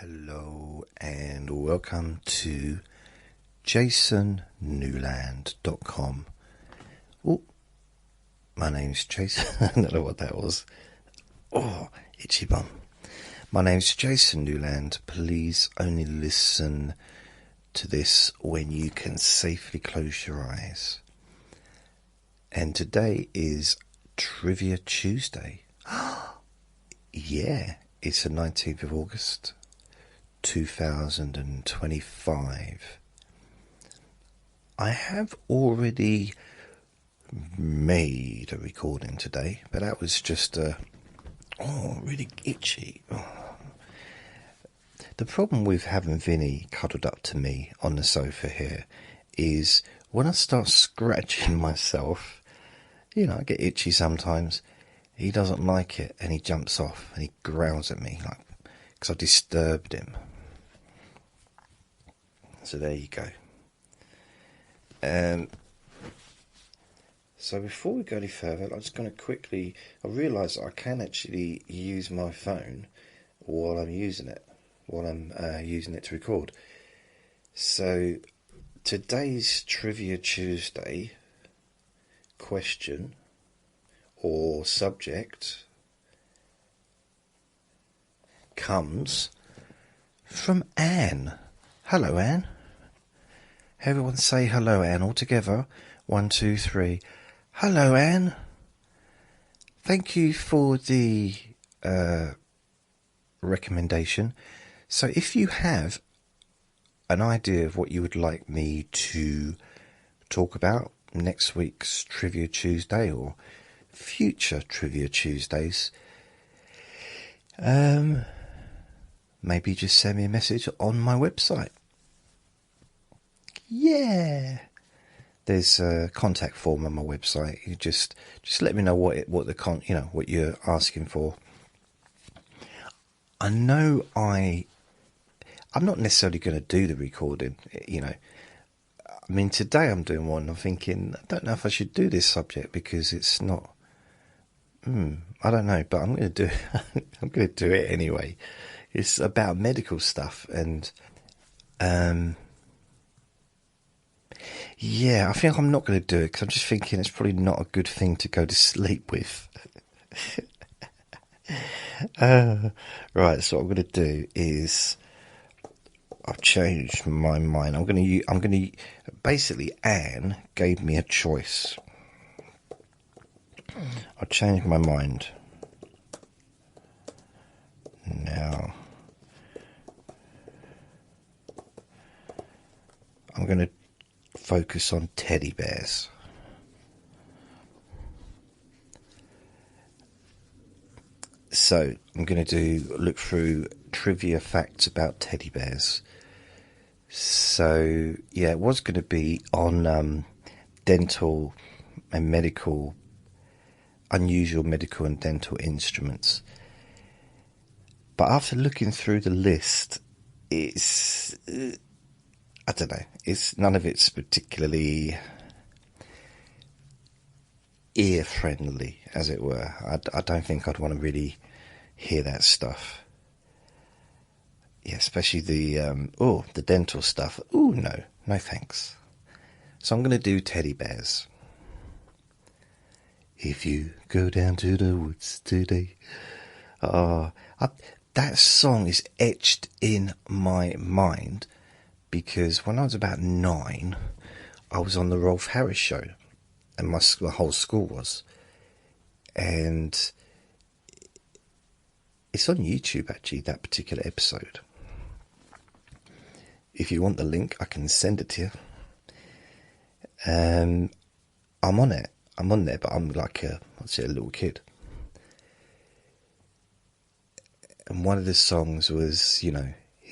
Hello and welcome to jasonnewland.com. Oh, my name's Jason. I don't know what that was. Oh, itchy bum. My name's Jason Newland. Please only listen to this when you can safely close your eyes. And today is Trivia Tuesday. Yeah, it's the 19th of August. 2025. I have already made a recording today, but that was just really itchy. Oh. The problem with having Vinny cuddled up to me on the sofa here is when I start scratching myself, I get itchy sometimes. He doesn't like it and he jumps off and he growls at me because I disturbed him. So there you go. So before we go any further, I'm just going to quickly... I realise I can actually use my phone while I'm using it. Using it to record. So today's Trivia Tuesday question or subject comes from Anne. Hello, Anne. Everyone say hello, Anne, all together. 1, 2, 3. Hello, Anne. Thank you for the recommendation. So if you have an idea of what you would like me to talk about next week's Trivia Tuesday or future Trivia Tuesdays, maybe just send me a message on my website. Yeah, there's a contact form on my website. You just let me know what you're asking for. I know I'm not necessarily going to do the recording. I mean, today I'm doing one. I'm thinking I don't know if I should do this subject because it's not. I don't know, but I'm going to do it. I'm going to do it anyway. It's about medical stuff and. Yeah, I think I'm not going to do it because I'm just thinking it's probably not a good thing to go to sleep with. Right, so what I'm going to do is I've changed my mind. I'm going to basically Anne gave me a choice. I've changed my mind. Now I'm going to focus on teddy bears. So I'm going to look through trivia facts about teddy bears. So yeah, it was going to be on dental and medical, unusual medical and dental instruments. But after looking through the list, it's I don't know. None of it's particularly ear-friendly, as it were. I don't think I'd want to really hear that stuff. Yeah, especially the dental stuff. Oh, no thanks. So I'm going to do teddy bears. If you go down to the woods today. That song is etched in my mind. Because when I was about 9, I was on the Rolf Harris show, and my whole school was. And it's on YouTube, actually, that particular episode. If you want the link, I can send it to you. I'm on it. I'm on there, but I'm like a little kid. And one of the songs was,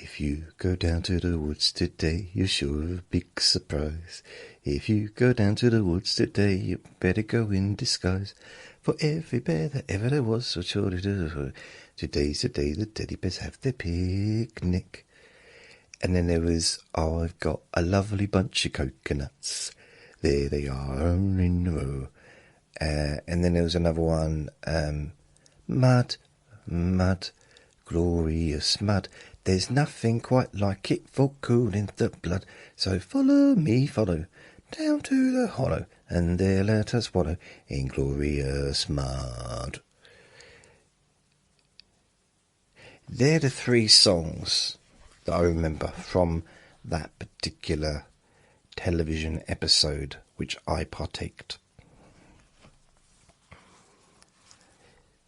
if you go down to the woods today, you're sure of a big surprise. If you go down to the woods today, you better go in disguise. For every bear that ever there was, so sure today's the day the teddy bears have their picnic. And then there was, I've got a lovely bunch of coconuts. There they are in a row. And then there was another one, mud, glorious mud. There's nothing quite like it for cooling the blood. So follow me, follow, down to the hollow, and there let us wallow in glorious mud. They're the three songs that I remember from that particular television episode which I partaked.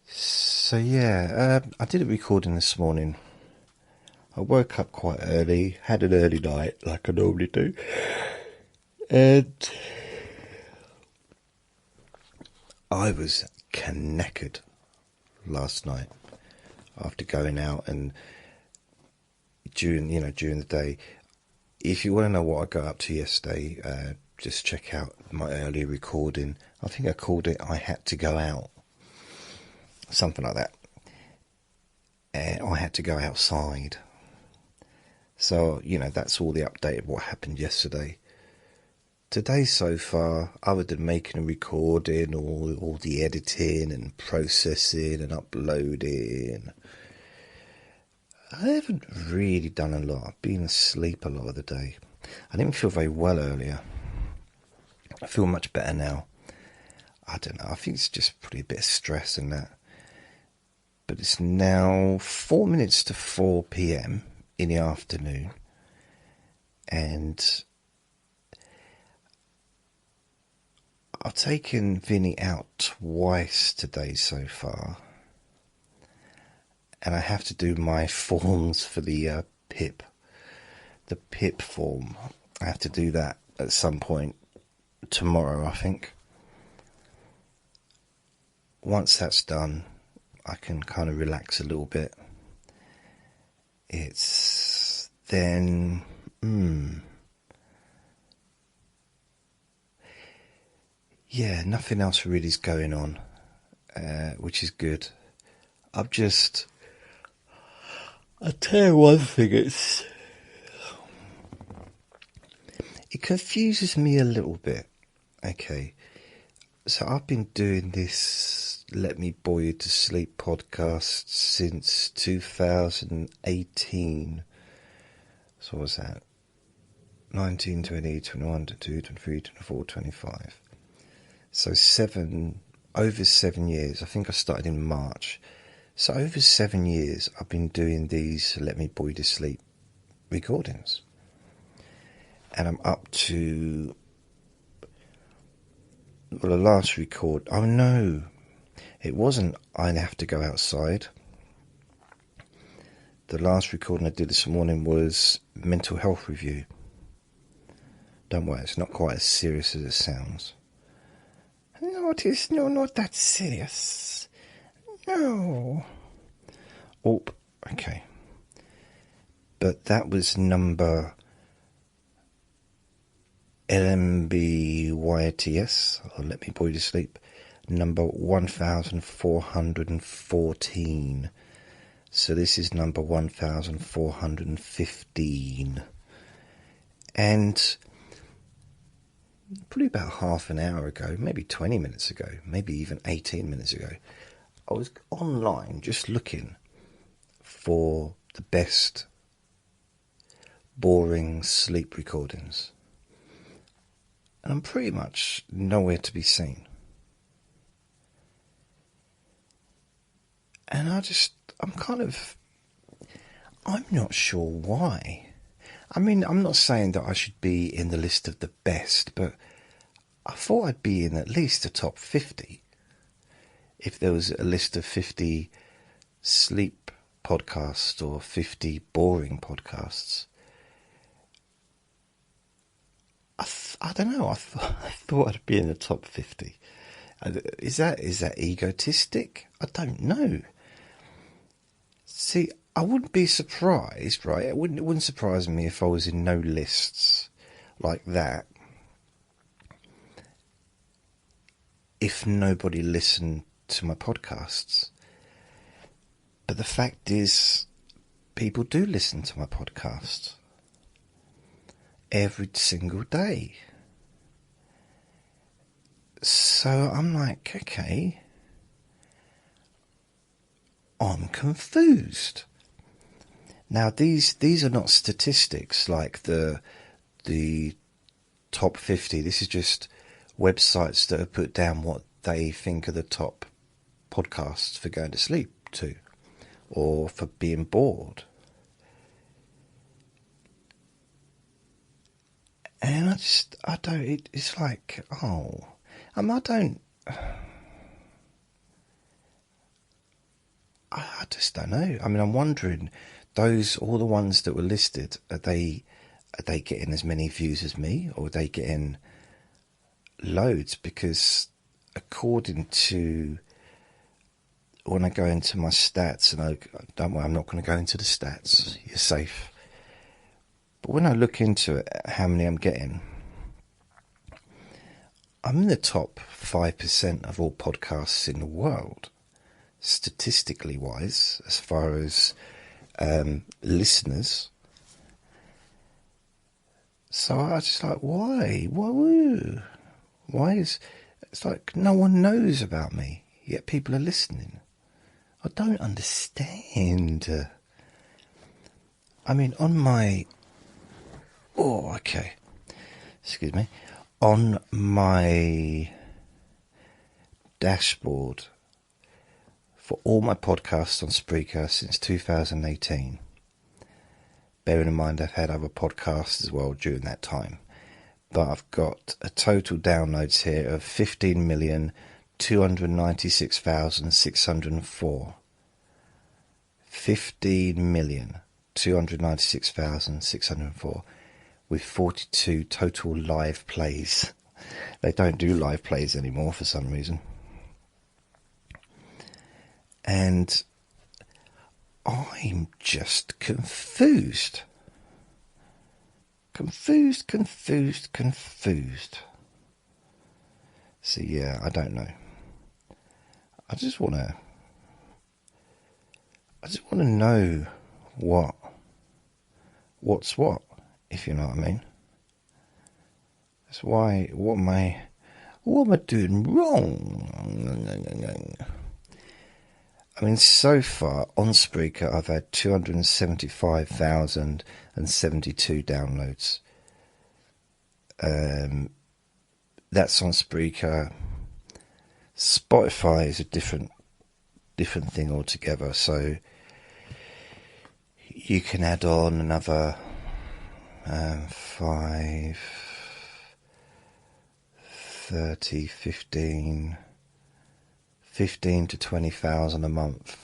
So yeah, I did a recording this morning. I woke up quite early, had an early night like I normally do, and I was knackered last night after going out and during the day. If you want to know what I got up to yesterday, just check out my early recording. I think I called it "I Had to Go Out," something like that. And I had to go outside. So, that's all the update of what happened yesterday. Today so far, other than making a recording, all the editing and processing and uploading, I haven't really done a lot. I've been asleep a lot of the day. I didn't feel very well earlier. I feel much better now. I don't know, I think it's just probably a bit of stress and that. But it's now 4 minutes to 4 p.m. in the afternoon, and I've taken Vinny out twice today so far, and I have to do my forms for the PIP form. I have to do that at some point tomorrow, I think. Once that's done, I can kind of relax a little bit. It's then, yeah, nothing else really is going on, which is good. I'll tell you one thing, it confuses me a little bit. Okay, so I've been doing this Let Me Bore You to Sleep podcast since 2018. So what was that? 19, 20, 21, 22, 23, 24, 25. So over 7 years. I think I started in March. So over 7 years I've been doing these Let Me Bore You to Sleep recordings. And I'm up to, well, the last record, oh no, it wasn't I'd Have to Go Outside. The last recording I did this morning was mental health review. Don't worry, it's not quite as serious as it sounds. No, it is not that serious. No. Oh, okay. But that was number LMBYTS, or Let Me Bore You to Sleep, number 1414. So this is number 1415. And probably about half an hour ago, maybe 20 minutes ago, maybe even 18 minutes ago, I was online just looking for the best boring sleep recordings. And I'm pretty much nowhere to be seen. And I'm not sure why. I mean, I'm not saying that I should be in the list of the best, but I thought I'd be in at least the top 50. If there was a list of 50 sleep podcasts or 50 boring podcasts. I don't know, I thought I'd be in the top 50. Is that egotistic? I don't know. See, I wouldn't be surprised, right? It wouldn't surprise me if I was in no lists like that, if nobody listened to my podcasts. But the fact is, people do listen to my podcasts every single day. So I'm like, okay, I'm confused. Now, these are not statistics like the top 50. This is just websites that have put down what they think are the top podcasts for going to sleep to, or for being bored. And I don't, it's like, oh, I don't, I just don't know. I mean, I'm wondering, all the ones that were listed, are they getting as many views as me, or are they getting loads? Because according to, when I go into my stats, and don't worry, I'm not going to go into the stats, you're safe. But when I look into it, how many I'm getting, I'm in the top 5% of all podcasts in the world, statistically wise, as far as listeners. So I was just like, why? Why is... It's like no one knows about me, yet people are listening. I don't understand. I mean, on my... Oh, okay. Excuse me. On my dashboard for all my podcasts on Spreaker since 2018, bearing in mind I've had other podcasts as well during that time, but I've got a total downloads here of 15,296,604. 15,296,604. With 42 total live plays. They don't do live plays anymore for some reason. And I'm just confused. Confused. So yeah, I don't know. I just want to know what's what. If you know what I mean. That's why, what am I doing wrong? I mean, so far on Spreaker, I've had 275,072 downloads. That's on Spreaker. Spotify is a different thing altogether. So you can add on another 5, 30, 15 to 20,000 a month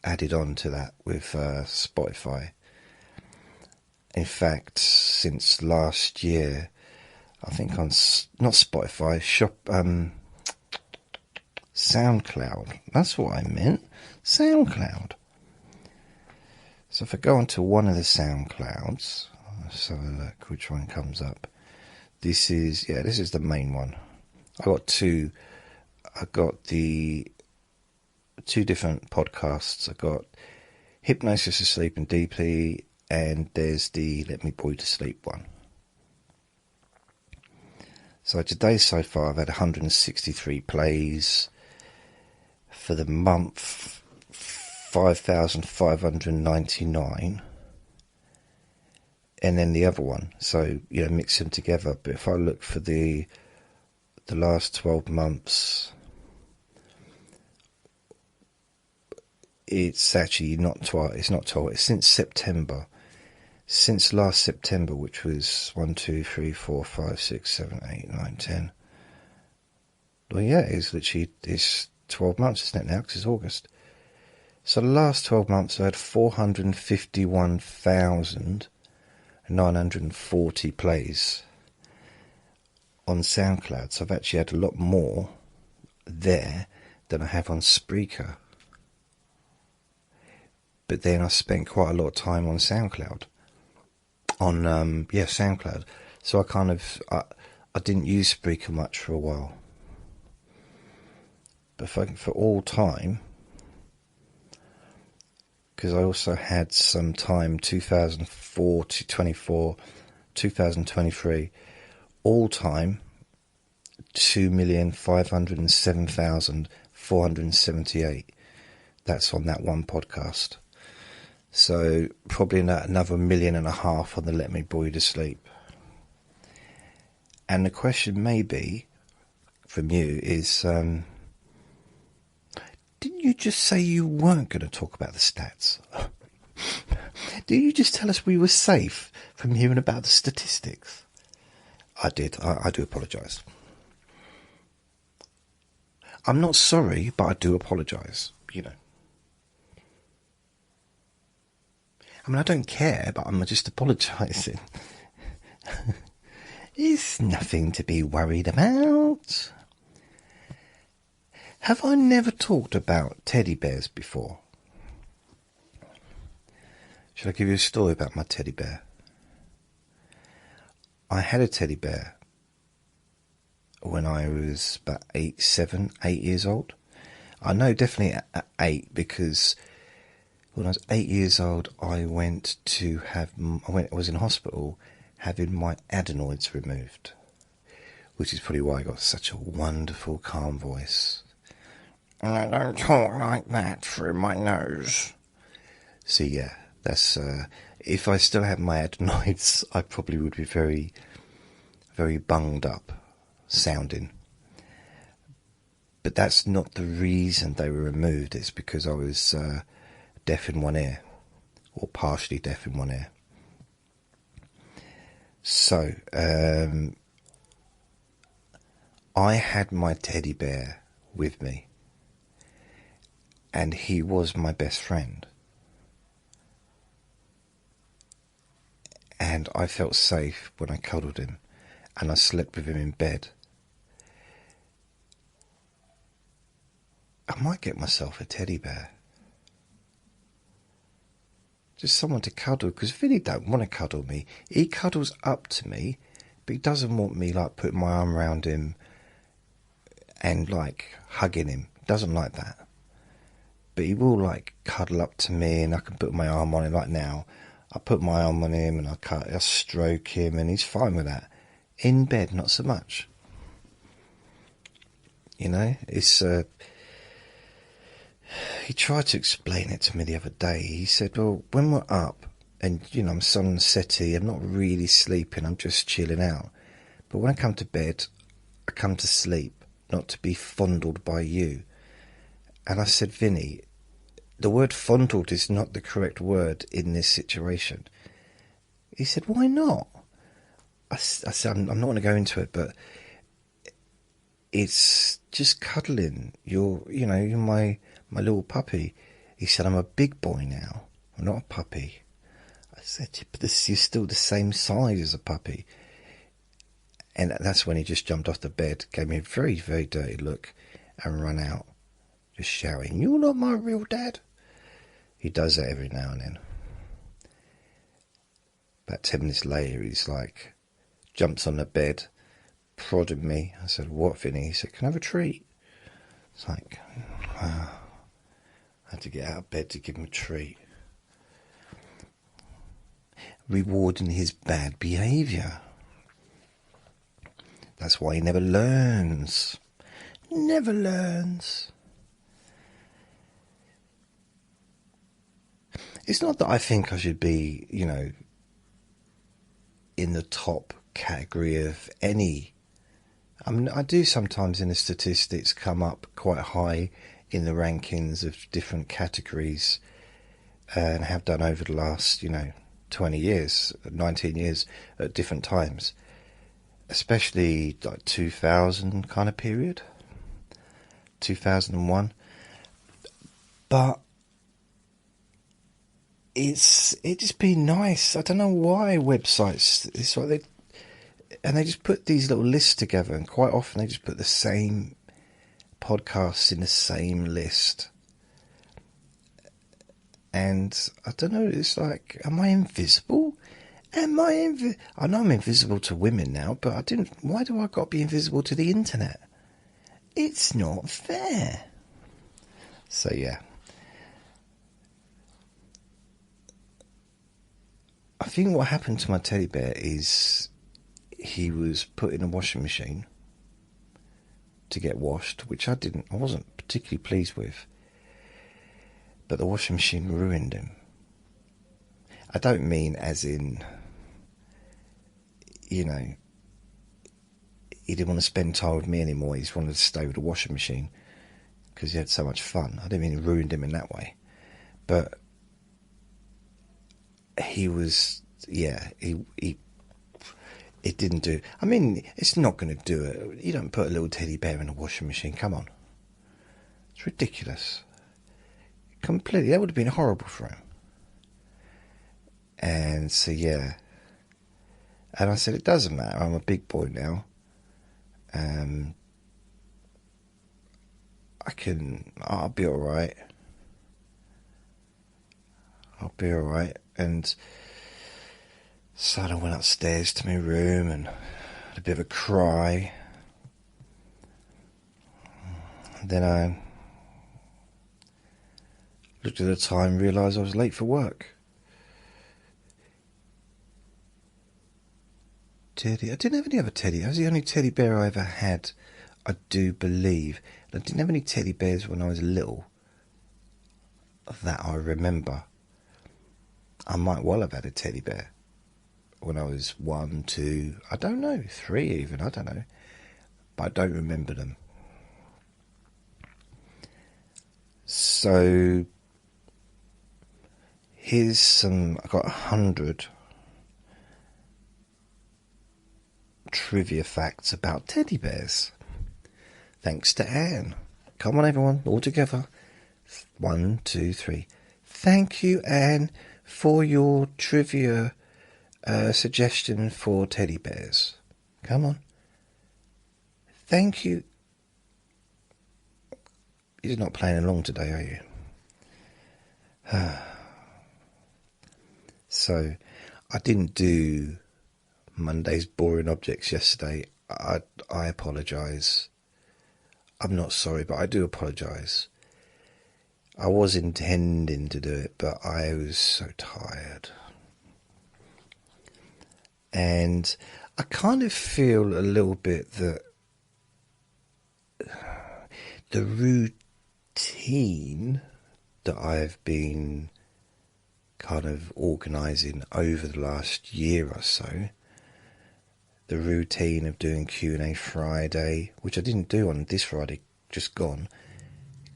added on to that with Spotify. In fact, since last year, I think on not Spotify, SoundCloud. That's what I meant. SoundCloud. So if I go onto one of the SoundClouds, let's have a look which one comes up. This is the main one. I got the two different podcasts. I got Hypnosis of Sleeping Deeply, and there's the Let Me Bore You to Sleep one. So today so far I've had 163 plays. For the month, 5,599. And then the other one, so mix them together. But if I look for the last 12 months, it's actually not 12. It's not 12. It's since September. Since last September, which was 1, 2, 3, 4, 5, 6, 7, 8, 9, 10. Well, yeah, it's 12 months, isn't it now? Because it's August. So the last 12 months, I had 451,940 plays on SoundCloud. So I've actually had a lot more there than I have on Spreaker. But then I spent quite a lot of time on SoundCloud. SoundCloud. So I didn't use Spreaker much for a while. But for all time, because I also had some time 2004 to 2023, all time 2,507,478. That's on that one podcast. So probably another 1.5 million on the Let Me Bore You to Sleep. And the question maybe from you is, didn't you just say you weren't going to talk about the stats? Did you just tell us we were safe from hearing about the statistics? I did. I do apologise. I'm not sorry, but I do apologise, you know. I mean, I don't care, but I'm just apologising. It's nothing to be worried about. Have I never talked about teddy bears before? Should I give you a story about my teddy bear? I had a teddy bear when I was about 8 years old. I know definitely at 8 because when I was 8 years old, I was in hospital having my adenoids removed, which is probably why I got such a wonderful, calm voice. And I don't talk like that through my nose. So yeah, that's if I still had my adenoids, I probably would be very, very bunged up sounding. But that's not the reason they were removed. It's because I was deaf in one ear, or partially deaf in one ear. So I had my teddy bear with me, and he was my best friend. And I felt safe when I cuddled him, and I slept with him in bed. I might get myself a teddy bear. Just someone to cuddle, because Vinny don't want to cuddle me. He cuddles up to me, but he doesn't want me like putting my arm around him and like hugging him. He doesn't like that. But he will like cuddle up to me, and I can put my arm on him. Like now, I put my arm on him and I stroke him, and he's fine with that. In bed, not so much. You know, it's. He tried to explain it to me the other day. He said, well, when we're up and, you know, I'm on the settee, I'm not really sleeping, I'm just chilling out. But when I come to bed, I come to sleep, not to be fondled by you. And I said, Vinny, the word fondled is not the correct word in this situation. He said, why not? I said, I'm not going to go into it, but it's just cuddling. You're my little puppy. He said, I'm a big boy now. I'm not a puppy. I said, but you're still the same size as a puppy. And that's when he just jumped off the bed, gave me a very, very dirty look, and ran out, just shouting, you're not my real dad. He does that every now and then. About 10 minutes later, he's like, jumps on the bed, prodded me. I said, what, Vinny? He said, can I have a treat? It's like, I had to get out of bed to give him a treat. Rewarding his bad behaviour. That's why he never learns. Never learns. It's not that I think I should be, you know, in the top category of any. I mean, I do sometimes in the statistics come up quite high in the rankings of different categories, and have done over the last, 20 years, 19 years at different times, especially like 2000 kind of period, 2001. But it's just been nice. I don't know why websites, it's like they just put these little lists together, and quite often they just put the same podcasts in the same list. And I don't know, it's like, am I invisible? I know I'm invisible to women now, but why do I got to be invisible to the internet? It's not fair. So yeah. I think what happened to my teddy bear is he was put in a washing machine to get washed, which I wasn't particularly pleased with. But the washing machine ruined him. I don't mean as in, you know, he didn't want to spend time with me anymore. He just wanted to stay with the washing machine because he had so much fun. I didn't mean it ruined him in that way. But he was, yeah, it didn't do. I mean, it's not going to do it. You don't put a little teddy bear in a washing machine. Come on. It's ridiculous. Completely. That would have been horrible for him. And so, yeah. And I said, it doesn't matter. I'm a big boy now. I'll be alright. I'll be alright. And so I went upstairs to my room and had a bit of a cry. And then I looked at the time and realised I was late for work. Teddy. I didn't have any other teddy. That was the only teddy bear I ever had, I do believe. And I didn't have any teddy bears when I was little that I remember. I might well have had a teddy bear when I was 1, 2, I don't know, 3 even, I don't know. But I don't remember them. So here's some, I got 100 trivia facts about teddy bears. Thanks to Anne. Come on everyone, all together. 1, 2, 3. Thank you, Anne, for your trivia suggestion for teddy bears. Come on. Thank you. You're not playing along today, are you? So, I didn't do Monday's boring objects yesterday. I apologise. I'm not sorry, but I do apologise. I was intending to do it, but I was so tired. And I kind of feel a little bit that the routine that I've been kind of organising over the last year or so, the routine of doing Q&A Friday, which I didn't do on this Friday, just gone,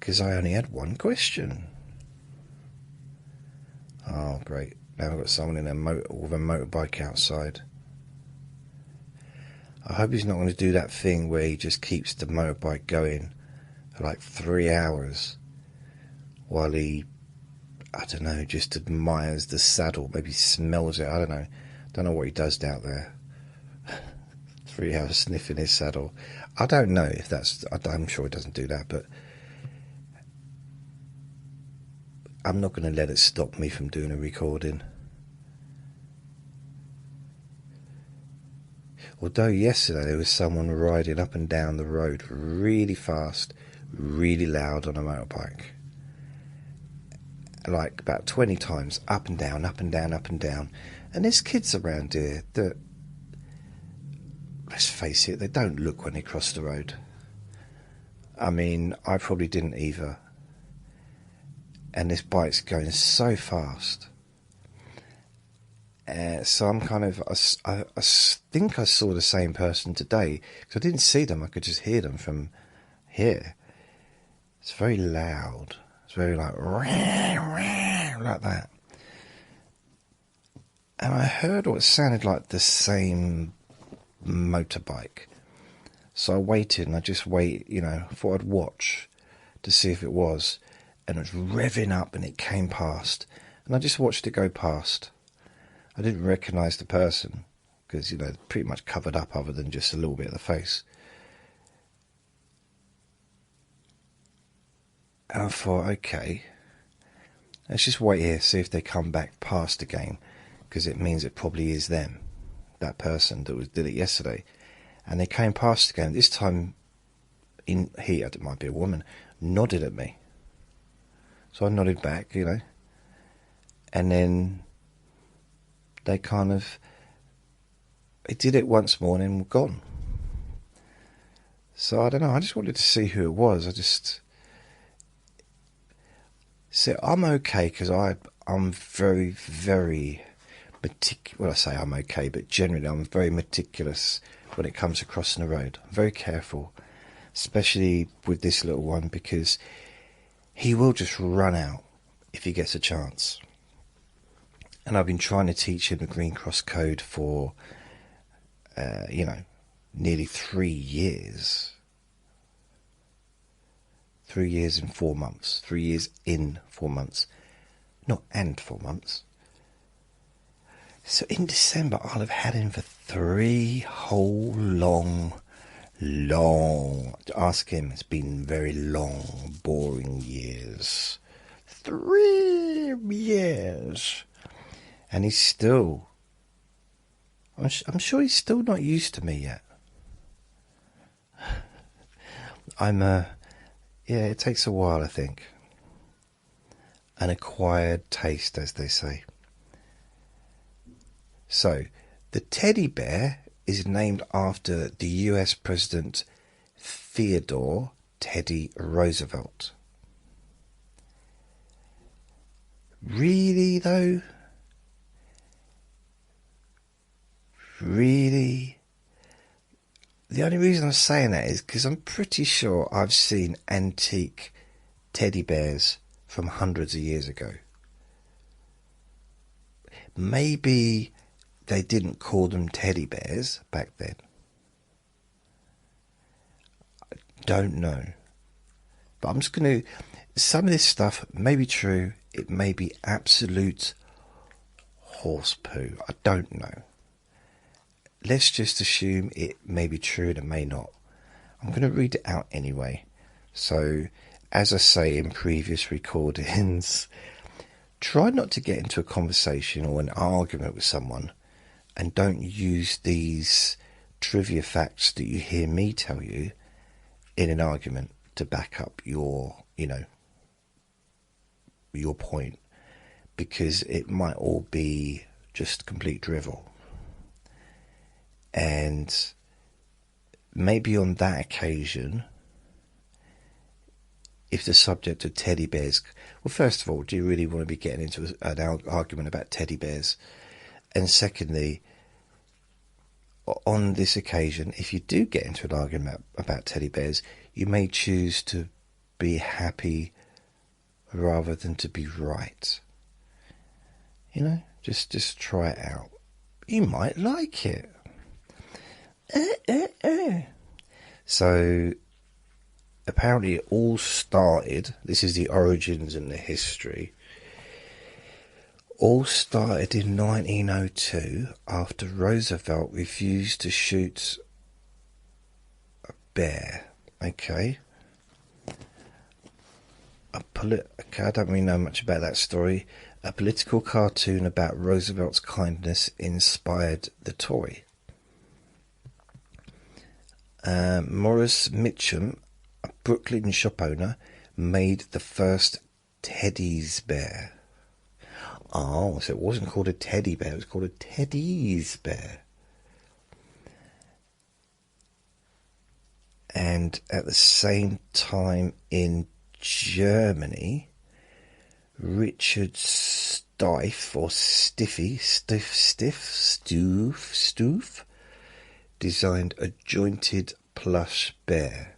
because I only had one question. Oh, great. Now I've got someone with a motorbike outside. I hope he's not going to do that thing where he just keeps the motorbike going for like 3 hours while he, I don't know, just admires the saddle, maybe smells it, I don't know. Don't know what he does down there. 3 hours sniffing his saddle. I don't know if that's, I'm sure he doesn't do that, but I'm not going to let it stop me from doing a recording. Although yesterday there was someone riding up and down the road really fast, really loud on a motorbike. Like about 20 times, up and down, up and down, up and down. And there's kids around here that, let's face it, they don't look when they cross the road. I mean, I probably didn't either. And this bike's going so fast. So I'm kind of, I think I saw the same person today, because I didn't see them, I could just hear them from here. It's very loud. It's very like that. And I heard what sounded like the same motorbike. So I waited, and I just I thought I'd watch to see if it was. And it was revving up, and it came past. And I just watched it go past. I didn't recognise the person, because, pretty much covered up other than just a little bit of the face. And I thought, okay, let's just wait here, see if they come back past again, because it means it probably is them, that person that did it yesterday. And they came past again. This time, it might be a woman, nodded at me. So I nodded back, and then they did it once more and then were gone. So I don't know, I just wanted to see who it was. So I'm okay, because I'm very, very well, I say I'm okay, but generally I'm very meticulous when it comes to crossing the road. I'm very careful, especially with this little one, because he will just run out if he gets a chance. And I've been trying to teach him the Green Cross Code for, nearly 3 years. 3 years and 4 months. 3 years in 4 months. Not and 4 months. So in December, I'll have had him for 3 whole long, ask him, it's been very long, boring years. 3 years. And he's still, I'm sure he's still not used to me yet. It takes a while, I think. An acquired taste, as they say. So, the teddy bear is named after the US President Theodore Teddy Roosevelt. Really, though? Really? The only reason I'm saying that is because I'm pretty sure I've seen antique teddy bears from hundreds of years ago. Maybe they didn't call them teddy bears back then. I don't know. But I'm just going to... Some of this stuff may be true. It may be absolute horse poo. I don't know. Let's just assume it may be true and it may not. I'm going to read it out anyway. So, as I say in previous recordings, try not to get into a conversation or an argument with someone and don't use these trivia facts that you hear me tell you in an argument to back up your point, because it might all be just complete drivel. And maybe on that occasion, if the subject of teddy bears... Well, first of all, do you really want to be getting into an argument about teddy bears? And secondly, on this occasion, if you do get into an argument about teddy bears, you may choose to be happy rather than to be right. Just try it out. You might like it. So, apparently it all started, this is the origins and the history, all started in 1902 after Roosevelt refused to shoot a bear. Okay. I don't really know much about that story. A political cartoon about Roosevelt's kindness inspired the toy. Morris Mitchum, a Brooklyn shop owner, made the first Teddy's bear. Oh, so it wasn't called a teddy bear, it was called a Teddy's bear. And at the same time in Germany, Richard Stoof designed a jointed plush bear.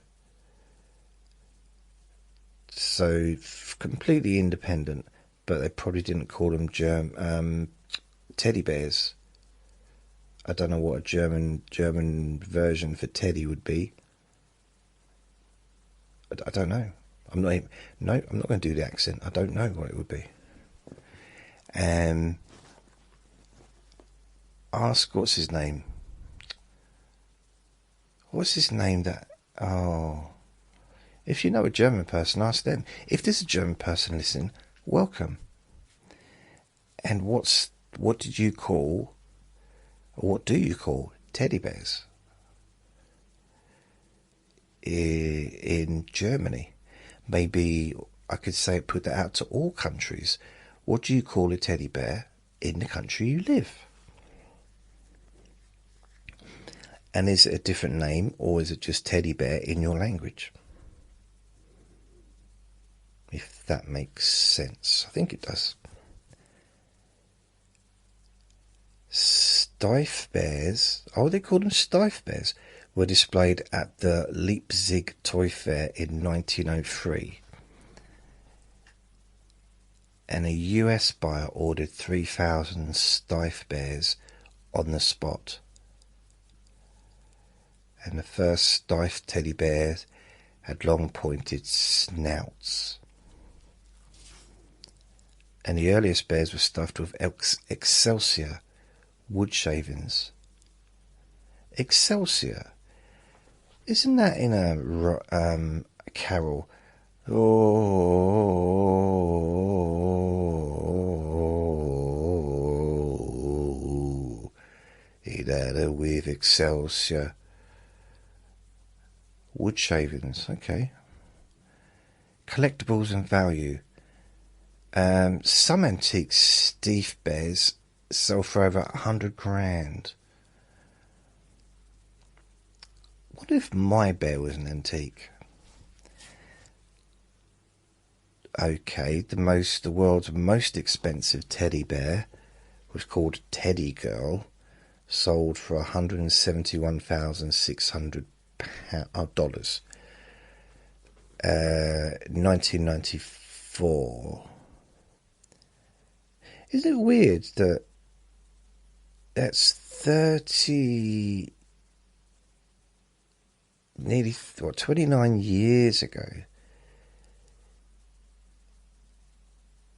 So completely independent, but they probably didn't call them teddy bears. I don't know what a German version for teddy would be. I don't know. I'm not going to do the accent. I don't know what it would be. Ask, what's his name? What's his name that... Oh... If you know a German person, ask them. If there's a German person listening, welcome. And what do you call teddy bears in Germany? Maybe I could say, put that out to all countries. What do you call a teddy bear in the country you live? And is it a different name, or is it just teddy bear in your language? If that makes sense. I think it does. Stiff bears, they call them stiff bears, were displayed at the Leipzig Toy Fair in 1903. And a US buyer ordered 3,000 stiff bears on the spot. And the first stiff teddy bears had long pointed snouts. And the earliest bears were stuffed with Excelsior wood shavings. Excelsior? Isn't that in a carol? Oh, he had it with Excelsior. Wood shavings, okay. Collectibles and value. Some antique Steve bears sell for over 100 grand. What if my bear was an antique? Okay, the world's most expensive teddy bear was called Teddy Girl, sold for $171,600. 1994. Isn't it weird that that's 29 years ago,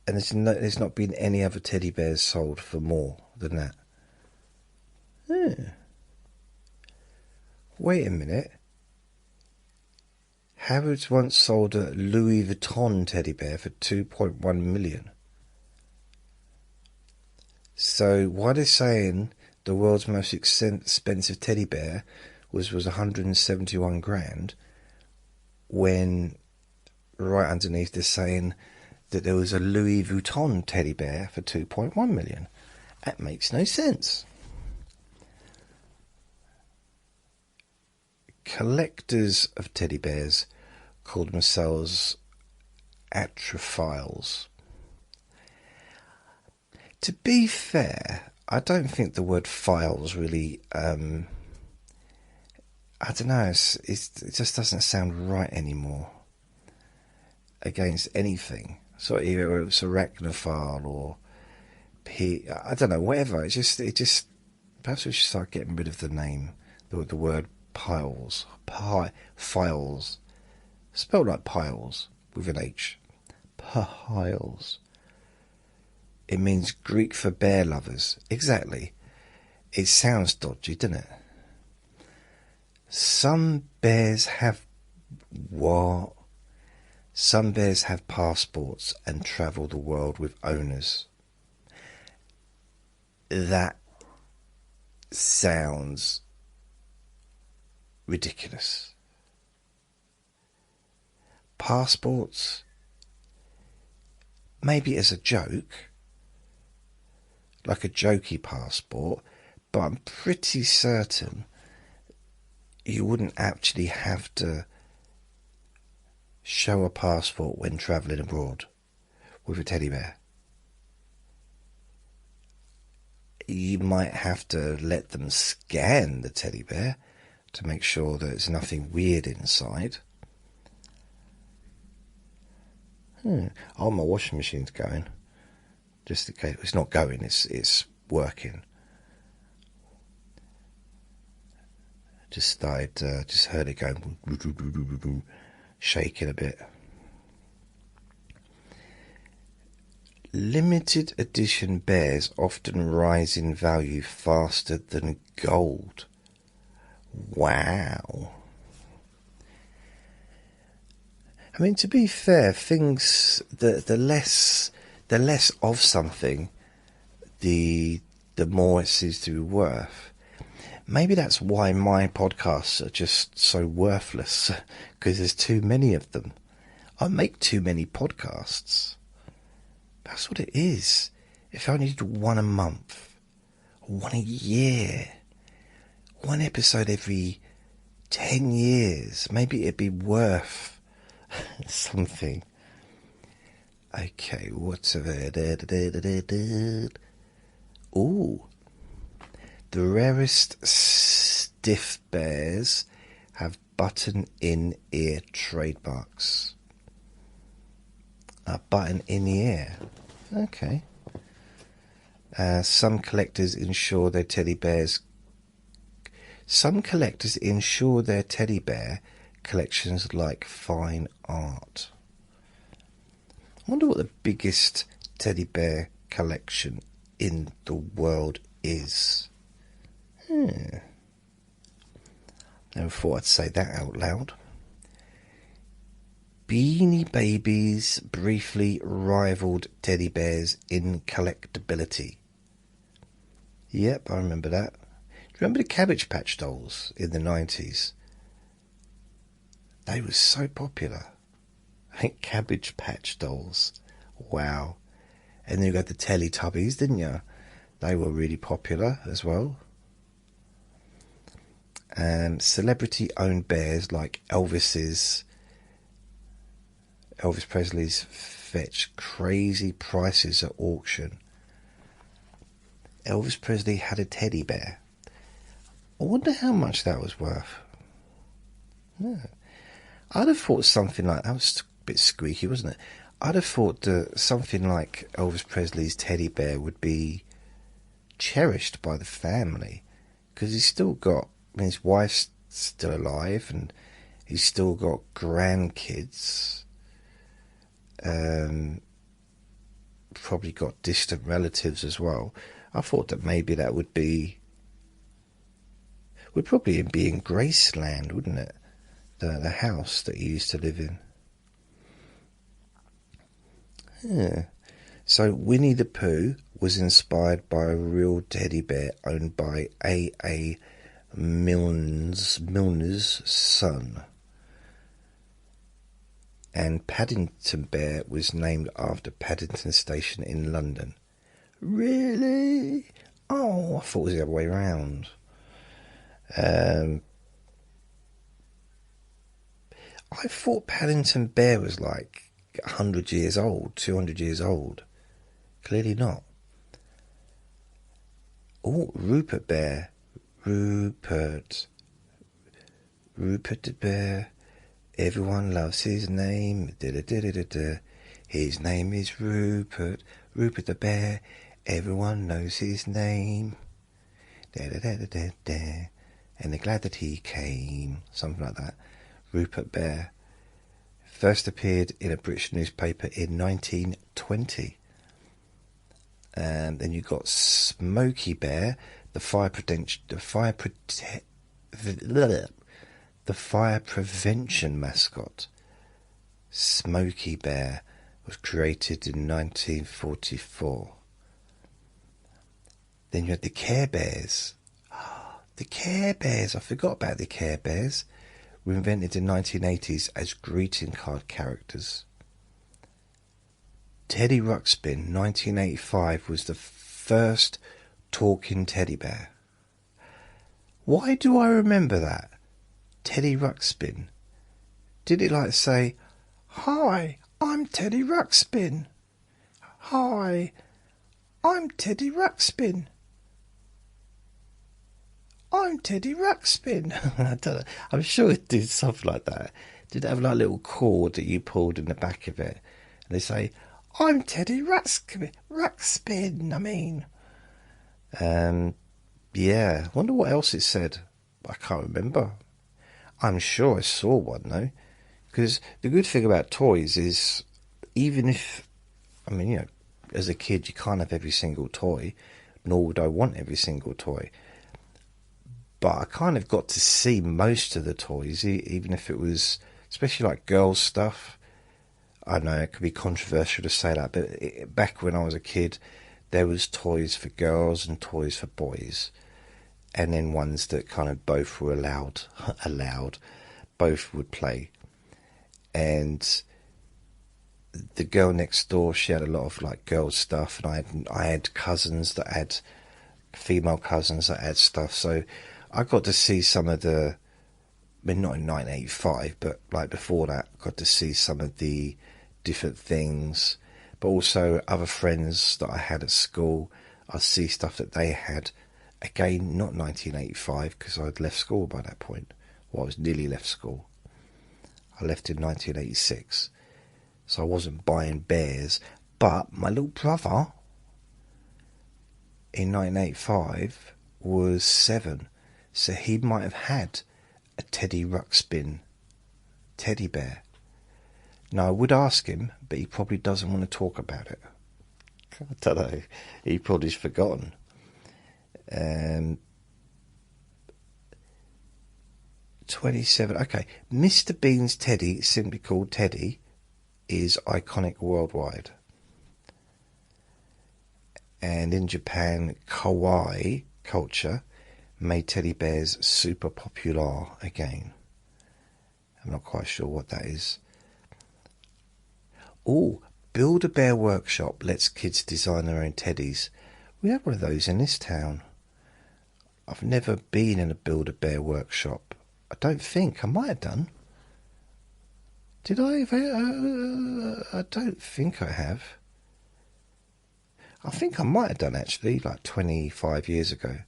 and there's not been any other teddy bears sold for more than that? Wait a minute. Harrods once sold a Louis Vuitton teddy bear for 2.1 million. So why they're saying the world's most expensive teddy bear was 171 grand, when right underneath they're saying that there was a Louis Vuitton teddy bear for 2.1 million? That makes no sense. Collectors of teddy bears called themselves atrophiles. To be fair, I don't think the word files really, I don't know, it just doesn't sound right anymore against anything. So either it's arachnophile or I don't know, whatever. It just perhaps we should start getting rid of the name, the word files, spelled like piles with an H. Piles. It means Greek for bear lovers. Exactly. It sounds dodgy, doesn't it? Some bears have what? Some bears have passports and travel the world with owners. That sounds ridiculous. Passports? Maybe as a joke, like a jokey passport, but I'm pretty certain you wouldn't actually have to show a passport when travelling abroad with a teddy bear. You might have to let them scan the teddy bear to make sure that there's nothing weird inside. Oh, my washing machine's going. Just in case. It's not going, it's working. Just heard it going, shaking a bit. Limited edition bears often rise in value faster than gold. Wow. I mean, to be fair, things the less of something, the more it seems to be worth. Maybe that's why my podcasts are just so worthless, because there's too many of them. I make too many podcasts. That's what it is. If I only did one a month, one a year, one episode every 10 years, maybe it'd be worth something. Okay, what's over there? Ooh. The rarest stiff bears have button in ear trademarks. A button in the ear. Okay. Some collectors ensure their teddy bear collections like fine art. I wonder what the biggest teddy bear collection in the world is. Never thought I'd say that out loud. Beanie Babies briefly rivaled teddy bears in collectability. Yep, I remember that. Do you remember the Cabbage Patch dolls in the 90s? They were so popular. Cabbage Patch dolls. Wow. And then you got the Teletubbies, didn't you? They were really popular as well. Celebrity-owned bears like Elvis Presley's fetch crazy prices at auction. Elvis Presley had a teddy bear. I wonder how much that was worth. Yeah. I'd have thought something like that was a bit squeaky, wasn't it? I'd have thought that something like Elvis Presley's teddy bear would be cherished by the family, because he's still got, his wife's still alive, and he's still got grandkids. Probably got distant relatives as well. I thought that maybe that would probably be in Graceland, wouldn't it? The house that he used to live in. Yeah. So Winnie the Pooh was inspired by a real teddy bear owned by A. Milner's son. And Paddington Bear was named after Paddington Station in London. Really? Oh, I thought it was the other way around. I thought Paddington Bear was like 100 years old, 200 years old. Clearly not. Oh, Rupert Bear. Rupert the Bear. Everyone loves his name. Da-da-da-da-da-da. His name is Rupert. Rupert the Bear. Everyone knows his name. Da-da-da-da-da-da. And they're glad that he came. Something like that. Rupert Bear. First appeared in a British newspaper in 1920. And then you got Smokey Bear, the fire prevention mascot. Smokey Bear was created in 1944. Then you had the Care Bears. The Care Bears, I forgot about the Care Bears. Were invented in the 1980s as greeting card characters. Teddy Ruxpin, 1985, was the first talking teddy bear. Why do I remember that? Teddy Ruxpin. Did it like say, "Hi, I'm Teddy Ruxpin. Hi, I'm Teddy Ruxpin. I'm Teddy Ruxpin." I don't know. I'm sure it did something like that. Did it have like a little cord that you pulled in the back of it? And they say, "I'm Teddy Ruxpin, I mean." Yeah, I wonder what else it said. I can't remember. I'm sure I saw one though. Because the good thing about toys is, even if, I mean, you know, as a kid you can't have every single toy, nor would I want every single toy. But I kind of got to see most of the toys, even if it was, especially like girls' stuff. I know it could be controversial to say that, but back when I was a kid, there was toys for girls and toys for boys. And then ones that kind of both were allowed, both would play. And the girl next door, she had a lot of like girls' stuff, and I had cousins that had, female cousins that had stuff, so I got to see some of the, I mean, not in 1985, but like before that, I got to see some of the different things. But also other friends that I had at school, I'd see stuff that they had, Again, not 1985, because I'd left school by that point. Well, I was nearly left school. I left in 1986, so I wasn't buying bears. But my little brother, in 1985, was 7, so he might have had a Teddy Ruxpin teddy bear. Now, I would ask him, but he probably doesn't want to talk about it. I don't know. He probably's forgotten. 27. Okay, Mr. Bean's Teddy, simply called Teddy, is iconic worldwide. And in Japan, kawaii culture made teddy bears super popular again. I'm not quite sure what that is. Oh, Build-A-Bear Workshop lets kids design their own teddies. We have one of those in this town. I've never been in a Build-A-Bear Workshop. I don't think. I might have done. Did I? I don't think I have. I think I might have done, actually, like 25 years ago.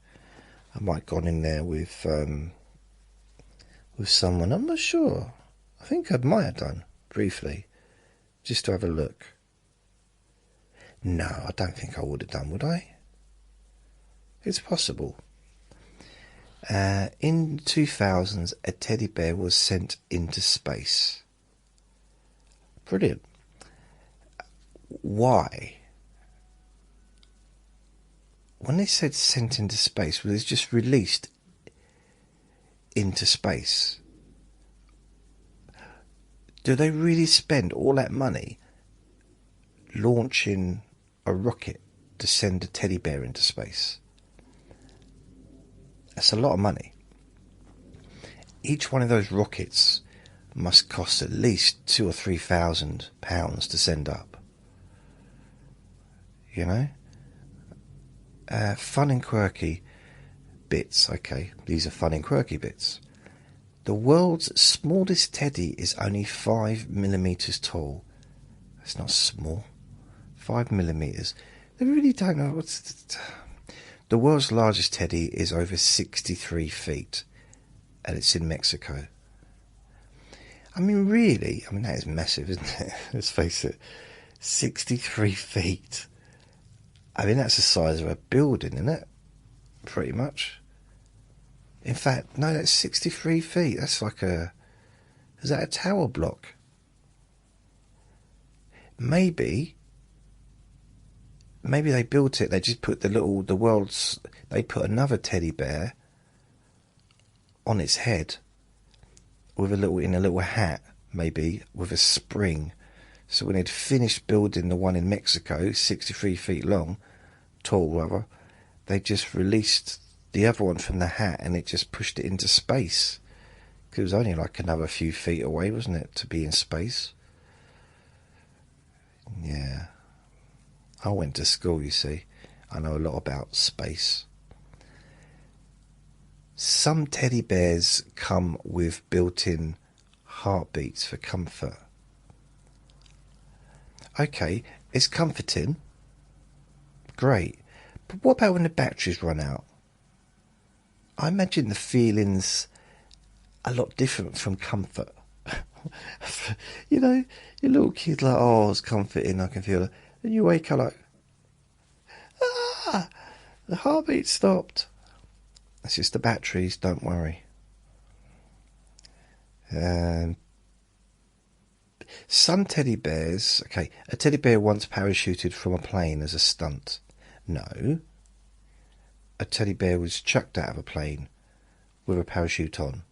I might have gone in there with someone. I'm not sure. I think I might have done, briefly, just to have a look. No, I don't think I would have done, would I? It's possible. In 2000s, a teddy bear was sent into space. Brilliant. Why? When they said sent into space, well, it's just released into space. Do they really spend all that money launching a rocket to send a teddy bear into space? That's a lot of money. Each one of those rockets must cost at least £2,000 or £3,000 to send up. You know? Fun and quirky bits. Okay, these are fun and quirky bits. The world's smallest teddy is only 5mm tall. That's not small. 5mm. They really don't know what's... The world's largest teddy is over 63 feet, and it's in Mexico. I mean, really, that is massive, isn't it? Let's face it. 63 feet. That's the size of a building, isn't it? Pretty much. In fact, no, that's 63 feet. That's like a... Is that a tower block? Maybe they built it, they just put they put another teddy bear on its head in a little hat, maybe, with a spring. So when they'd finished building the one in Mexico, 63 feet tall rather, they just released the other one from the hat and it just pushed it into space. Because it was only like another few feet away, wasn't it, to be in space? Yeah. I went to school, you see. I know a lot about space. Some teddy bears come with built-in heartbeats for comfort. Okay, it's comforting. Great. But what about when the batteries run out? I imagine the feeling's a lot different from comfort. You know, your little kid's like, oh, it's comforting, I can feel it. And you wake up like, the heartbeat stopped. That's just the batteries, don't worry. Some teddy bears... Okay, a teddy bear once parachuted from a plane as a stunt. No. A teddy bear was chucked out of a plane with a parachute on.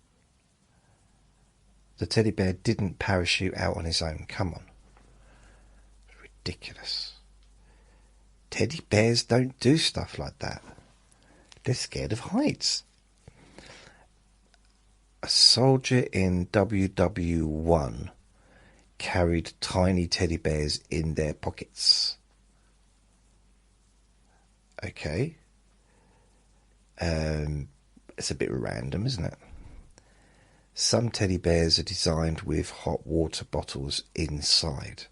The teddy bear didn't parachute out on his own. Come on. Ridiculous. Teddy bears don't do stuff like that. They're scared of heights. A soldier in WW1 carried tiny teddy bears in their pockets. Okay. It's a bit random, isn't it? Some teddy bears are designed with hot water bottles inside.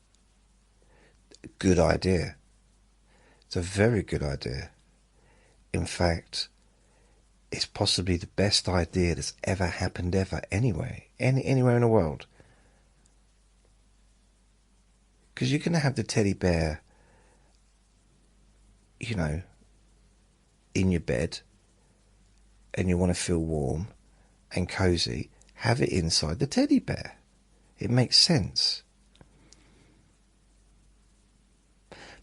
Good idea. It's a very good idea. In fact, it's possibly the best idea that's ever happened ever anyway, anywhere in the world. Because you're going to have the teddy bear, you know, in your bed, and you want to feel warm and cozy, have it inside the teddy bear. It makes sense.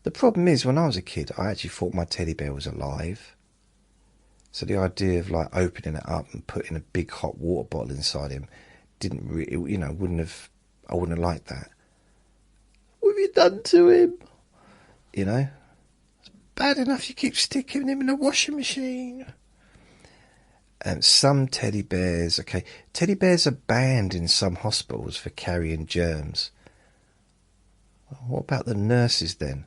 The problem is, when I was a kid, I actually thought my teddy bear was alive. So the idea of like opening it up and putting a big hot water bottle inside him didn't really, I wouldn't have liked that. What have you done to him? It's bad enough you keep sticking him in the washing machine. And some teddy bears are banned in some hospitals for carrying germs. What about the nurses then?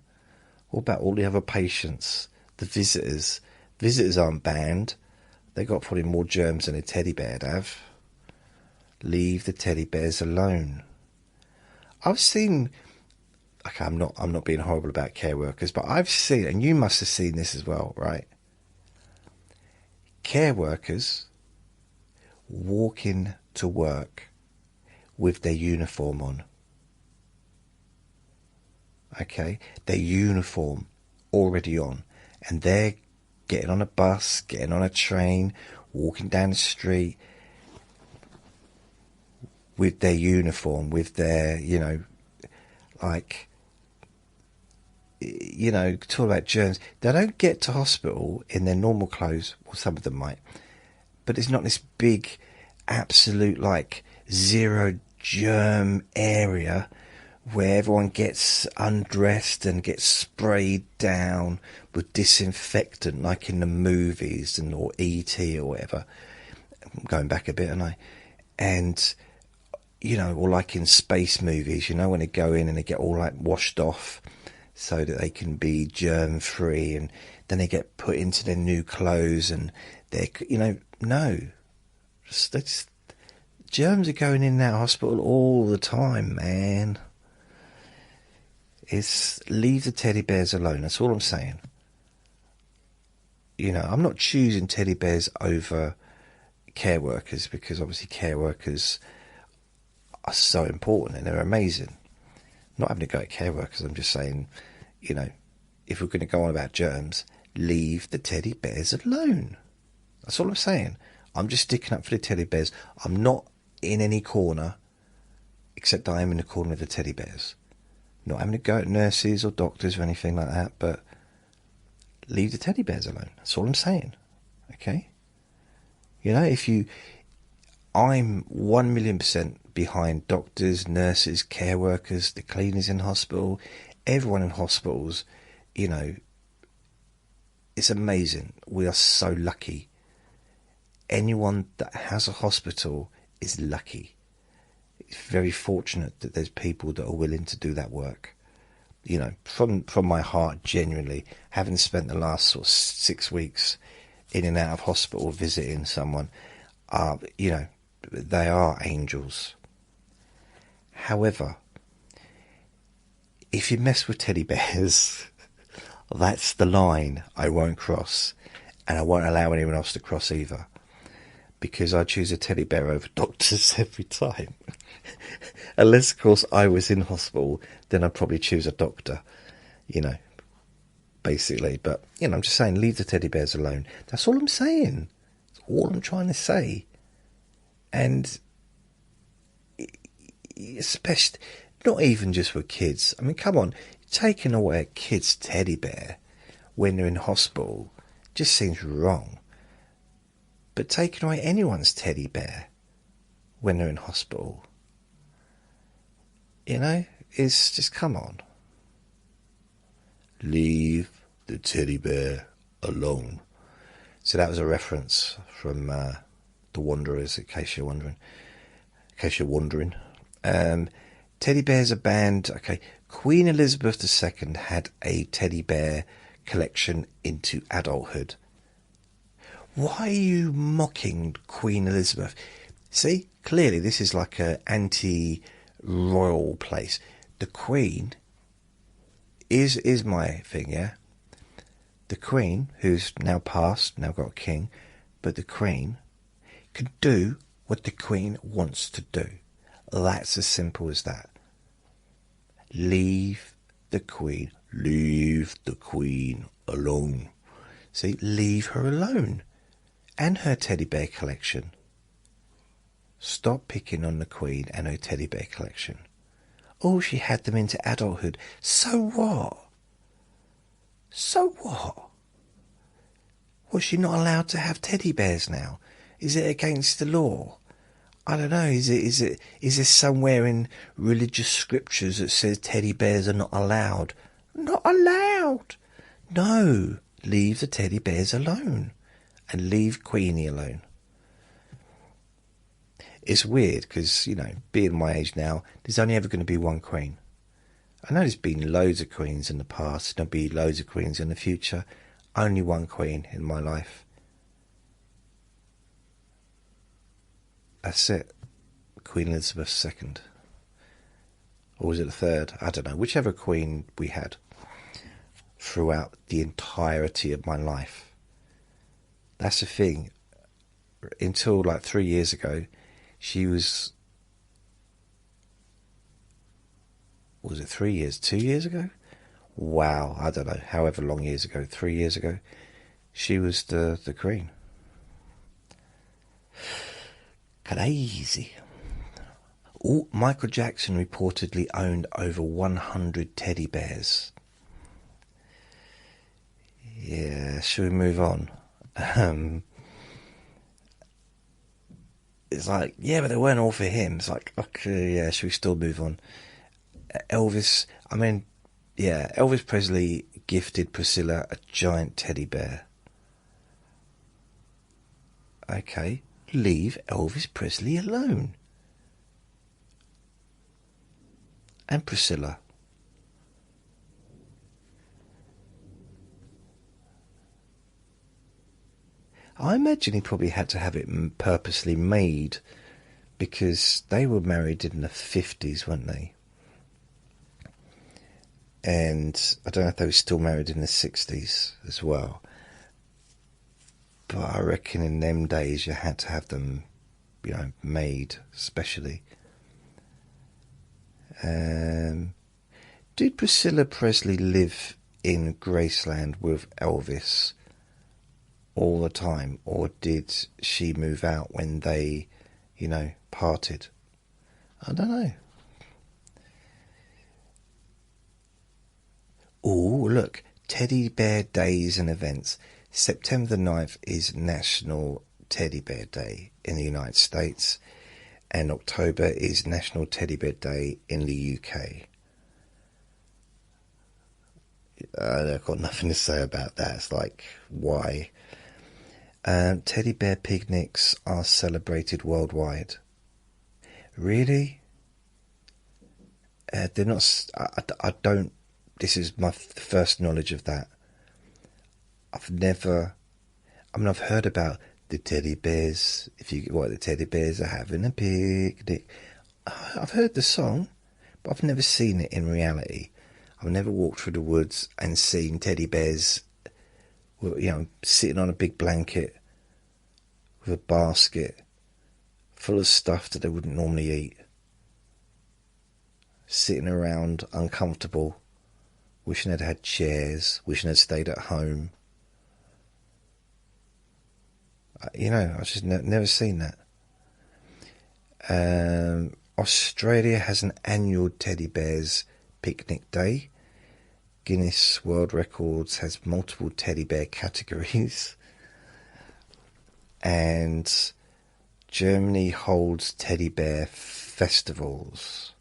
What about all the other patients, the visitors? Visitors aren't banned. They got probably more germs than a teddy bear'd have. Leave the teddy bears alone. I've seen. Okay, I'm not being horrible about care workers, but I've seen, and you must have seen this as well, right? Care workers walking to work with their uniform on. Okay, their uniform already on, and they're getting on a bus, getting on a train, walking down the street with their uniform, with their, talk about germs. They don't get to hospital in their normal clothes, or some of them might, but it's not this big, absolute, zero germ area where everyone gets undressed and gets sprayed down with disinfectant like in the movies or E.T. or whatever. I'm going back a bit, and or like in space movies, when they go in and they get all washed off so that they can be germ free, and then they get put into their new clothes, and they're germs are going in that hospital all the time, man. Leave the teddy bears alone. That's all I'm saying. I'm not choosing teddy bears over care workers, because obviously care workers are so important and they're amazing. I'm not having to go at care workers. I'm just saying, if we're going to go on about germs, leave the teddy bears alone. That's all I'm saying. I'm just sticking up for the teddy bears. I'm not in any corner, except I am in the corner of the teddy bears. Not having to go at nurses or doctors or anything like that, but leave the teddy bears alone. That's all I'm saying. Okay? I'm 1,000,000% behind doctors, nurses, care workers, the cleaners in hospital, everyone in hospitals. It's amazing. We are so lucky. Anyone that has a hospital is lucky. It's very fortunate that there's people that are willing to do that work. From my heart, genuinely, having spent the last sort of 6 weeks in and out of hospital visiting someone, they are angels. However, if you mess with teddy bears, that's the line I won't cross, and I won't allow anyone else to cross either, because I choose a teddy bear over doctors every time. Unless, of course, I was in hospital, then I'd probably choose a doctor, basically. But, I'm just saying, leave the teddy bears alone. That's all I'm saying. That's all I'm trying to say. And especially, not even just with kids. I mean, come on, taking away a kid's teddy bear when they're in hospital just seems wrong. But taking away anyone's teddy bear when they're in hospital, it's just, come on. Leave the teddy bear alone. So that was a reference from The Wanderers, in case you're wondering. Teddy bears are banned. Okay, Queen Elizabeth II had a teddy bear collection into adulthood. Why are you mocking Queen Elizabeth? See, clearly this is like an anti-royal place. The Queen is my thing, yeah? The Queen, who's now passed, now got a king, But the Queen can do what the Queen wants to do. That's as simple as that. Leave the Queen alone. See, leave her alone. And her teddy bear collection. Stop picking on the Queen and her teddy bear collection. Oh, she had them into adulthood. So what? So what? Was she not allowed to have teddy bears now? Is it against the law? I don't know. Is there somewhere in religious scriptures that says teddy bears are not allowed? Not allowed. No. Leave the teddy bears alone. And leave Queenie alone. It's weird because, you know, being my age now, there's only ever going to be one Queen. I know there's been loads of Queens in the past. There'll be loads of Queens in the future. Only one Queen in my life. That's it. Queen Elizabeth II. Or was it the third? I don't know. Whichever Queen we had throughout the entirety of my life. That's the thing. Until like 3 years ago, she was it 3 years? 2 years ago? Wow, I don't know, however long years ago, 3 years ago, she was the Queen. Crazy. Oh, Michael Jackson reportedly owned over 100 teddy bears. Yeah, should we move on? It's like, yeah, but they weren't all for him. It's like, okay, yeah, should we still move on? Elvis Presley gifted Priscilla a giant teddy bear. Okay, leave Elvis Presley alone. And Priscilla. I imagine he probably had to have it purposely made because they were married in the 50s, weren't they? And I don't know if they were still married in the 60s as well. But I reckon in them days you had to have them, you know, made specially. Did Priscilla Presley live in Graceland with Elvis all the time, or did she move out when they, you know, parted? I don't know. Oh, look, Teddy Bear Days and Events. September the 9th is National Teddy Bear Day in the United States, and October is National Teddy Bear Day in the UK. I've got nothing to say about that. It's like, why? Teddy bear picnics are celebrated worldwide. Really? They're not. I don't. This is my first knowledge of that. I've heard about the teddy bears. The teddy bears are having a picnic. I've heard the song, but I've never seen it in reality. I've never walked through the woods and seen teddy bears, you know, sitting on a big blanket with a basket full of stuff that they wouldn't normally eat, sitting around uncomfortable, wishing they'd had chairs, wishing they'd stayed at home. You know, I've just never seen that. Australia has an annual teddy bears picnic day. Guinness World Records has multiple teddy bear categories. And Germany holds teddy bear festivals.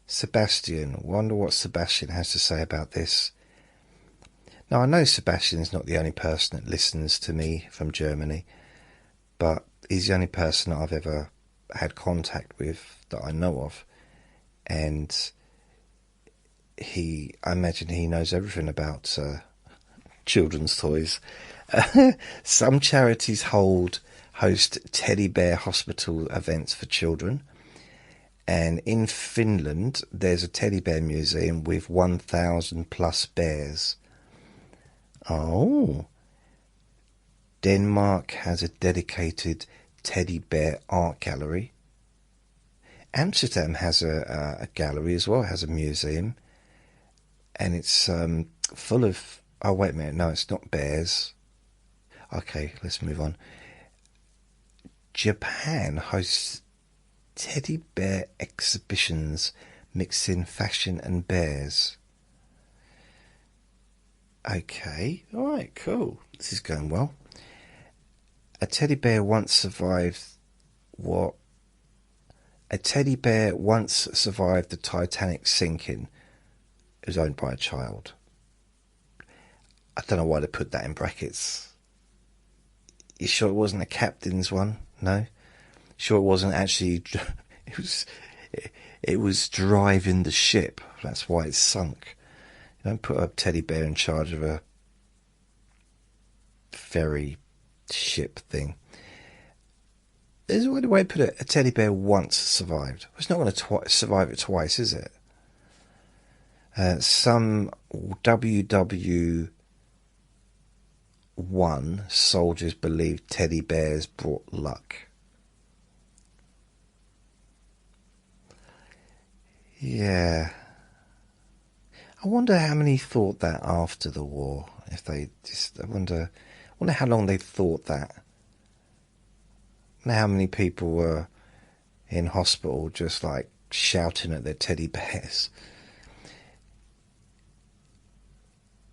Sebastian, wonder what Sebastian has to say about this. Now, I know Sebastian's not the only person that listens to me from Germany, but he's the only person that I've ever had contact with that I know of. And I imagine he knows everything about children's toys. Some charities host teddy bear hospital events for children. And in Finland, there's a teddy bear museum with 1,000 plus bears. Oh. Denmark has a dedicated teddy bear art gallery. Amsterdam has a gallery as well, has a museum. And it's full of... Oh, wait a minute. No, it's not bears. Okay, let's move on. Japan hosts teddy bear exhibitions mixing fashion and bears. Okay, alright, cool. This is going well. A teddy bear once survived what? A teddy bear once survived the Titanic sinking. It was owned by a child. I don't know why they put that in brackets. You sure it wasn't a captain's one? No? Sure it wasn't actually... It was driving the ship. That's why it sunk. You don't put a teddy bear in charge of a ferry ship thing. There's a way to put it. A teddy bear once survived. It's not going to survive it twice, is it? Some WW1 soldiers believed teddy bears brought luck. Yeah. I wonder how many thought that after the war. If they just, I wonder how long they thought that. I wonder how many people were in hospital just like shouting at their teddy bears.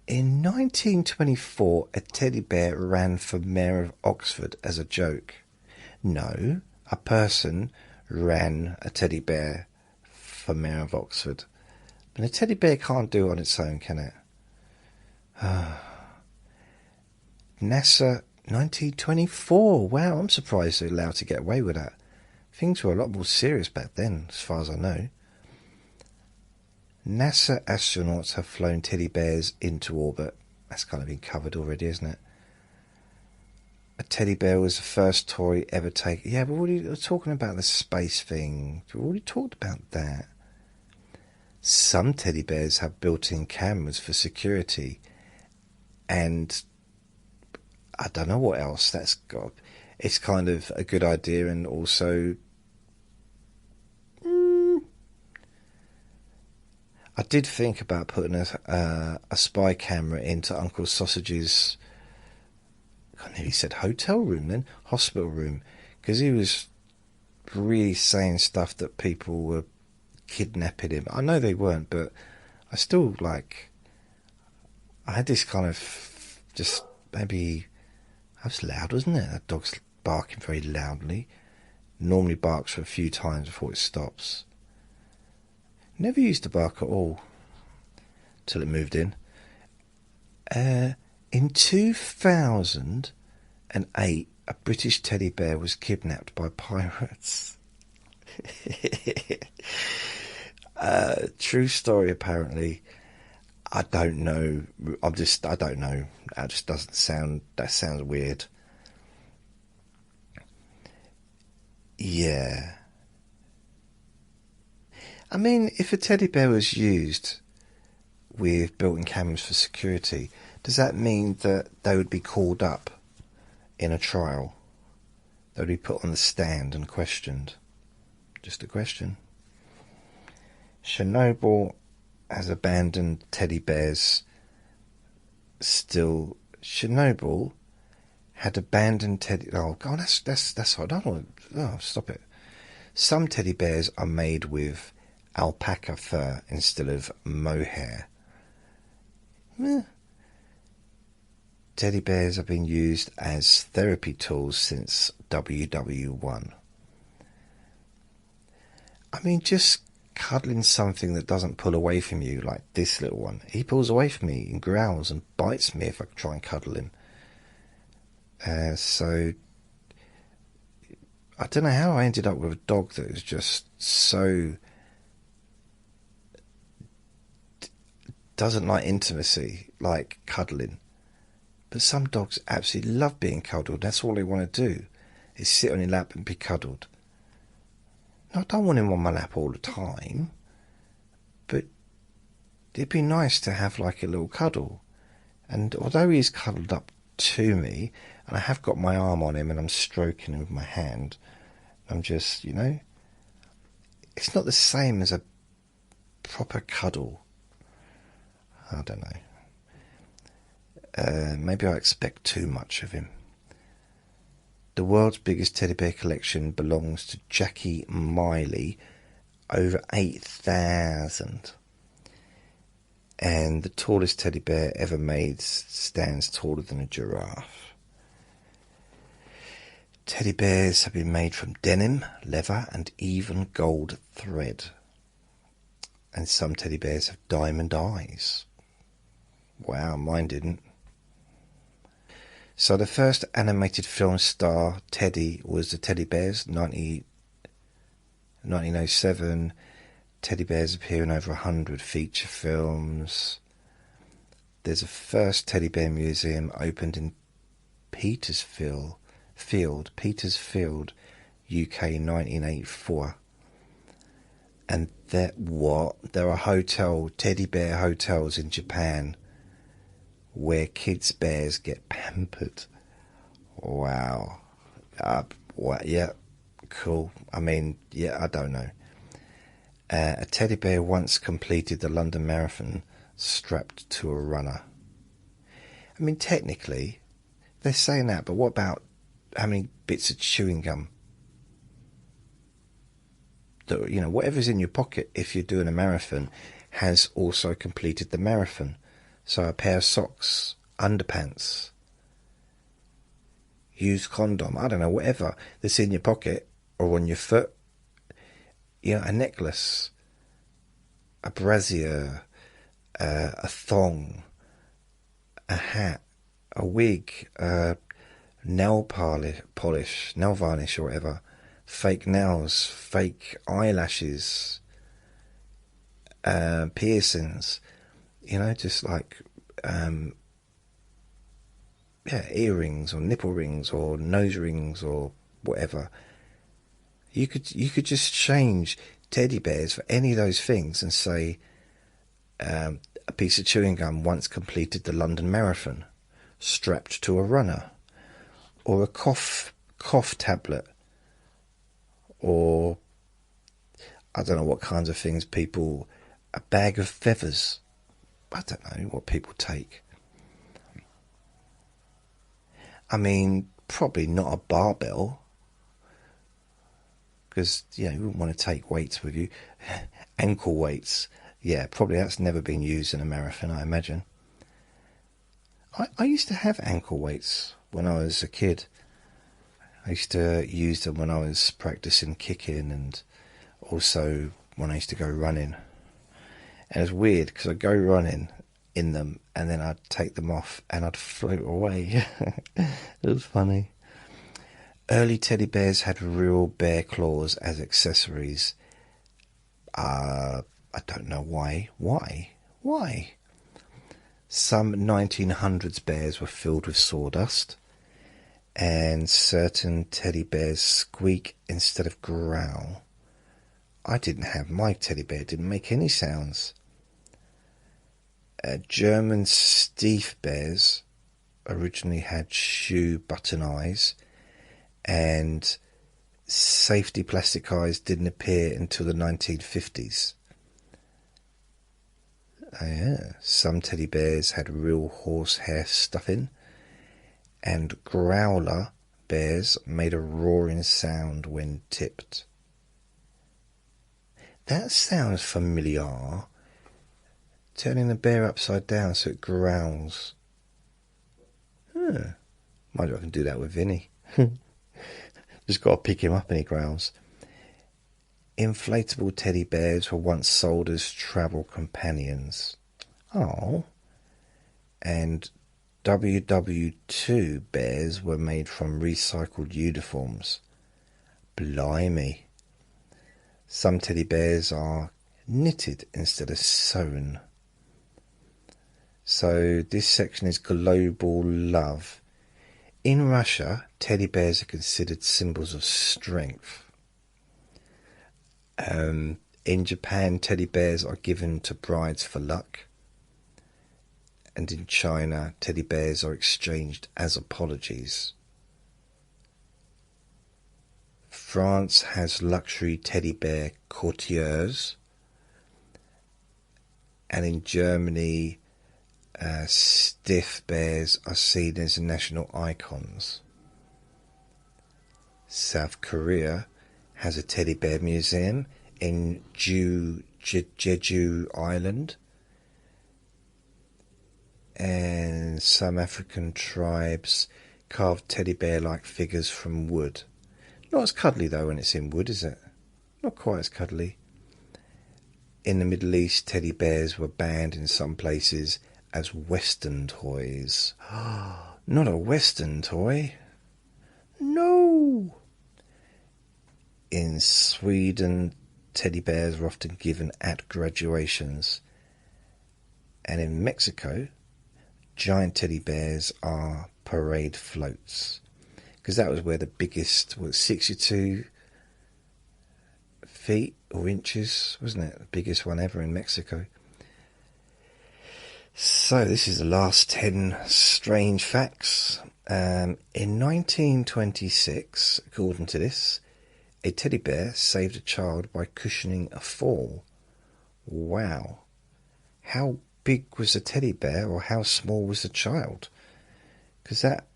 In 1924, a teddy bear ran for mayor of Oxford as a joke. No, a person ran a teddy bear for mayor of Oxford. But a teddy bear can't do it on its own, can it? NASA 1924. Wow, I'm surprised they're allowed to get away with that. Things were a lot more serious back then, as far as I know. NASA astronauts have flown teddy bears into orbit. That's kind of been covered already, isn't it? A teddy bear was the first toy ever taken. Yeah, but we're talking about the space thing. We already talked about that. Some teddy bears have built-in cameras for security. And I don't know what else that's got. It's kind of a good idea, and also... I did think about putting a spy camera into Uncle Sausage's... I nearly said hotel room then. Hospital room. Because he was really saying stuff that people were kidnapping him. I know they weren't, but I still like... I had this kind of... Just maybe... That was loud, wasn't it? That dog's barking very loudly. Normally barks for a few times before it stops. Never used to bark at all till it moved in. In 2008, a British teddy bear was kidnapped by pirates. True story, apparently. I don't know. I don't know. That just doesn't sound. That sounds weird. Yeah. I mean, if a teddy bear was used with built-in cameras for security, does that mean that they would be called up in a trial? They would be put on the stand and questioned? Just a question. Chernobyl has abandoned teddy bears. Chernobyl had abandoned teddy... Oh, God, that's hard. I don't want to... Oh, stop it. Some teddy bears are made with alpaca fur instead of mohair. Teddy bears have been used as therapy tools since WW1. I mean, just cuddling something that doesn't pull away from you, like this little one. He pulls away from me and growls and bites me if I try and cuddle him. So I don't know how I ended up with a dog that was just so... doesn't like intimacy, like cuddling. But some dogs absolutely love being cuddled. That's all they want to do, is sit on your lap and be cuddled. Now, I don't want him on my lap all the time, but it'd be nice to have like a little cuddle. And although he's cuddled up to me, and I have got my arm on him and I'm stroking him with my hand. I'm just, it's not the same as a proper cuddle. I don't know. Maybe I expect too much of him. The world's biggest teddy bear collection belongs to Jackie Miley, over 8,000. And the tallest teddy bear ever made stands taller than a giraffe. Teddy bears have been made from denim, leather, and even gold thread. And some teddy bears have diamond eyes. Wow, mine didn't. So the first animated film star Teddy was the Teddy Bears, 1907. Teddy bears appear in over 100 feature films. There's a first teddy bear museum opened in Petersfield, UK, 1984. And there are teddy bear hotels in Japan where kids' bears get pampered. Wow. Yeah, cool. I mean, yeah, I don't know. A teddy bear once completed the London Marathon strapped to a runner. I mean, technically, they're saying that, but what about how many bits of chewing gum? Whatever's in your pocket if you're doing a marathon has also completed the marathon. So a pair of socks, underpants, used condom, I don't know, whatever that's in your pocket or on your foot, a necklace, a brassiere, a thong, a hat, a wig, nail polish, nail varnish or whatever, fake nails, fake eyelashes, piercings, just like earrings or nipple rings or nose rings or whatever. You could just change teddy bears for any of those things and say a piece of chewing gum once completed the London Marathon, strapped to a runner, or a cough tablet, or I don't know what kinds of things a bag of feathers. I don't know what people take. I mean, probably not a barbell, because you wouldn't want to take weights with you. Ankle weights, yeah, probably that's never been used in a marathon, I imagine. I used to have ankle weights when I was a kid. I used to use them when I was practicing kicking and also when I used to go running. And it was weird because I'd go running in them and then I'd take them off and I'd float away. It was funny. Early teddy bears had real bear claws as accessories. I don't know why. Why? Some 1900s bears were filled with sawdust, and certain teddy bears squeak instead of growl. My teddy bear didn't make any sounds. German Steiff bears originally had shoe button eyes, and safety plastic eyes didn't appear until the 1950s. Some teddy bears had real horsehair stuffing, and growler bears made a roaring sound when tipped. That sounds familiar. Turning the bear upside down so it growls. Might as well I can do that with Vinny. Just got to pick him up and he growls. Inflatable teddy bears were once sold as travel companions. Oh. And WW2 bears were made from recycled uniforms. Blimey. Some teddy bears are knitted instead of sewn. So this section is global love. In Russia, teddy bears are considered symbols of strength. In Japan, teddy bears are given to brides for luck. and in China, teddy bears are exchanged as apologies. France has luxury teddy bear courtiers, and in Germany, stiff bears are seen as national icons. South Korea has a teddy bear museum in Jeju Island, and some African tribes carve teddy bear-like figures from wood. Not as cuddly though when it's in wood, is it? Not quite as cuddly. In the Middle East, teddy bears were banned in some places as Western toys. Not a Western toy. No! In Sweden, teddy bears were often given at graduations. And in Mexico, giant teddy bears are parade floats. Because that was where the biggest was 62 feet or inches, wasn't it? The biggest one ever in Mexico. So this is the last 10 strange facts. In 1926, according to this, a teddy bear saved a child by cushioning a fall. Wow. How big was the teddy bear, or how small was the child? Because that,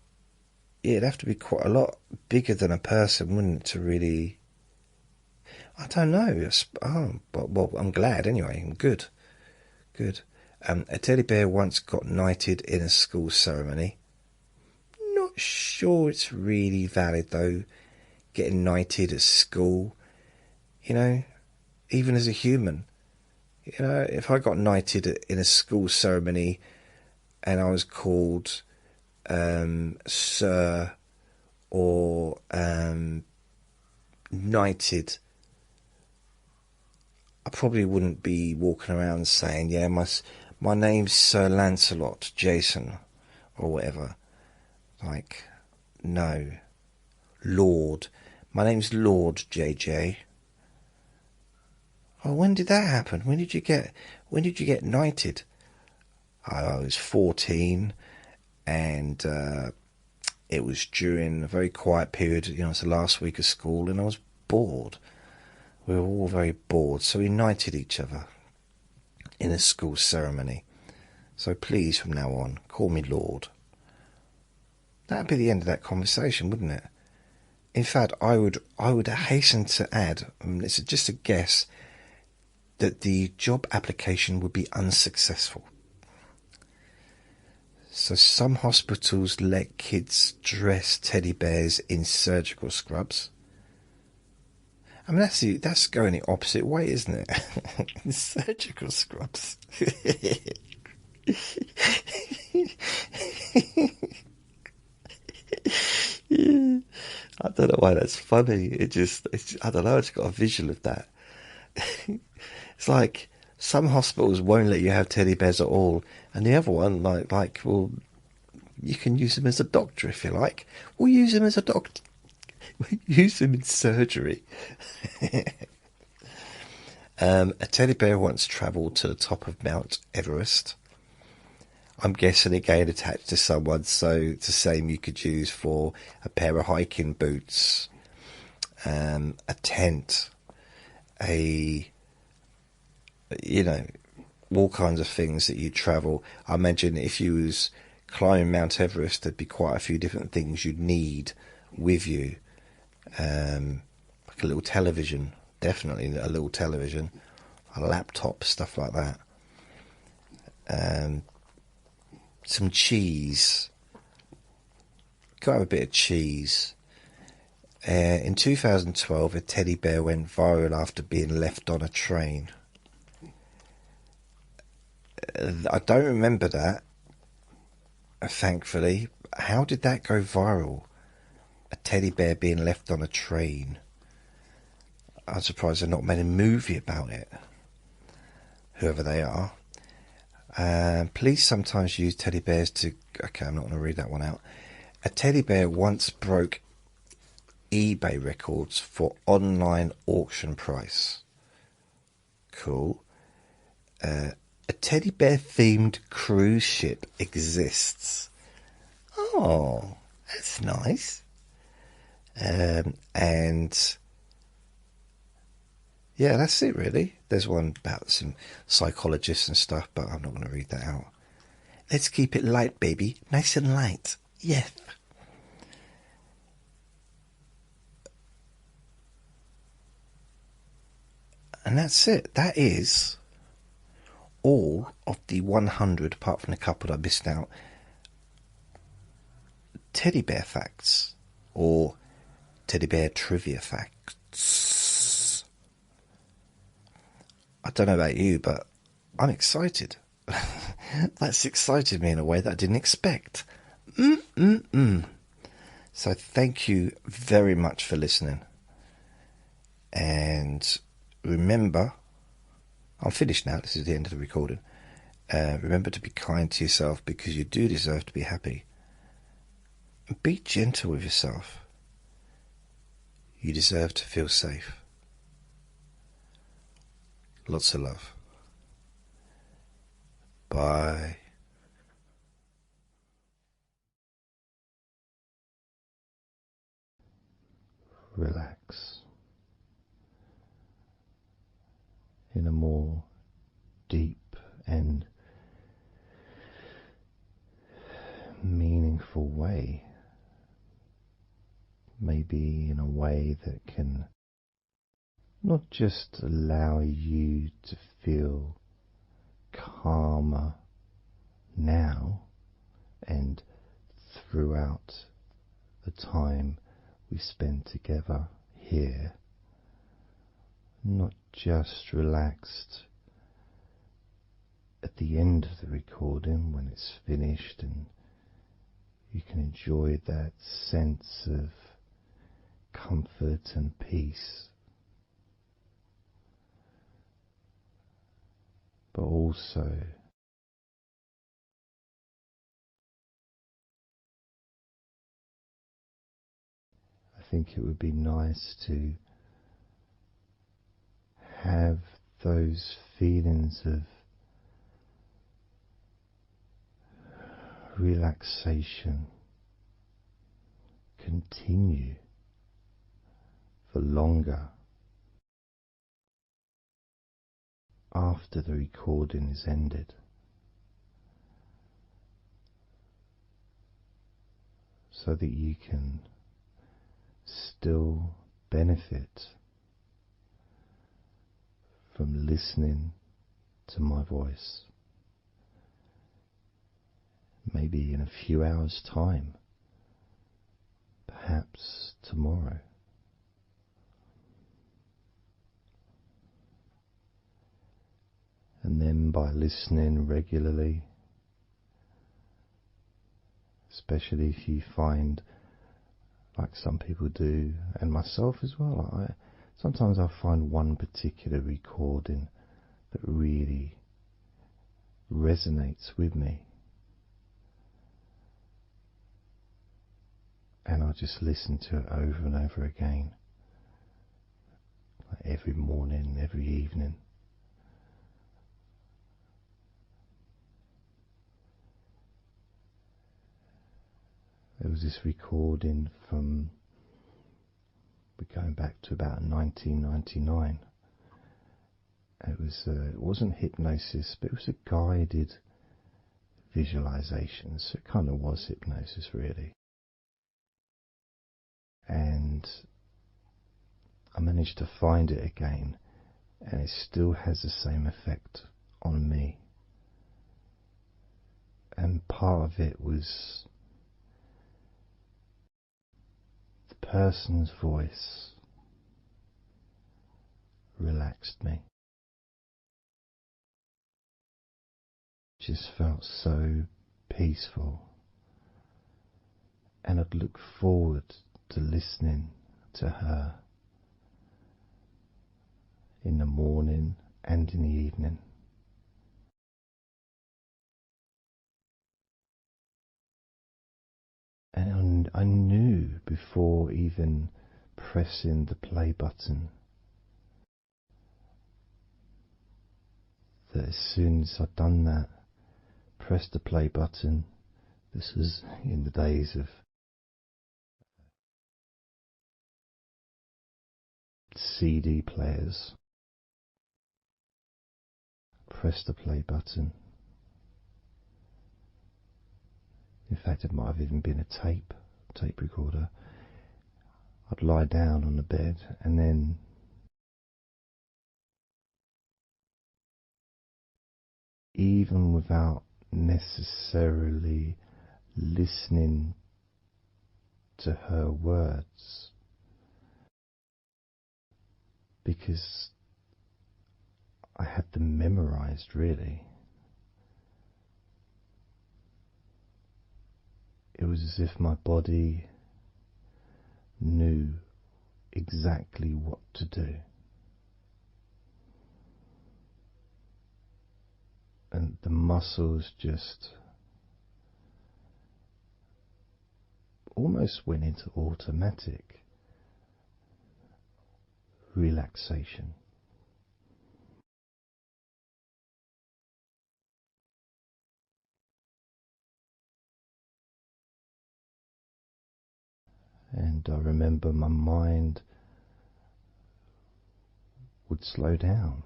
it'd have to be quite a lot bigger than a person, wouldn't it, to really... I don't know. Well, I'm glad anyway. Good. A teddy bear once got knighted in a school ceremony. Not sure it's really valid though, getting knighted at school. You know, even as a human. You know, if I got knighted in a school ceremony and I was called Sir or knighted, I probably wouldn't be walking around saying, yeah, my name's Sir Lancelot Jason, or whatever. Like, no. Lord. My name's Lord JJ. Oh, when did that happen? When did you get knighted? I was 14, and it was during a very quiet period. You know, it's the last week of school, and I was bored. We were all very bored, so we knighted each other in a school ceremony. So please, from now on, call me Lord. That'd be the end of that conversation, wouldn't it? In fact, I would hasten to add, it's just a guess, that the job application would be unsuccessful. So some hospitals let kids dress teddy bears in surgical scrubs. I mean, that's going the opposite way, isn't it? Surgical scrubs. Yeah. I don't know why that's funny. I don't know, I just got a visual of that. It's like some hospitals won't let you have teddy bears at all, and the other one, like, well, you can use them as a doctor if you like. We'll use them as a doctor. We'll use them in surgery. A teddy bear once travelled to the top of Mount Everest. I'm guessing again attached to someone, so it's the same you could use for a pair of hiking boots, a tent, all kinds of things that you travel. I imagine if you was climbing Mount Everest, there'd be quite a few different things you'd need with you, like a little television, definitely a little television, a laptop, stuff like that. Some cheese. Got to have a bit of cheese. In 2012, a teddy bear went viral after being left on a train. I don't remember that, thankfully. How did that go viral? A teddy bear being left on a train. I'm surprised they've not made a movie about it, whoever they are. Police sometimes use teddy bears to... Okay, I'm not going to read that one out. A teddy bear once broke eBay records for online auction price. Cool. A teddy bear themed cruise ship exists. Oh, that's nice. And yeah, that's it really. There's one about some psychologists and stuff, but I'm not going to read that out. Let's keep it light, baby. Nice and light. Yes. And that's it. That is all of the 100, apart from the couple that I missed out, teddy bear facts or teddy bear trivia facts. I don't know about you, but I'm excited. That's excited me in a way that I didn't expect. So thank you very much for listening. And remember, I'm finished now. This is the end of the recording. Remember to be kind to yourself, because you do deserve to be happy. And be gentle with yourself. You deserve to feel safe. Lots of love. Bye. Relax in a more deep and meaningful way. Maybe in a way that can not just allow you to feel calmer now and throughout the time we spend together here, not just relaxed at the end of the recording when it's finished and you can enjoy that sense of comfort and peace, but also I think it would be nice to have those feelings of relaxation continue for longer after the recording is ended, so that you can still benefit from listening to my voice, maybe in a few hours' time, perhaps tomorrow. And then by listening regularly, especially if you find, like some people do, and myself as well, sometimes I find one particular recording that really resonates with me, and I just listen to it over and over again, like every morning, every evening. There was this recording from, we're going back to about 1999. It wasn't hypnosis, but it was a guided visualization, so it kind of was hypnosis really. And I managed to find it again, and it still has the same effect on me. And part of it was the person's voice relaxed me. Just felt so peaceful, and I'd look forward to listening to her in the morning and in the evening. And I knew before even pressing the play button But as soon as I'd done that, pressed the play button, this was in the days of CD players, pressed the play button. In fact, it might have even been a tape recorder. I'd lie down on the bed and then even without necessarily listening to her words, because I had them memorized really. It was as if my body knew exactly what to do. And the muscles just almost went into automatic relaxation. And I remember my mind would slow down.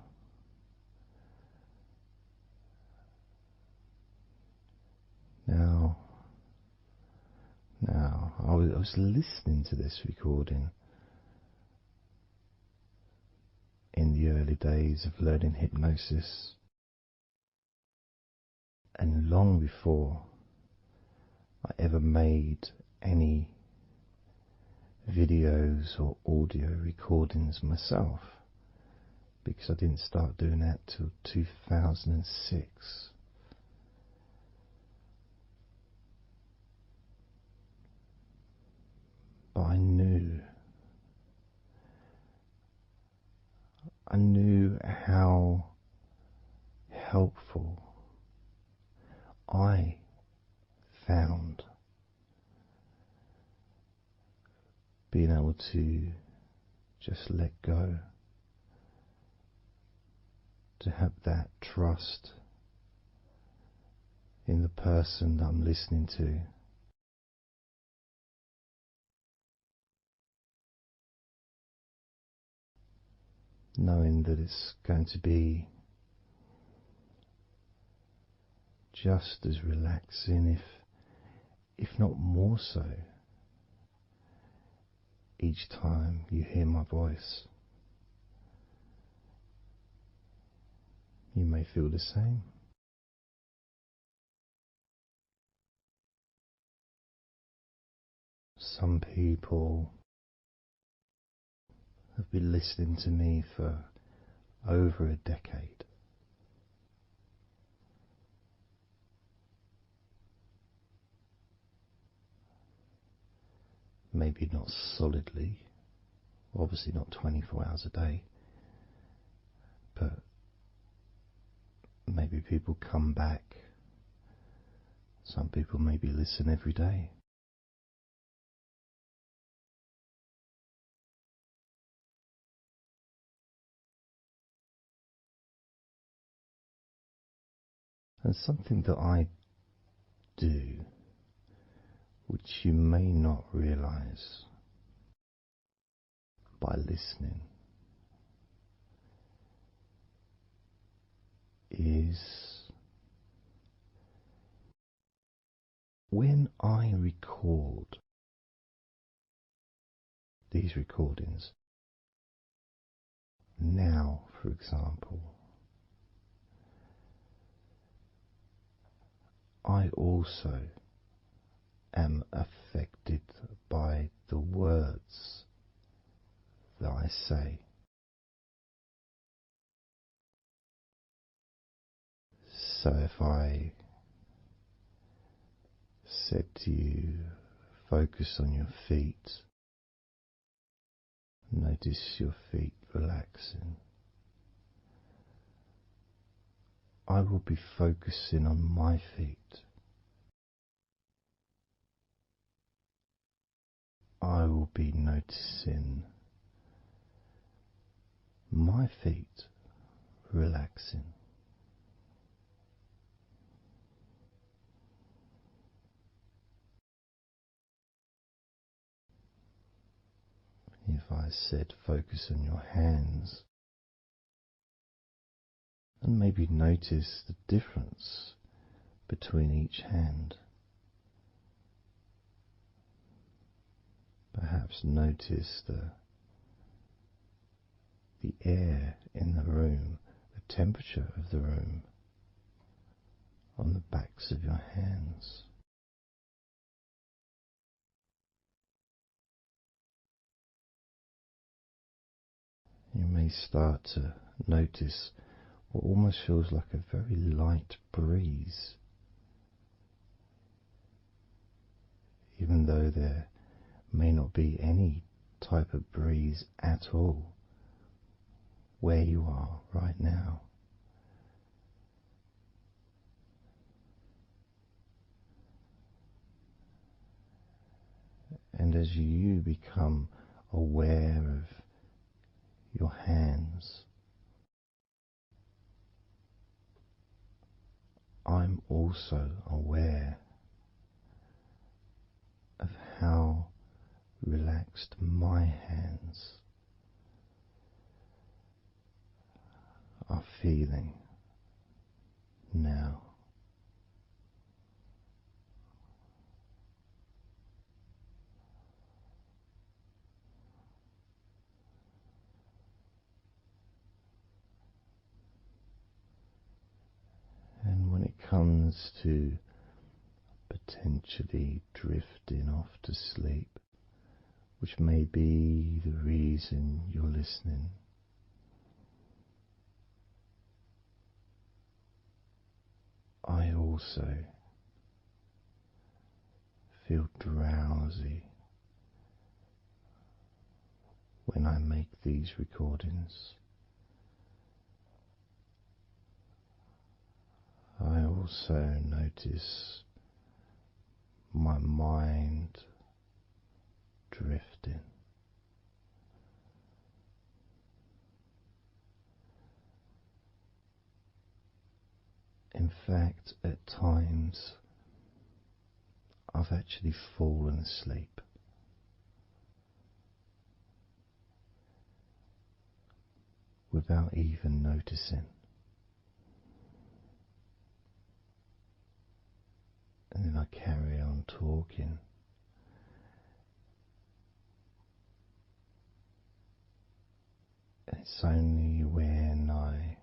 Now, I was listening to this recording in the early days of learning hypnosis, and long before I ever made any videos or audio recordings myself, because I didn't start doing that till 2006. But I knew how helpful I found being able to just let go, to have that trust in the person that I'm listening to. Knowing that it's going to be just as relaxing, if not more so, each time you hear my voice. You may feel the same. Some people have been listening to me for over a decade. Maybe not solidly, obviously not 24 hours a day, but maybe people come back. Some people maybe listen every day. And something that I do, which you may not realize by listening, is when I record these recordings, now for example, I also am affected by the words that I say. So if I said to you, focus on your feet, notice your feet relaxing, I will be focusing on my feet. I will be noticing my feet relaxing. if I said focus on your hands and maybe notice the difference between each hand. Perhaps notice the air in the room, the temperature of the room on the backs of your hands. You may start to notice what almost feels like a very light breeze, even though there may not be any type of breeze at all where you are right now. And as you become aware of your hands, I'm also aware of how relaxed my hands are feeling now. And when it comes to potentially drifting off to sleep, which may be the reason you're listening, I also feel drowsy when I make these recordings. I also notice my mind drifting. In fact, at times I've actually fallen asleep without even noticing. And then I carry on talking. And it's only when I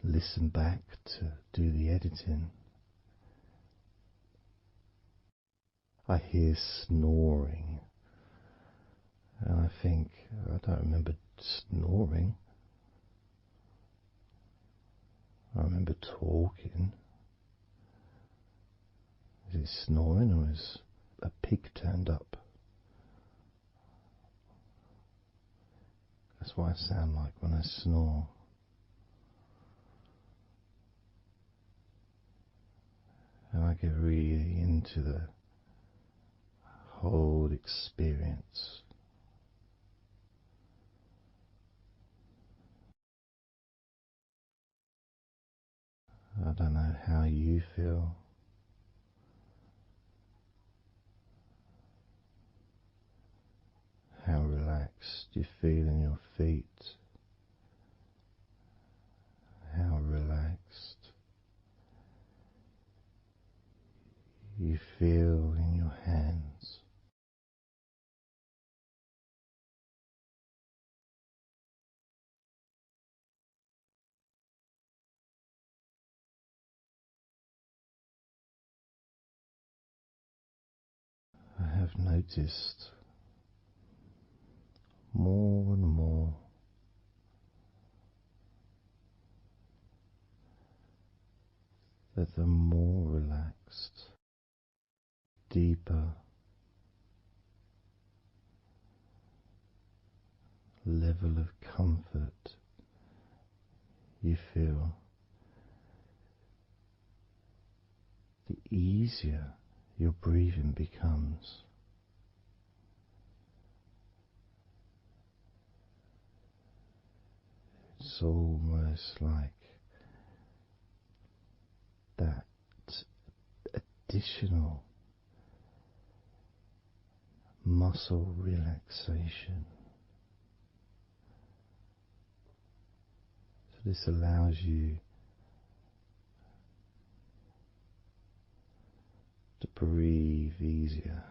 listen back to do the editing I hear snoring. And I think, I don't remember snoring. I remember talking. Is it snoring or is a pig turned up? That's what I sound like when I snore. And I get really into the whole experience. I don't know how you feel. How relaxed you feel in your feet. How relaxed you feel in your hands. I have noticed more and more that the more relaxed, deeper level of comfort you feel, the easier your breathing becomes. It's almost like that additional muscle relaxation This allows you to breathe easier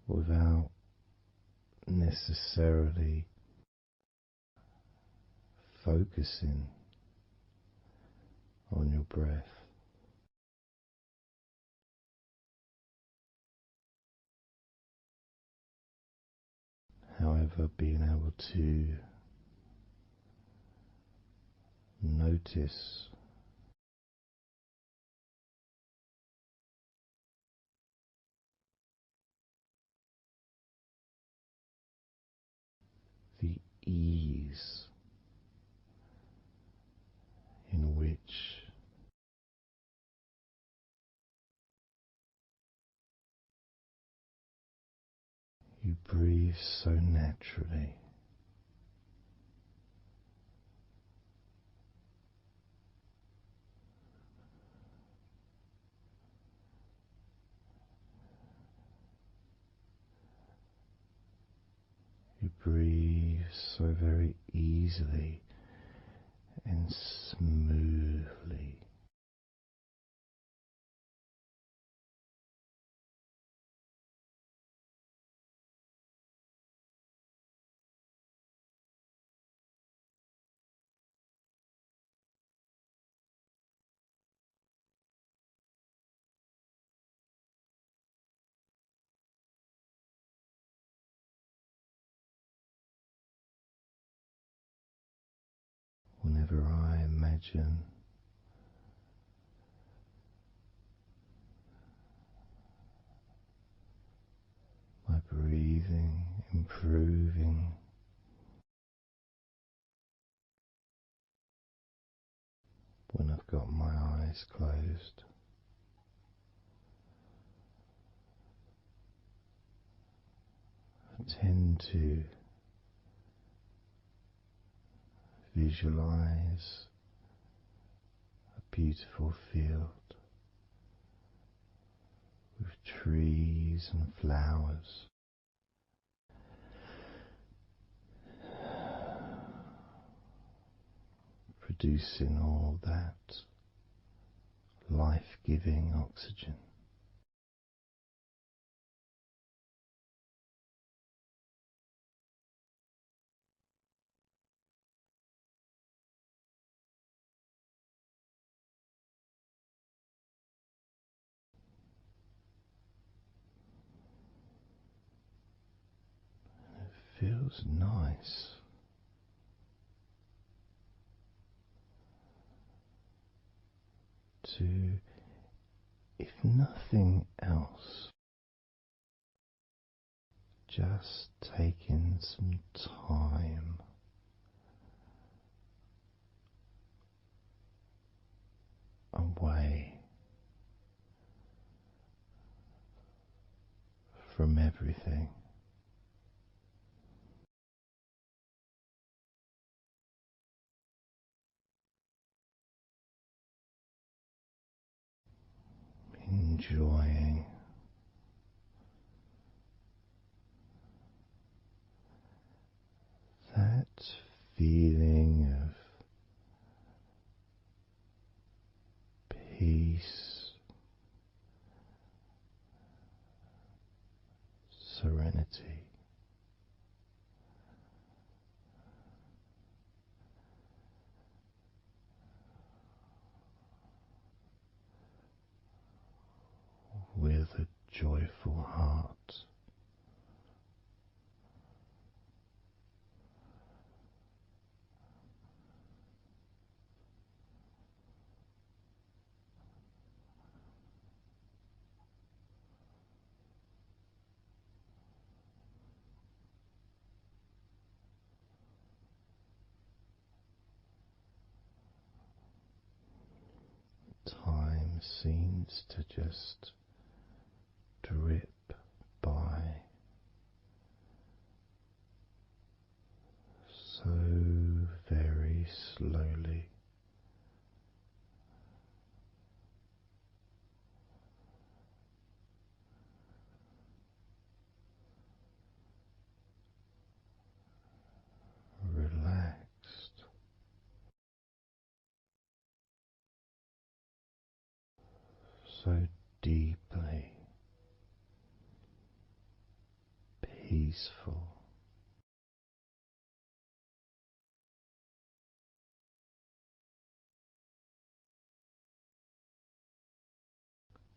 without necessarily focusing on your breath. However, being able to notice the ease in which you breathe so naturally. You breathe so very easily and smoothly. Whenever I imagine my breathing improving, when I've got my eyes closed, I tend to visualize a beautiful field with trees and flowers, producing all that life-giving oxygen. It feels nice to, if nothing else, just taking some time away from everything. Enjoying that feeling of peace, serenity, with a joyful heart. Time seems to just drip by so very slowly. so deeply peaceful,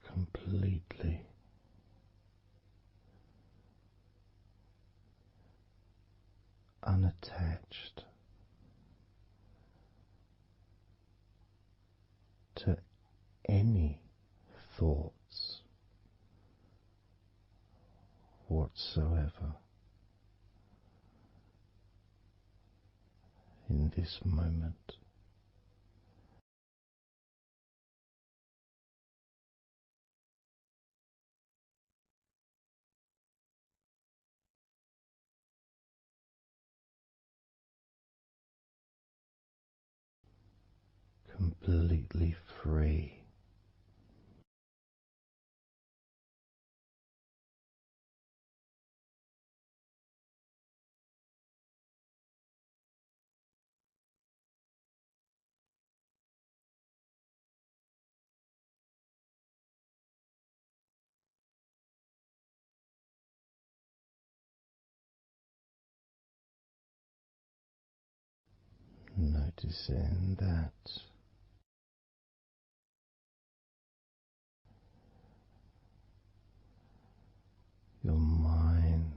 completely unattached to any thoughts whatsoever in this moment. Completely free, noticing that your mind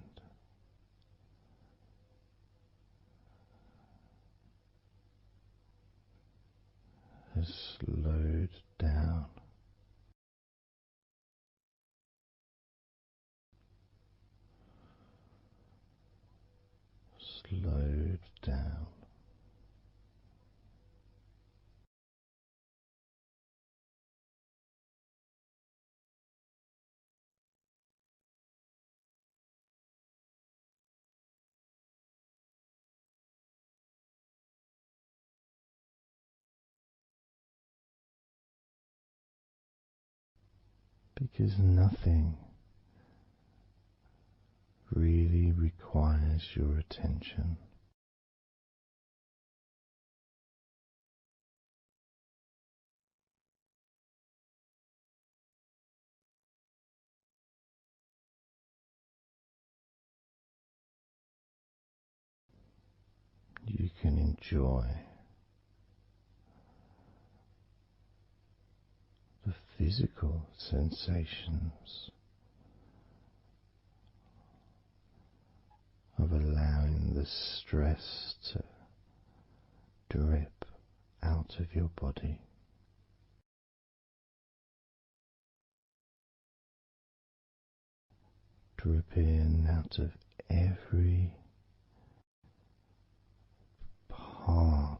has slowed down, slowed down, because nothing really requires your attention. You can enjoy the physical sensations of allowing the stress to drip out of your body, dripping out of every part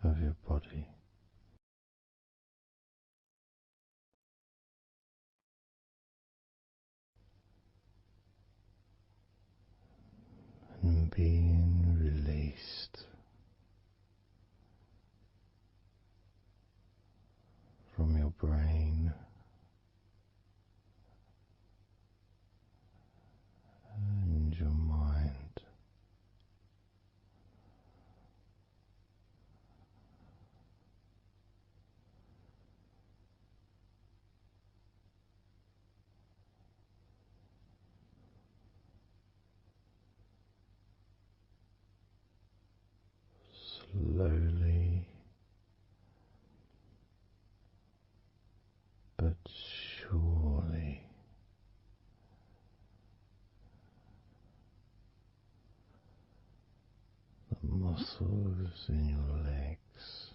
of your body. And being released from your brain and your mind, slowly but surely the muscles in your legs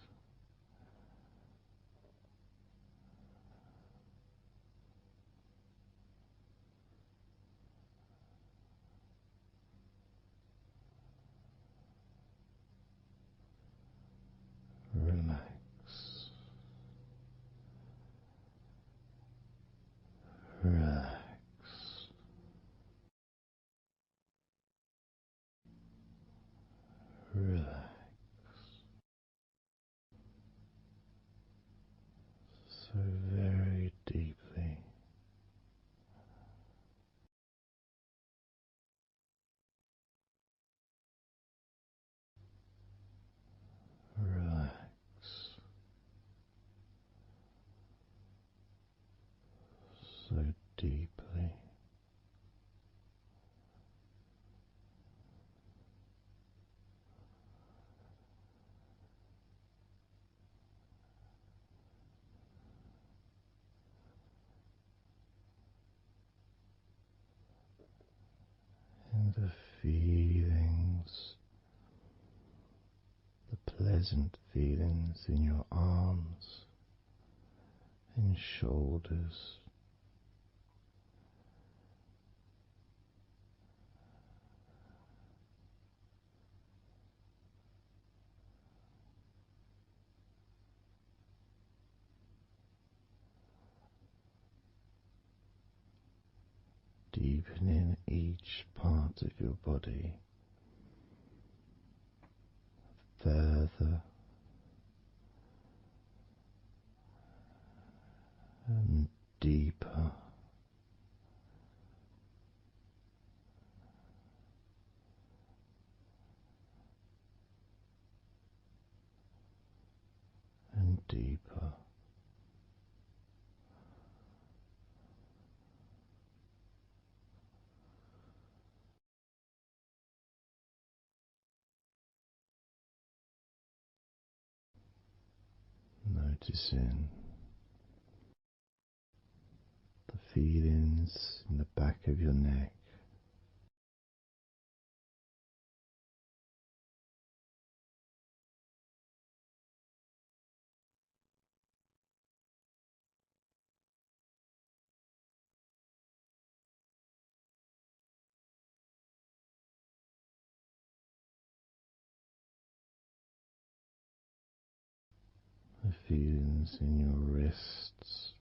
relax, relax, relax. deeply. And the feelings, the pleasant feelings in your arms and shoulders, deepening each part of your body further and deeper. And deeper. Noticing the feelings in the back of your neck, the feelings in your wrists,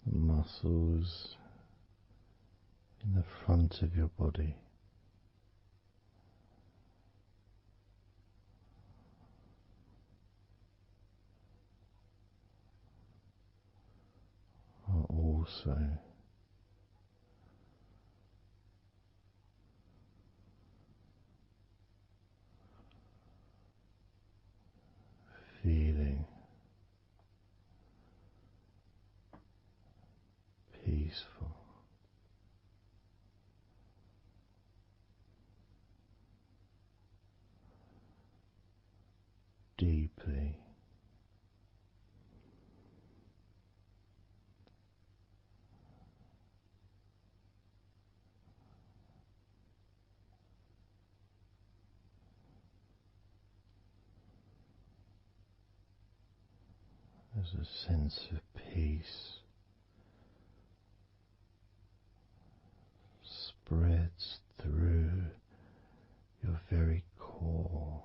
the muscles in the front of your body, are also feeling peaceful. Deeply. There's a sense of peace spreads through your very core.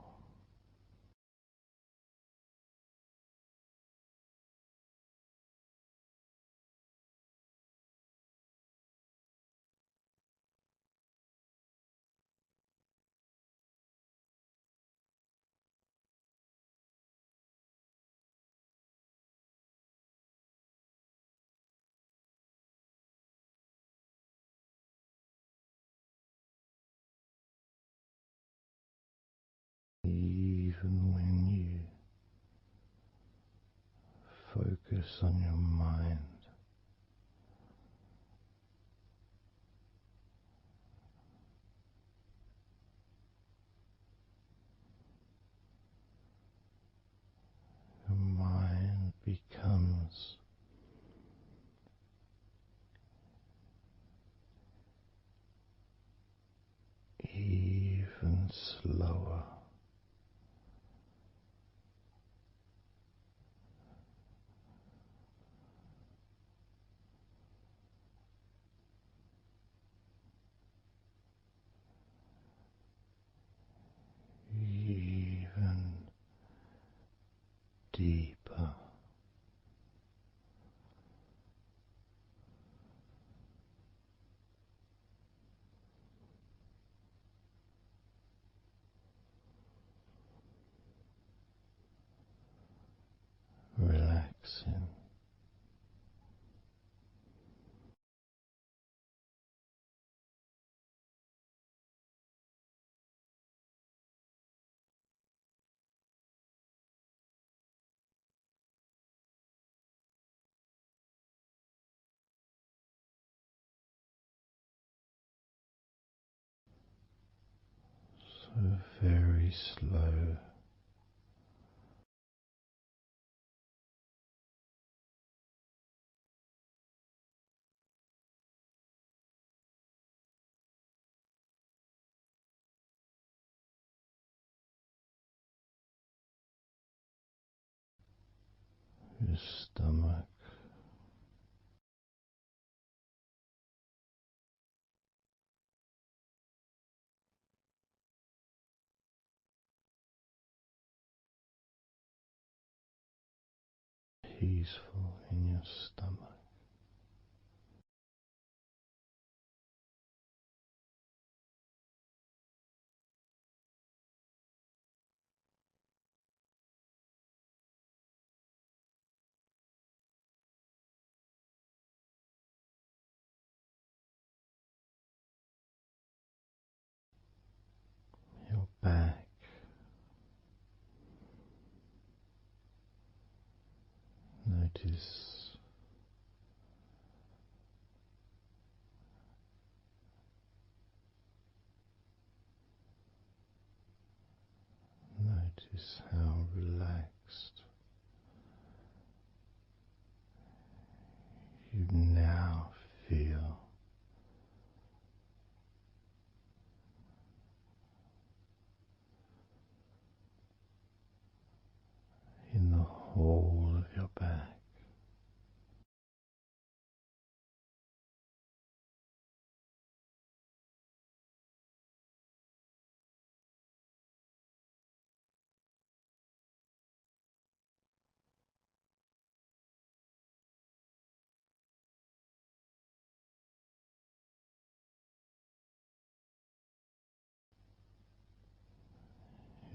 Even when you focus on your mind, your mind becomes even slower. Even deeper. very slow. Your stomach. Peaceful in your stomach. Your back. Notice Notice how relaxed you now feel in the whole of your back.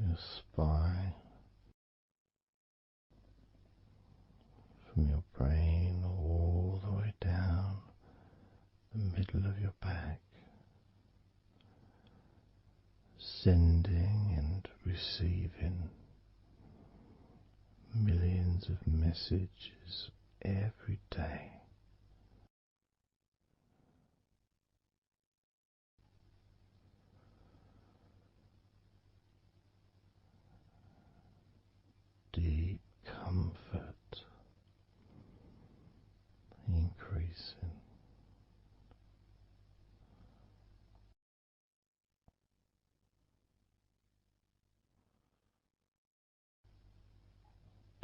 Your spine, from your brain all the way down the middle of your back, sending and receiving millions of messages every day. Deep comfort increasing.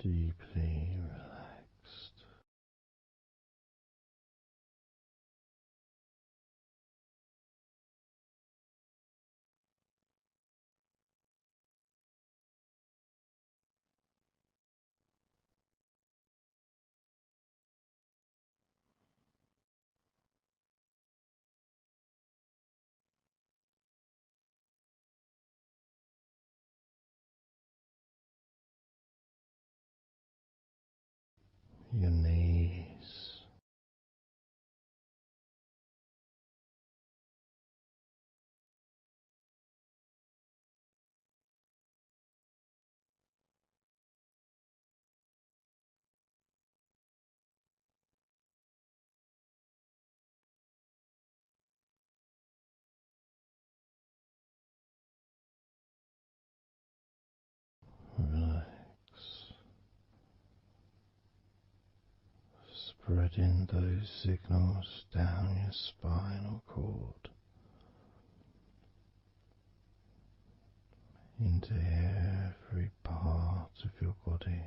Deeply relaxed. Your knees, relax, spreading those signals down your spinal cord into every part of your body.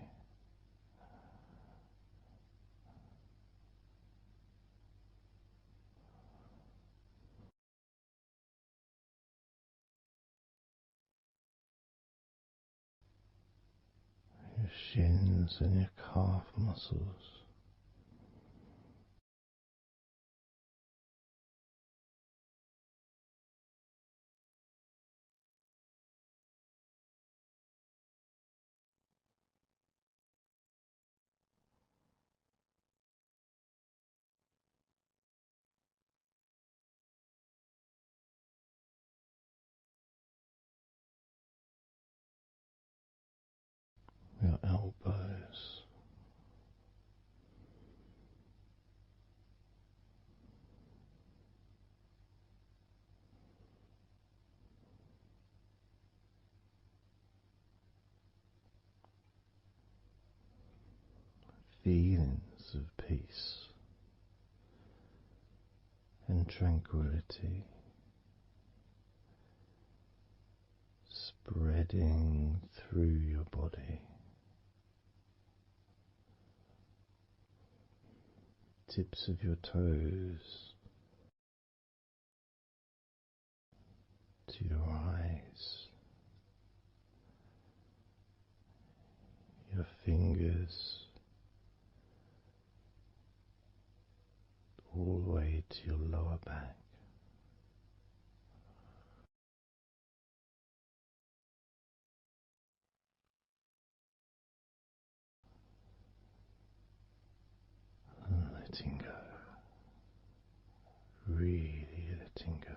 Your shins and your calf muscles, your elbows, feelings of peace and tranquility spreading through your body, tips of your toes to your eyes, your fingers all the way to your lower back. And letting go, really letting go.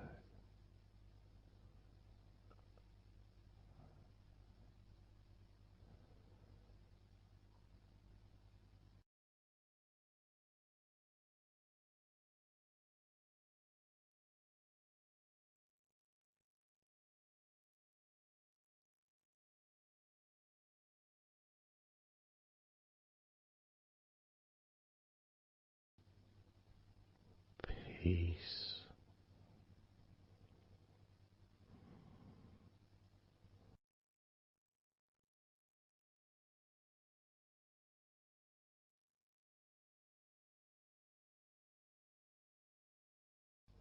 Peace.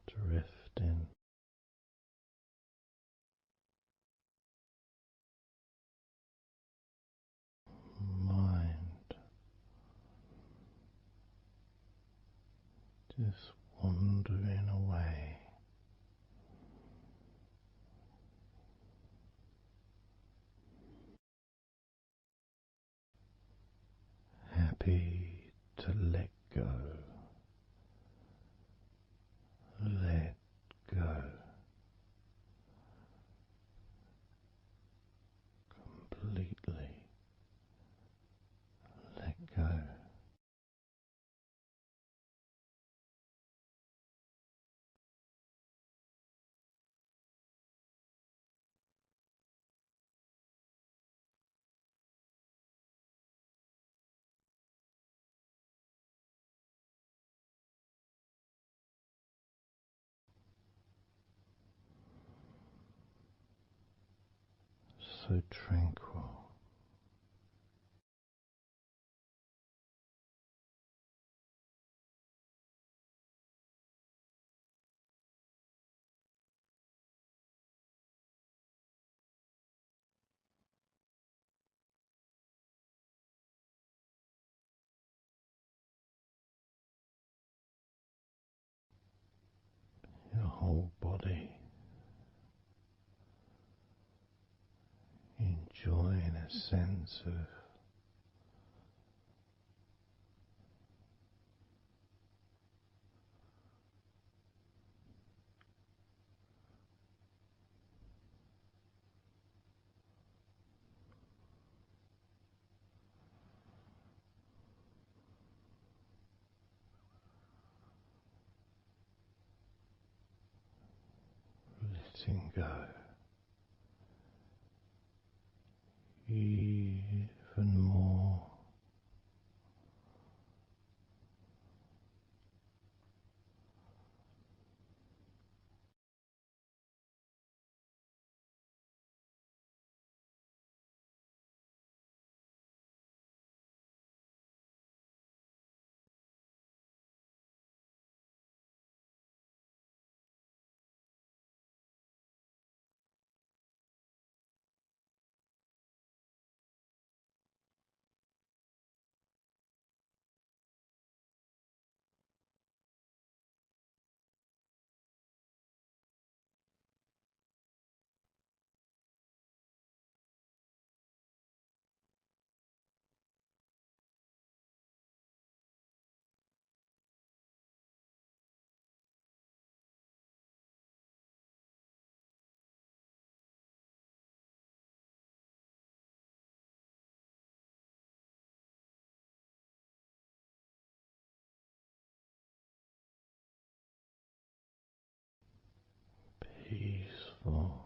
Drifting, mind just wandering away, happy to let go, let go, completely let go. So tranquil, your whole body enjoying a sense of letting go, even more. Peaceful,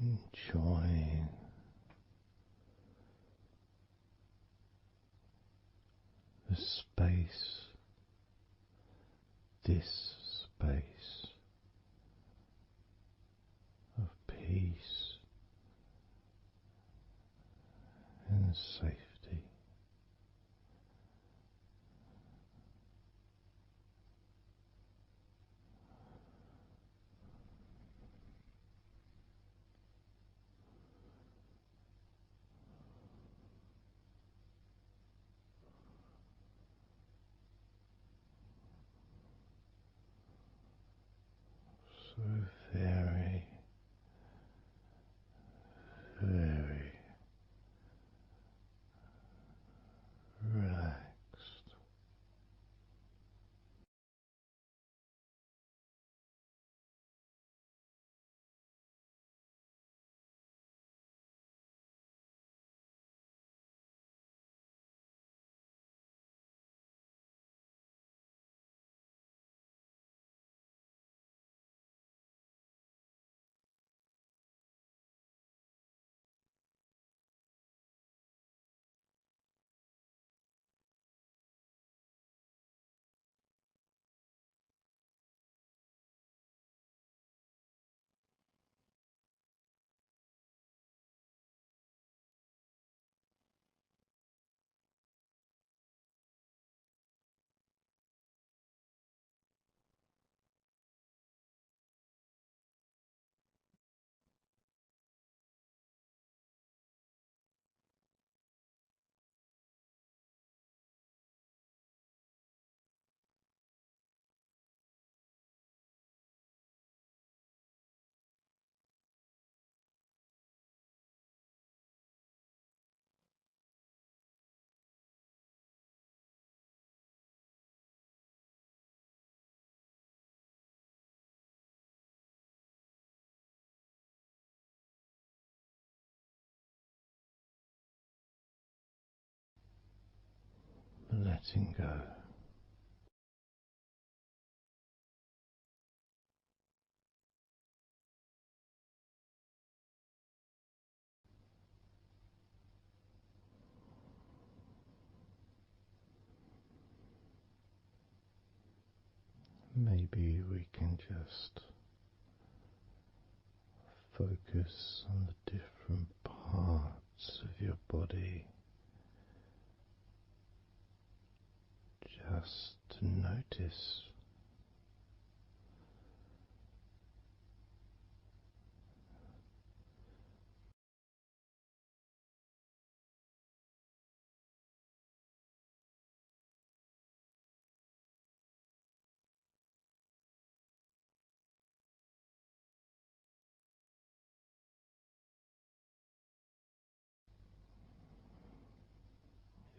enjoying the space, this space of peace and safety. So very, very relaxed. Letting go. Maybe we can just focus on the different parts of your body, just to notice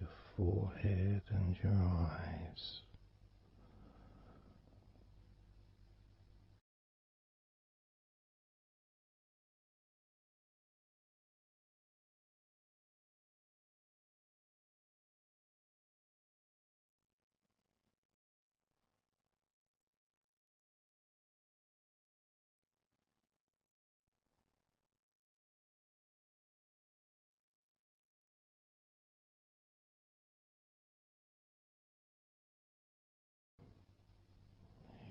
your forehead and your eyes.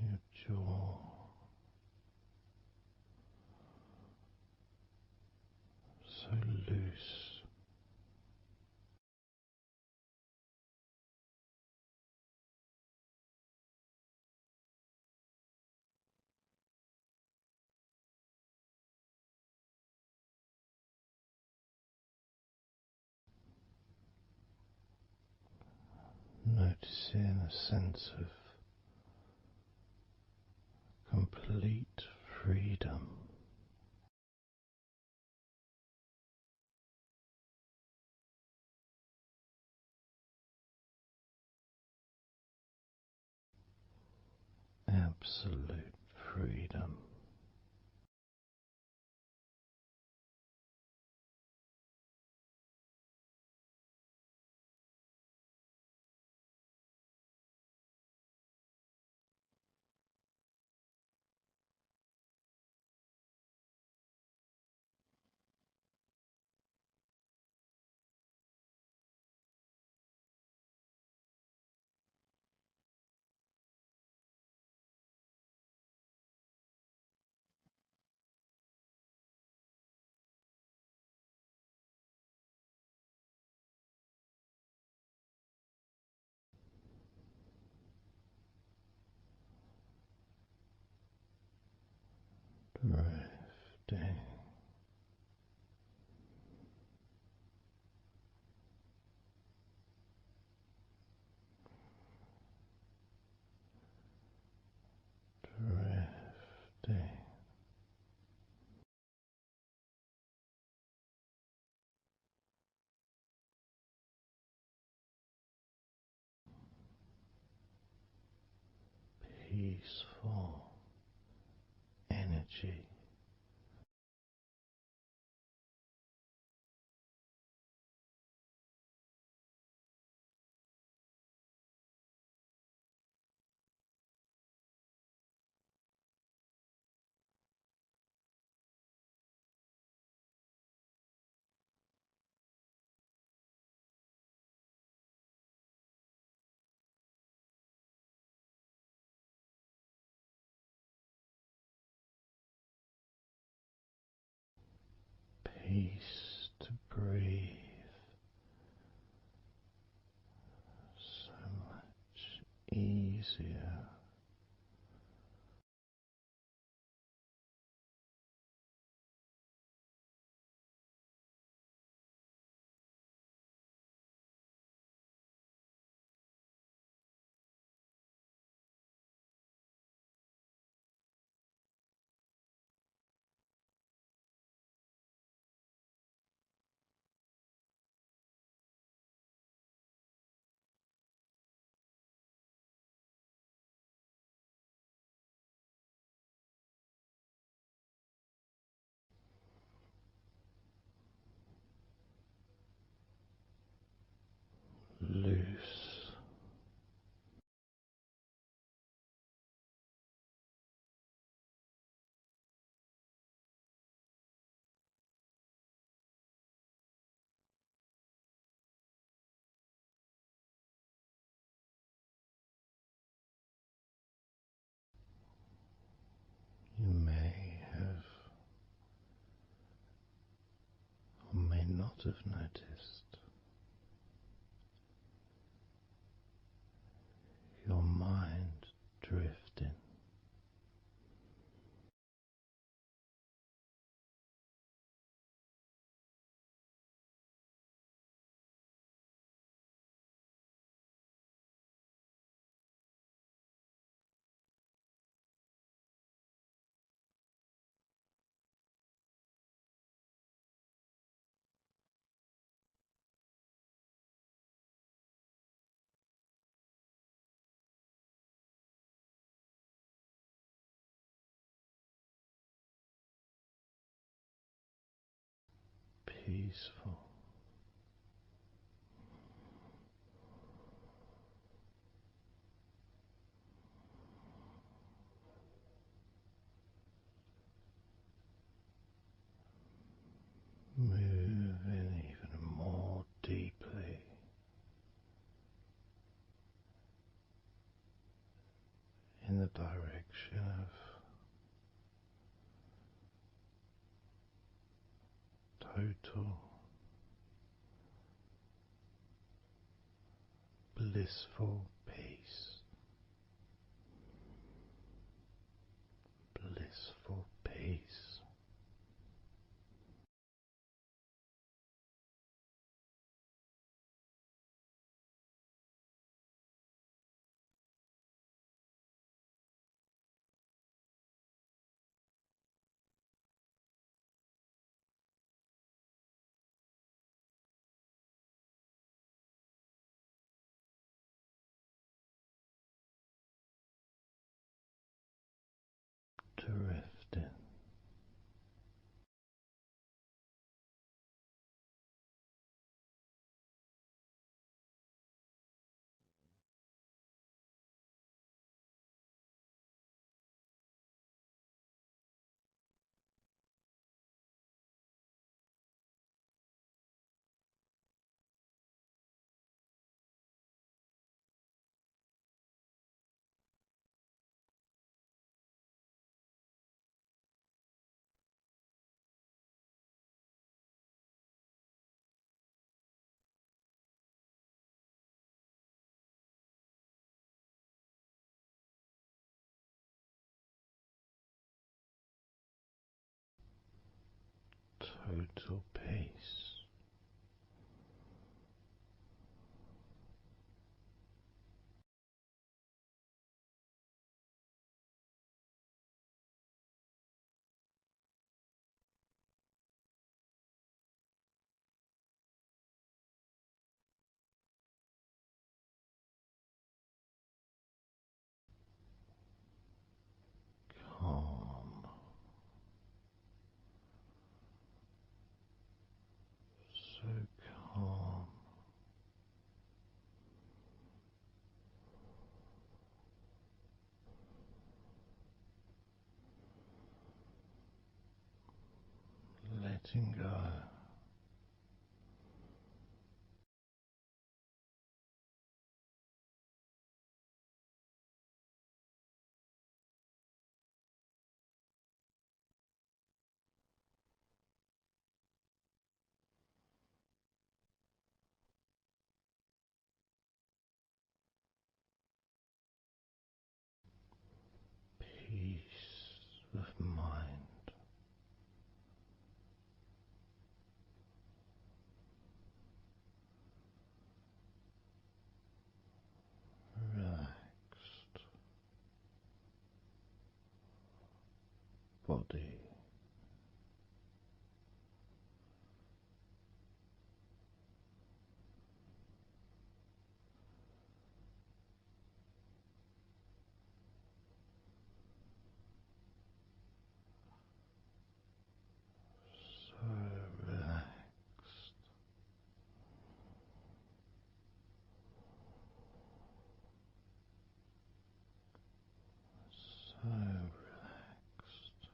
Your jaw, so loose, noticing a sense of complete freedom. Absolute freedom. drifting, peaceful energy. Peace to breathe so much easier. Loose. You may have or may not have noticed your mind drifting. Peaceful. Moving even more deeply in the direction of total blissful peace. Blissful peace. total peace. Calm, so calm, letting go. Peace of mind, relaxed body, so relaxed, so relaxed,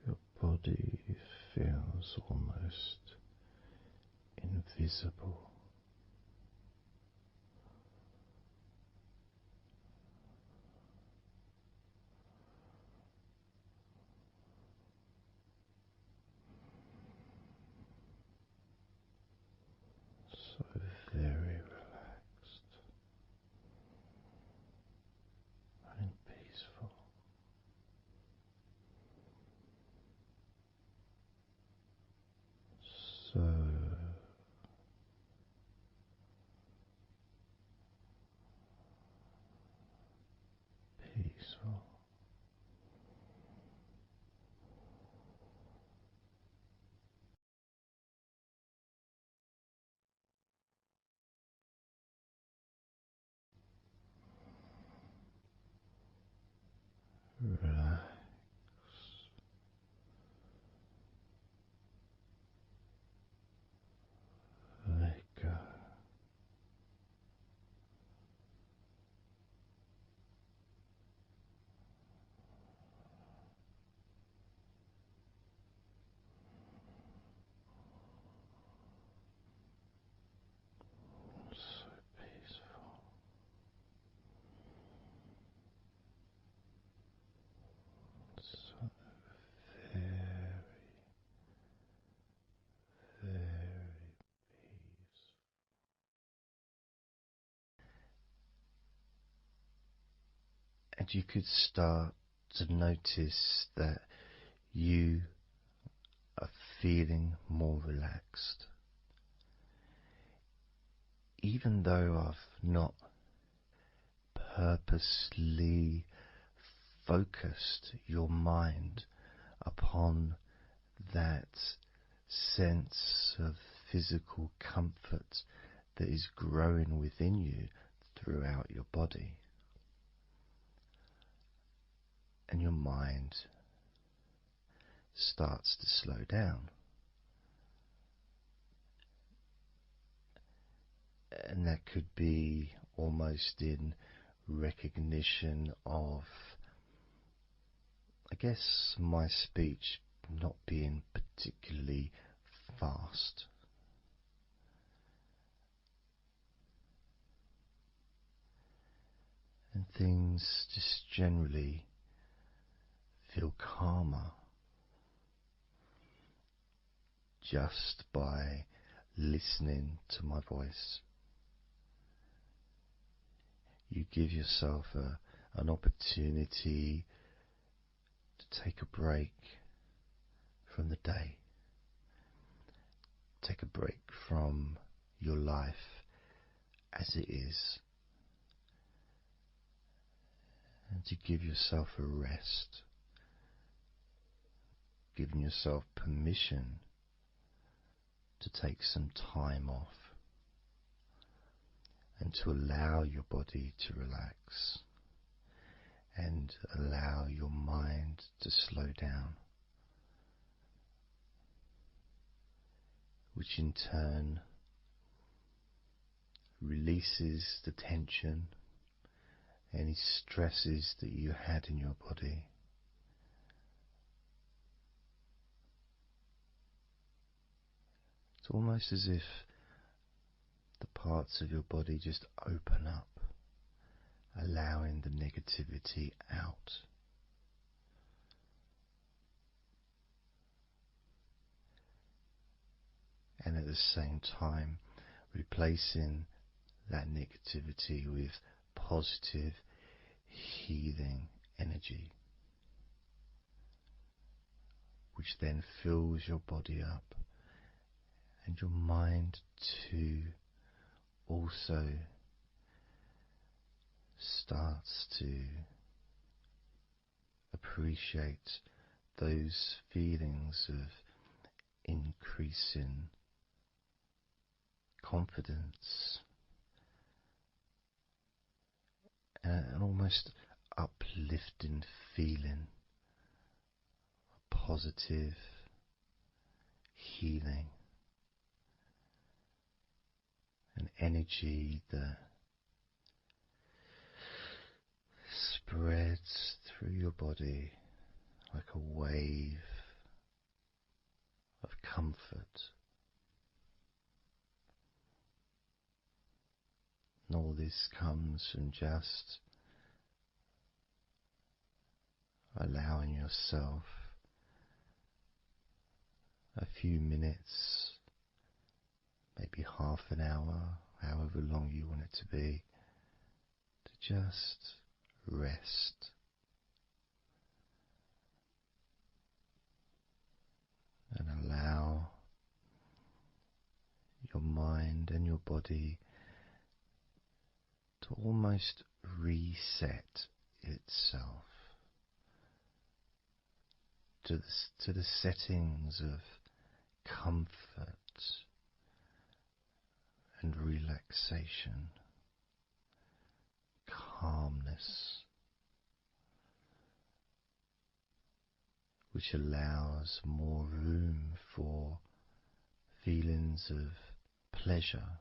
your body feels almost invisible. So very relaxed and peaceful. So peaceful. Relax, let go. So peaceful. So very, very peaceful. And you could start to notice that you are feeling more relaxed. Even though I've not purposely focused your mind upon that sense of physical comfort that is growing within you throughout your body, and your mind starts to slow down. And that could be almost in recognition of, I guess, my speech not being particularly fast. things just generally feel calmer just by listening to my voice. You give yourself an opportunity to take a break from the day, take a break from your life as it is, and to give yourself a rest, giving yourself permission to take some time off and to allow your body to relax and allow your mind to slow down, which in turn releases the tension, any stresses that you had in your body. It's almost as if the parts of your body just open up, allowing the negativity out. And at the same time, replacing that negativity with positive, healing energy, which then fills your body up, and your mind too also starts to appreciate those feelings of increasing confidence and an almost uplifting feeling, a positive healing, an energy that spreads through your body like a wave of comfort. And all this comes from just allowing yourself a few minutes, maybe half an hour, however long you want it to be, to just rest. And allow your mind and your body to almost reset itself to the settings of comfort and relaxation, calmness, which allows more room for feelings of pleasure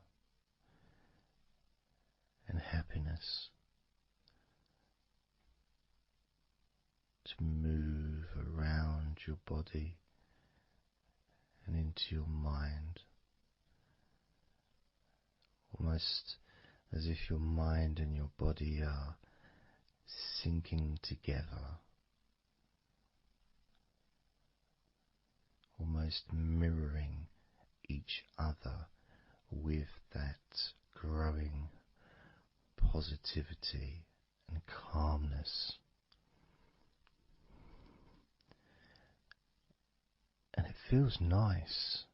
and happiness to move around your body and into your mind, almost as if your mind and your body are sinking together, almost mirroring each other with that growing positivity and calmness. And it feels nice.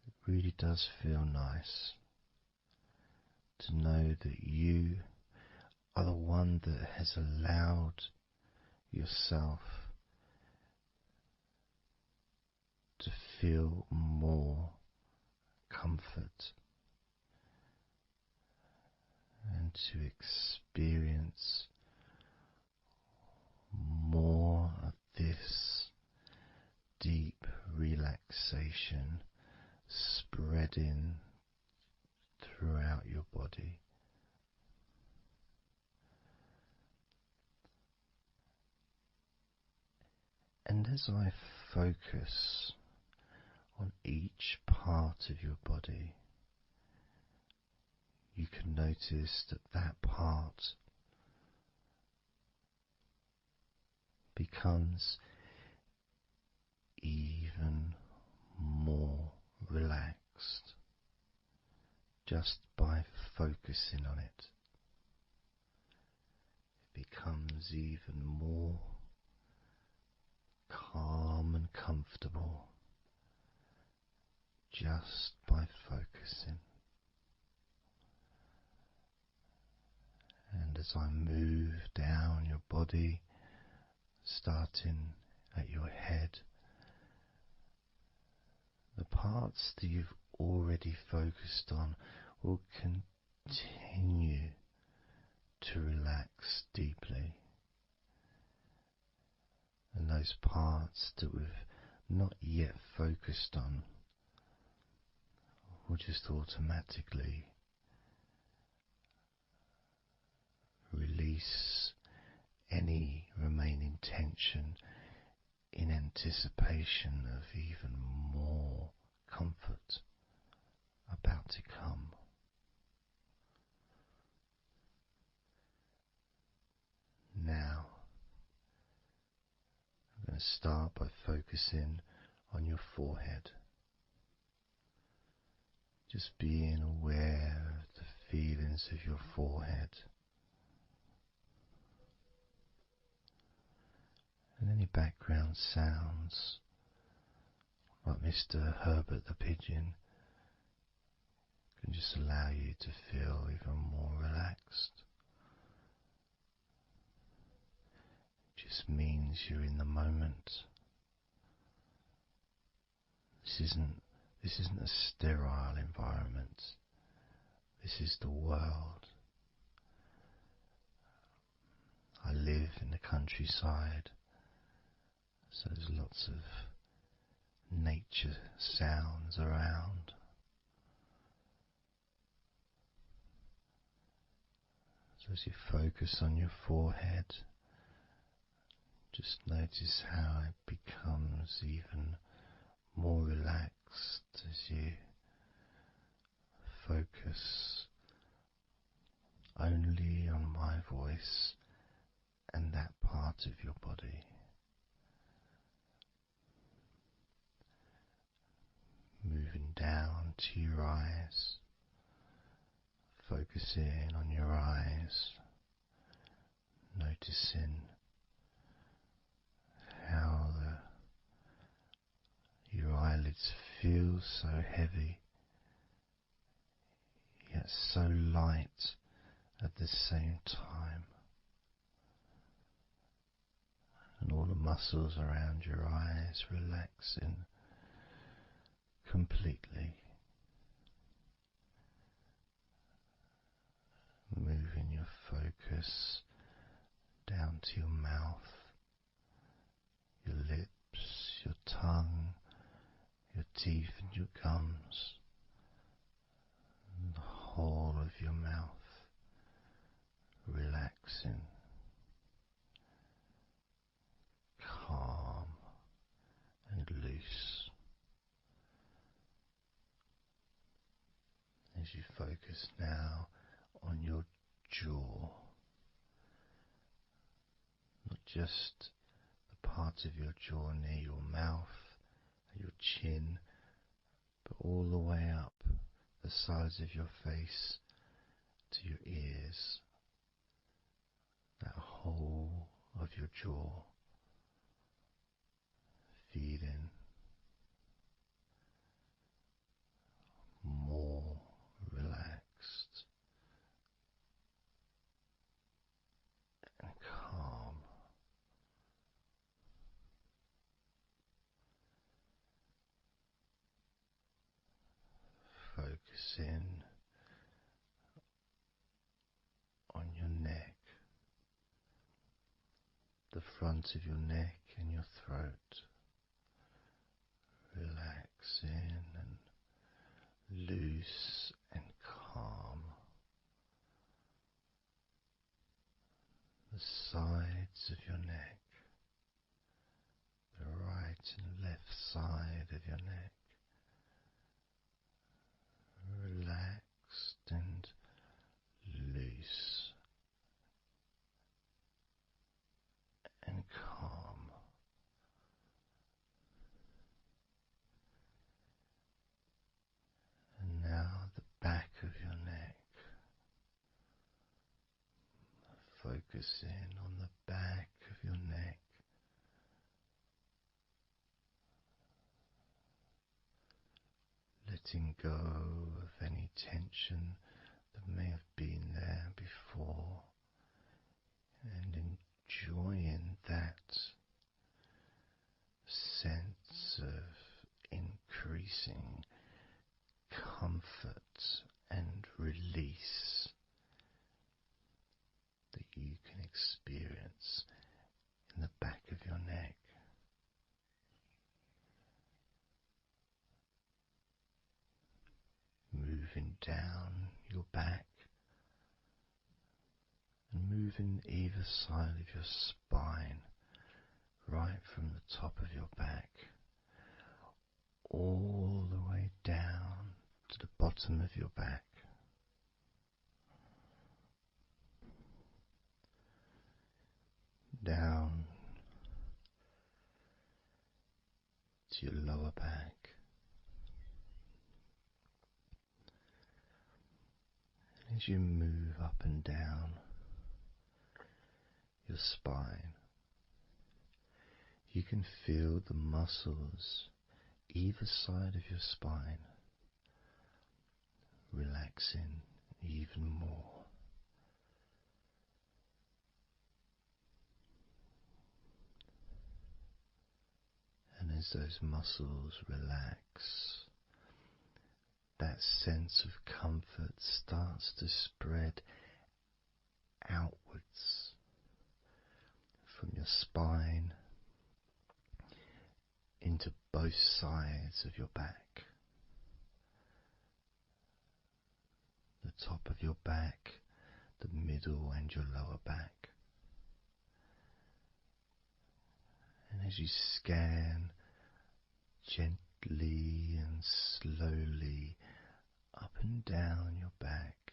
It really does feel nice to know that you are the one that has allowed yourself to feel more comfort and to experience more of this deep relaxation spreading throughout your body. And as I focus on each part of your body, you can notice that that part becomes even more relaxed just by focusing on it. It becomes even more calm and comfortable just by focusing. And as I move down your body, starting at your head, the parts that you've already focused on will continue to relax deeply. And those parts that we've not yet focused on will just automatically release any remaining tension in anticipation of even more comfort about to come. Now, I'm going to start by focusing on your forehead. Just being aware of the feelings of your forehead. And any background sounds, like Mr. Herbert the Pigeon, can just allow you to feel even more relaxed. It just means you're in the moment. This isn't a sterile environment. This is the world. I live in the countryside, so there's lots of nature sounds around. So as you focus on your forehead, just notice how it becomes even more relaxed as you focus only on my voice and that part of your body. Moving down to your eyes, focusing on your eyes, noticing how your eyelids feel so heavy, yet so light at the same time, and all the muscles around your eyes relaxing completely. Moving your focus down to your mouth, your lips, your tongue, your teeth and your gums, and the whole of your mouth relaxing, calm and loose. As you focus now on your jaw, not just the part of your jaw near your mouth and your chin, but all the way up the sides of your face to your ears, that whole of your jaw, feeling more relaxed and calm. Focusing on your neck, the front of your neck and your throat, relaxing and loose and calm. The sides of your neck, the right and left side of your neck, relaxed and focusing on the back of your neck, letting go of any tension that may have been there before and enjoying that sense of increasing comfort and release that you can experience in the back of your neck. Moving down your back and moving either side of your spine, right from the top of your back all the way down to the bottom of your back. Down to your lower back. As you move up and down your spine, you can feel the muscles either side of your spine relaxing even more. And as those muscles relax, that sense of comfort starts to spread outwards from your spine into both sides of your back. The top of your back, the middle and your lower back. And as you scan gently and slowly up and down your back,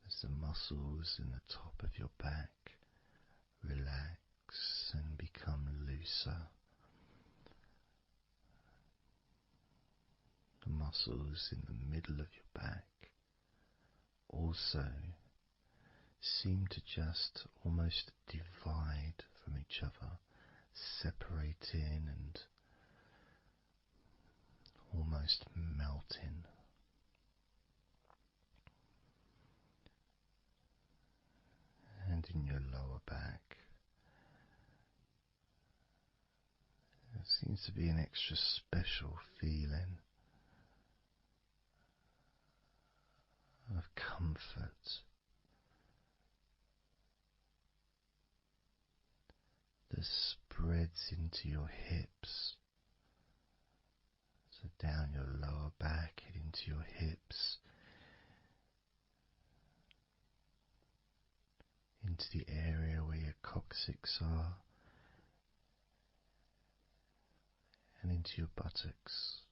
as the muscles in the top of your back relax and become looser, the muscles in the middle of your back also seem to just almost divide from each other, separating and almost melting. And in your lower back, there seems to be an extra special feeling of comfort that spreads into your hips. So down your lower back and into your hips, into the area where your coccyx are, and into your buttocks.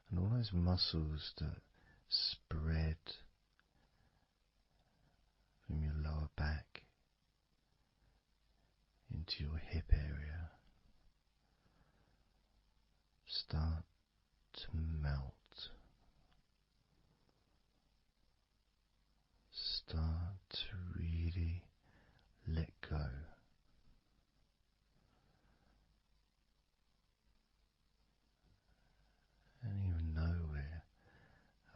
And all those muscles that spread from your lower back into your hip area start to melt, start to really let go. And even though we're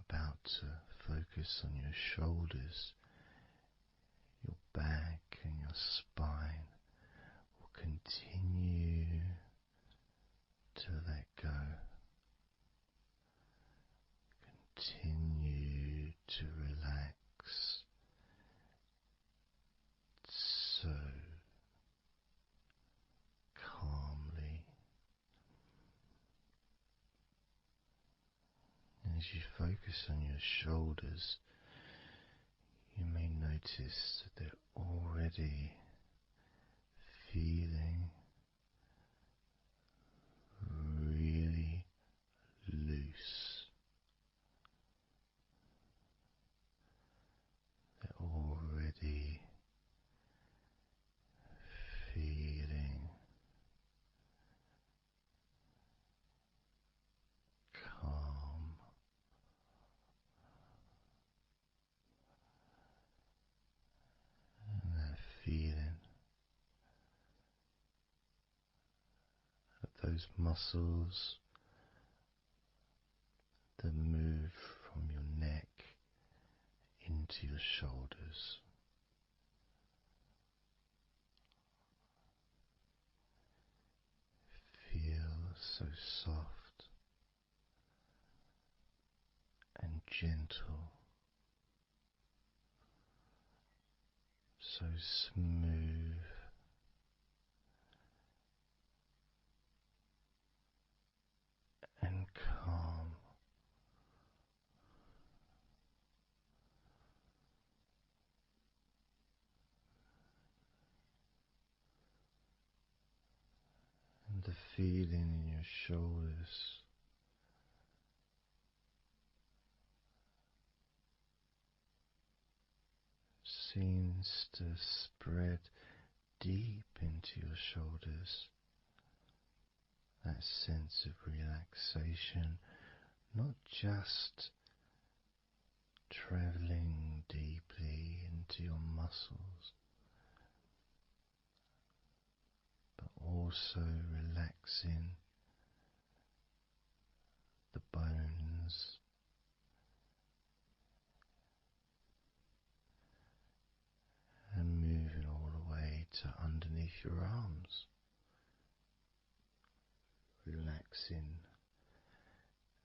about to focus on your shoulders, your back and your spine will continue to let go. Continue to relax so calmly. As you focus on your shoulders, you may notice that they're already feeling really loose. They're already feeling calm. those muscles that move from your neck into your shoulders. Feel so soft and gentle, so smooth and calm. And the feeling in your shoulders seems to spread deep into your shoulders. That sense of relaxation, not just traveling deeply into your muscles, but also relaxing the bones and moving all the way to underneath your arms, relaxing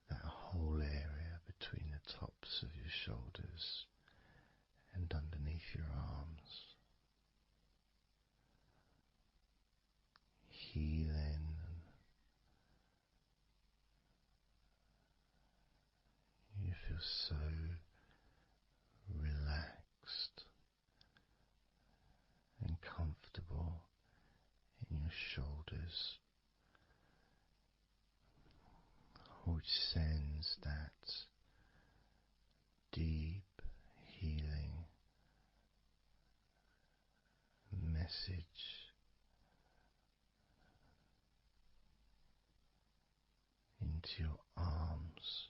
that whole area between the tops of your shoulders and underneath your arms, healing. You feel so relaxed and comfortable in your shoulders, which sends that deep healing message into your arms.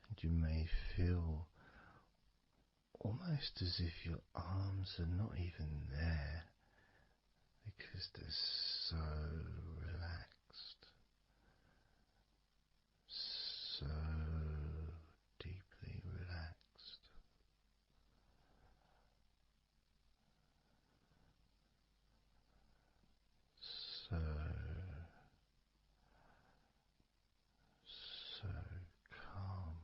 And you may feel almost as if your arms are not even there because they're so relaxed, so deeply relaxed. So, so calm.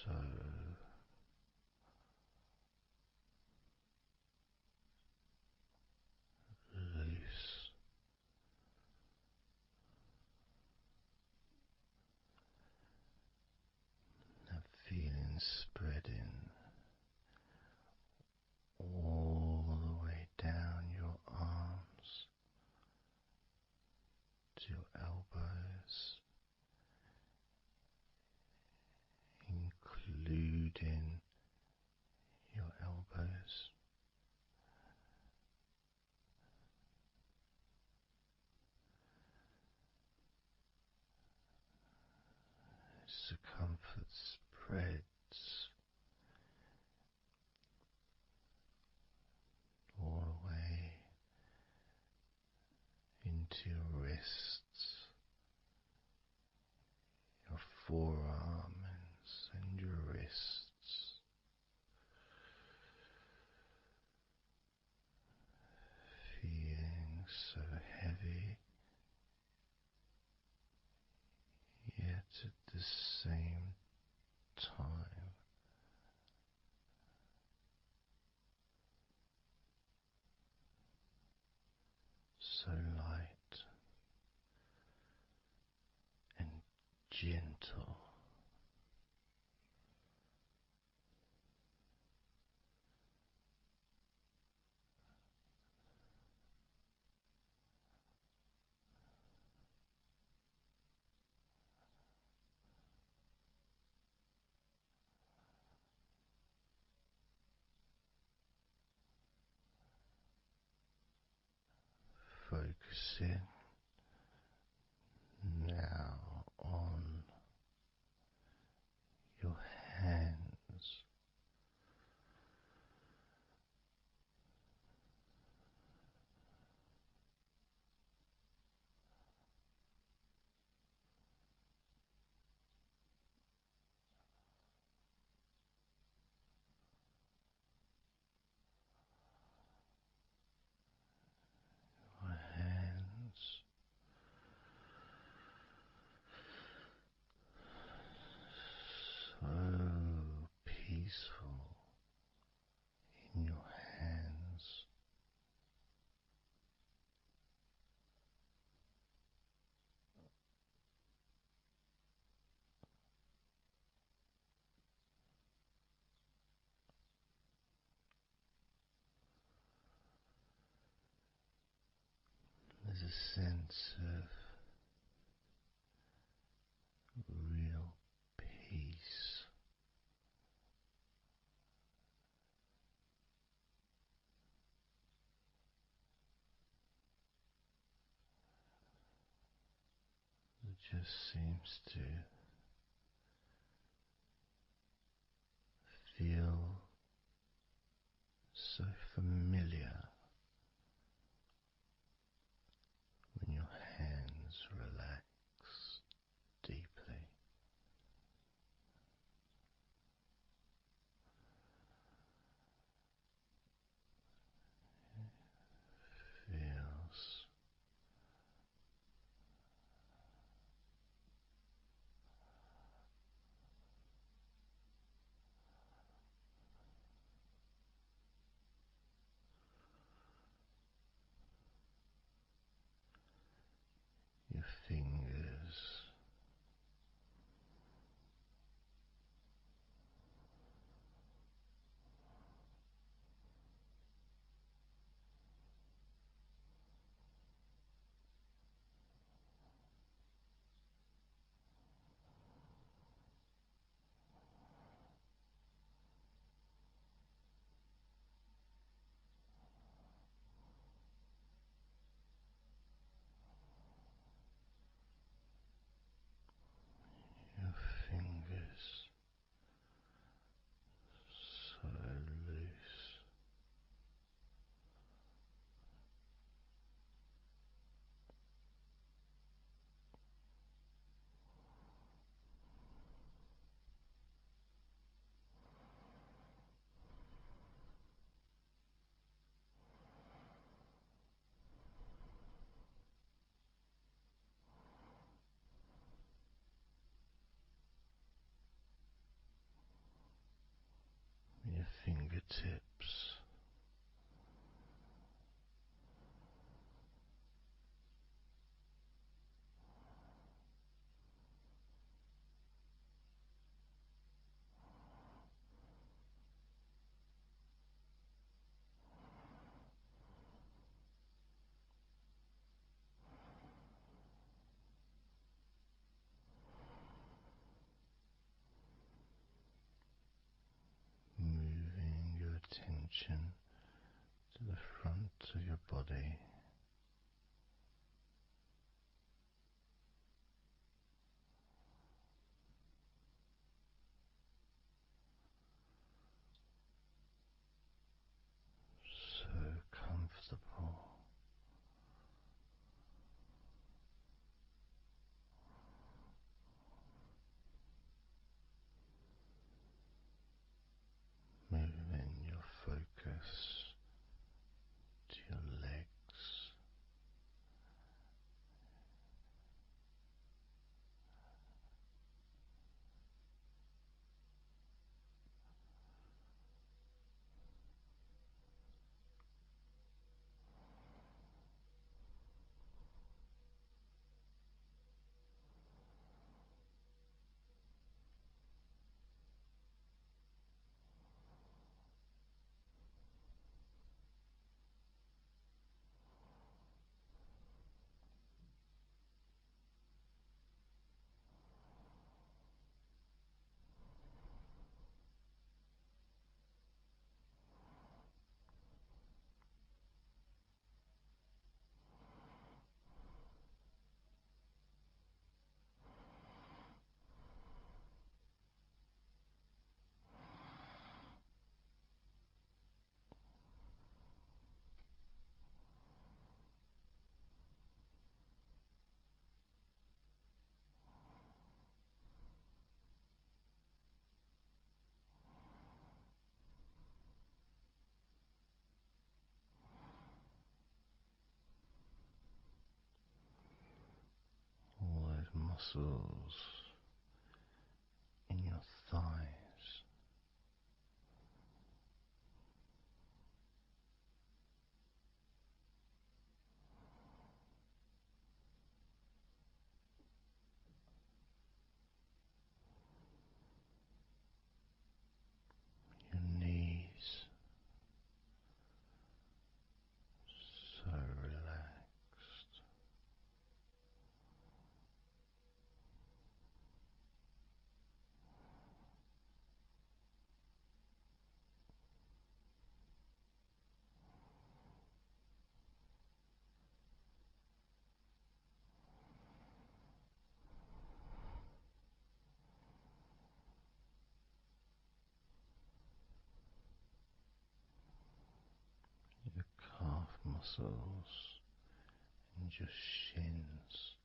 So loose. That feeling spreading all the way down your arms to your elbows, including your elbows. Circumference spreads all the way into your wrists, your forearms and your wrists, feeling so heavy, yet at the same time so light and gentle. focusing now on your hands. Your hands so peaceful in your hands. There's a sense of real peace that just seems to feel so familiar when your hands relax deeply. Feels your fingers your fingers so loose, your fingertips moving your attention muscles in your thighs. Your knees, so relaxed. Your calf muscles and your shins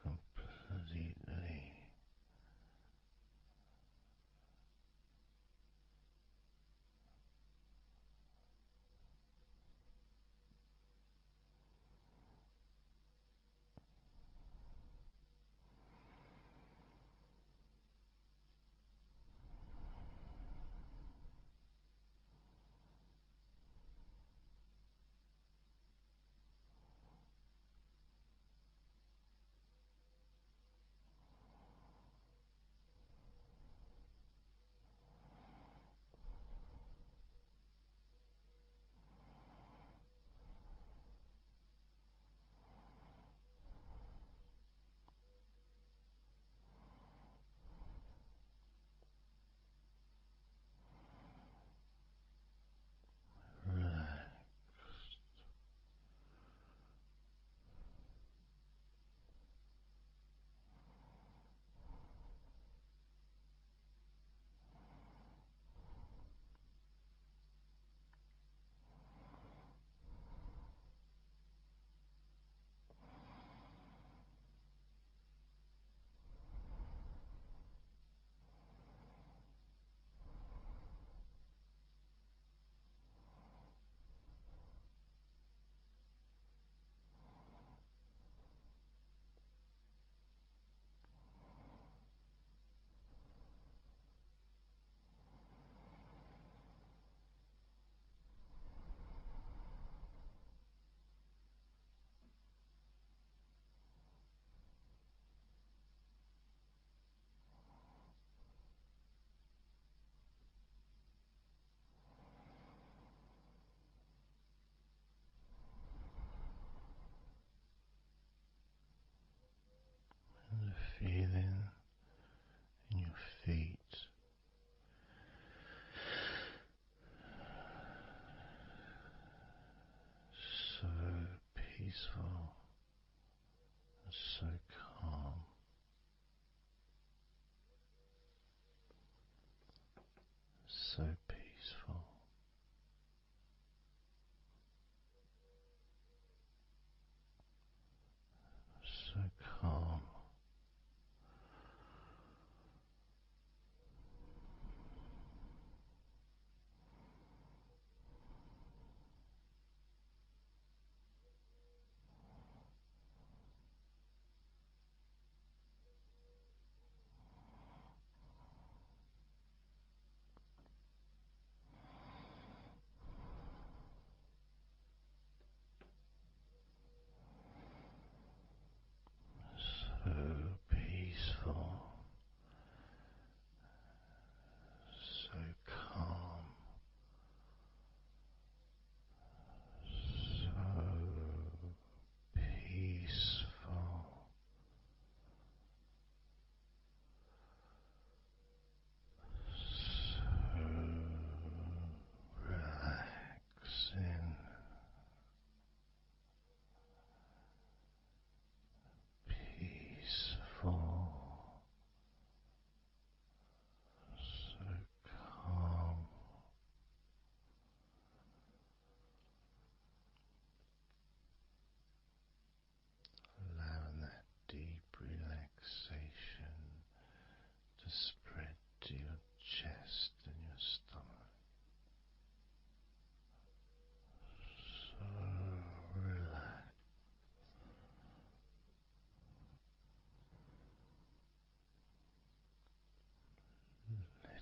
completely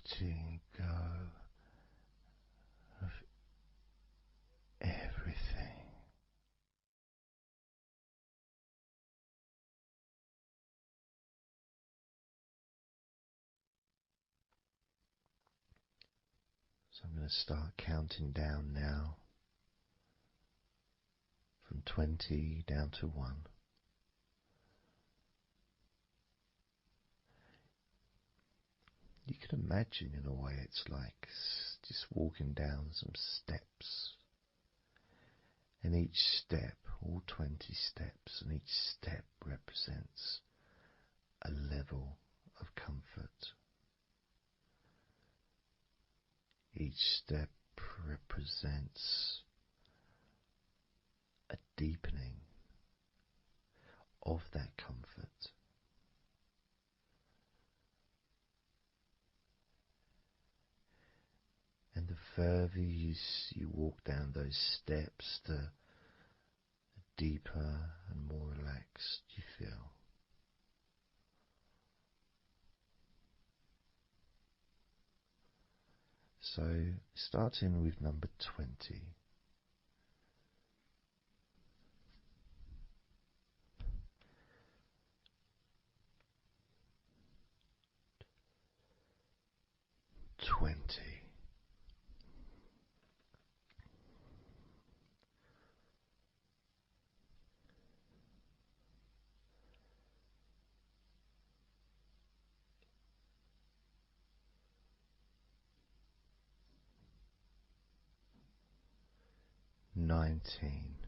letting go of everything. So I'm going to start counting down now from 20 down to 1. You can imagine, in a way, it's like just walking down some steps. And each step, all 20 steps, and each step represents a level of comfort. Each step represents a deepening of that comfort. And the further you walk down those steps, the deeper and more relaxed you feel. So, starting with number 20. Nineteen.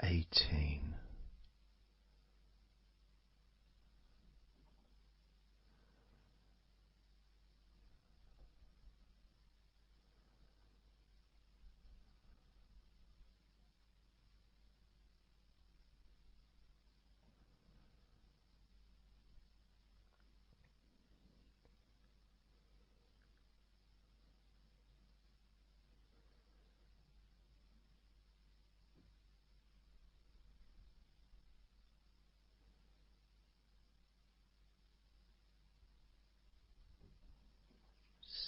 18.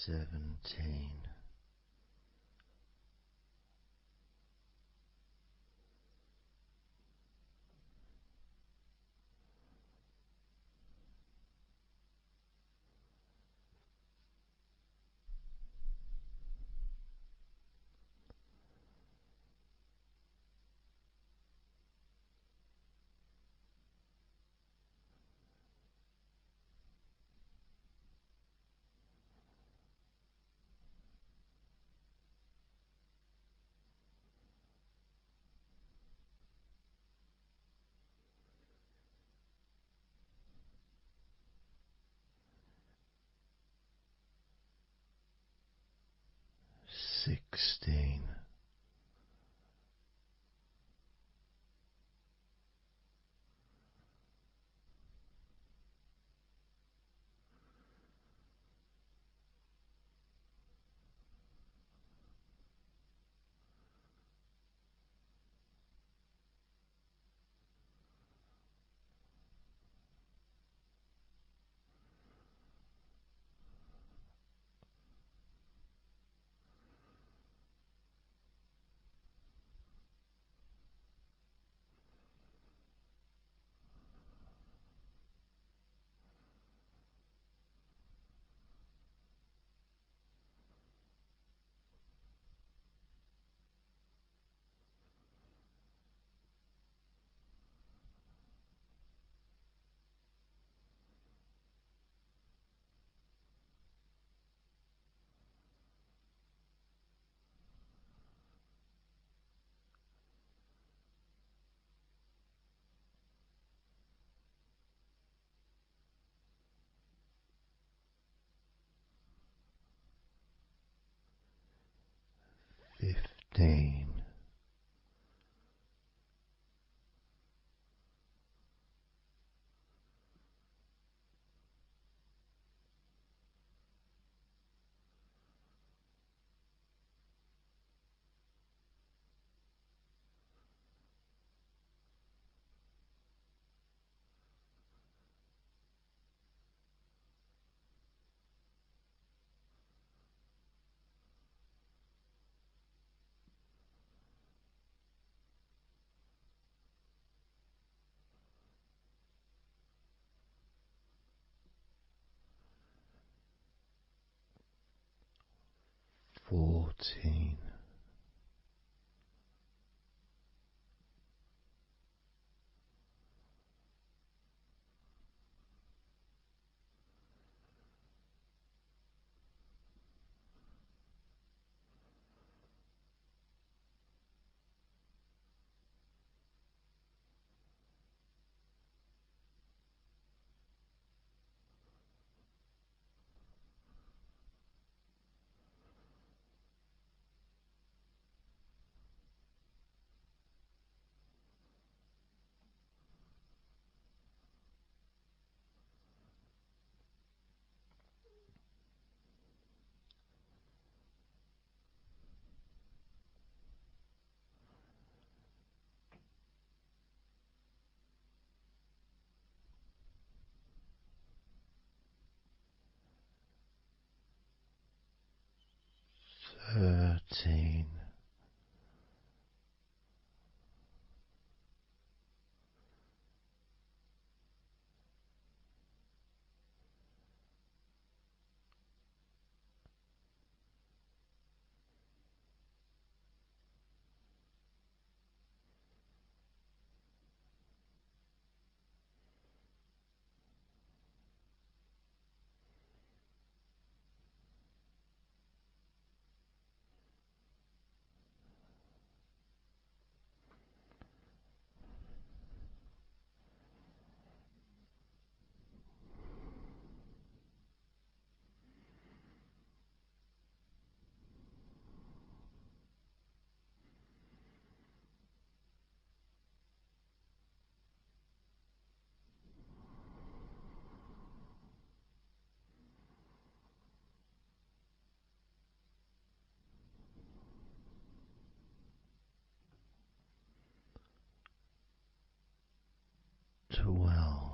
17. 16. 15. 14. 13. 12.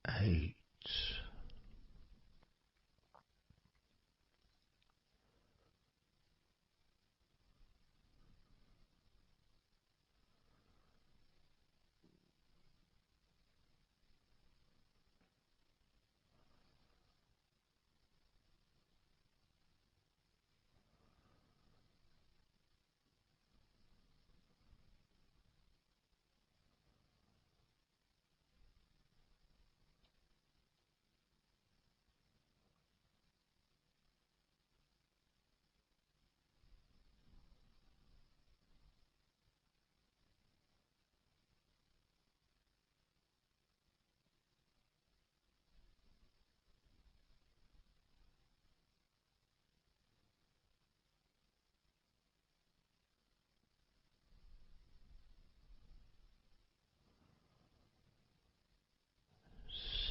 8.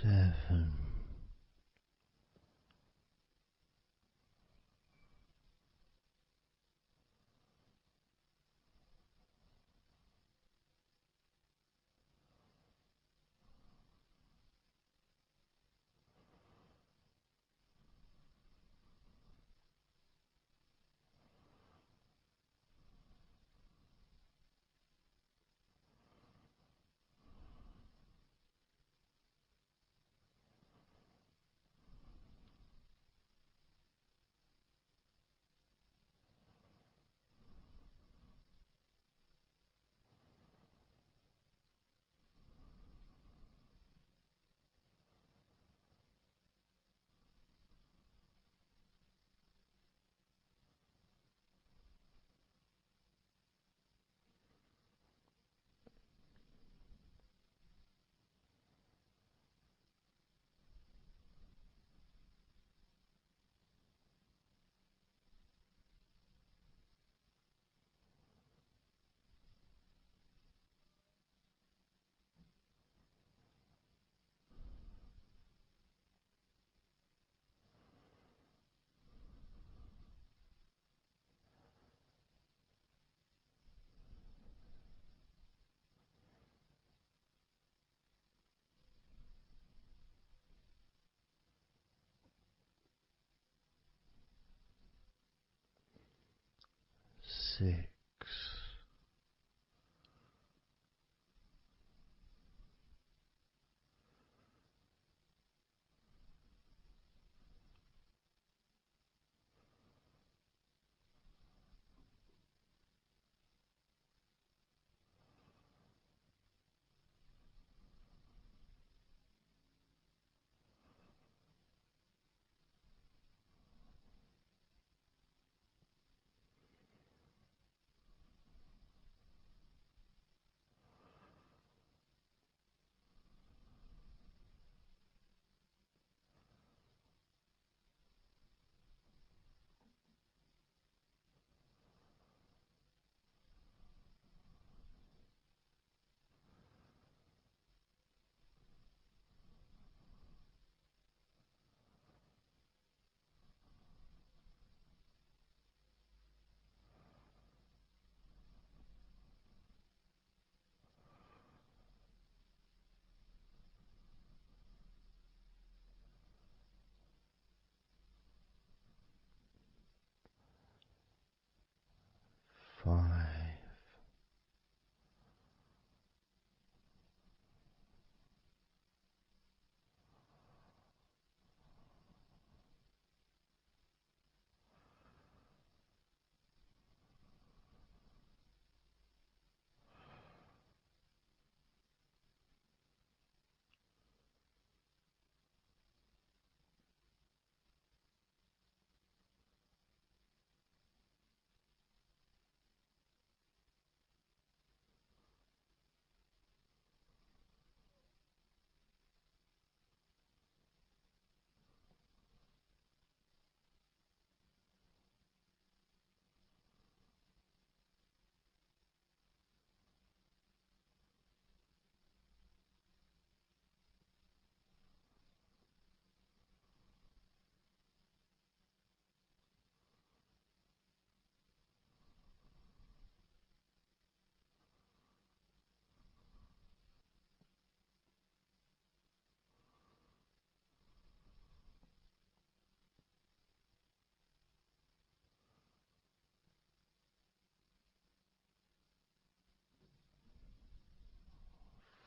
7. 6.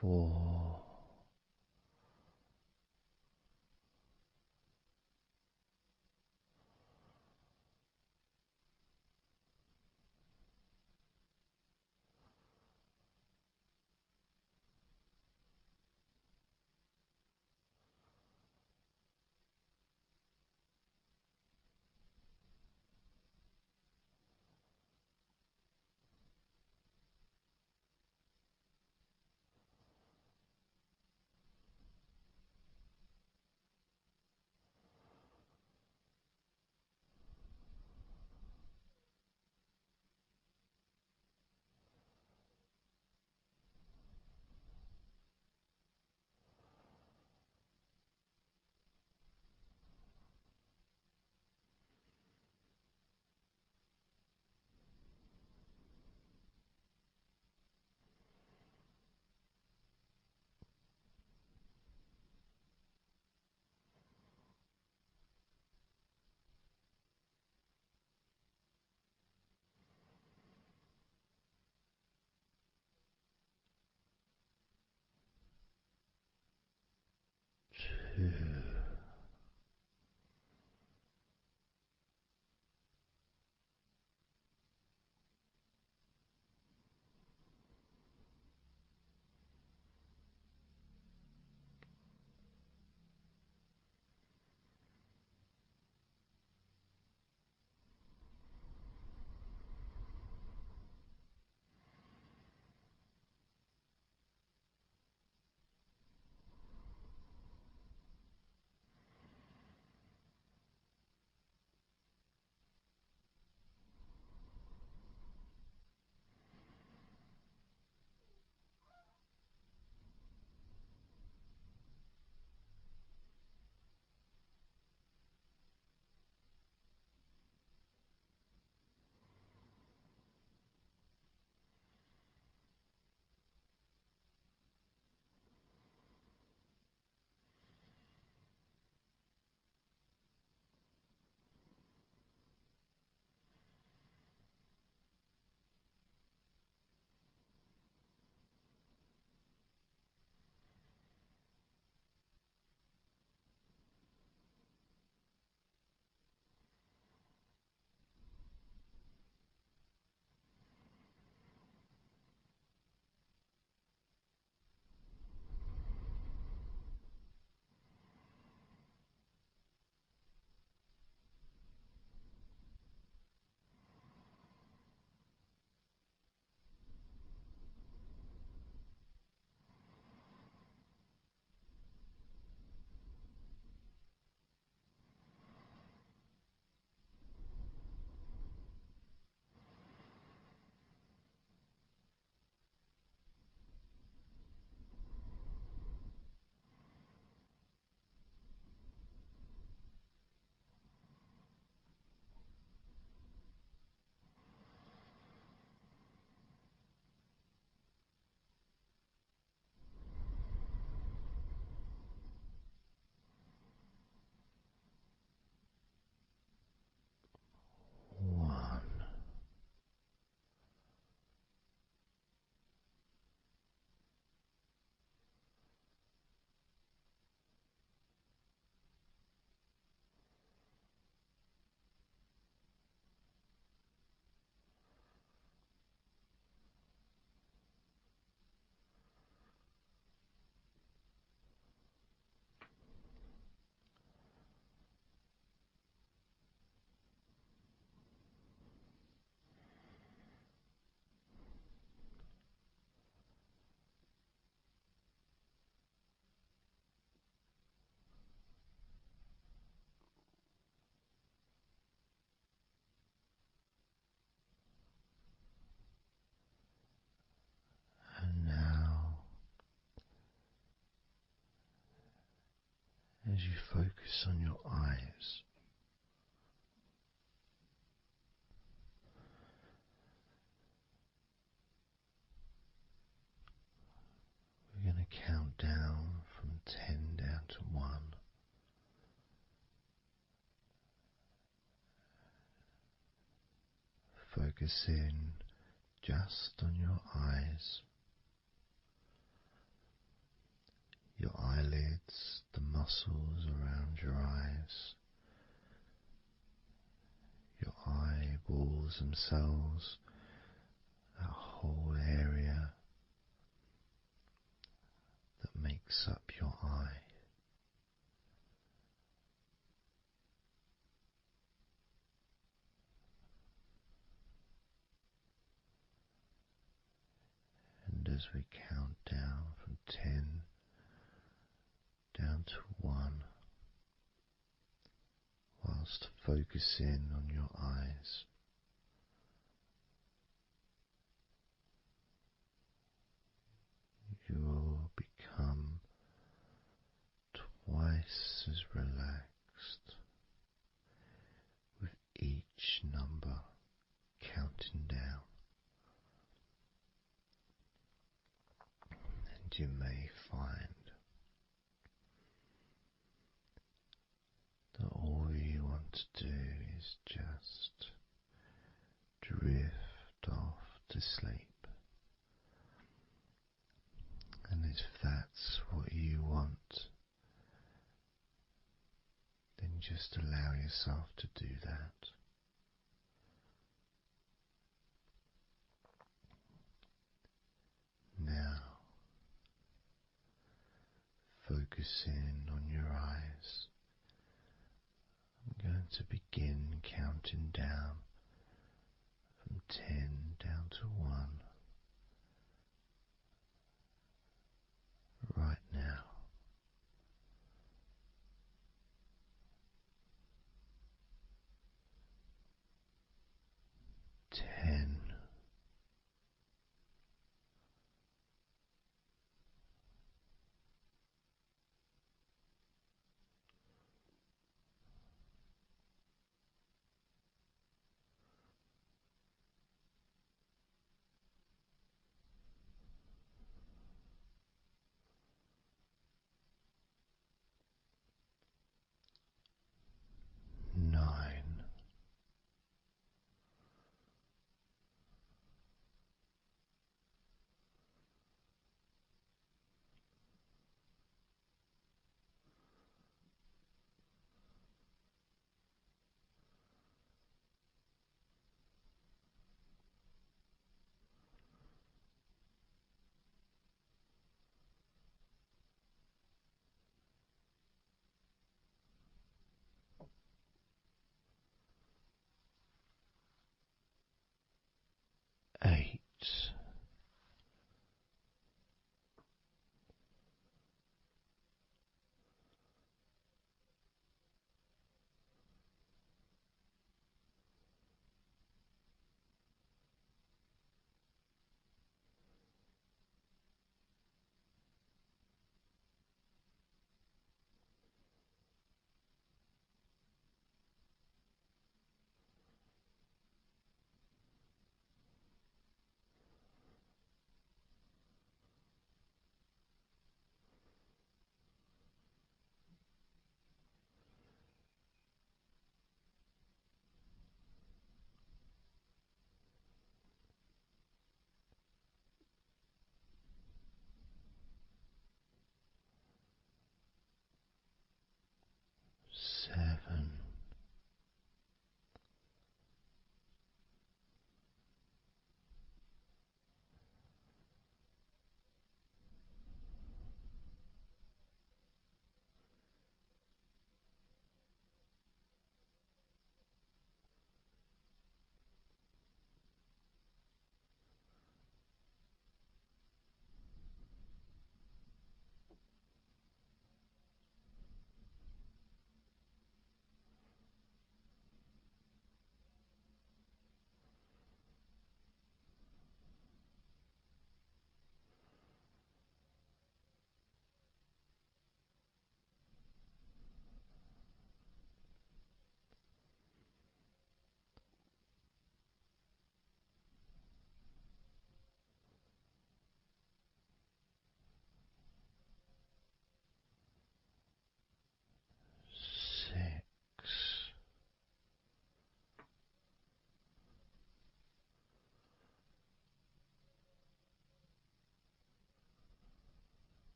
4. And now, as you focus on your eyes, we're going to count down from 10 down to 1. Focus in just on your eyes. muscles around your eyes, your eyeballs themselves, that whole area that makes up your eye. And as we count down from 10 down to 1, whilst focusing on your eyes, you will become twice as relaxed with each number counting down, and you may find that all you want to do is just drift off to sleep. And if that's what you want, then just allow yourself to do that. Now, focusing on your eyes, I'm going to begin counting down from 10 down to 1 right now. 10. 9.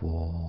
4.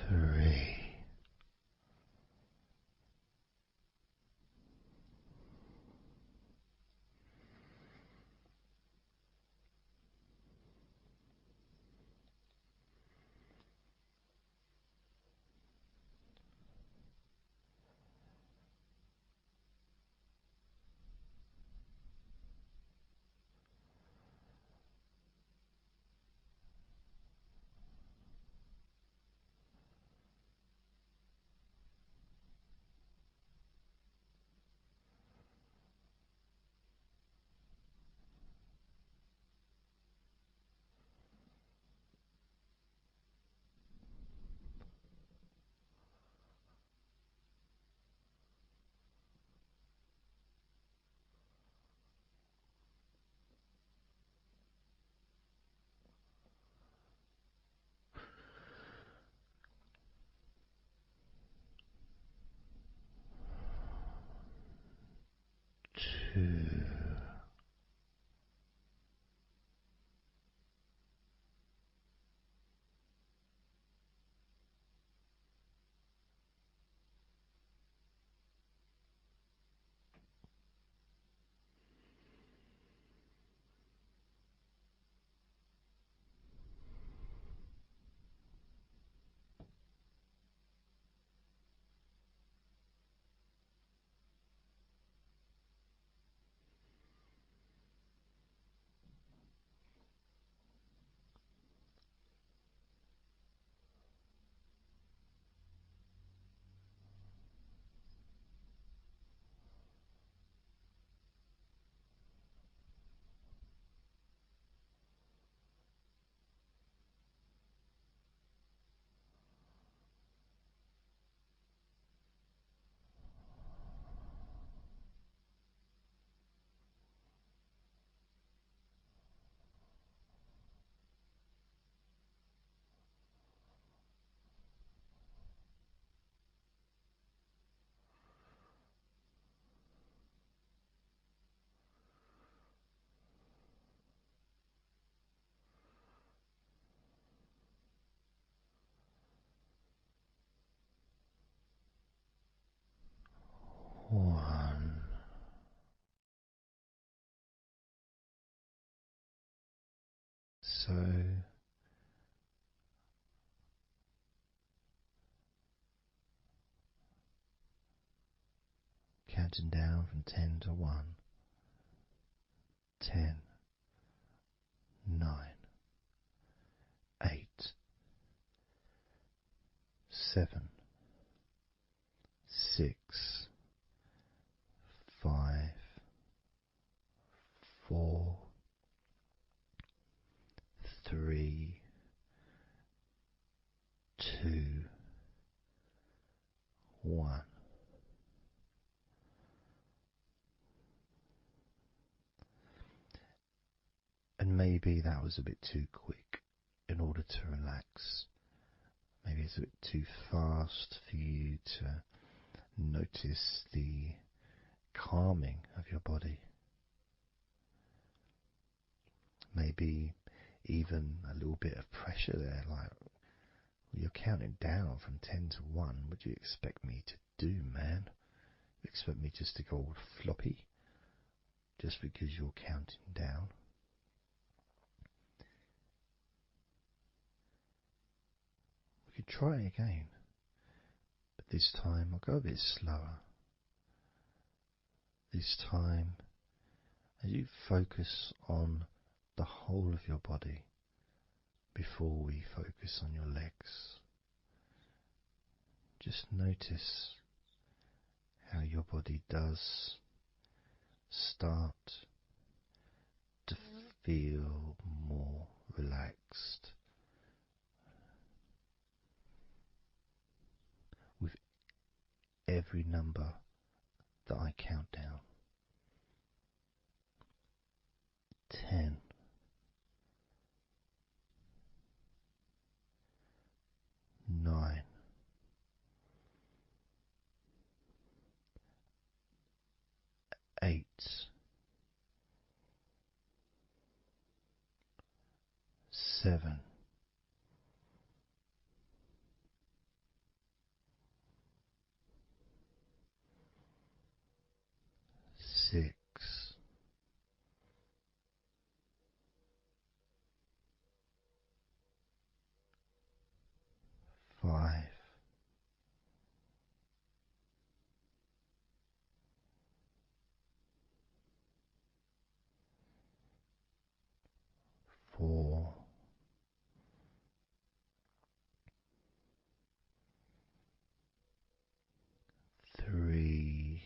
Three. Two. One. So counting down from 10 to 1. 10, 9, 8, 7, 6, 5, 4, 3, 2, 1. And maybe that was a bit too quick in order to relax. Maybe it's a bit too fast for you to notice the calming of your body. Maybe even a little bit of pressure there, like You're counting down from 10 to 1. What do you expect me to do, man? You expect me just to go all floppy just because you're counting down? We could try again, but this time I'll go a bit slower. This time, as you focus on the whole of your body before we focus on your legs, just notice how your body does start to feel more relaxed with every number that I count down. 10, 9, 8, 7, 6, 5, 4, 3,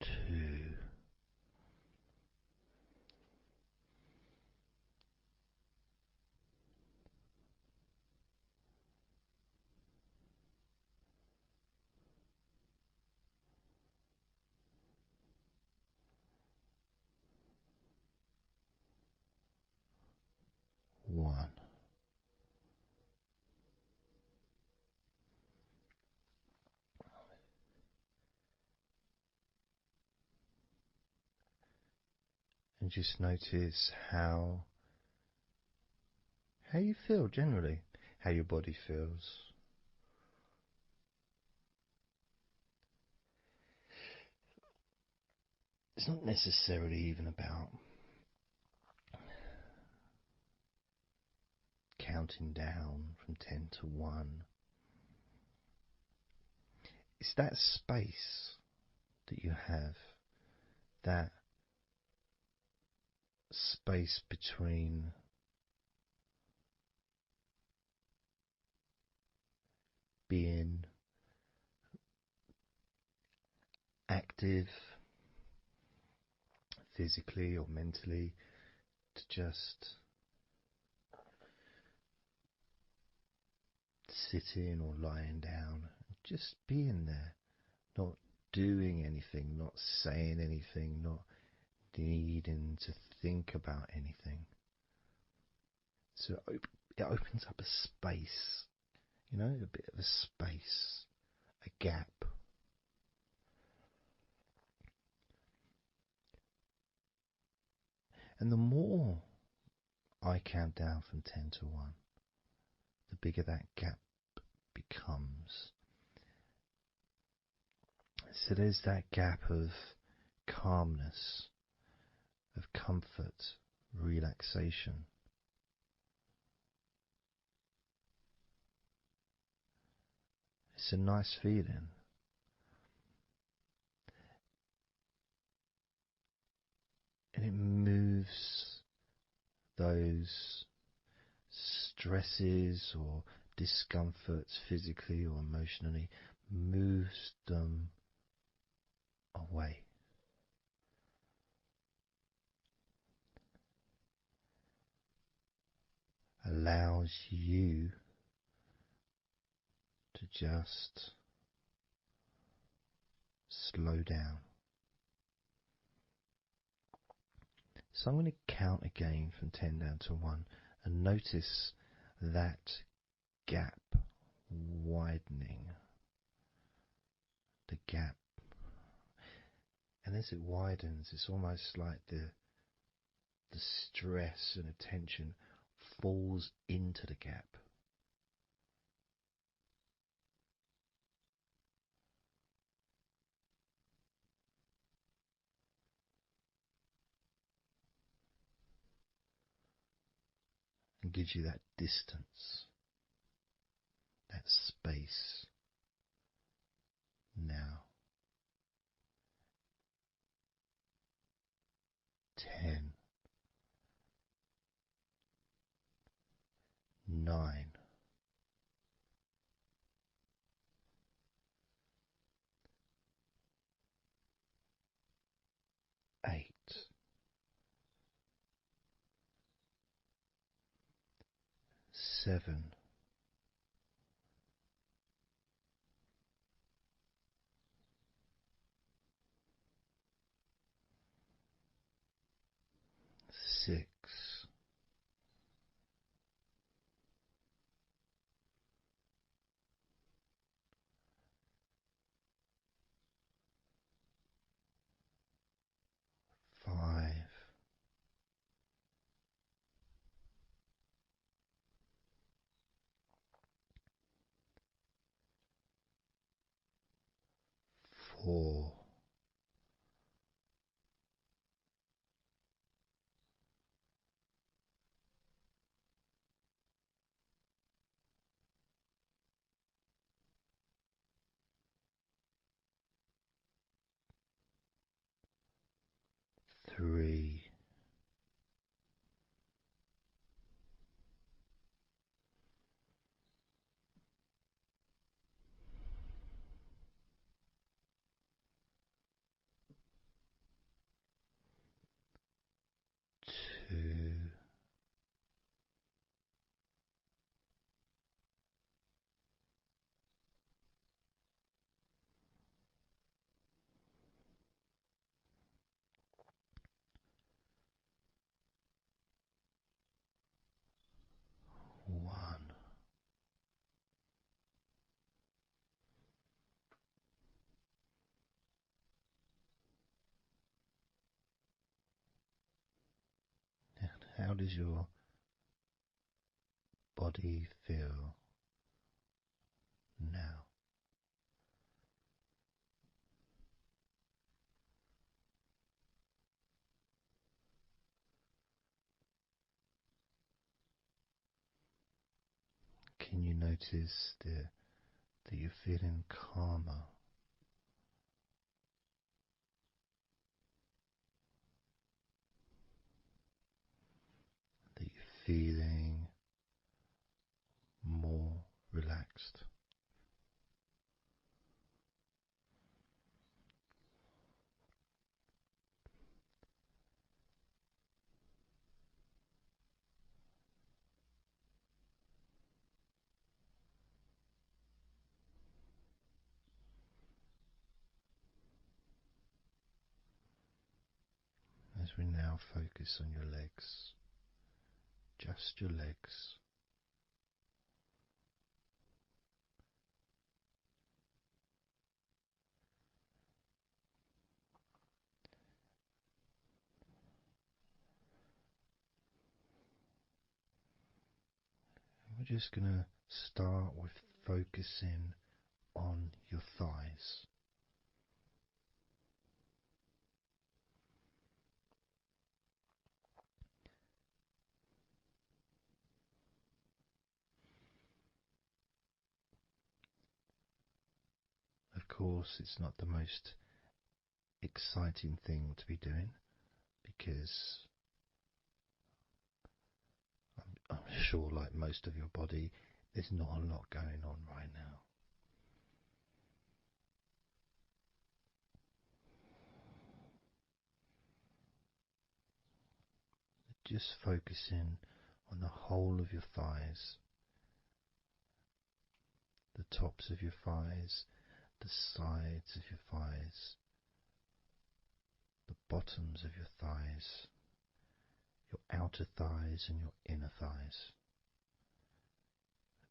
2, 1. And just notice how you feel generally, how your body feels. It's not necessarily even about counting down from 10 to 1. It's that space that you have, that space between being active physically or mentally to just sitting or lying down, just being there, not doing anything, not saying anything, not needing to think about anything. So it opens up a space, a bit of a space, a gap. And the more I count down from 10 to 1, the bigger that gap becomes. So there's that gap of calmness, of comfort, relaxation. It's a nice feeling. And it moves those stresses or discomforts physically or emotionally, moves them away. Allows you to just slow down. So I'm going to count again from 10 down to 1 and notice that gap widening. the gap. And as it widens, it's almost like the stress and attention falls into the gap. And gives you that distance, that space. Now, 10, 9, 8, 7, 6, 5, 4, 3, 2, 1. And how does your body feel now? Can you notice that you're feeling calmer? That you're feeling more relaxed? As we now focus on your legs, just your legs. We're just going to start with focusing on your thighs. Of course, it's not the most exciting thing to be doing because I'm sure, like most of your body, there's not a lot going on right now. Just focusing on the whole of your thighs, the tops of your thighs, the sides of your thighs, the bottoms of your thighs, your outer thighs and your inner thighs.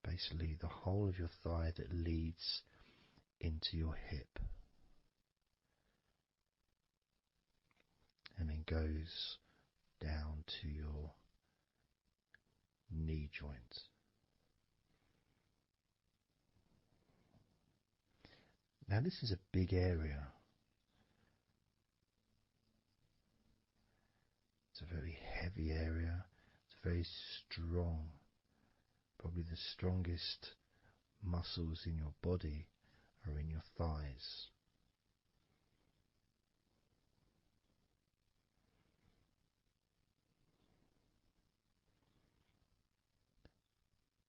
Basically, the whole of your thigh that leads into your hip. and then goes down to your knee joint. Now, this is a big area. It's a very heavy area. It's very strong. Probably the strongest muscles in your body are in your thighs.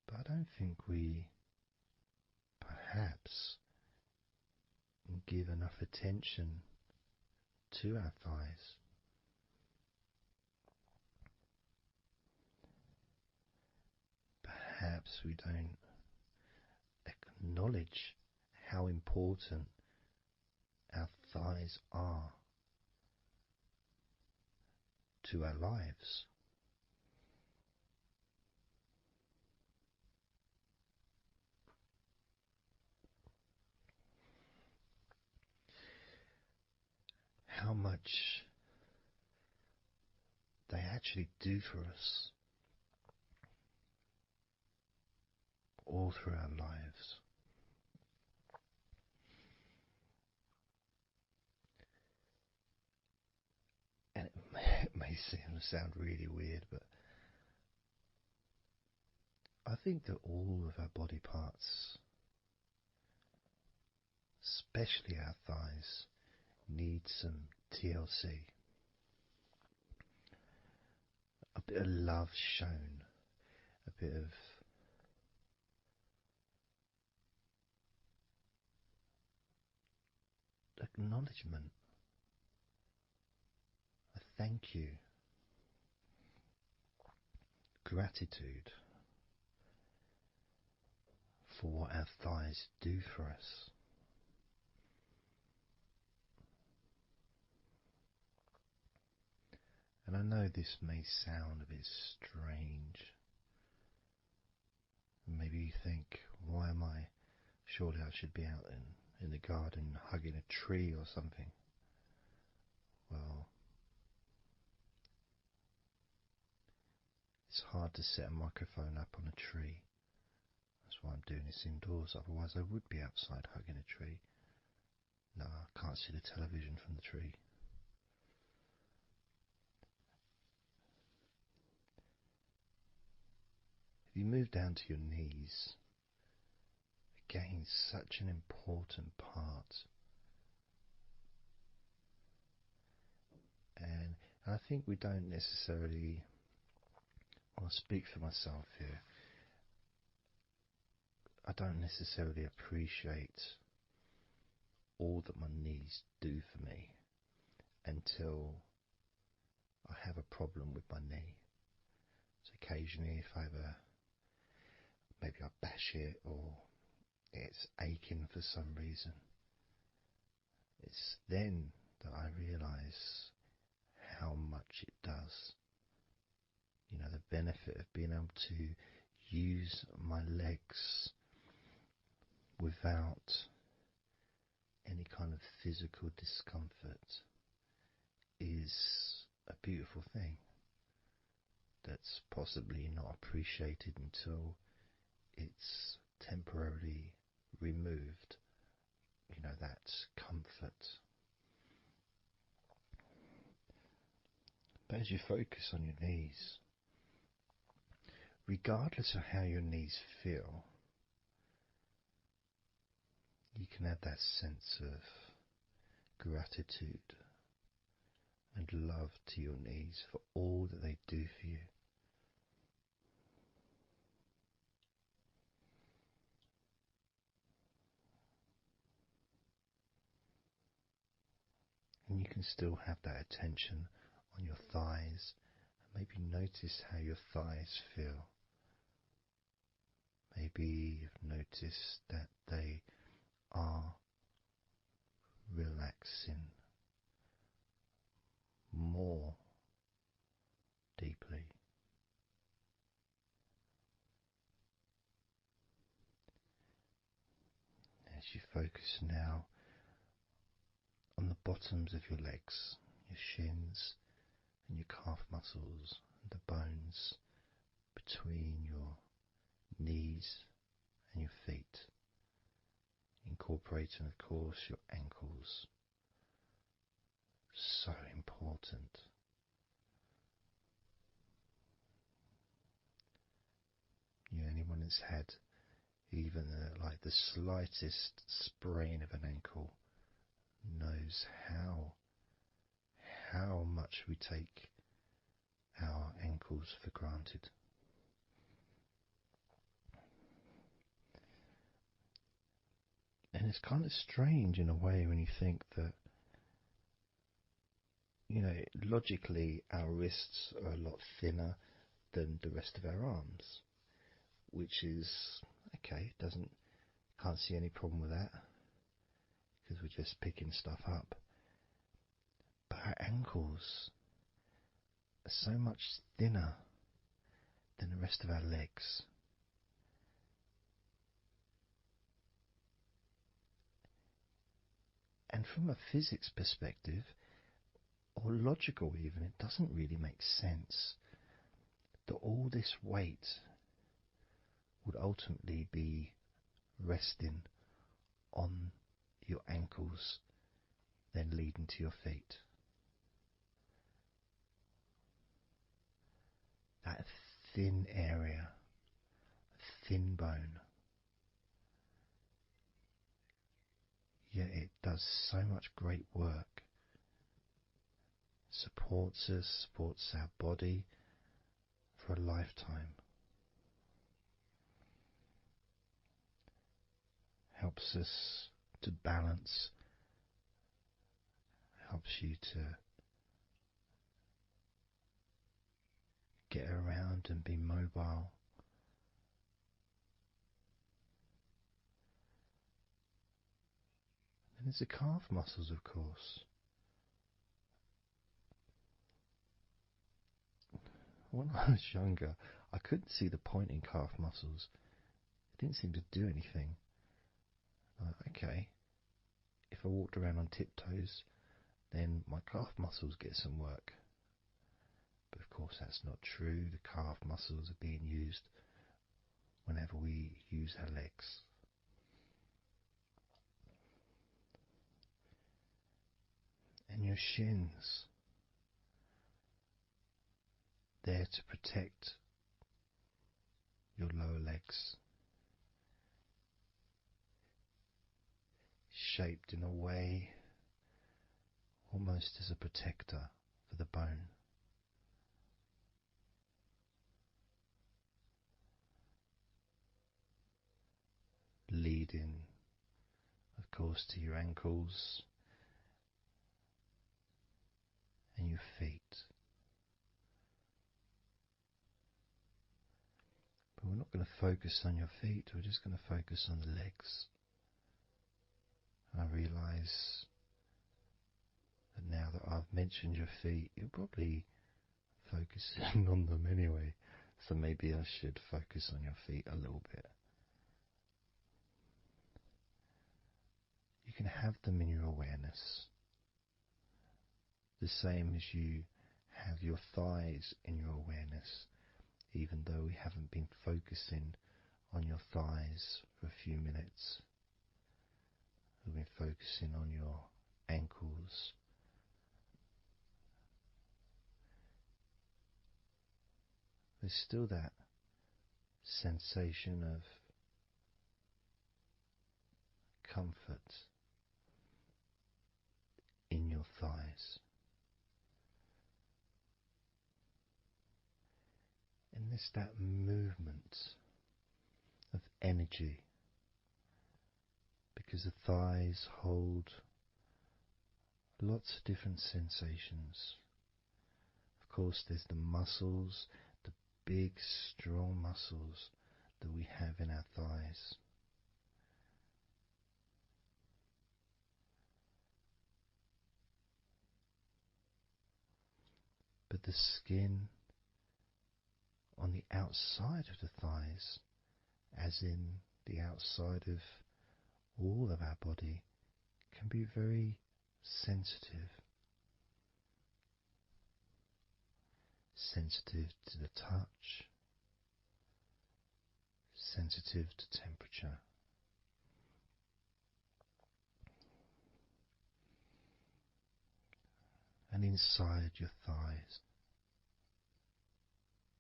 But I don't think we perhaps give enough attention to our thighs. Perhaps we don't acknowledge how important our thighs are to our lives. How much they actually do for us all through our lives. And it may sound really weird, but I think that all of our body parts, especially our thighs, need some TLC. A bit of love shown, a bit of acknowledgement, a thank you, gratitude for what our thighs do for us. And I know this may sound a bit strange. Maybe you think, why am I? Surely I should be out in the garden hugging a tree or something. Well, it's hard to set a microphone up on a tree. That's why I'm doing this indoors, otherwise I would be outside hugging a tree. No, I can't see the television from the tree. If you move down to your knees, again, such an important part. And I think we don't necessarily, I'll speak for myself here, I don't necessarily appreciate all that my knees do for me until I have a problem with my knee. So occasionally if maybe I bash it or it's aching for some reason, it's then that I realise how much it does. You know, the benefit of being able to use my legs without any kind of physical discomfort is a beautiful thing that's possibly not appreciated until it's temporarily removed. You know, that comfort. But as you focus on your knees, regardless of how your knees feel, you can have that sense of gratitude and love to your knees for all that they do for you. And you can still have that attention on your thighs, and maybe notice how your thighs feel. Maybe you've noticed that they are relaxing more deeply. As you focus now on the bottoms of your legs, your shins and your calf muscles, and the bones between your knees and your feet, incorporating, of course, your ankles. So important. Anyone that's had even like the slightest sprain of an ankle knows how much we take our ankles for granted. And it's kind of strange in a way when you think that, logically our wrists are a lot thinner than the rest of our arms, which is okay, can't see any problem with that because we're just picking stuff up. But our ankles are so much thinner than the rest of our legs. And from a physics perspective, or logical even, it doesn't really make sense that all this weight would ultimately be resting on your ankles, then leading to your feet. That thin area, thin bone, yet it does so much great work. Supports us, supports our body for a lifetime. Helps us to balance, helps you to get around and be mobile. And there's the calf muscles, of course. When I was younger, I couldn't see the point in calf muscles. It didn't seem to do anything. Okay, if I walked around on tiptoes, then my calf muscles get some work. But of course that's not true. The calf muscles are being used whenever we use our legs. And your shins, there to protect your lower legs, shaped in a way almost as a protector for the bone. Leading, of course, to your ankles and your feet. But we're not going to focus on your feet, we're just going to focus on the legs. And I realise that now that I've mentioned your feet, you're probably focusing on them anyway. So maybe I should focus on your feet a little bit. You can have them in your awareness, the same as you have your thighs in your awareness, even though we haven't been focusing on your thighs for a few minutes. We've been focusing on your ankles, there's still that sensation of comfort in your thighs. And there's that movement of energy, because the thighs hold lots of different sensations. Of course, there's the muscles, the big, strong muscles that we have in our thighs. But the skin on the outside of the thighs, as in the outside of all of our body, can be very sensitive. sensitive to the touch, sensitive to temperature. And inside your thighs,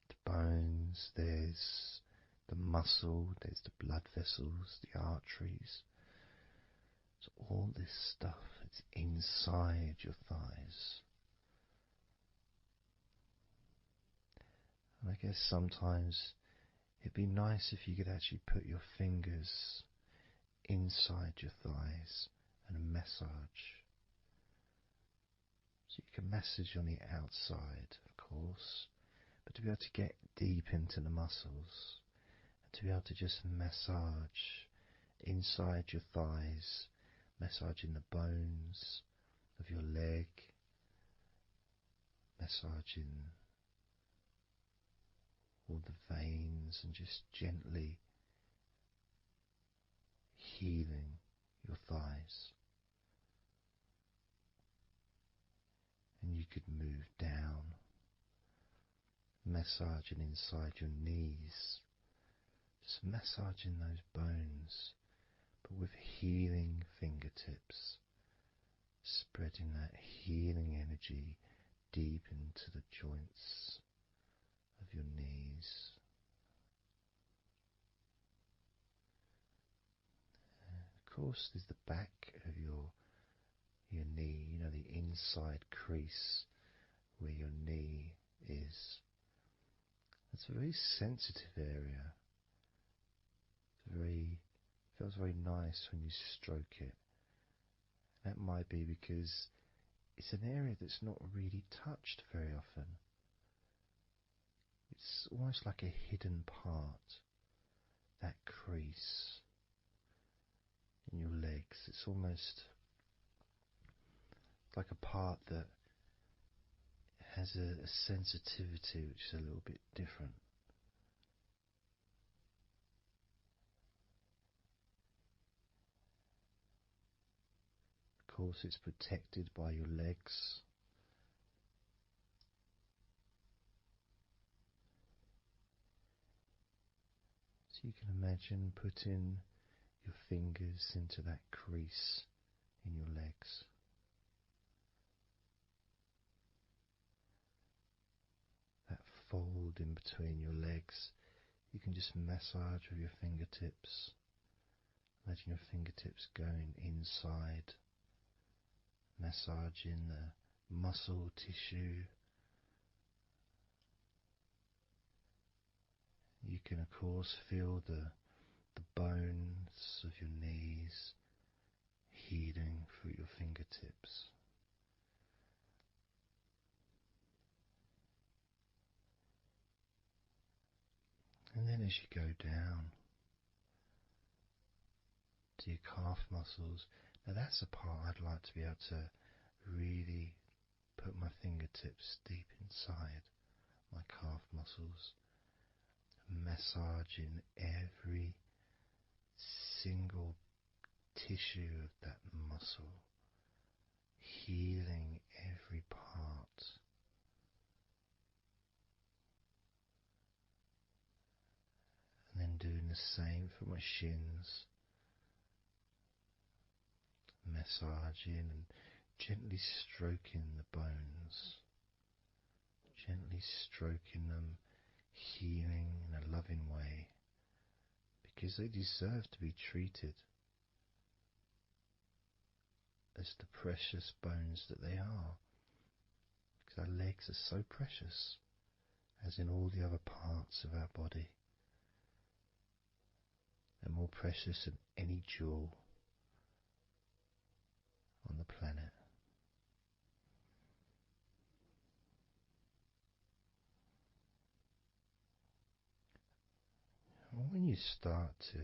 the bones, there's the muscle, there's the blood vessels, the arteries. So all this stuff, it's inside your thighs. And I guess sometimes it'd be nice if you could actually put your fingers inside your thighs and massage. So you can massage on the outside, of course, but to be able to get deep into the muscles, and to be able to just massage inside your thighs, massaging the bones of your leg, massaging all the veins, and just gently healing your thighs. And you could move down, massaging inside your knees, just massaging those bones, but with healing fingertips, spreading that healing energy deep into the joints of your knees. Of course, there's the back of your knee, you know, the inside crease where your knee is. It's a very sensitive area. Feels very nice when you stroke it. That might be because it's an area that's not really touched very often. It's almost like a hidden part, that crease in your legs. It's almost like a part that has a sensitivity which is a little bit different. Of course, it's protected by your legs. So you can imagine putting your fingers into that crease in your legs. That fold in between your legs, you can just massage with your fingertips. Imagine your fingertips going inside, massaging the muscle tissue. You can of course feel the bones of your knees healing through your fingertips. And then as you go down to your calf muscles, now that's the part I'd like to be able to really put my fingertips deep inside my calf muscles, massaging every single tissue of that muscle, healing every part. And then doing the same for my shins, massaging and gently stroking the bones, gently stroking them, healing in a loving way, because they deserve to be treated as the precious bones that they are, because our legs are so precious, as in all the other parts of our body. They're more precious than any jewel on the planet. And when you start to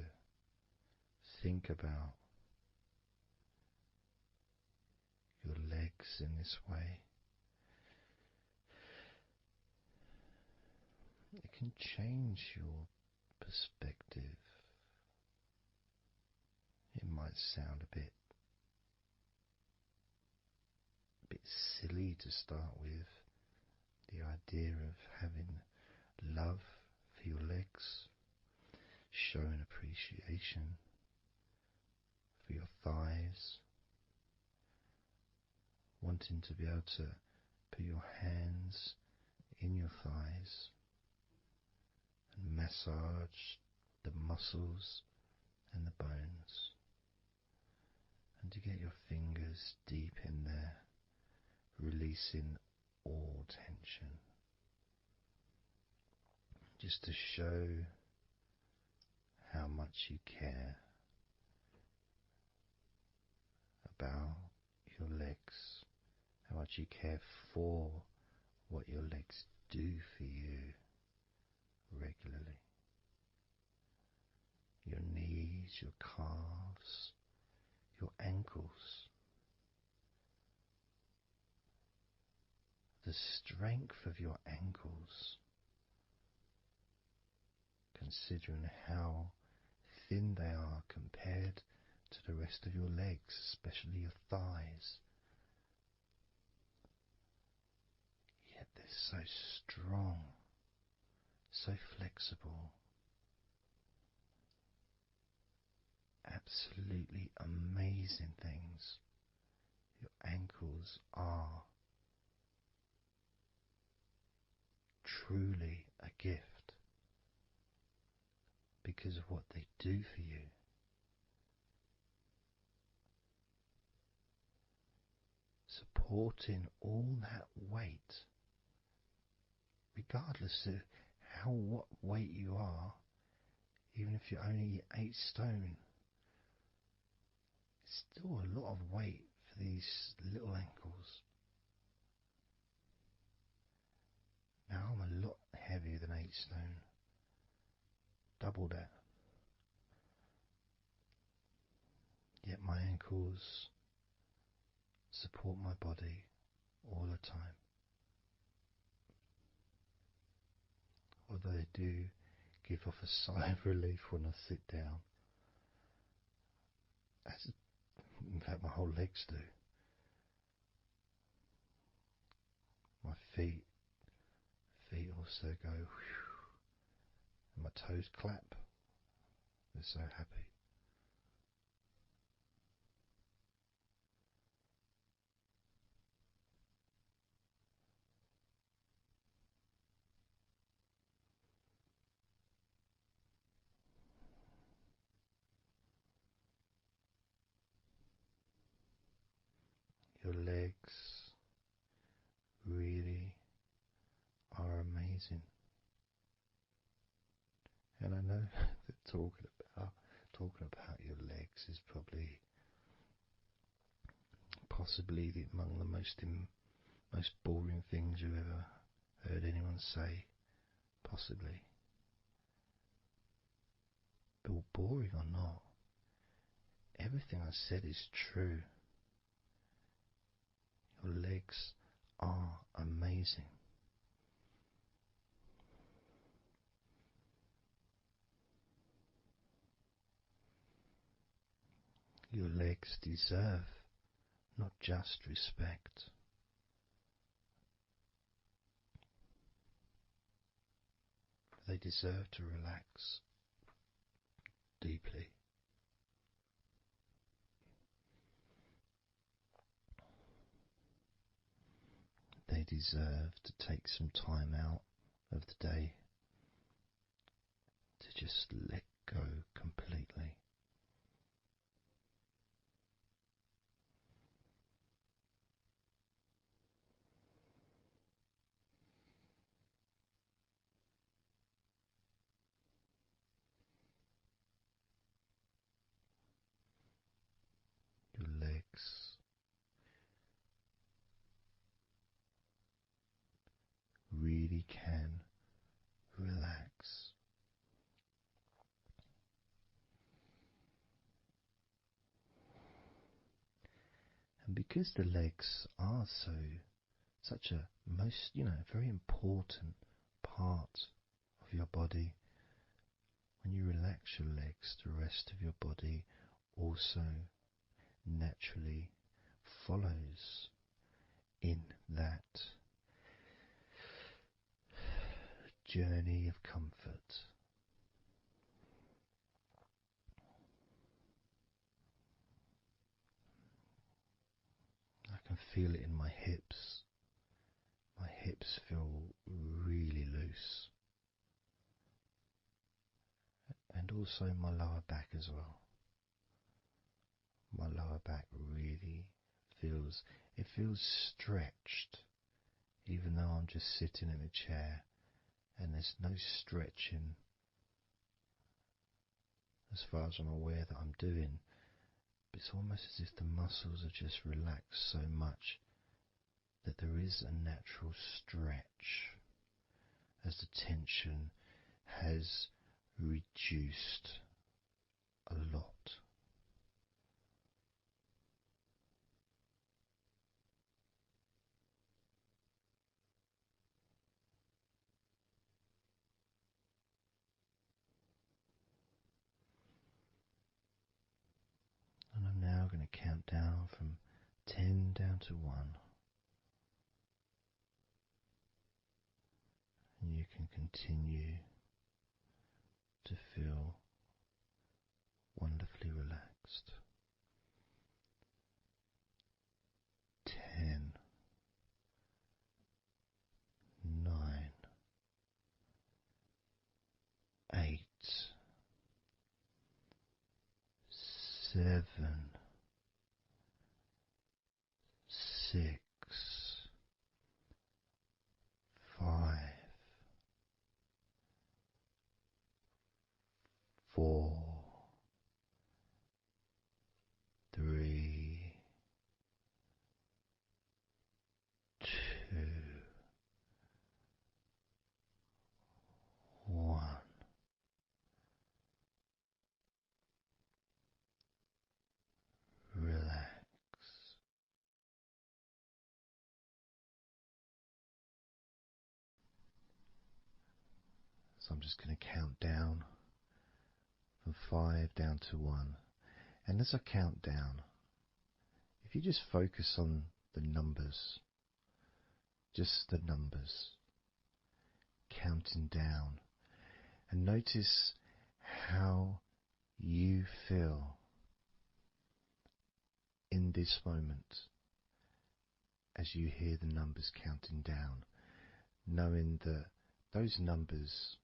think about your legs in this way, it can change your perspective. It might sound a bit silly to start with, the idea of having love for your legs, showing appreciation for your thighs, wanting to be able to put your hands in your thighs and massage the muscles and the bones, and to get your fingers deep in there, releasing all tension, just to show how much you care about your legs, how much you care for what your legs do for you regularly. Your knees, your calves, your ankles. The strength of your ankles, considering how thin they are compared to the rest of your legs, especially your thighs. Yet they're so strong, so flexible. Absolutely amazing things your ankles are. Truly a gift because of what they do for you. Supporting all that weight, regardless of what weight you are, even if you're only 8 stone, it's still a lot of weight for these little ankles. Now I'm a lot heavier than 8 stone, double that. Yet my ankles support my body all the time. Although they do give off a sigh of relief when I sit down. As in fact my whole legs do. My feet also go whew, and my toes clap. They're so happy. Your legs really are amazing. And I know that talking about your legs is probably possibly among the most boring things you've ever heard anyone say, possibly. But boring or not, everything I said is true. Your legs are amazing. Your legs deserve not just respect, they deserve to relax deeply. They deserve to take some time out of the day to just let go completely. Your legs really can relax. And because the legs are such a very important part of your body, when you relax your legs, the rest of your body also naturally follows in that journey of comfort. I can feel it in my hips. My hips feel really loose. And also my lower back as well. My lower back really feels stretched, even though I'm just sitting in a chair and there's no stretching as far as I'm aware that I'm doing. But it's almost as if the muscles are just relaxed so much that there is a natural stretch as the tension has reduced a lot. And I'm now going to count down from 10 down to 1. And you can continue to feel wonderfully relaxed. 10, 9, 8, 7, 6, 5, 4, 3, 2, 1. Relax. So I'm just going to count down from 5 down to 1. And as I count down, if you just focus on the numbers, just the numbers, counting down, and notice how you feel in this moment as you hear the numbers counting down, knowing that those numbers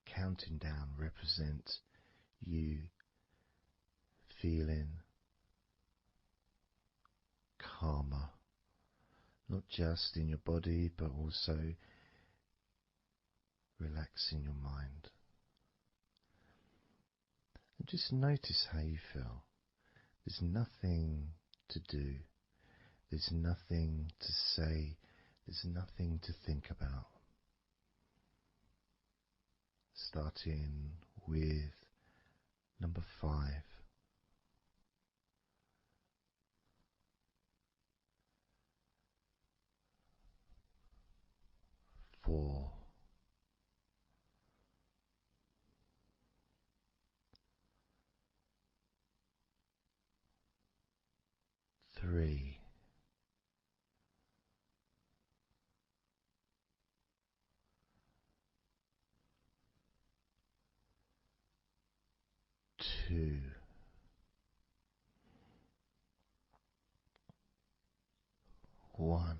counting down represent you feeling calmer, not just in your body but also relaxing your mind. And just notice how you feel. There's nothing to do, there's nothing to say, there's nothing to think about. Starting with number 5. 4. 3. 2. 1.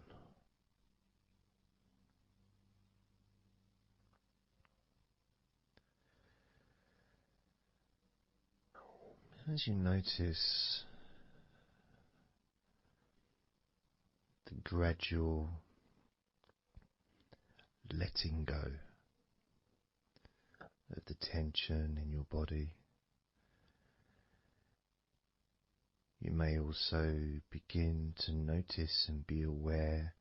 As you notice the gradual letting go of the tension in your body, you may also begin to notice and be aware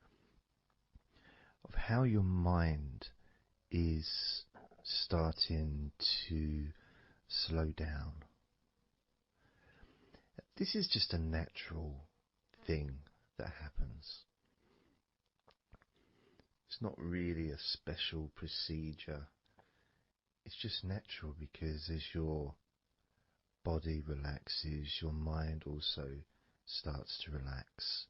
of how your mind is starting to slow down. This is just a natural thing that happens. It's not really a special procedure. It's just natural because as your body relaxes, your mind also starts to relax.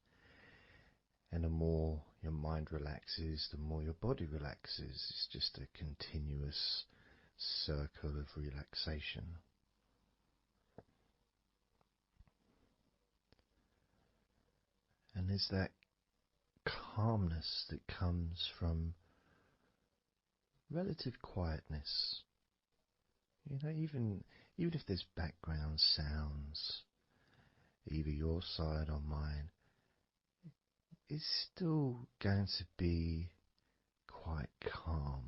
And the more your mind relaxes, the more your body relaxes. It's just a continuous circle of relaxation. And there's that calmness that comes from relative quietness. You know, even if there's background sounds, either your side or mine, it's still going to be quite calm.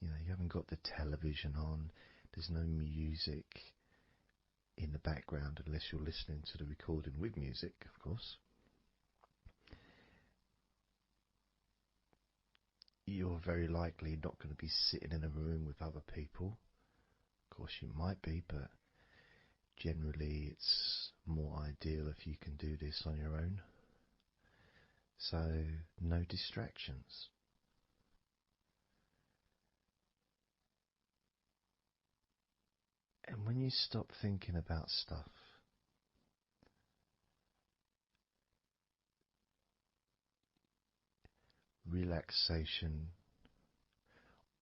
You know, you haven't got the television on, there's no music in the background unless you're listening to the recording with music, of course. You're very likely not going to be sitting in a room with other people. Of course, you might be, but generally it's more ideal if you can do this on your own. So, no distractions. And when you stop thinking about stuff, relaxation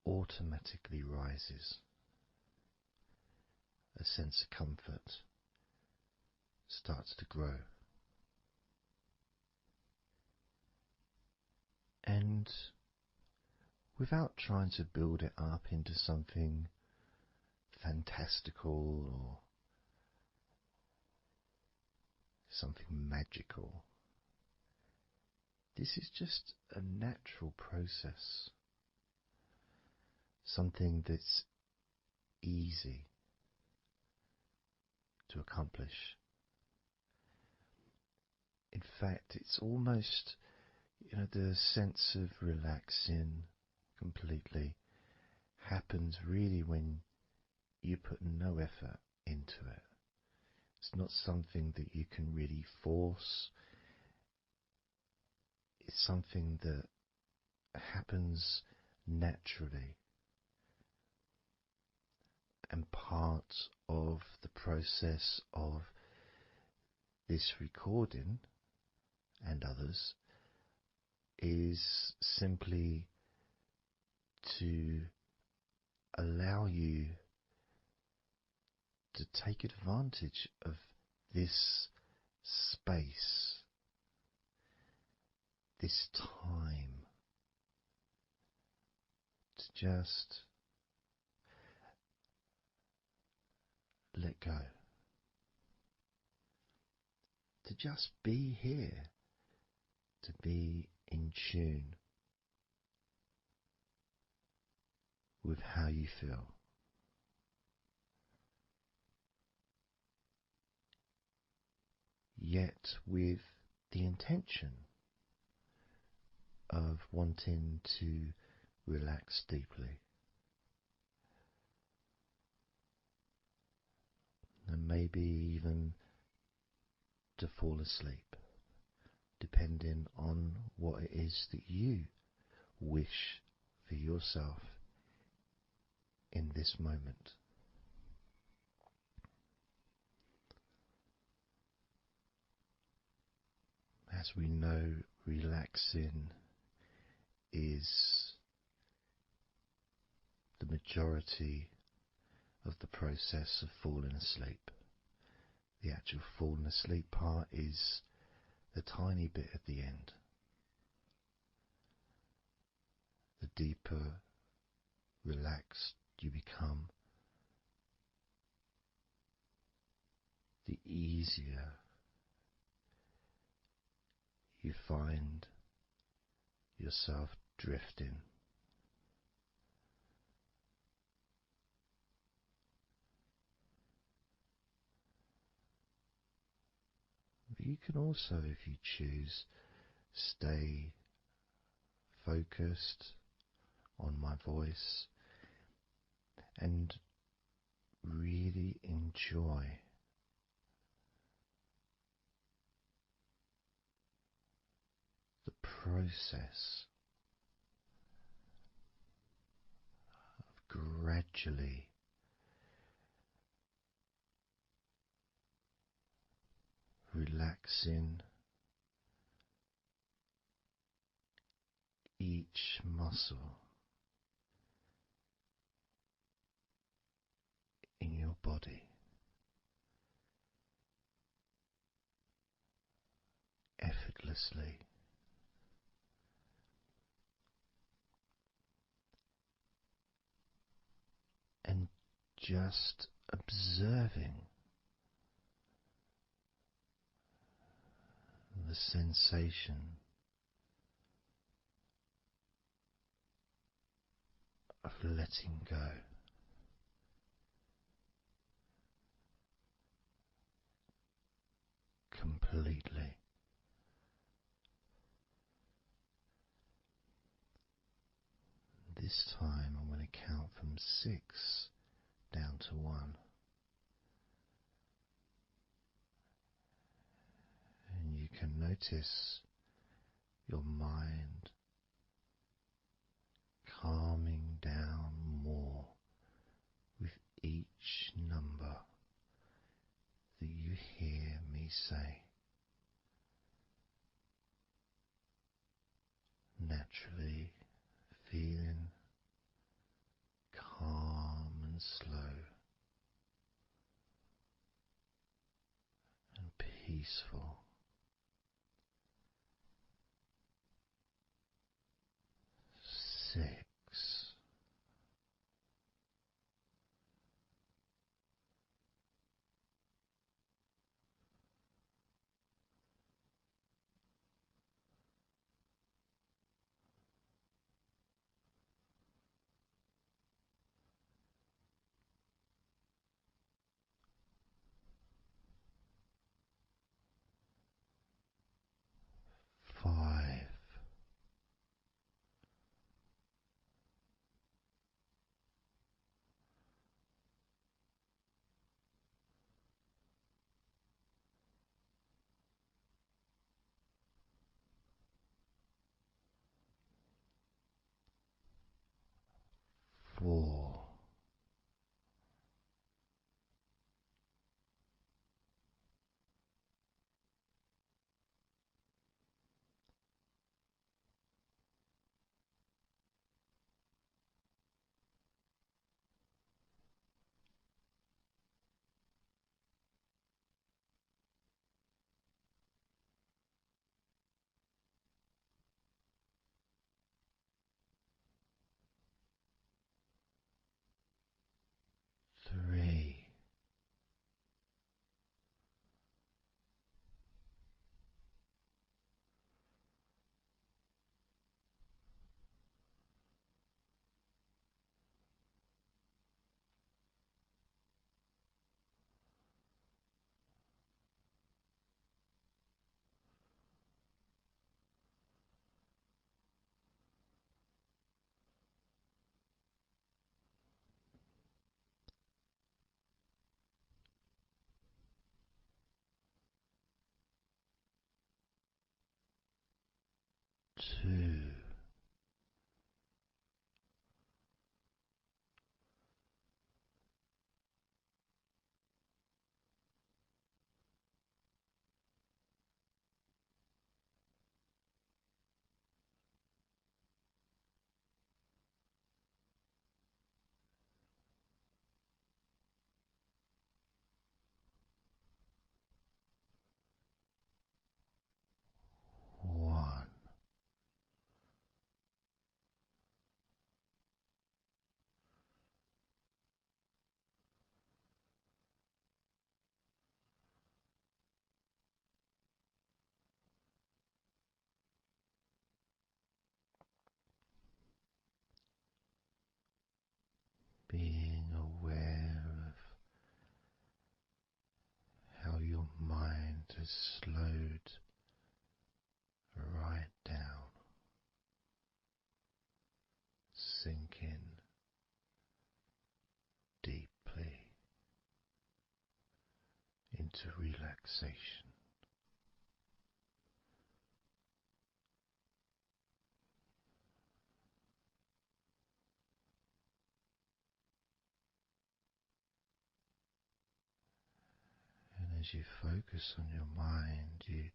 automatically rises. A sense of comfort starts to grow. And without trying to build it up into something fantastical or something magical, this is just a natural process. Something that's easy to accomplish. In fact, it's almost, the sense of relaxing completely happens really when you put no effort into it. It's not something that you can really force. It's something that happens naturally. And part of the process of this recording and others is simply to allow you to take advantage of this space, this time, to just let go, to just be here, to be in tune with how you feel. Yet with the intention of wanting to relax deeply. And maybe even to fall asleep, depending on what it is that you wish for yourself in this moment. As we know, relaxing is the majority of the process of falling asleep. The actual falling asleep part is the tiny bit at the end. The deeper relaxed you become, the easier you find yourself drifting. But you can also, if you choose, stay focused on my voice and really enjoy the process of gradually relaxing each muscle in your body effortlessly, and just observing the sensation of letting go. Completely. This time I'm going to count from 6 down to 1, and you can notice your mind calming down more with each number that you hear me say. Naturally feeling calm and slow and peaceful. 6. 5. 4. 3.2. One. Being aware of how your mind has slowed right down, sinking deeply into relaxation. And as you focus on your mind, you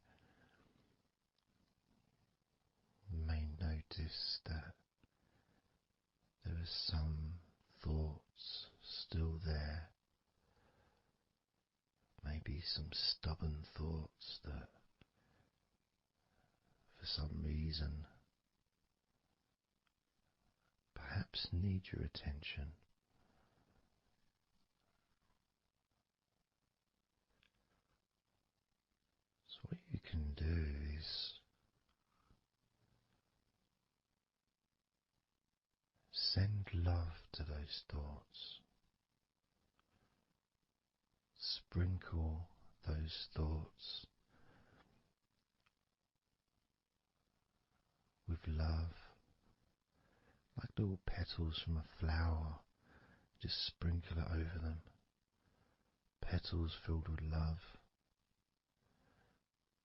may notice that there are some thoughts still there, maybe some stubborn thoughts that for some reason perhaps need your attention. So what you can do is send love to those thoughts. Sprinkle those thoughts with love, like little petals from a flower. Just sprinkle it over them. Petals filled with love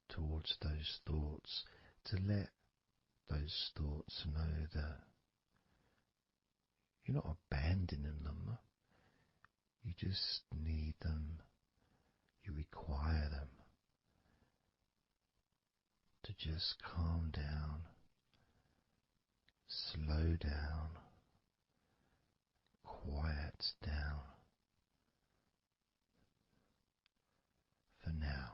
towards those thoughts, to let those thoughts know that you're not abandoning them. You just need them. You require them to just calm down, slow down, quiet down for now.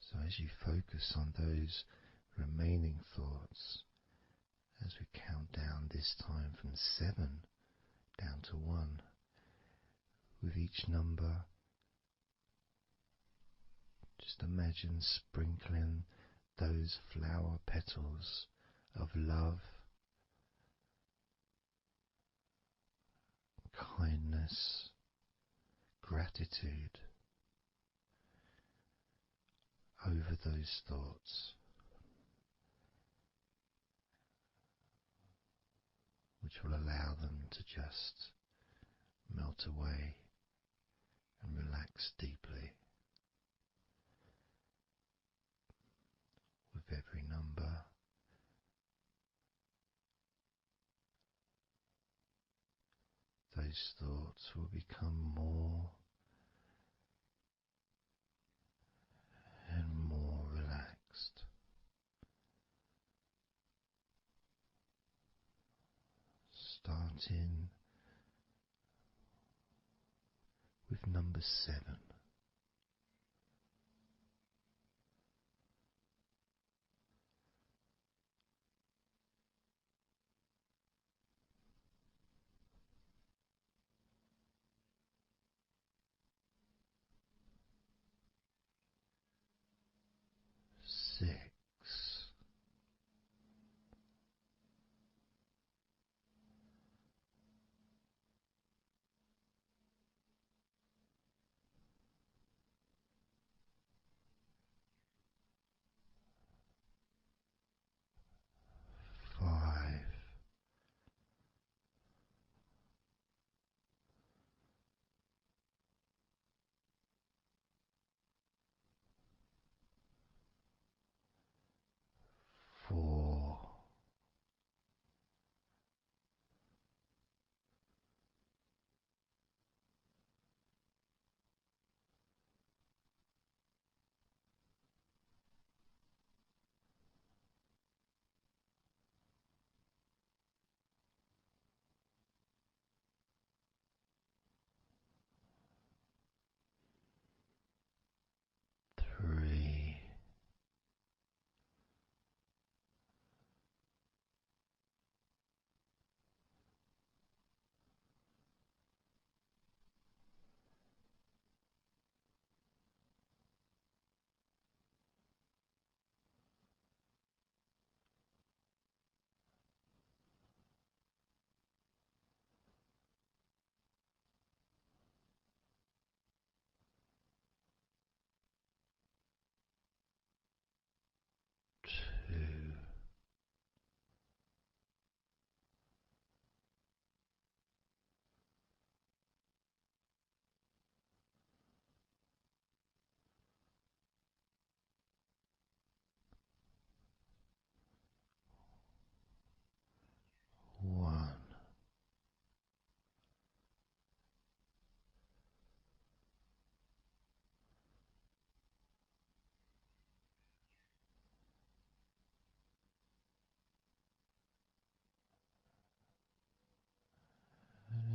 So as you focus on those remaining thoughts, as we count down this time from 7 down to 1, with each number, just imagine sprinkling those flower petals of love, kindness, gratitude over those thoughts, which will allow them to just melt away and relax deeply. With every number, those thoughts will become more and more relaxed. Starting with number 7. 6. 5.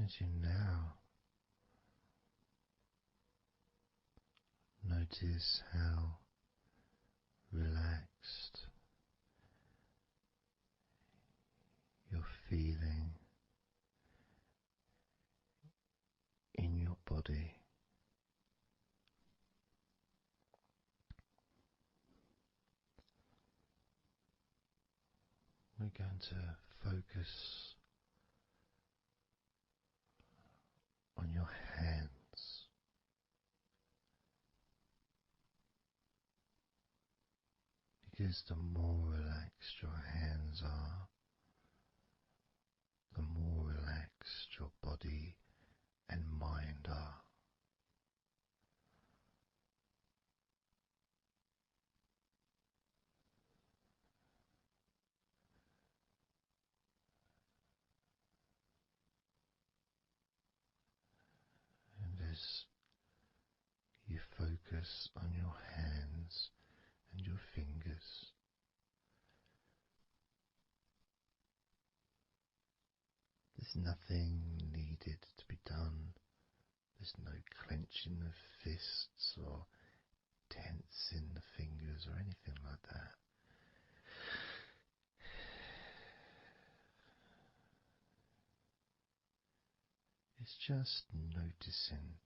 as you now notice how relaxed you're feeling in your body, we're going to focus on your hands. Because the more relaxed your hands are, the more relaxed your body and mind are. And as you focus on your hands and your fingers, there's nothing needed to be done. There's no clenching of fists or tensing the fingers or anything like that. It's just noticing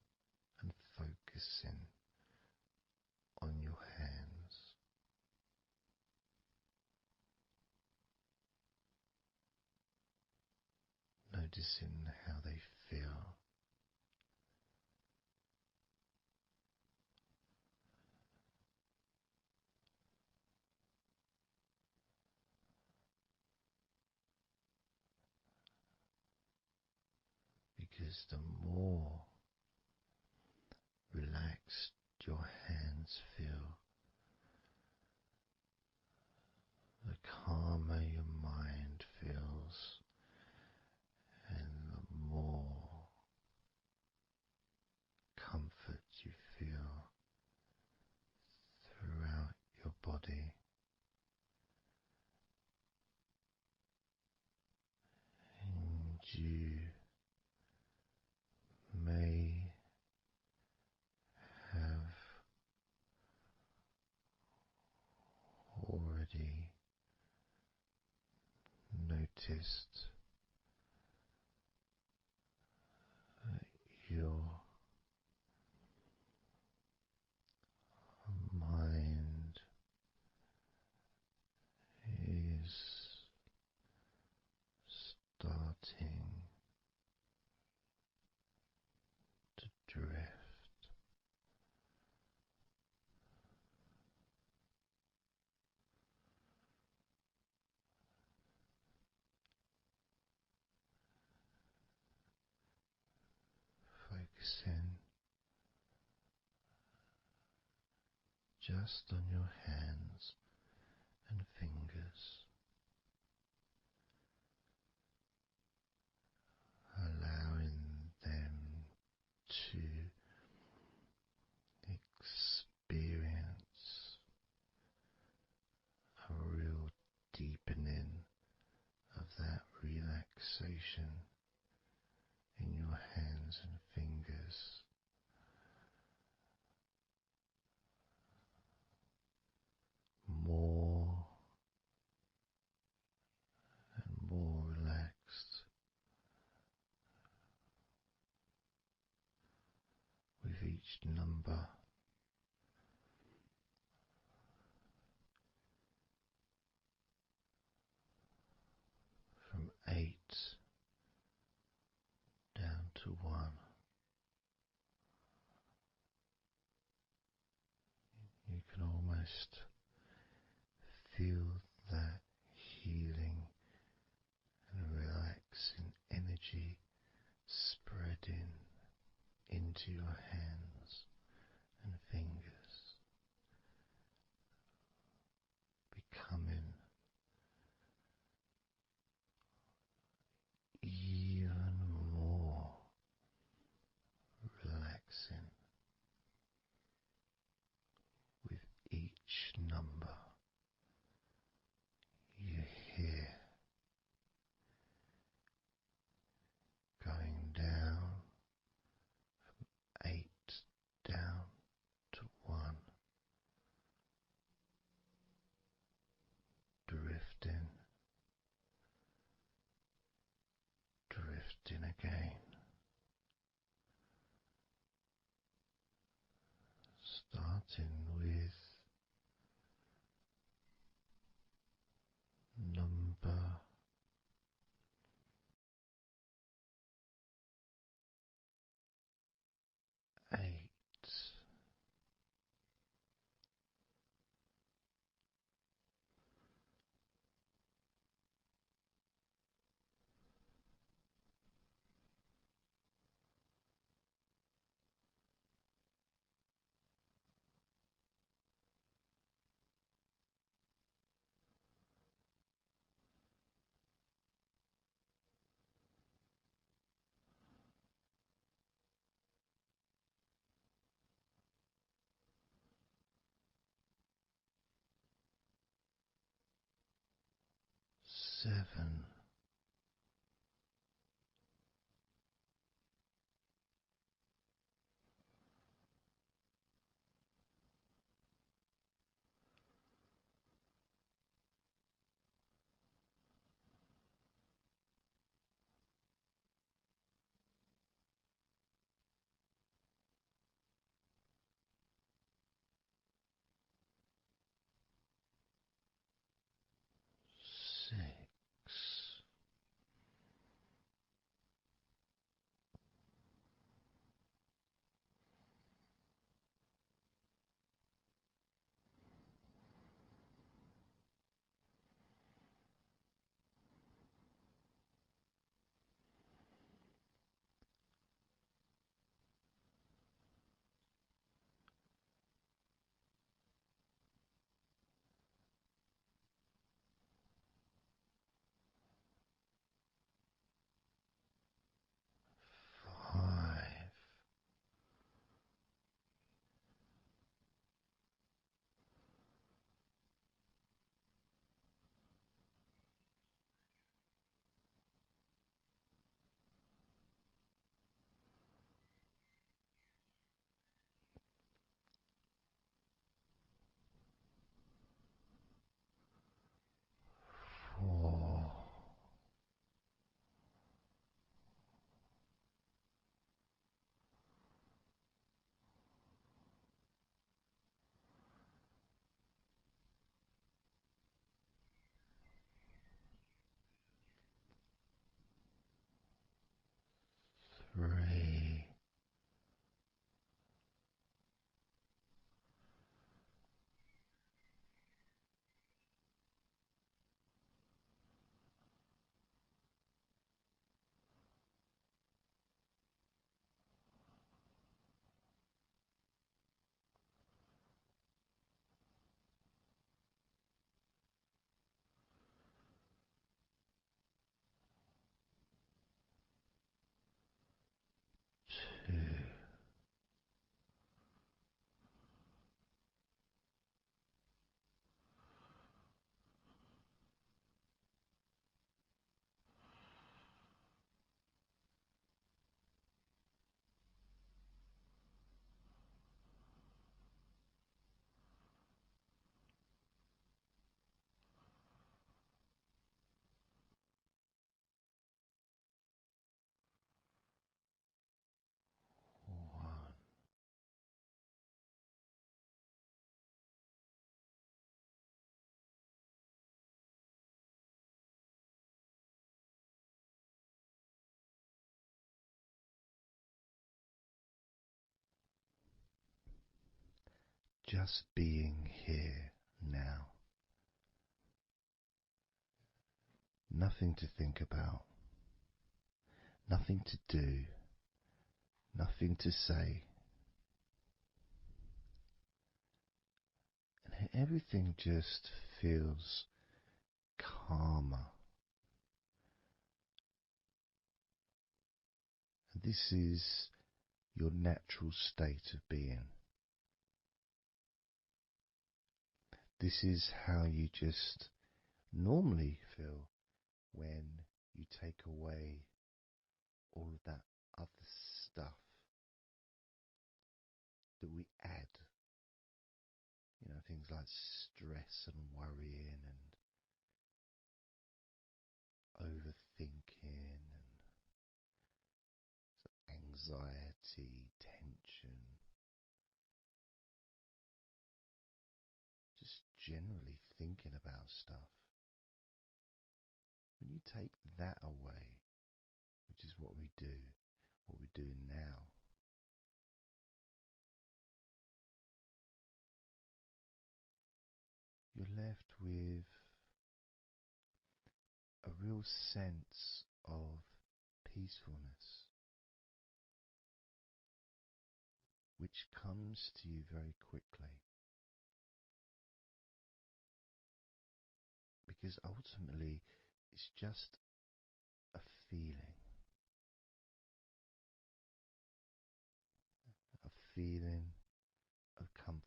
and focusing on your hands. Noticing how they feel. Because the more relaxed your hands feel, the calmer your mind feels, and the more comfort you feel throughout your body. And you may have already noticed that your mind is starting to drift. Focusing just on your hands and fingers, allowing them to experience a real deepening of that relaxation in your hands and fingers. More and more relaxed with each number. From 8 down to 1. You can almost feel that healing and relaxing energy spreading into your hands and fingers, becoming even more relaxing with each number you hear going down again. Starting with number 8. 7. 6. 5. 4. 3. 2. 1. Just being here now. Nothing to think about, nothing to do, nothing to say, and everything just feels calmer. And this is your natural state of being. This is how you just normally feel when you take away all of that other stuff that we add. Things like stress and worrying and overthinking and anxiety, tension, just generally thinking about stuff. When you take that away, which is what we do, what we're doing now, you're left with a real sense of peacefulness, which comes to you very quickly. Because ultimately, it's just a feeling, a feeling of comfort.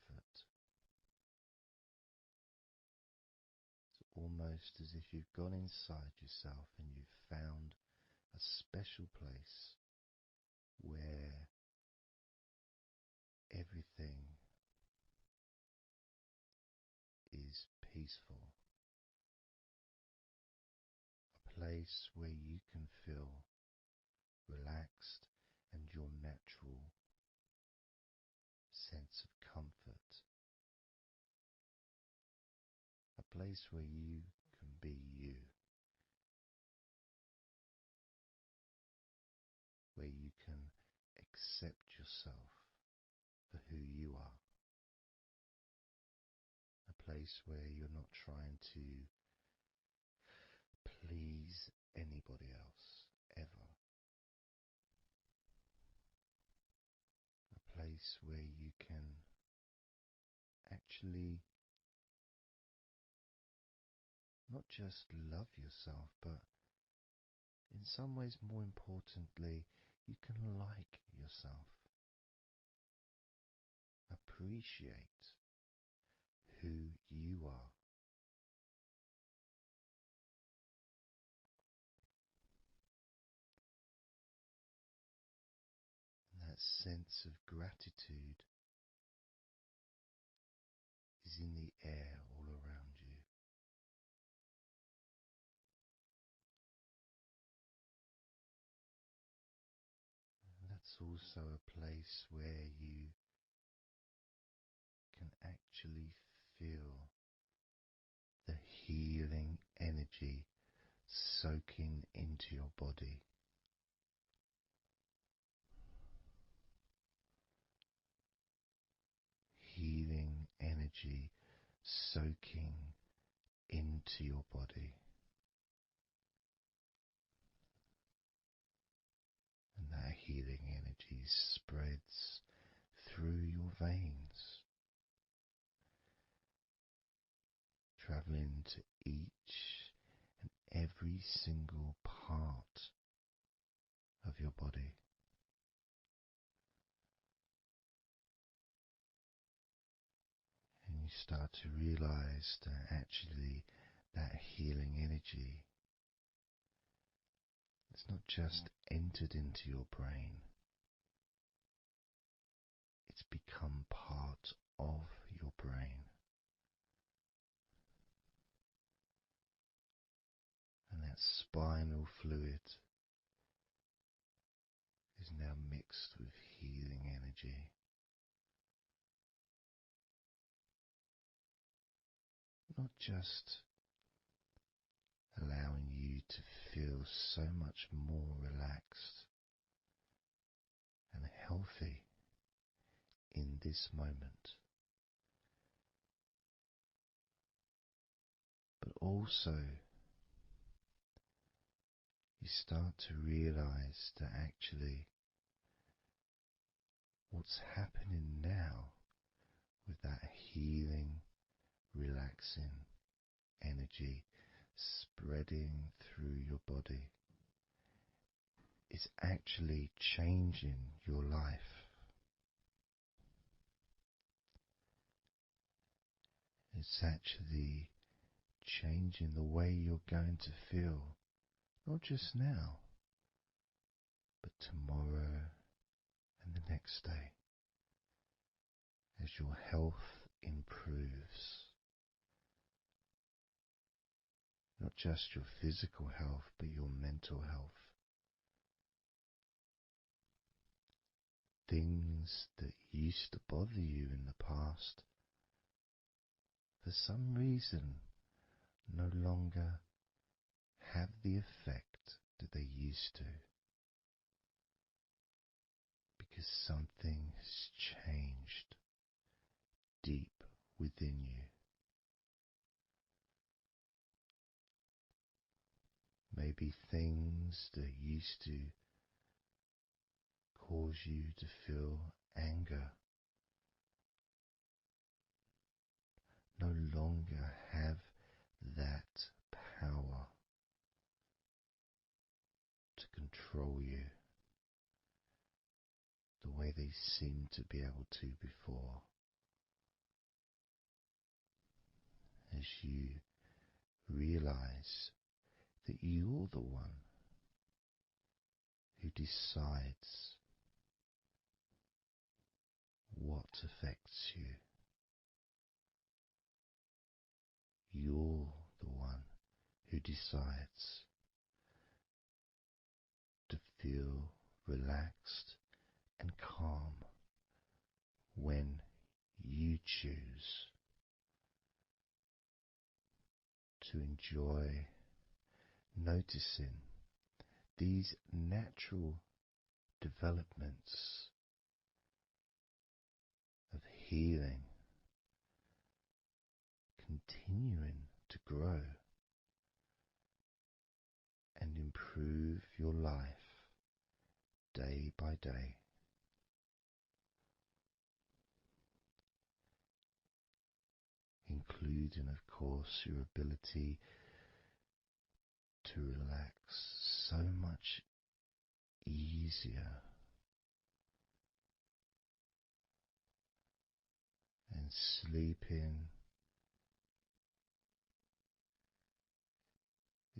It's almost as if you've gone inside yourself and you've found a special place where everything is peaceful. A place where you can feel relaxed and your natural sense of comfort. A place where you can be you, where you can accept yourself for who you are. A place where you're not trying to please anybody else, ever. A place where you can actually not just love yourself, but in some ways, more importantly, you can like yourself. Appreciate who you are. And that sense of gratitude is in the air all around you. And that's also a place where you can actually feel the healing energy soaking into your body. Healing energy soaking into your body. And that healing energy spreads through your veins, traveling to each and every single part of your body. And you start to realize that actually that healing energy has not just entered into your brain, it's become part of your brain. And that spinal fluid is now mixed with healing energy. Not just allowing you to feel so much more relaxed and healthy in this moment, but also you start to realize that actually what's happening now with that healing, relaxing energy spreading through your body is actually changing your life. It's actually changing the way you're going to feel, not just now, but tomorrow and the next day, as your health improves. Not just your physical health, but your mental health. things that used to bother you in the past, for some reason, no longer have the effect that they used to, because something has changed deep within you. Maybe things that used to cause you to feel anger no longer have that power to control you the way they seemed to be able to before. As you realize that you're the one who decides what affects you. You're the one who decides to feel relaxed and calm when you choose to enjoy noticing these natural developments of healing continuing to grow and improve your life day by day. Including, of course, your ability to relax so much easier and sleeping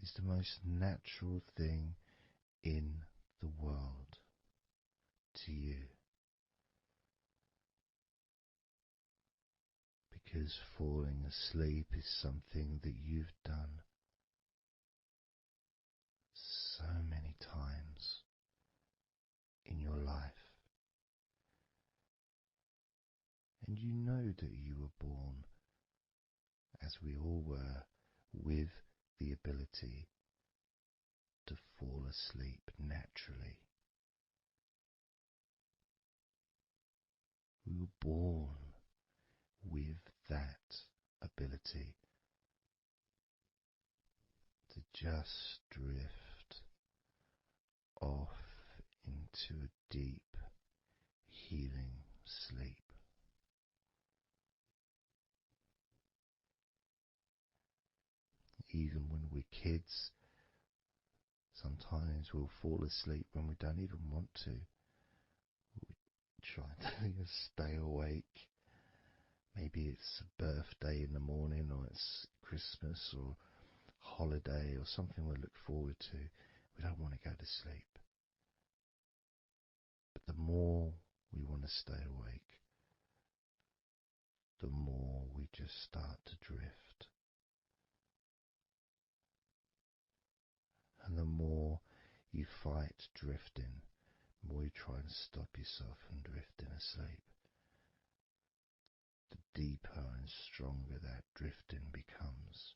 is the most natural thing in the world to you, because falling asleep is something that you've done so many times in your life, and you know that you were born, as we all were, with the ability to fall asleep naturally. We were born with that ability to just drift off into a deep, healing sleep. Even when we're kids, sometimes we'll fall asleep when we don't even want to. We try to stay awake. Maybe it's a birthday in the morning, or it's Christmas or holiday or something we look forward to. We don't want to go to sleep. But the more we want to stay awake, the more we just start to drift. And the more you fight drifting, the more you try and stop yourself from drifting asleep, the deeper and stronger that drifting becomes.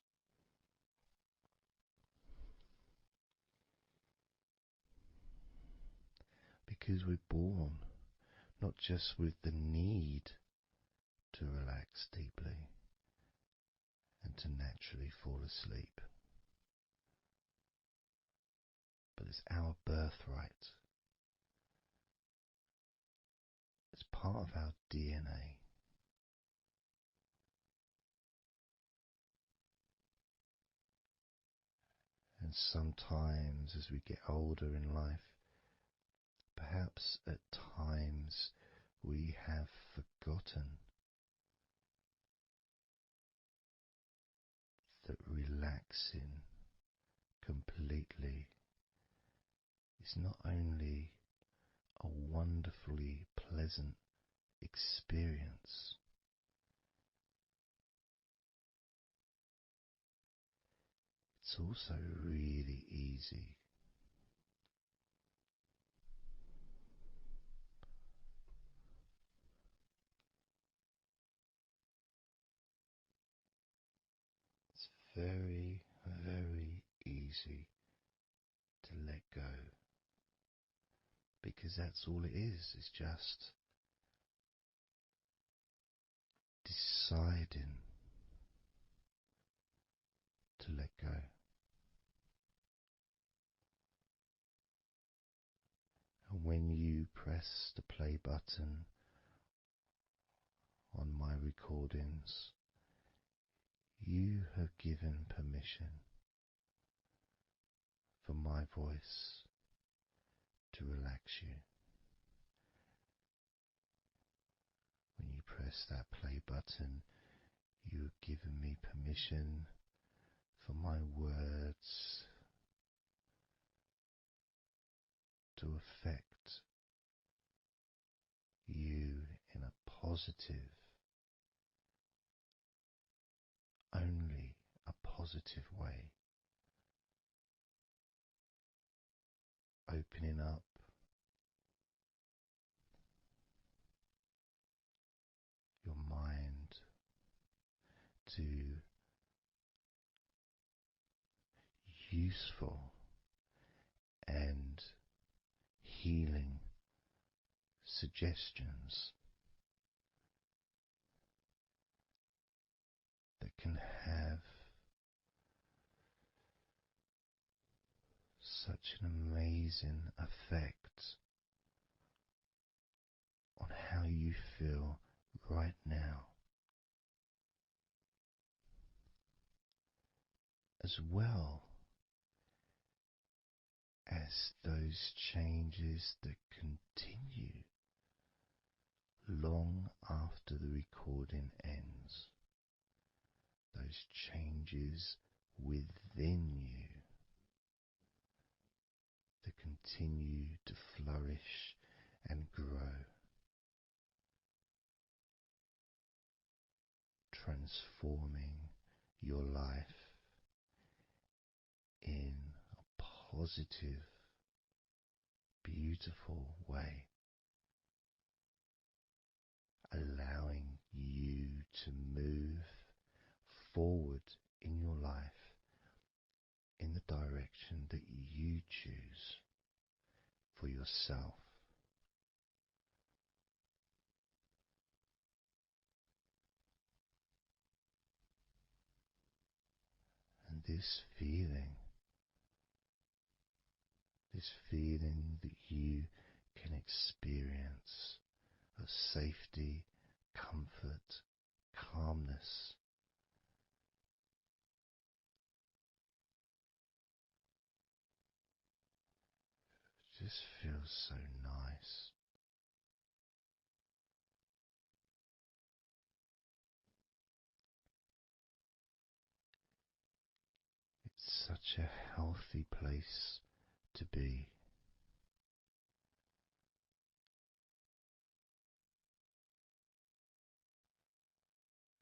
Because we're born not just with the need to relax deeply and to naturally fall asleep, but it's our birthright. It's part of our DNA. And sometimes as we get older in life, perhaps at times we have forgotten that relaxing completely is not only a wonderfully pleasant experience, it's also really easy. very, very easy to let go, because that's all it is. It's just deciding to let go. And when you press the play button on my recordings, you have given permission for my voice to relax you. When you press that play button, you have given me permission for my words to affect you in a positive, only a positive way, opening up your mind to useful and healing suggestions that can have such an amazing effect on how you feel right now, as well as those changes that continue long after the recording ends, those changes within you that continue to flourish and grow, transforming your life in a positive, beautiful way, allowing you to move forward in your life in the direction that you choose for yourself. And this feeling that you can experience of safety, comfort, calmness, just feels so nice. It's such a healthy place to be.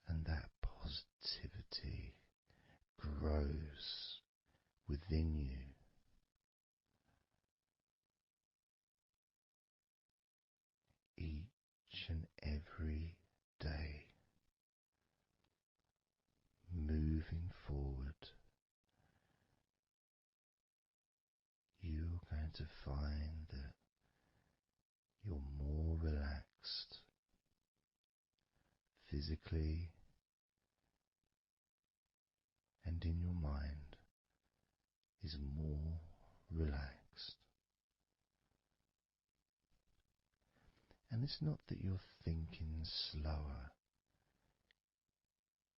And that positivity grows within you. Each and every day, moving forward, you're going to find that you're more relaxed physically and in your mind is more relaxed. And it's not that you're thinking slower,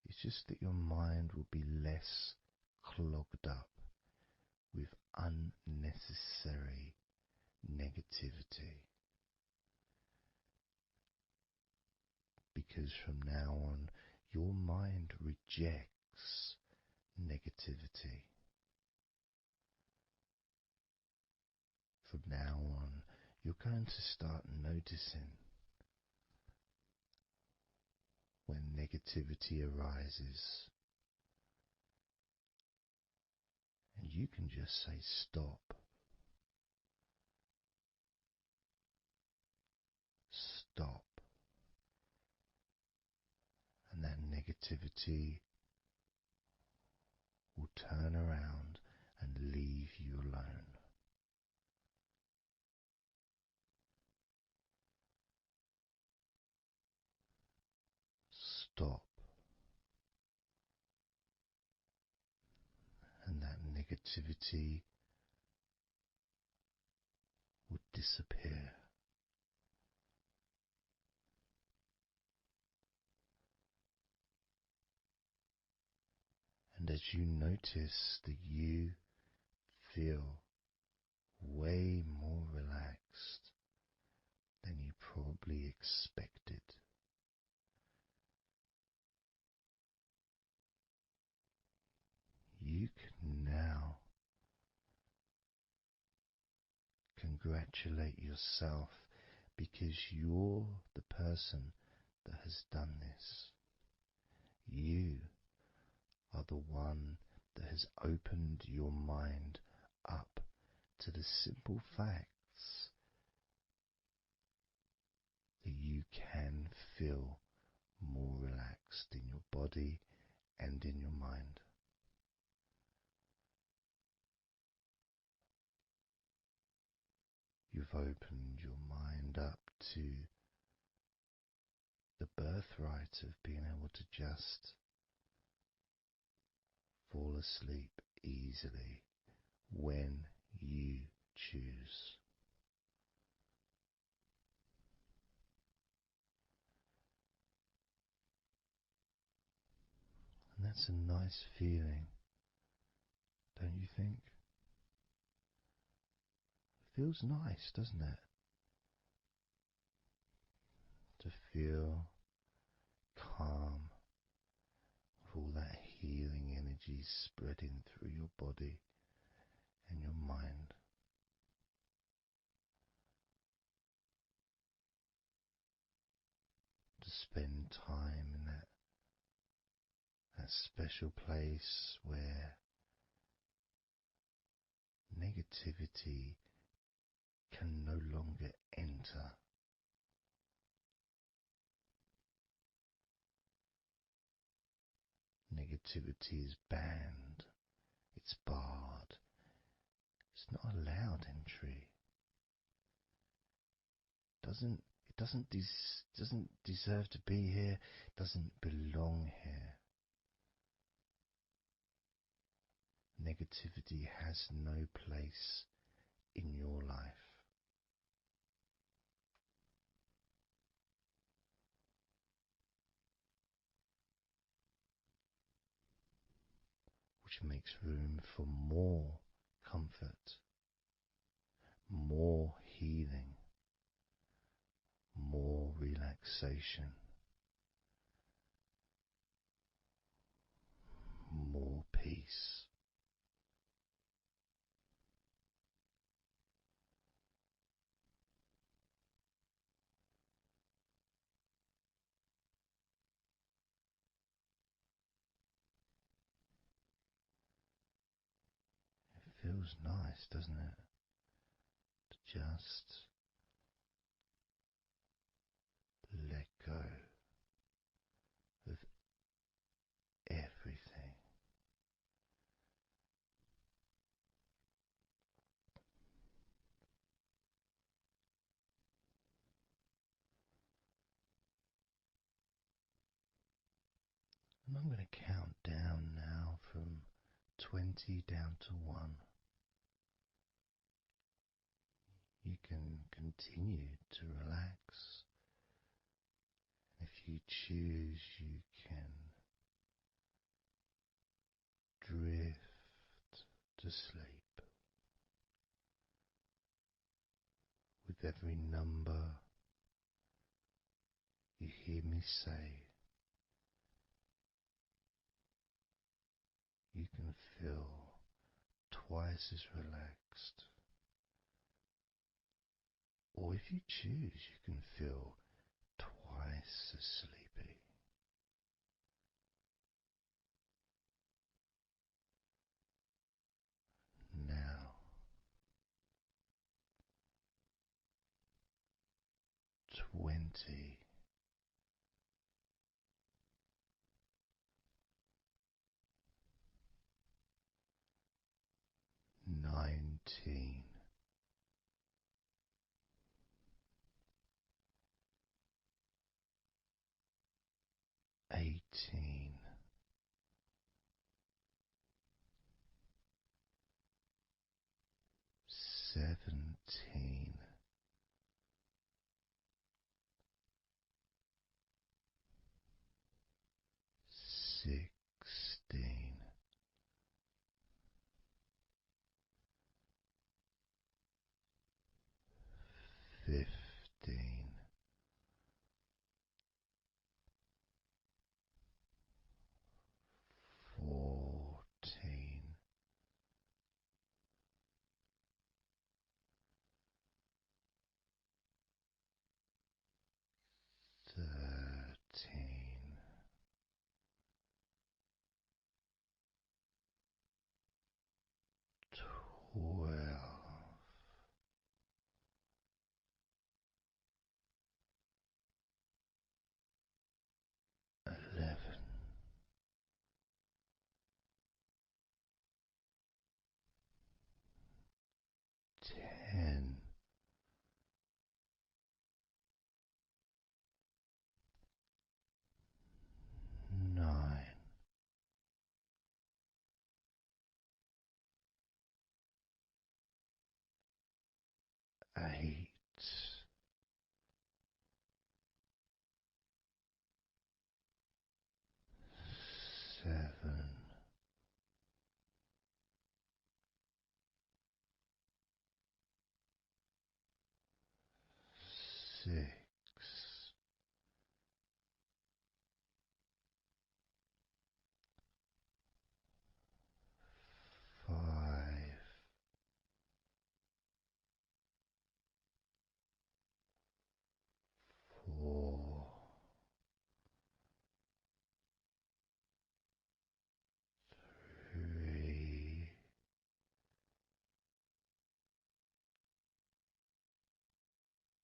it's just that your mind will be less clogged up with unnecessary negativity. Because from now on, your mind rejects negativity. From now on, you're going to start noticing when negativity arises, and you can just say stop. Stop. And that negativity turn around and leave you alone. Stop, and that negativity would disappear. And as you notice that you feel way more relaxed than you probably expected, you can now congratulate yourself because you're the person that has done this. You are the one that has opened your mind up to the simple facts that you can feel more relaxed in your body and in your mind. You've opened your mind up to the birthright of being able to just fall asleep easily when you choose. And that's a nice feeling, don't you think? It feels nice, doesn't it? To feel calm with all that healing energy spreading through your body and your mind. To spend time in that special place where negativity can no longer enter. Negativity is banned, it's barred, it's not allowed entry. It doesn't deserve to be here, doesn't belong here. Negativity has no place in your life. Which makes room for more comfort, more healing, more relaxation, more peace. It feels nice, doesn't it? To just let go of everything. And I'm going to count down now from 20 down to 1. You can continue to relax. If you choose, you can drift to sleep. With every number you hear me say, you can feel twice as relaxed. Or if you choose, you can feel twice as sleepy. Now, 20. 17, 18, 17, 16, 15, 14, 13, 12, 11, 10, 9, 8, 7, 6, 5, 4, 3,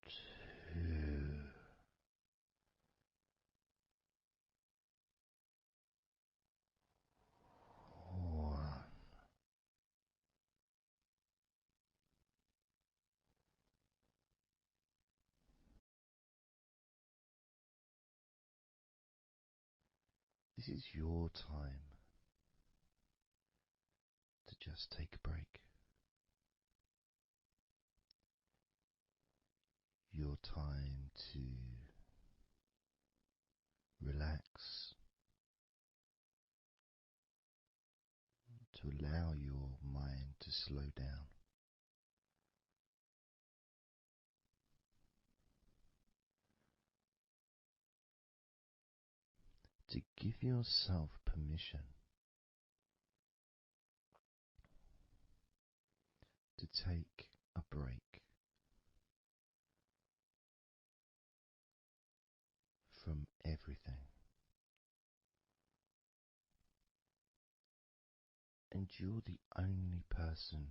2, 1. This is your time to just take a break. Your time to relax, to allow your mind to slow down, to give yourself permission to take a break from everything. And you're the only person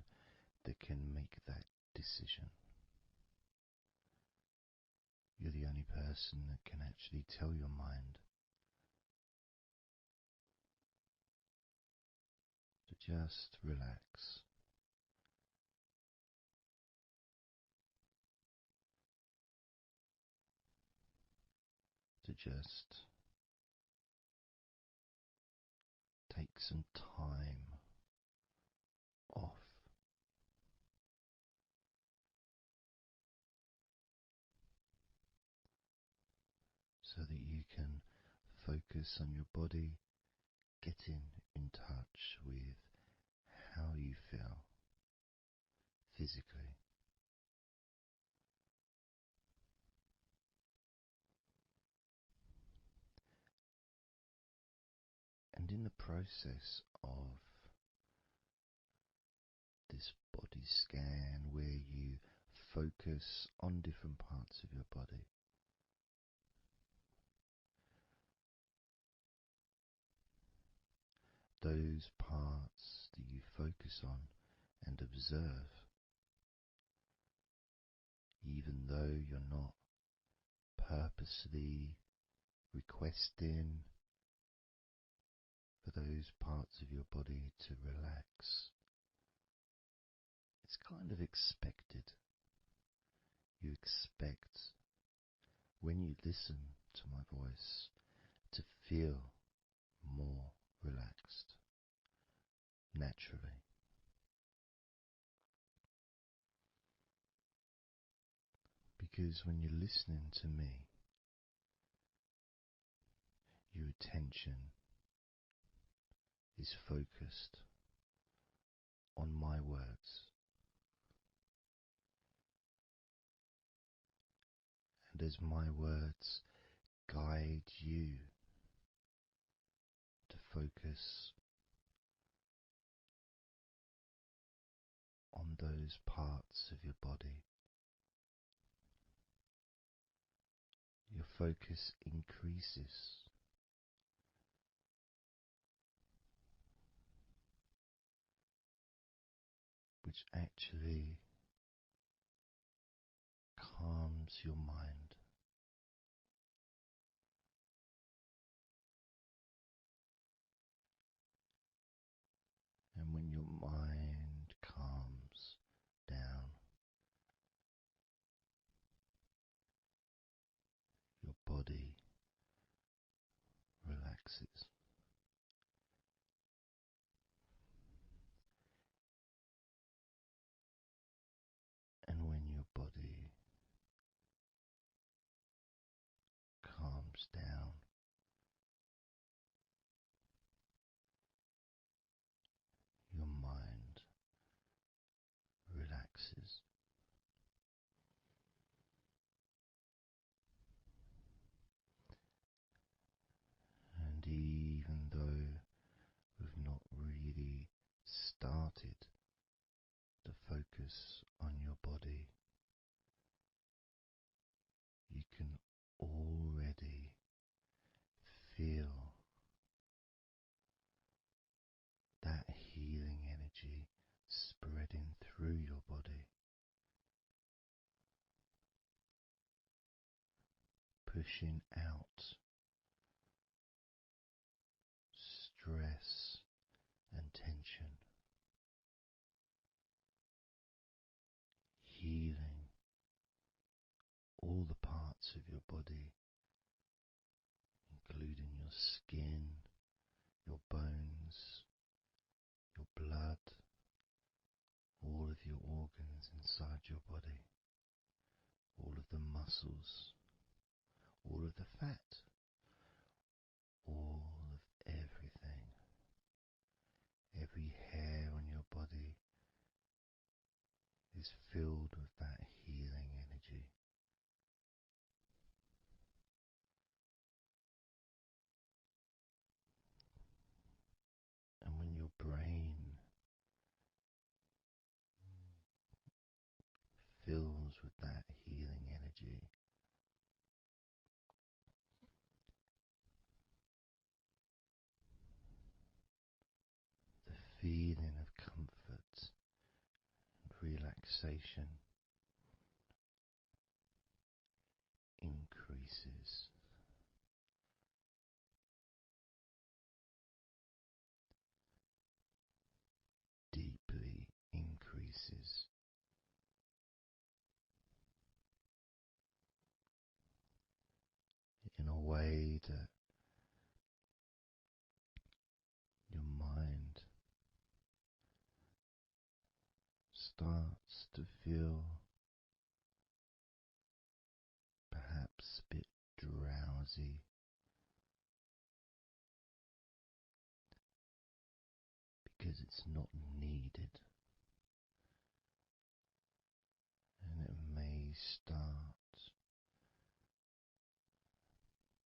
that can make that decision. You're the only person that can actually tell your mind to just relax, to just take some time off, so that you can focus on your body, getting in touch with how you feel physically. And in the process of this body scan, where you focus on different parts of your body, those parts that you focus on and observe, even though you're not purposely requesting for those parts of your body to relax, it's kind of expected. You expect, when you listen to my voice, to feel more relaxed naturally. Because when you're listening to me, your attention is focused on my words, and as my words guide you to focus on those parts of your body, your focus increases, which actually calms your mind. And when your mind calms down, your body relaxes. And when your body calms down, your mind relaxes. And even though we've not really started to focus on your body, you can already feel that healing energy spreading through your body, pushing out stress and tension, healing all the parts of your body, including your skin, your bones, your blood, all of your organs inside your body, all of the muscles, all of the fat, all of everything. Every hair on your body is filled with that healing energy. And when your brain fills with that healing energy, the feeling of comfort and relaxation increases. Deeply increases. In a way that your mind starts to feel perhaps a bit drowsy, because it's not needed, and it may start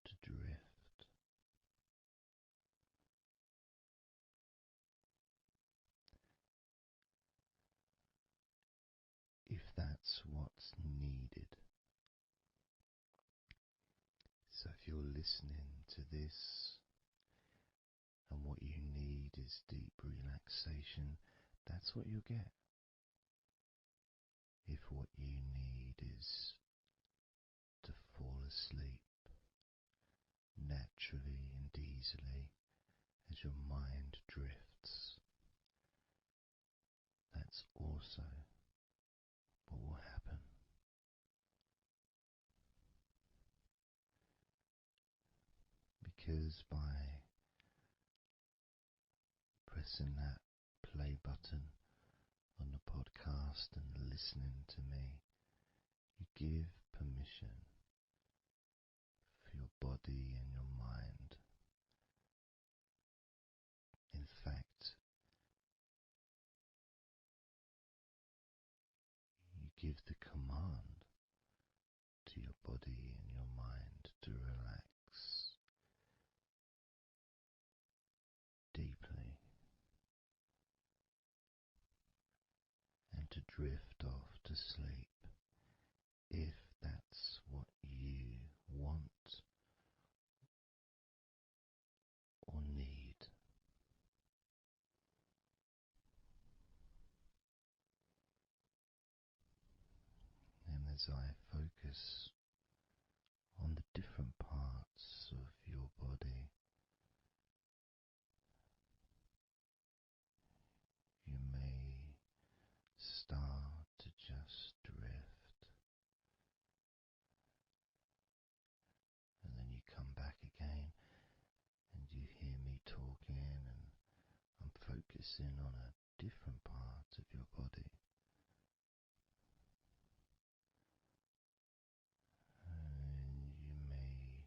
to drift. If that's what's needed. So if you're listening to this and what you need is deep relaxation, that's what you'll get. If what you need is to fall asleep naturally and easily as your mind drifts, that's also because by pressing that play button on the podcast and listening to me, you give permission for your body and your mind. In fact, you give the command to your body and your mind to relax deeply and to drift off to sleep if that's what you want or need. And as I focus on the different parts of your body, you may start to just drift, and then you come back again and you hear me talking, and I'm focusing on a different part of your body. And you may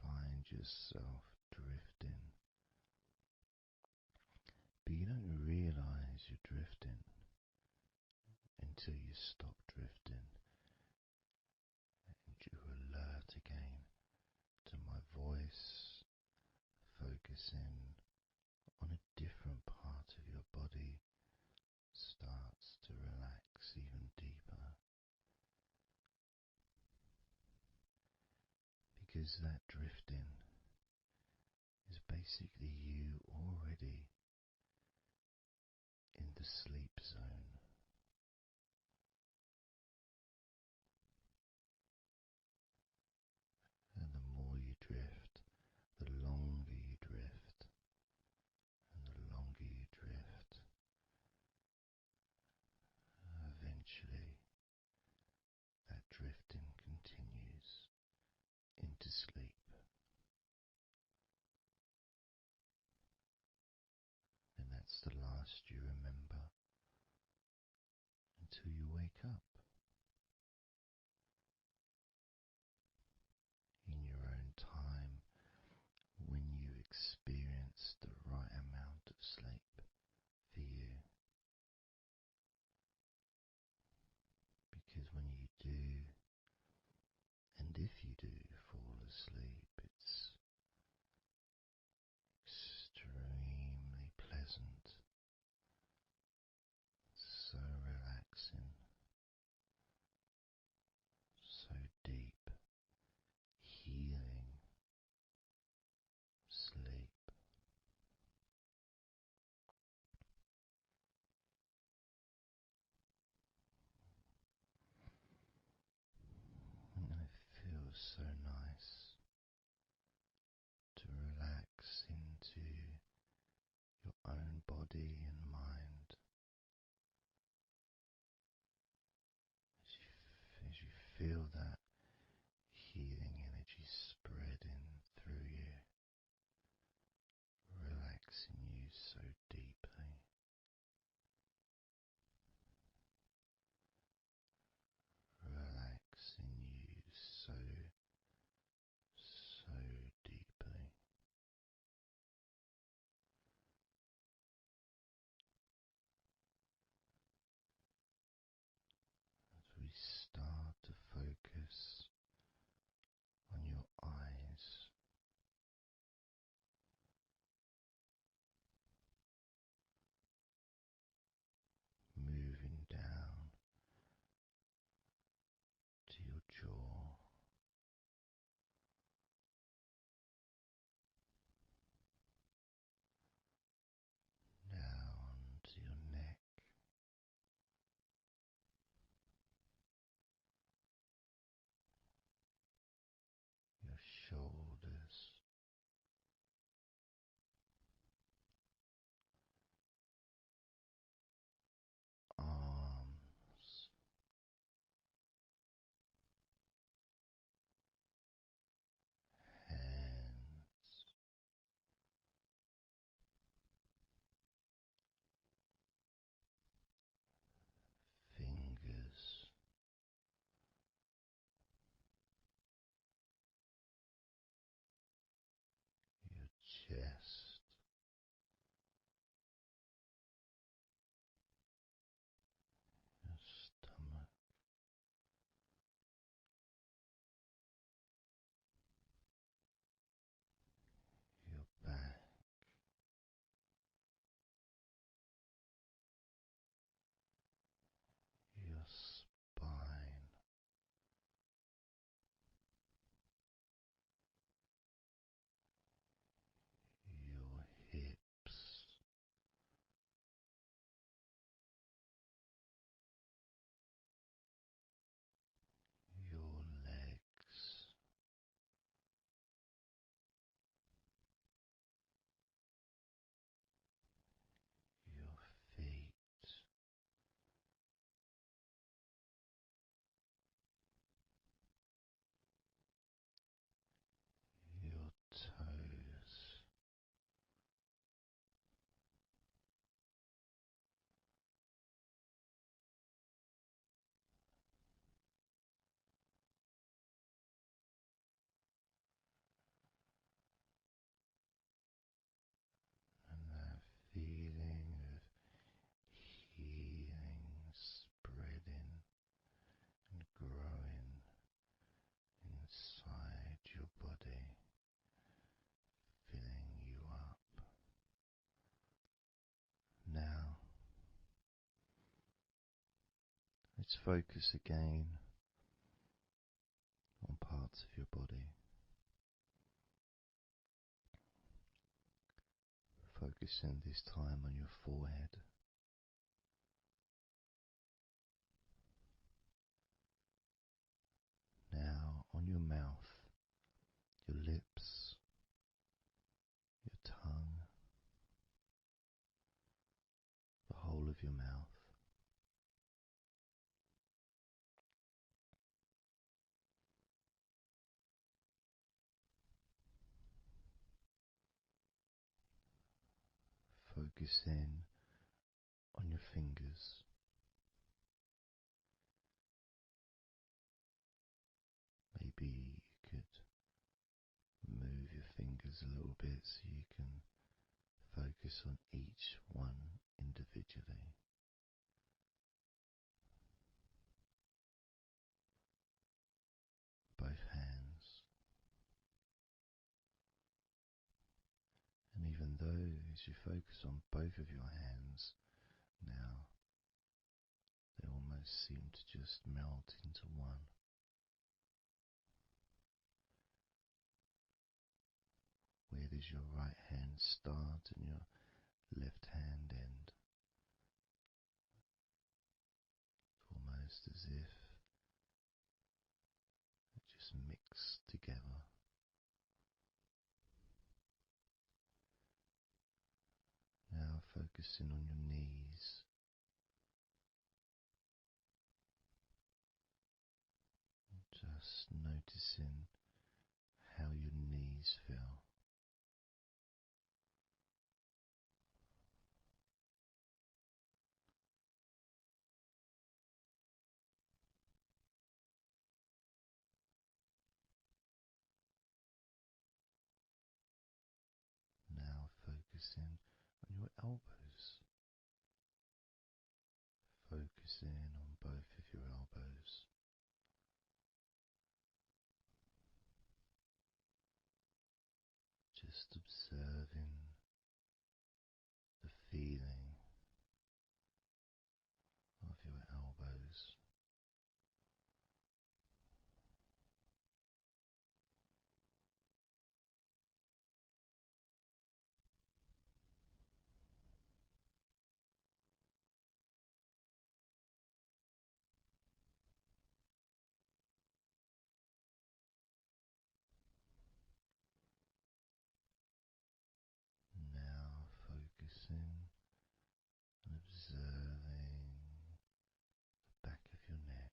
find yourself drifting, but you don't realize you're drifting until you stop drifting and you're alert again to my voice, focusing on a different part of your body starts to relax even deeper, because that drifting is basically you already in the sleep zone. And the more you drift, the longer you drift, and the longer you drift, eventually that drifting continues into sleep. And that's the last you remember until you wake up in your own time, when you experience the right amount of sleep for you. Because when you do, and if you do fall asleep, it's extremely pleasant, so relaxing, so deep, healing sleep. And it feels so nice to relax into your own body and mind as you feel that healing energy spreading through you, relaxing you so deeply, relaxing you so, so deeply. As we start to focus Let's focus again on parts of your body. Focusing this time on your forehead. Now on your mouth, your lips, your tongue, the whole of your mouth. Focus in on your fingers. Maybe you could move your fingers a little bit so you can focus on each one individually. Both hands. And even though as you focus on both of your hands now, they almost seem to just melt into one. Where does your right hand start and your left hand end? Almost as if it just mixed together. Now focusing on your knees. Just noticing how your knees feel. Now focusing on your elbows. Focusing on both of your elbows. Just observing the feeling of your elbows. Now focusing and observing the back of your neck.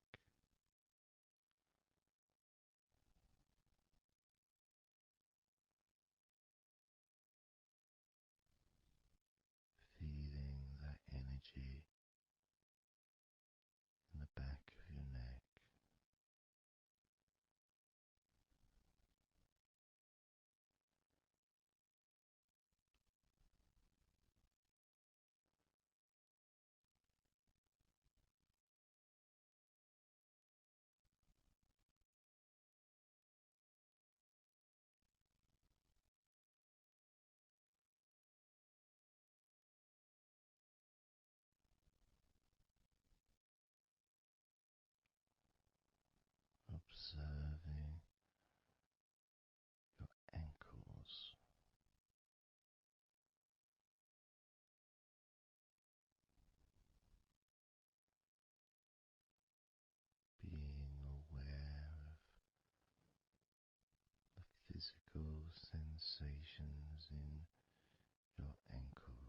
Feeling that energy in the back of your neck. Observing your ankles. Being aware of the physical sensations in your ankles.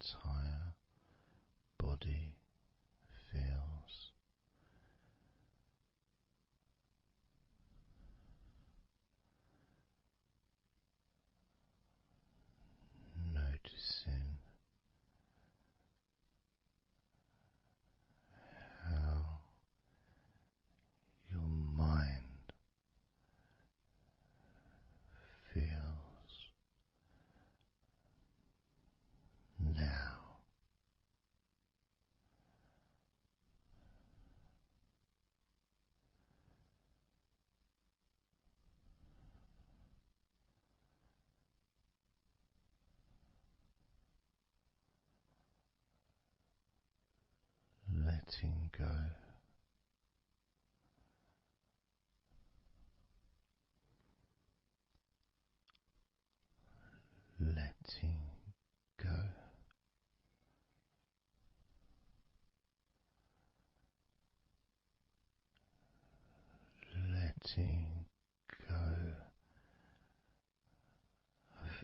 entire body feels. Noticing how your mind feels now. Letting go, letting go, letting go of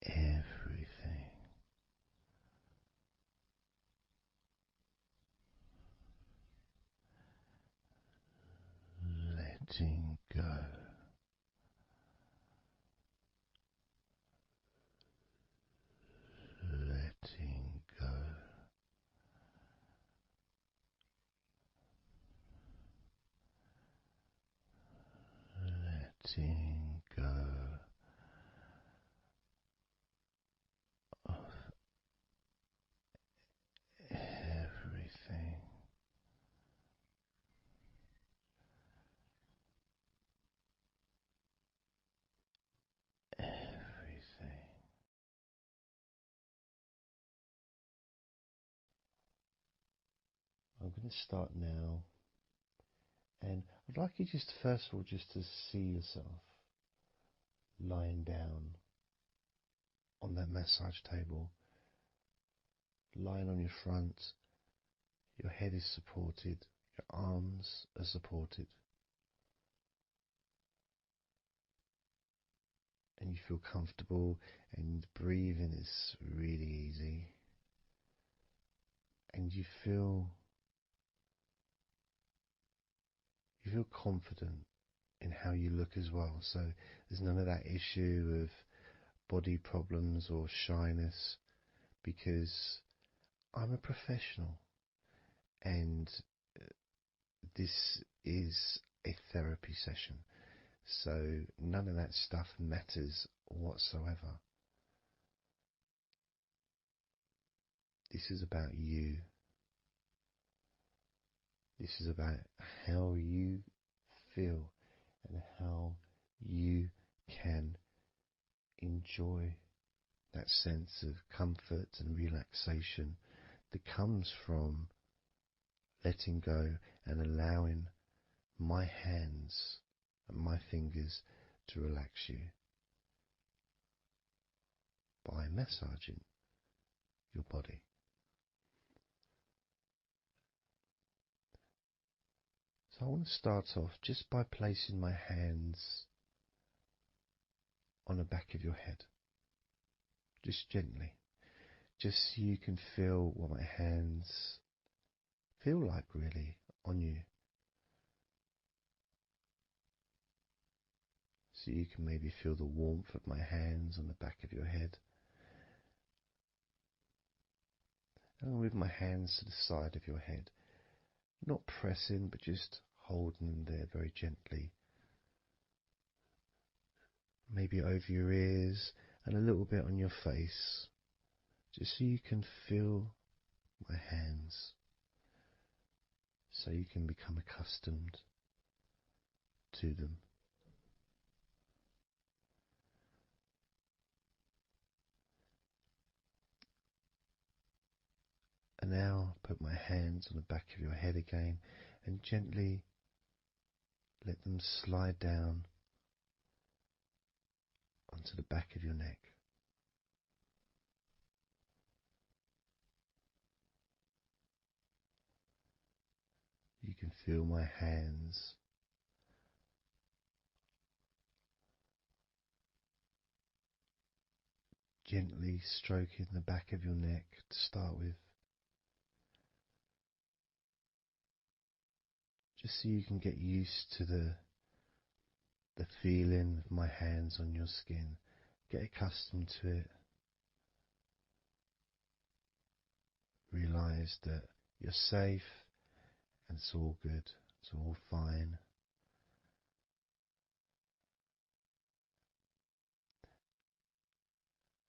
everything, letting go, letting go, letting go of everything, everything. I'm going to start now, and I'd like you just first of all just to see yourself lying down on that massage table, lying on your front, your head is supported, your arms are supported, and you feel comfortable, and breathing is really easy, and you feel confident in how you look as well. So there's none of that issue of body problems or shyness, because I'm a professional, and this is a therapy session. So none of that stuff matters whatsoever. This is about you. This is about how you feel and how you can enjoy that sense of comfort and relaxation that comes from letting go and allowing my hands and my fingers to relax you by massaging your body. So I want to start off just by placing my hands on the back of your head, just gently, just so you can feel what my hands feel like really on you. So you can maybe feel the warmth of my hands on the back of your head. And I'll move my hands to the side of your head, not pressing, but just holding them there very gently. Maybe over your ears and a little bit on your face, just so you can feel my hands, so you can become accustomed to them. And now put my hands on the back of your head again and gently let them slide down onto the back of your neck. You can feel my hands gently stroking the back of your neck to start with, just so you can get used to the feeling of my hands on your skin. Get accustomed to it. Realize that you're safe and it's all good, it's all fine.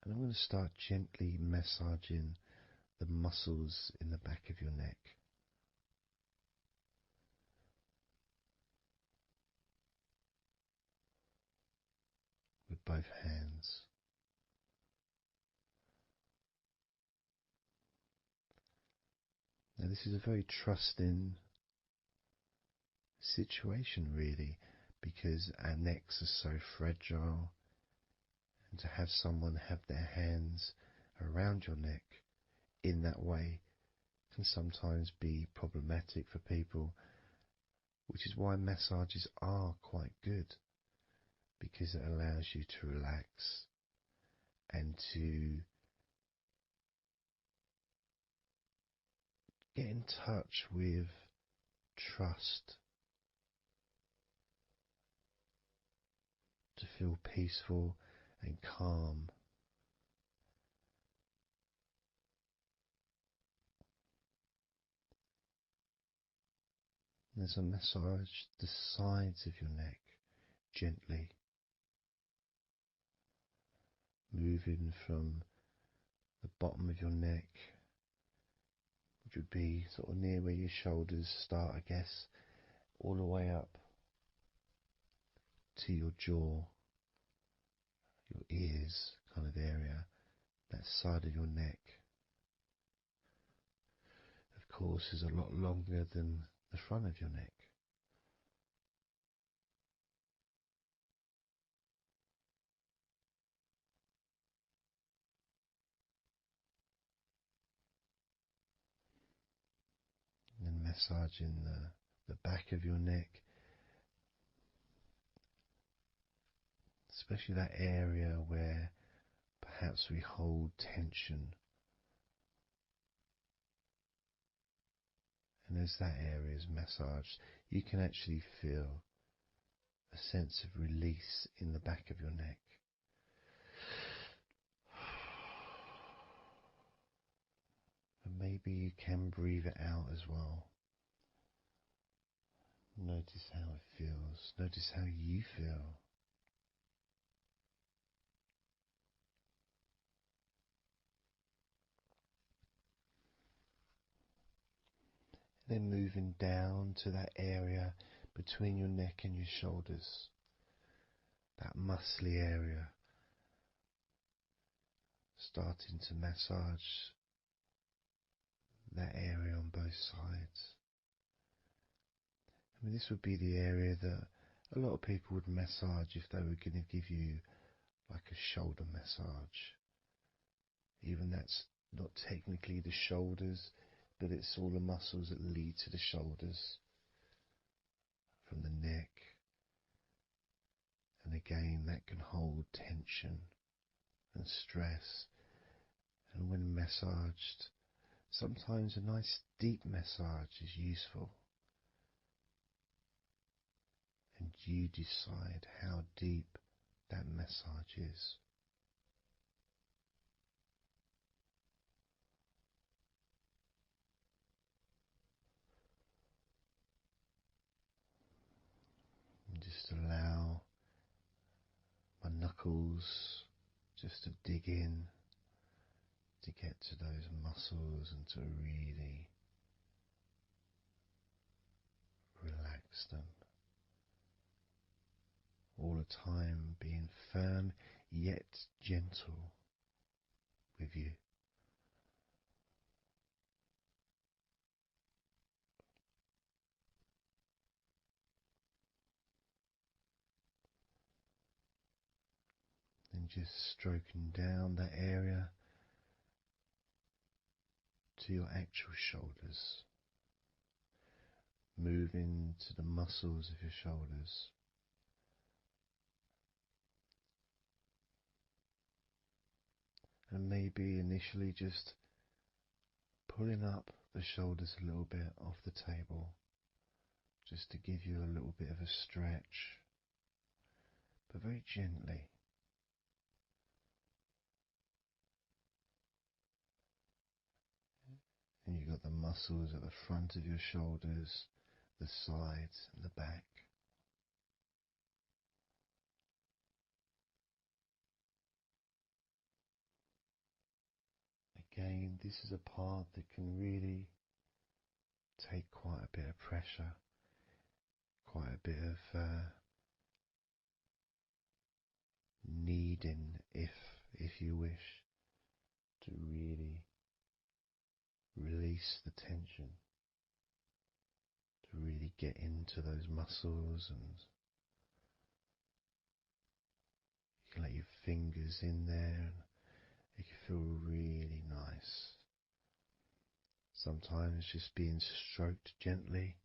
And I'm going to start gently massaging the muscles in the back of your neck. With both hands. Now, this is a very trusting situation, really, because our necks are so fragile, and to have someone have their hands around your neck in that way can sometimes be problematic for people, which is why massages are quite good, because it allows you to relax and to get in touch with trust, to feel peaceful and calm. And as I massage the sides of your neck gently, moving from the bottom of your neck, which would be sort of near where your shoulders start, I guess, all the way up to your jaw, your ears kind of area, that side of your neck, of course, is a lot longer than the front of your neck. And massaging the back of your neck, especially that area where perhaps we hold tension. And as that area is massaged, you can actually feel a sense of release in the back of your neck. And maybe you can breathe it out as well. Notice how it feels. Notice how you feel. Then moving down to that area between your neck and your shoulders, that muscly area, starting to massage that area on both sides. I mean, this would be the area that a lot of people would massage if they were going to give you like a shoulder massage. Even that's not technically the shoulders, but it's all the muscles that lead to the shoulders, from the neck. And again, that can hold tension and stress. And when massaged, sometimes a nice deep massage is useful. And you decide how deep that massage is. And just allow my knuckles just to dig in, to get to those muscles and to really relax them. All the time being firm yet gentle with you. And just stroking down that area to your actual shoulders, moving to the muscles of your shoulders. And maybe initially just pulling up the shoulders a little bit off the table, just to give you a little bit of a stretch, but very gently. And you've got the muscles at the front of your shoulders, the sides and the back. Again, this is a part that can really take quite a bit of pressure, quite a bit of needing, if you wish, to really release the tension, to really get into those muscles, and you can let your fingers in there and it can feel really nice. Sometimes just being stroked gently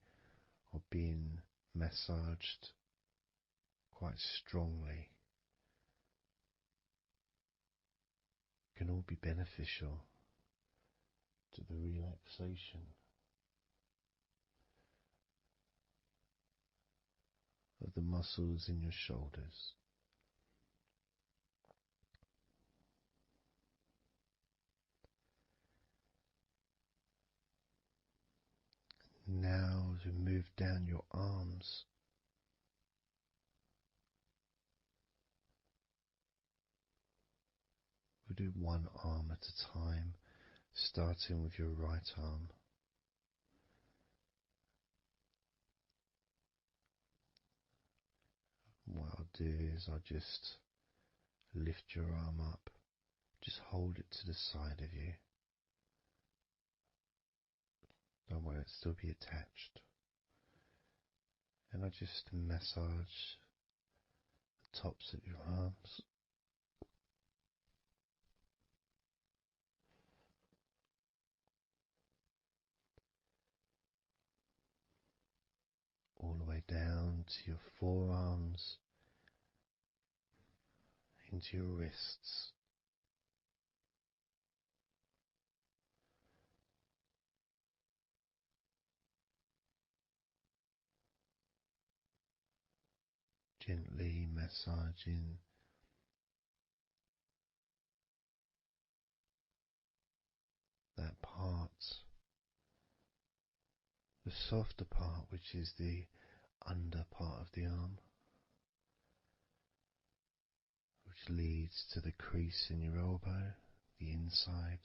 or being massaged quite strongly can all be beneficial to the relaxation of the muscles in your shoulders. Now, as we move down your arms, we'll do one arm at a time, starting with your right arm. What I'll do is I'll just lift your arm up, just hold it to the side of you. Don't worry, it'll still be attached. And I just massage the tops of your arms. All the way down to your forearms, into your wrists. Gently massaging that part, the softer part, which is the under part of the arm, which leads to the crease in your elbow, the inside.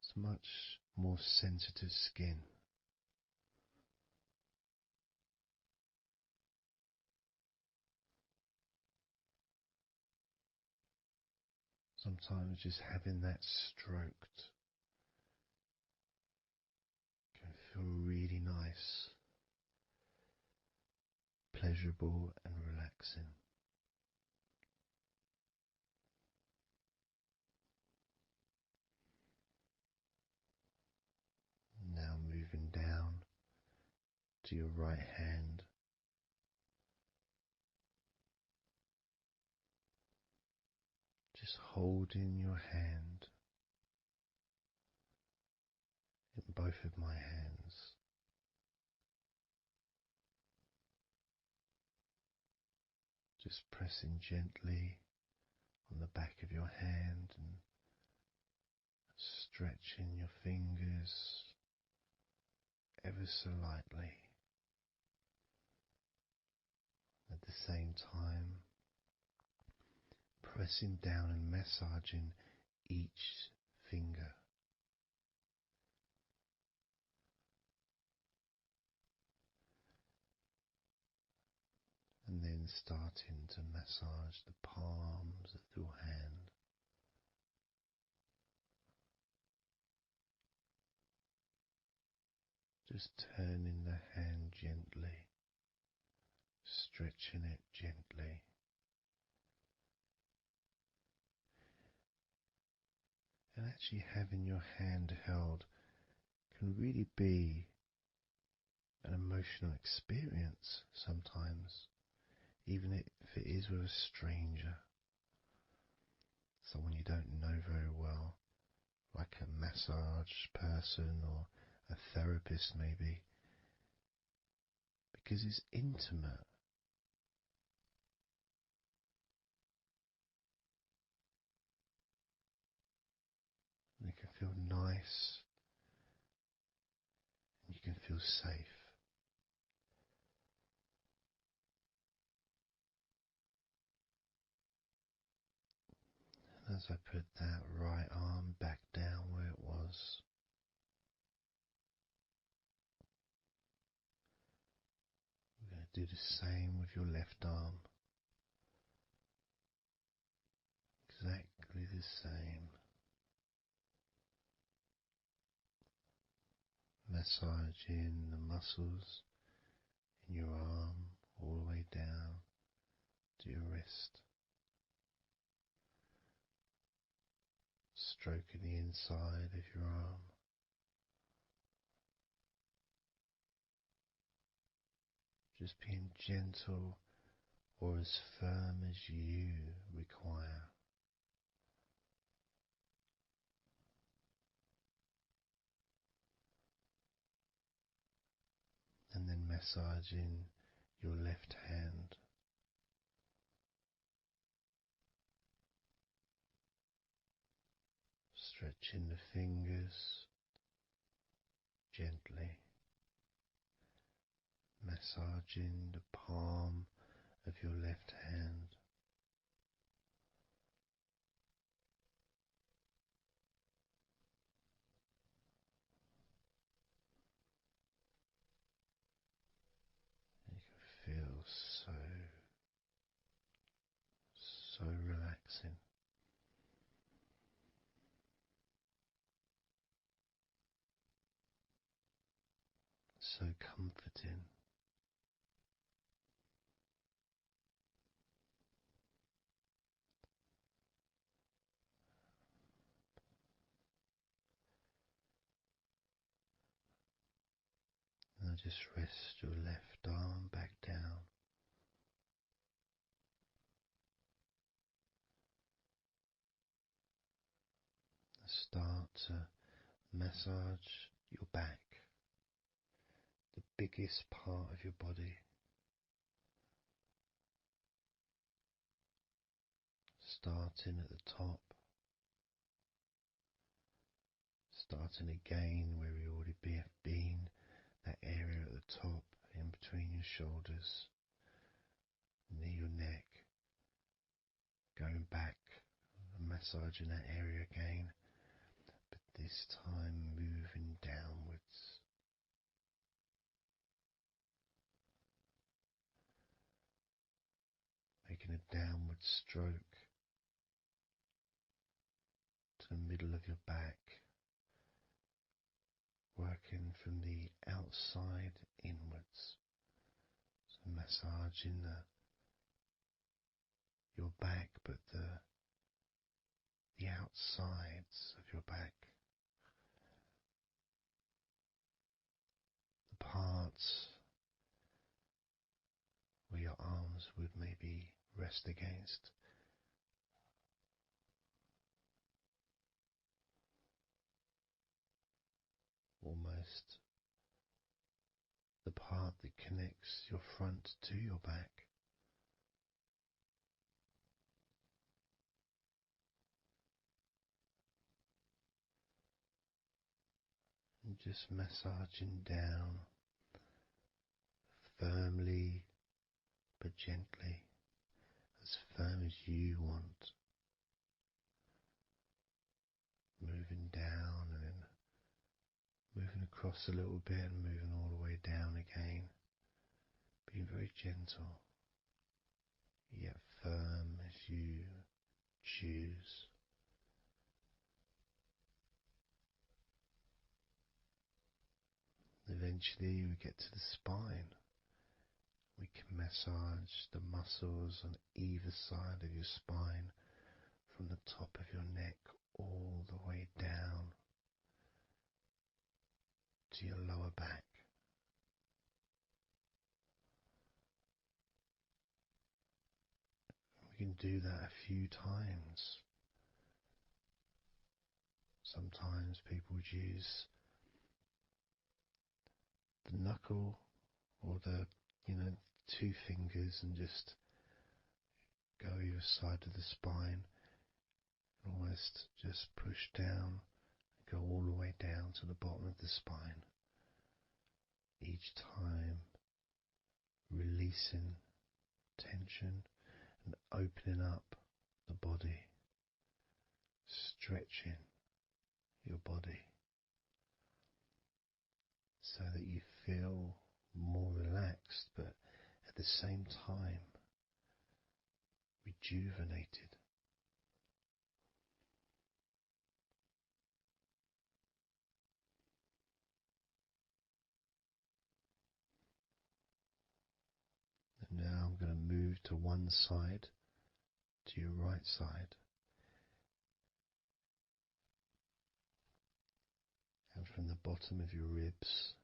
It's much more sensitive skin. Sometimes just having that stroked can feel really nice, pleasurable and relaxing. Now moving down to your right hand. Just holding your hand in both of my hands. Just pressing gently on the back of your hand and stretching your fingers ever so lightly. At the same time, pressing down and massaging each finger. And then starting to massage the palms of your hand. Just turning the hand gently, stretching it gently. And actually having your hand held can really be an emotional experience sometimes, even if it is with a stranger. someone you don't know very well, like a massage person or a therapist maybe, because it's intimate. And it can feel nice and you can feel safe. And as I put that right arm back down where it was, we're going to do the same with your left arm. Exactly the same. Massaging the muscles in your arm all the way down to your wrist. Stroking the inside of your arm. Just being gentle or as firm as you require. And then massaging your left hand. Stretching the fingers gently. Massaging the palm of your left hand. You can feel so relaxing. So comforting. Now just rest your left arm back down. Start to massage your back, the biggest part of your body. Starting at the top, starting again where we already have been, that area at the top in between your shoulders, near your neck, going back and massaging that area again, but this time moving downwards. Making a downward stroke to the middle of your back, working from the outside inwards. So massaging your back, but the outsides of your back. The parts where your arms would maybe rest against. Almost the part that connects your front to your back. And just massaging down firmly but gently, as firm as you want. Moving down and then moving across a little bit and moving all the way down again. Being very gentle, yet firm as you choose. Eventually we get to the spine. We can massage the muscles on either side of your spine from the top of your neck all the way down to your lower back. We can do that a few times Sometimes people would use the knuckle or the, two fingers and just go either side of the spine, and almost just push down, go all the way down to the bottom of the spine. Each time releasing tension and opening up the body, stretching your body so that you feel more relaxed, but at the same time rejuvenated. And now I'm going to move to one side, to your right side, and from the bottom of your ribs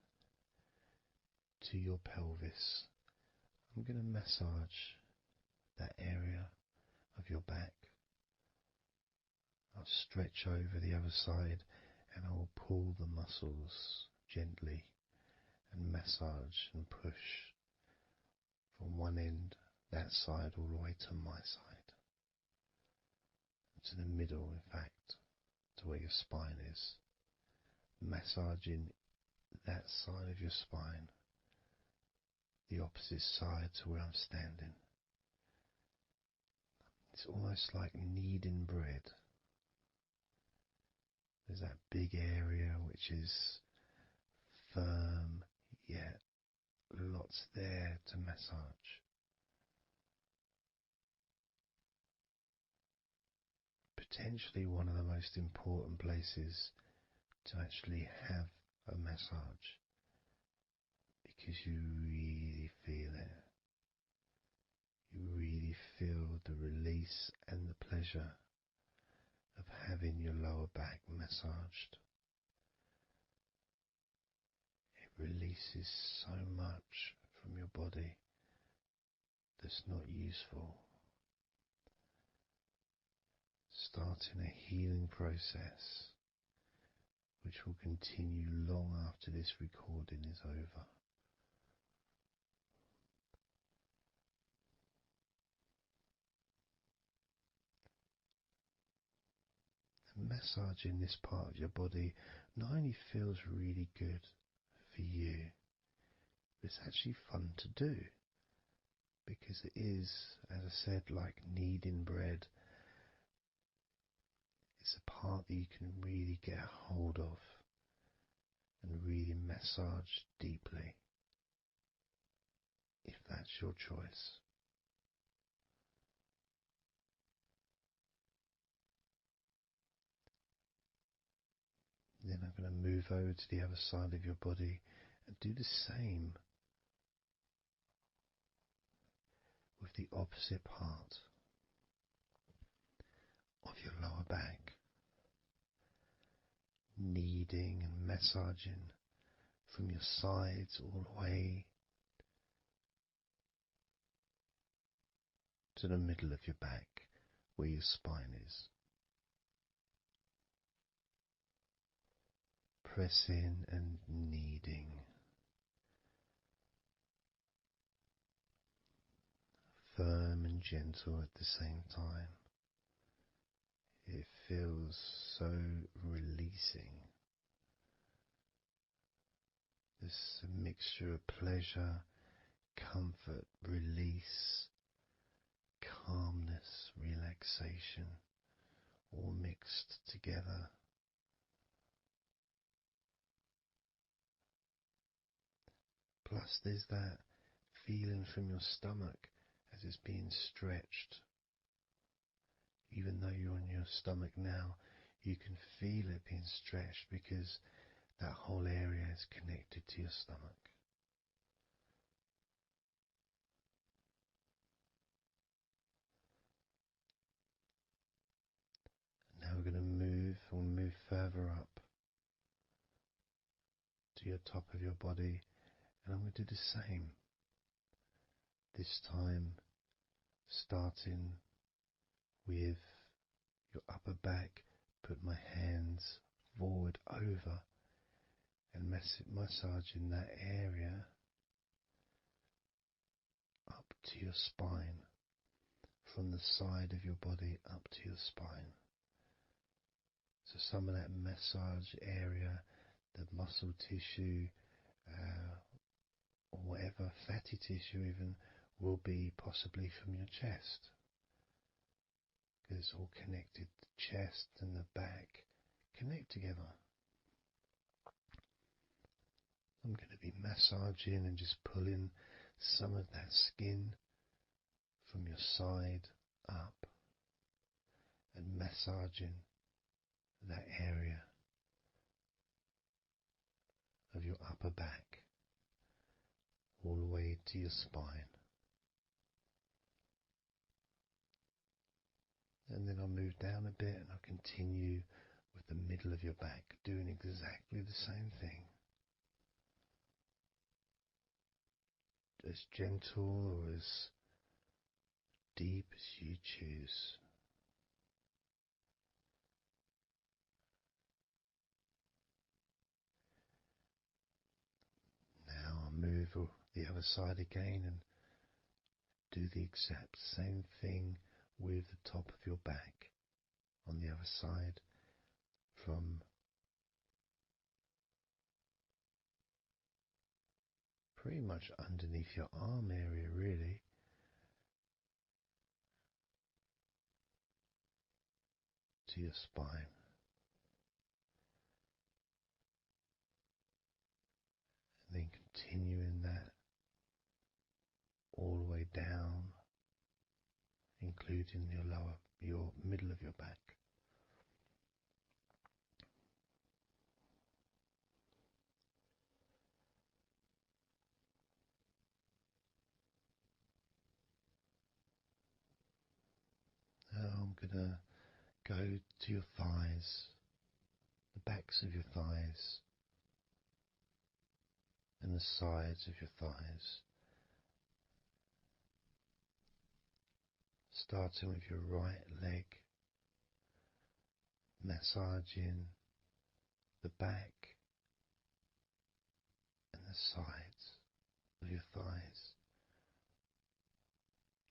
to your pelvis, I'm going to massage that area of your back. I'll stretch over the other side and I will pull the muscles gently and massage and push from one end, that side, all the way to my side, to the middle, in fact, to where your spine is, massaging that side of your spine, the opposite side to where I'm standing. It's almost like kneading bread. There's that big area which is firm, yet lots there to massage. Potentially one of the most important places to actually have a massage, because you really feel it. You really feel the release and the pleasure of having your lower back massaged. It releases so much from your body that's not useful, starting a healing process which will continue long after this recording is over. Massaging this part of your body not only feels really good for you, but it's actually fun to do, because it is, as I said, like kneading bread. It's a part that you can really get a hold of and really massage deeply, if that's your choice. Then I'm going to move over to the other side of your body and do the same with the opposite part of your lower back, kneading and massaging from your sides all the way to the middle of your back where your spine is. Pressing and kneading. Firm and gentle at the same time. It feels so releasing. There's a mixture of pleasure, comfort, release, calmness, relaxation, all mixed together. Plus there's that feeling from your stomach as it's being stretched. Even though you're on your stomach now, you can feel it being stretched because that whole area is connected to your stomach. Now we're going to move further up to your top of your body, and I'm going to do the same. This time starting with your upper back, put my hands forward over and massaging that area up to your spine, from the side of your body up to your spine. So some of that massage area, the muscle tissue, or whatever, fatty tissue even, will be possibly from your chest. Because it's all connected, the chest and the back connect together. I'm going to be massaging and just pulling some of that skin from your side up and massaging that area of your upper back all the way to your spine. And then I'll move down a bit and I'll continue with the middle of your back, doing exactly the same thing. As gentle or as deep as you choose. Now I'll move the other side again and do the exact same thing with the top of your back on the other side, from pretty much underneath your arm area really, to your spine. And then continuing that all the way down, including your middle of your back. Now I'm going to go to your thighs, the backs of your thighs, and the sides of your thighs. Starting with your right leg, massaging the back and the sides of your thighs,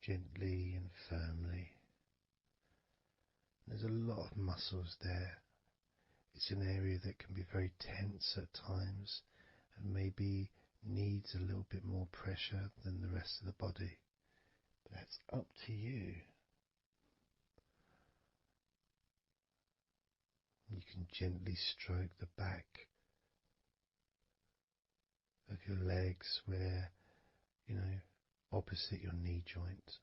gently and firmly. There's a lot of muscles there. It's an area that can be very tense at times and maybe needs a little bit more pressure than the rest of the body. But that's up to you. You can gently stroke the back of your legs where, opposite your knee joint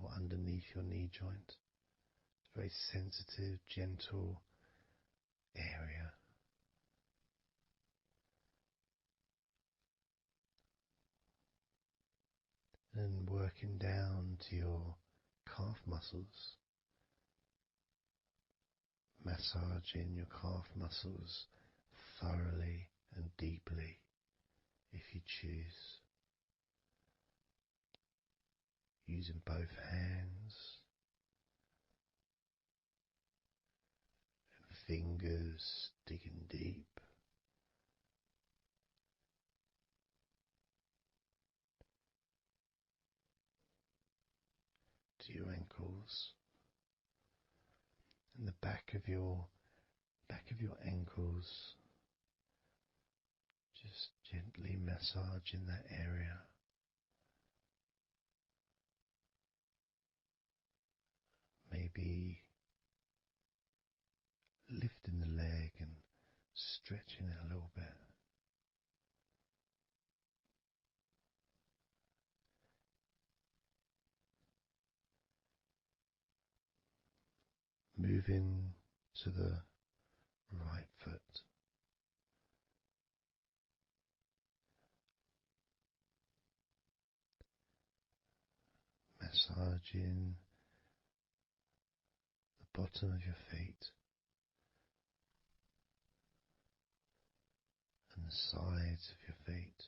or underneath your knee joint. It's a very sensitive, gentle area. And working down to your calf muscles, massaging your calf muscles thoroughly and deeply if you choose, using both hands and fingers, digging deep. To your ankles and the back of your ankles, just gently massaging that area. Maybe lifting the leg and stretching it a little bit. Moving to the right foot. Massaging the bottom of your feet and the sides of your feet.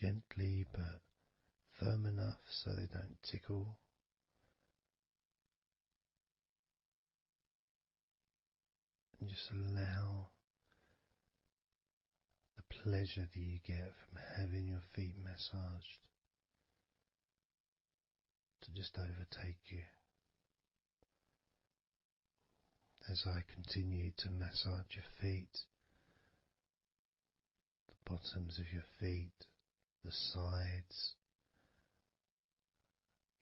Gently but firm enough so they don't tickle. And just allow the pleasure that you get from having your feet massaged to just overtake you. As I continue to massage your feet, the bottoms of your feet, the sides,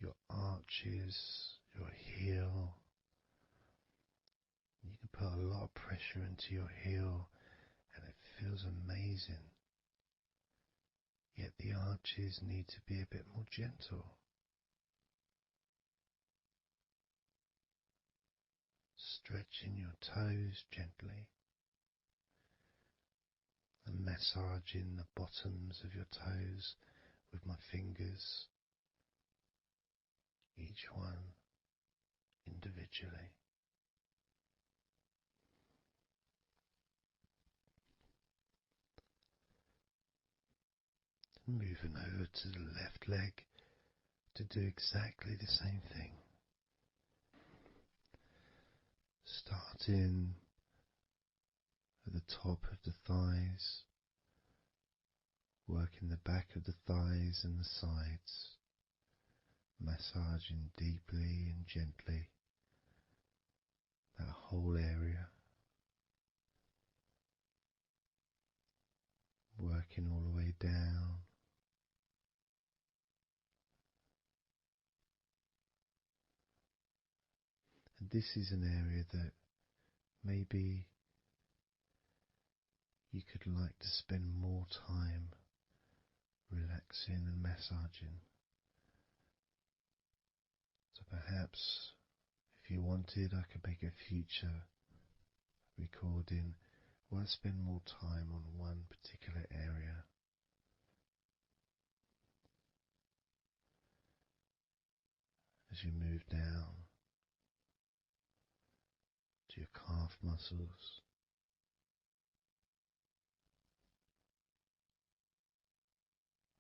your arches, your heel. You can put a lot of pressure into your heel and it feels amazing. Yet the arches need to be a bit more gentle. Stretching your toes gently and massaging the bottoms of your toes with my fingers, each one individually. Moving over to the left leg to do exactly the same thing. Starting at the top of the thighs, working the back of the thighs and the sides, massaging deeply and gently that whole area, working all the way down. And this is an area that maybe you could like to spend more time relaxing and massaging. So perhaps if you wanted, I could make a future recording where I spend more time on one particular area. As you move down to your calf muscles,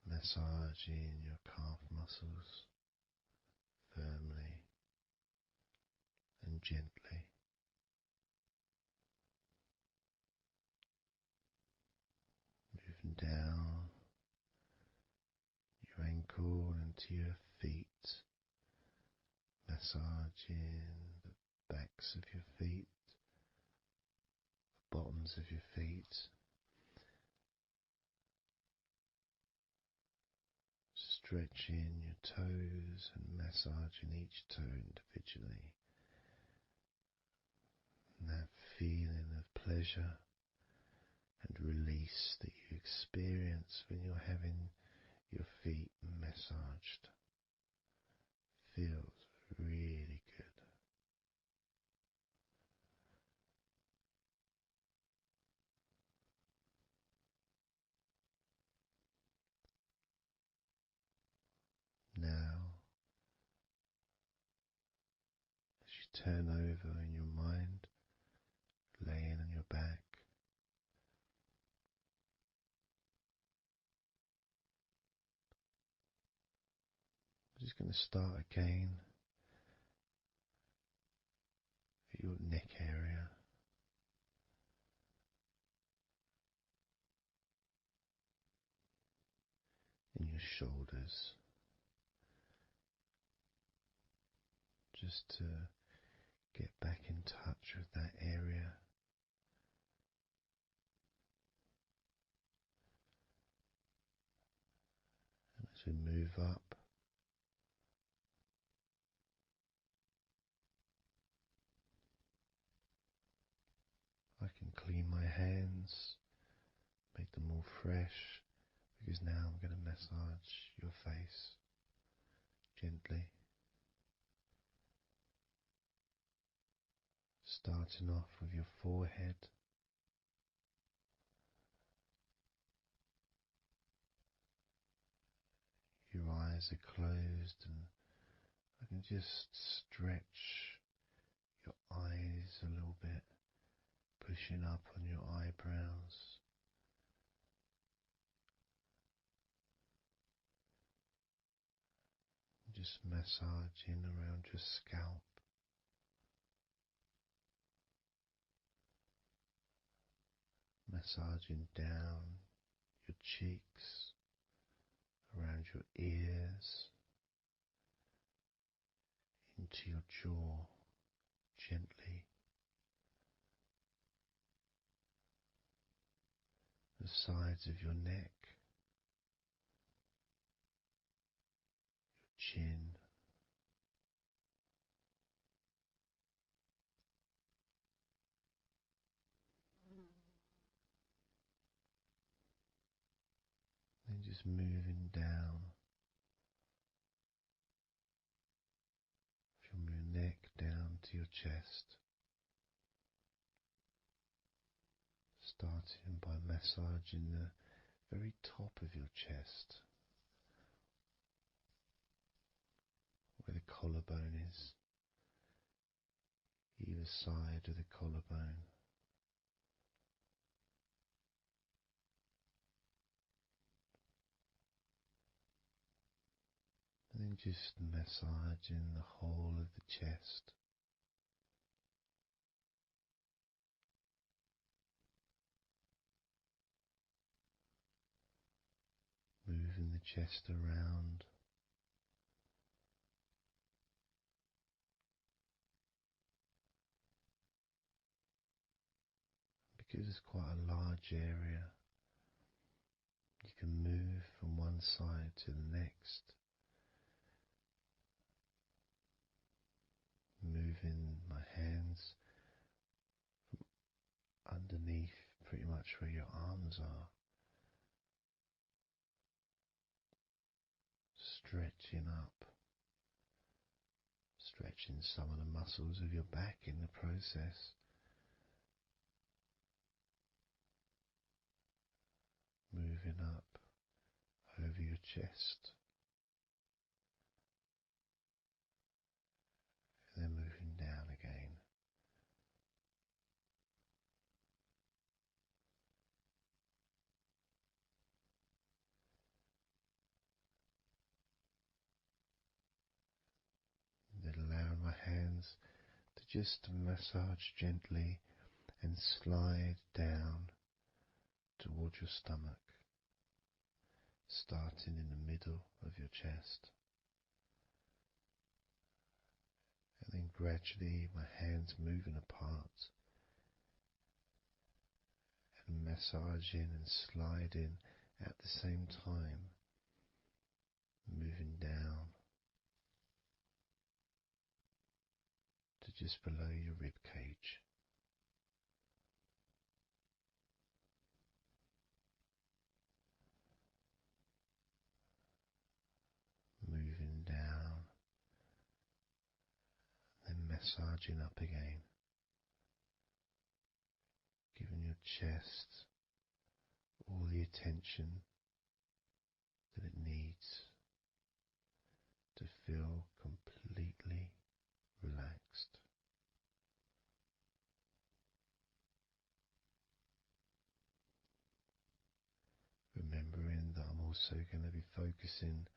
massaging your calf muscles firmly and gently. Moving down your ankle and to your feet, massaging the backs of your feet, the bottoms of your feet, stretching your toes and massaging each toe individually. And that feeling of pleasure and release that you experience when you're having your feet massaged feels really good. Now, as you turn over in your mind, laying on your back, I'm just going to start again at your neck area. In your shoulders, just to get back in touch with that area. And as we move up, I can clean my hands, make them all fresh, because now I'm going to massage your face gently. Starting off with your forehead, your eyes are closed and I can just stretch your eyes a little bit, pushing up on your eyebrows. just massaging around your scalp, massaging down your cheeks, around your ears, into your jaw, gently, the sides of your neck, your chin, then just moving down from your neck down to your chest, starting by massaging the very top of your chest, where the collarbone is, either side of the collarbone. And then just massaging the whole of the chest, moving the chest around, because it's quite a large area. You can move from one side to the next, moving my hands underneath pretty much where your arms are, stretching up, stretching some of the muscles of your back in the process, moving up over your chest, and then moving down again. Then allowing my hands to just massage gently and slide down towards your stomach, starting in the middle of your chest. And then gradually my hands moving apart and massaging and sliding at the same time, moving down to just below your rib cage. Moving down, then massaging up again, giving your chest all the attention that it needs to feel completely relaxed. Remembering that I'm also going to be focusing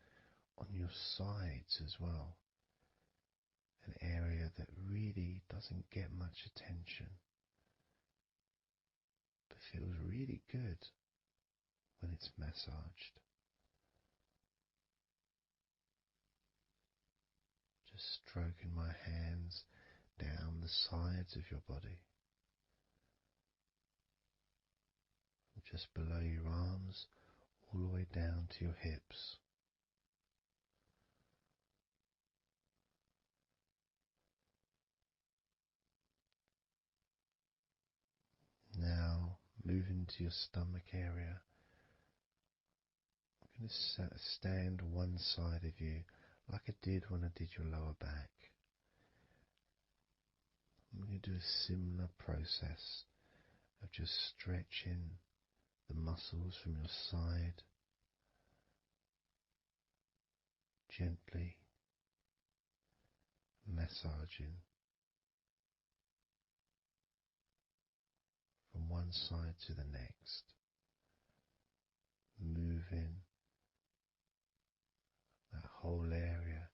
on your sides as well, an area that really doesn't get much attention, but feels really good when it's massaged. Just stroking my hands down the sides of your body, just below your arms, all the way down to your hips. Now, moving to your stomach area, I'm going to stand one side of you like I did when I did your lower back. I'm going to do a similar process of just stretching the muscles from your side, gently massaging from one side to the next, moving that whole area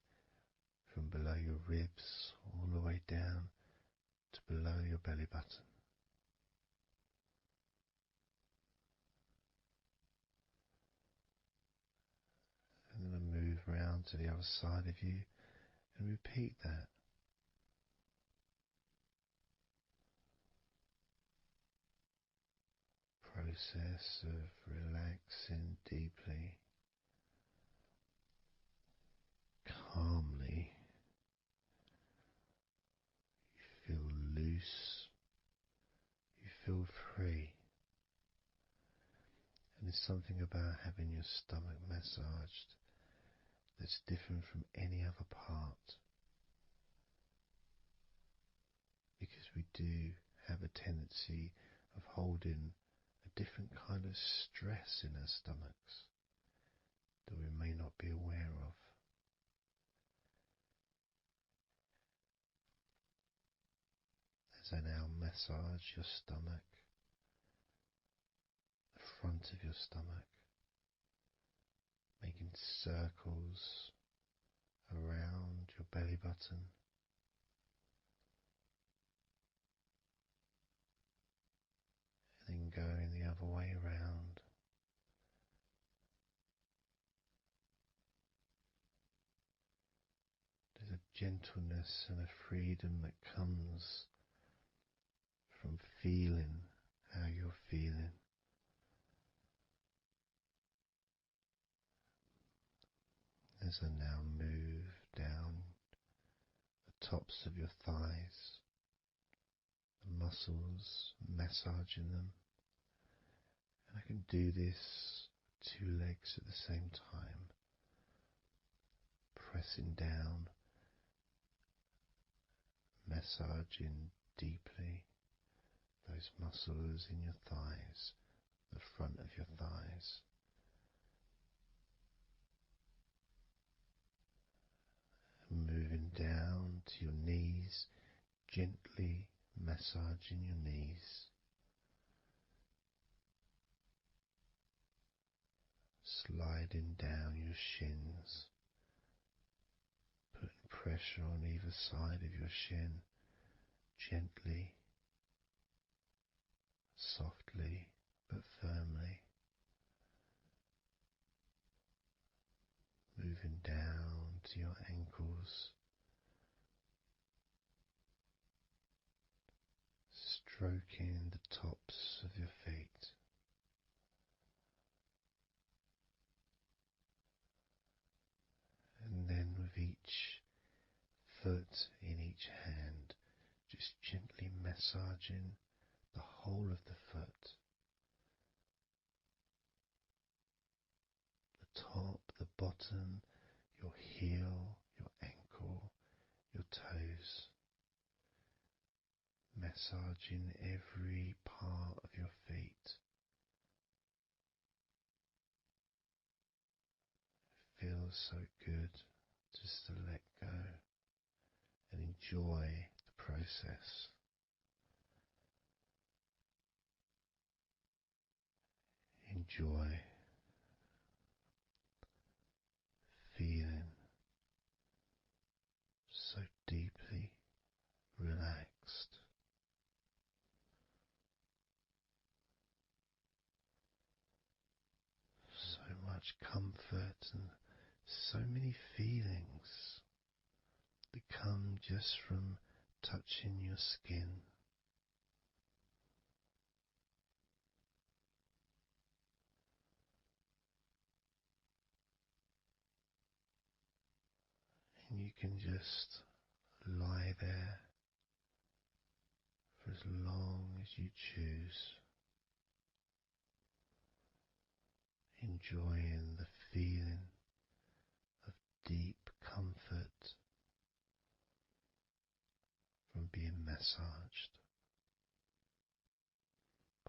from below your ribs all the way down to below your belly button. And then move around to the other side of you and repeat that. Process of relaxing deeply, calmly. You feel loose, you feel free. And there's something about having your stomach massaged that's different from any other part, because we do have a tendency of holding a different kind of stress in our stomachs that we may not be aware of. As I now massage your stomach, the front of your stomach, making circles around your belly button, and then going the other way around. There's a gentleness and a freedom that comes from feeling how you're feeling. As I now move down the tops of your thighs, the muscles, massaging them. And I can do this two legs at the same time, pressing down, massaging deeply those muscles in your thighs, the front of your thighs. And moving down to your knees, gently massaging your knees. Sliding down your shins, putting pressure on either side of your shin, gently, softly but firmly. Moving down to your ankles, stroking the tops of your feet. And then with each foot in each hand, just gently massaging the whole of the foot. The top, the bottom, your heel, your ankle, your toes. Massaging every part of your feet. It feels so good just to let go and enjoy the process. Enjoy feeling so deeply relaxed. So much comfort and so many feelings that come just from touching your skin. And you can just lie there for as long as you choose, enjoying the feeling of deep comfort from being massaged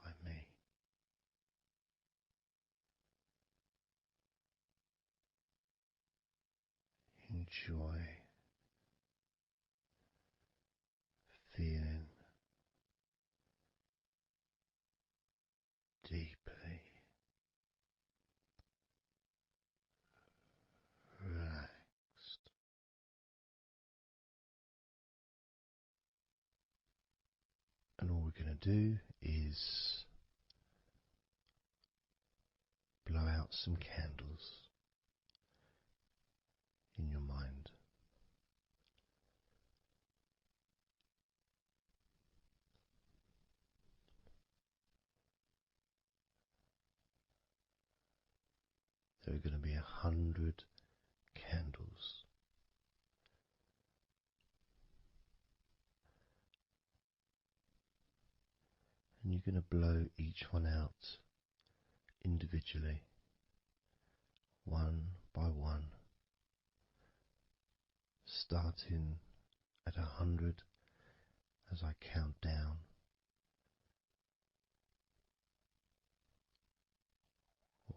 by me. Enjoy feeling deeply relaxed. going to do is blow out some candles in your mind. There are going to be 100 candles. And you're going to blow each one out individually, one by one, starting at 100 as I count down,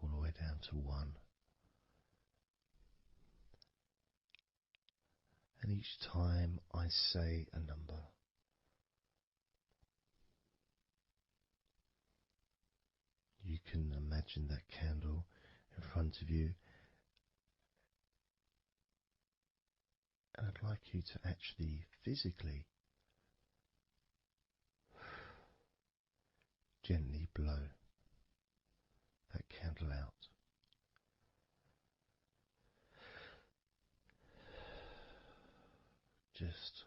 all the way down to 1. And each time I say a number, you can imagine that candle in front of you, and I'd like you to actually physically gently blow that candle out. Just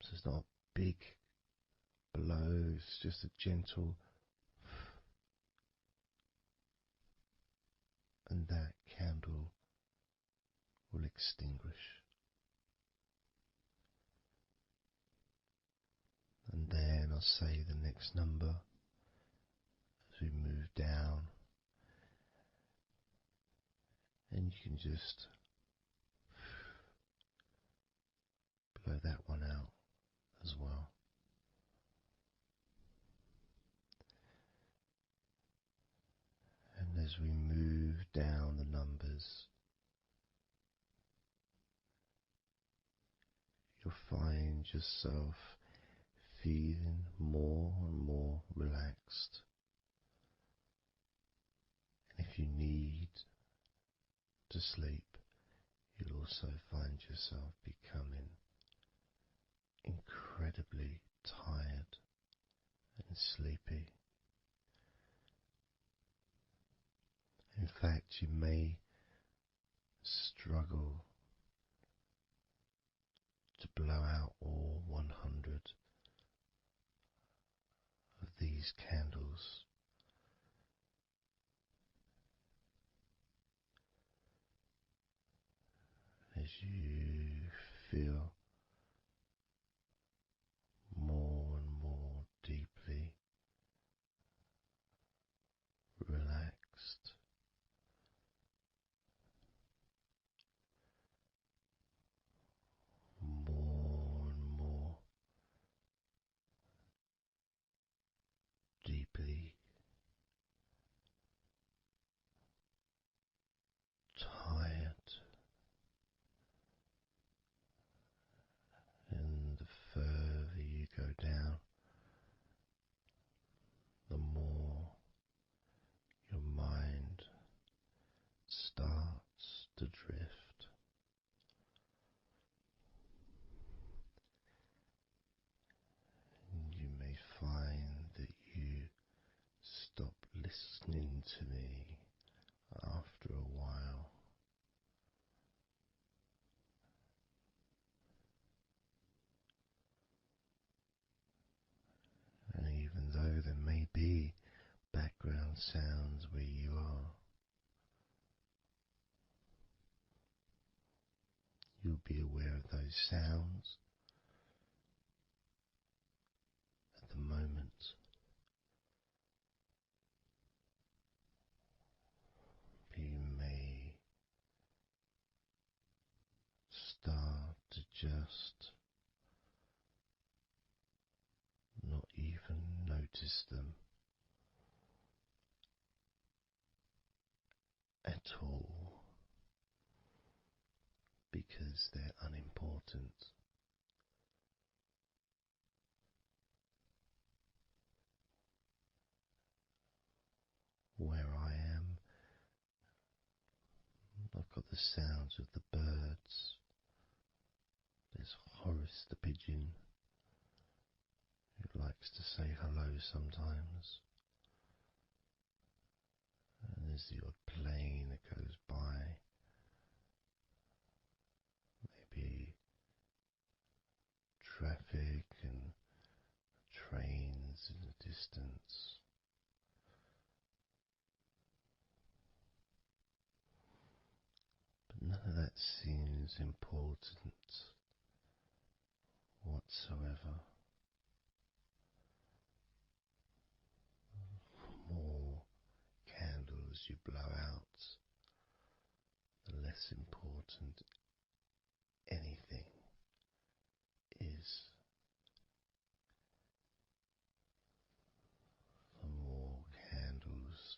so it's not a big blow, it's just a gentle, and that candle will extinguish. And then I'll say the next number as we move down, and you can just blow that one out as well. And as we move down the numbers, you'll find yourself feeling more and more relaxed. And if you need to sleep, you'll also find yourself becoming incredibly tired and sleepy. In fact, you may struggle to blow out all 100 of these candles. As you feel more and more deeply relaxed, more and more deeply tired, and the further you go down, the more your mind starts to drift. And you may find that you stop listening to me after a while. And even though there may be background sounds where you are, you'll be aware of those sounds at the moment. You may start to just not even notice them at all, because they're unimportant. Where I am, I've got the sounds of the birds. There's Horace the pigeon It likes to say hello sometimes, and there's the odd plane that goes by, maybe traffic and trains in the distance. But none of that seems important whatsoever. The more candles you blow out, the less important anything is. The more candles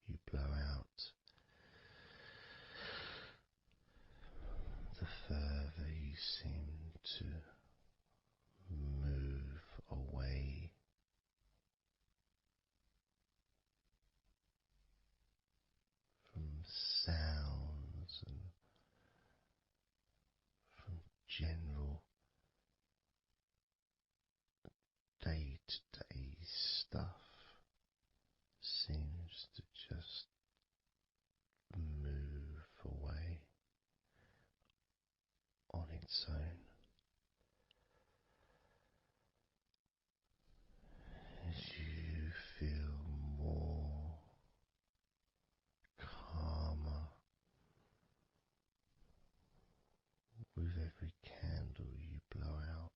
you blow out, the further you seem to move away from sounds and from general day-to-day stuff. Seems to just move away on its own as you feel more calmer with every candle you blow out.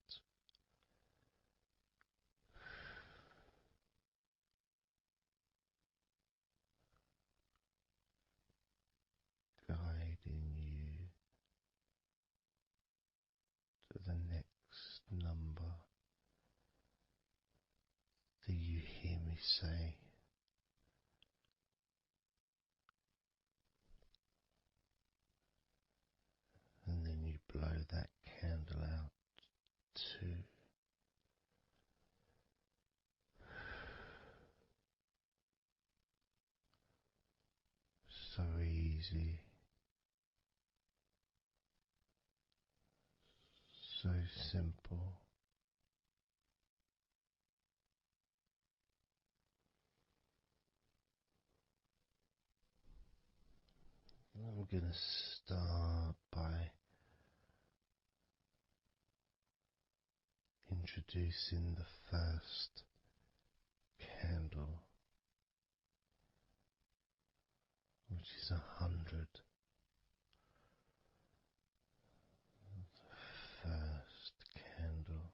Guiding you to the next number that you hear me say, and then you blow that candle out too. So easy, so simple. I'm going to start by introducing the first candle, which is 100. The first candle,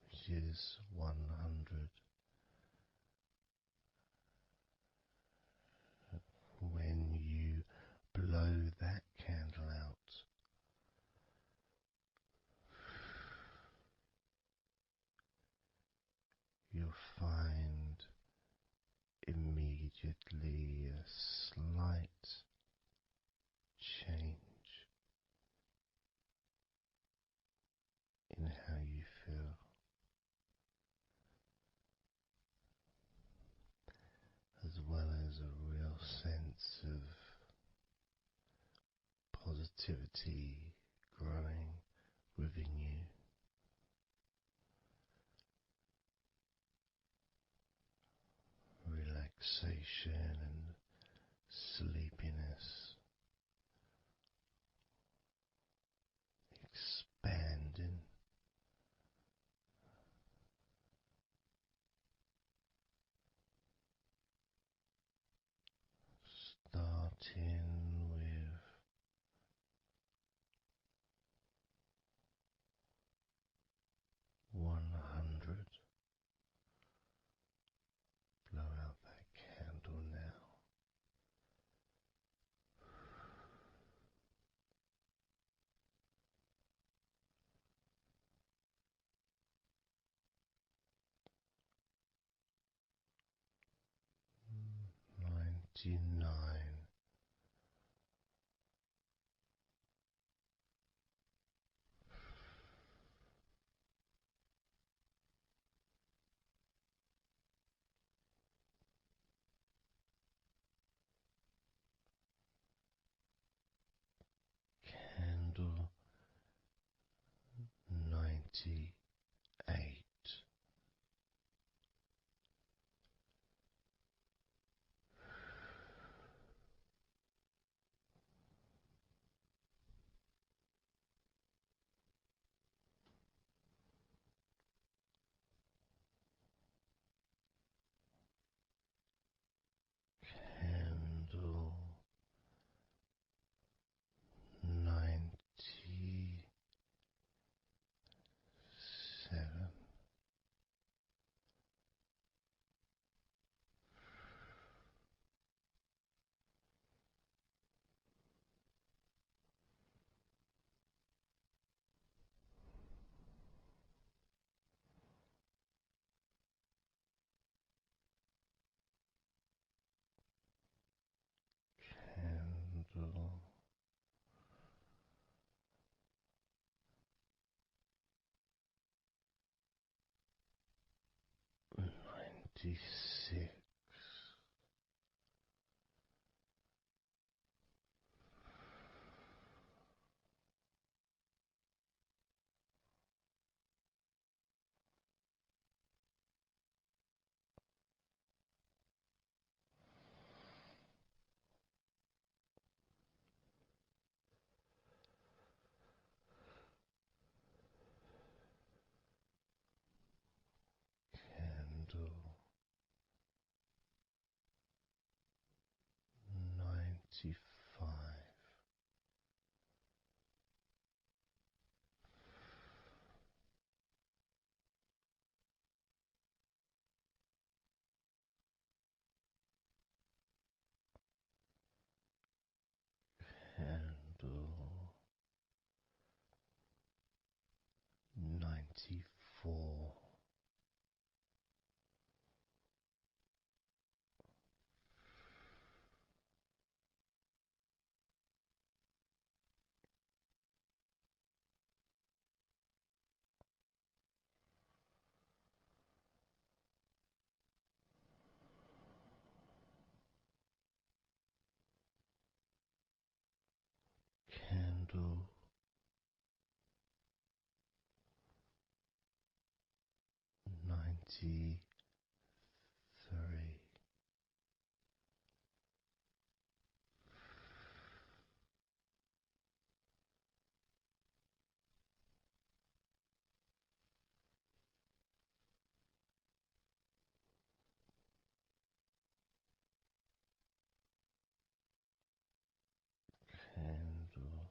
which is 100. When you blow that candle out, you'll find immediately a slight change in how you feel, as well as a real sense of positivity growing within you. Relaxation and sleepiness expanding, starting with 100. Blow out that candle now. 99. Candle 99. Candle 97. Candle 96. Candle 95. Candle 94. Candle 93. Candle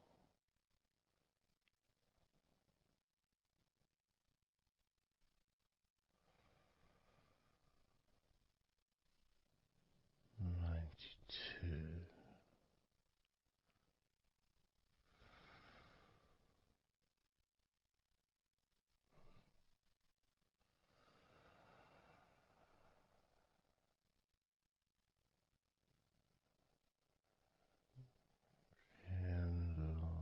92. Candle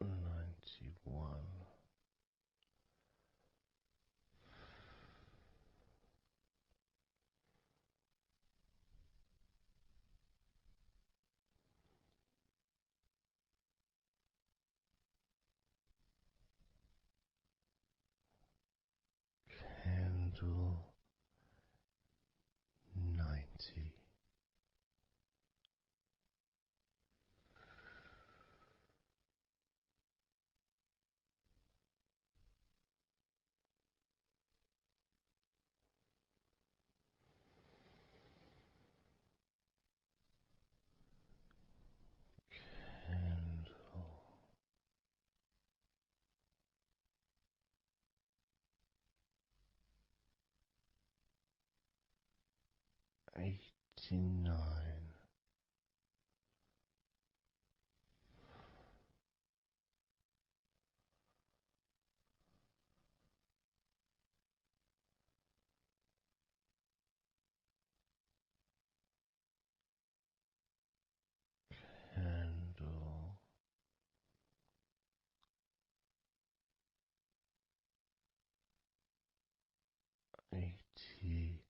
91. Candle 90. Candle 89. Candle 88.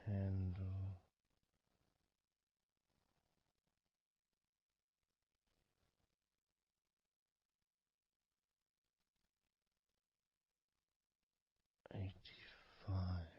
Candle 85.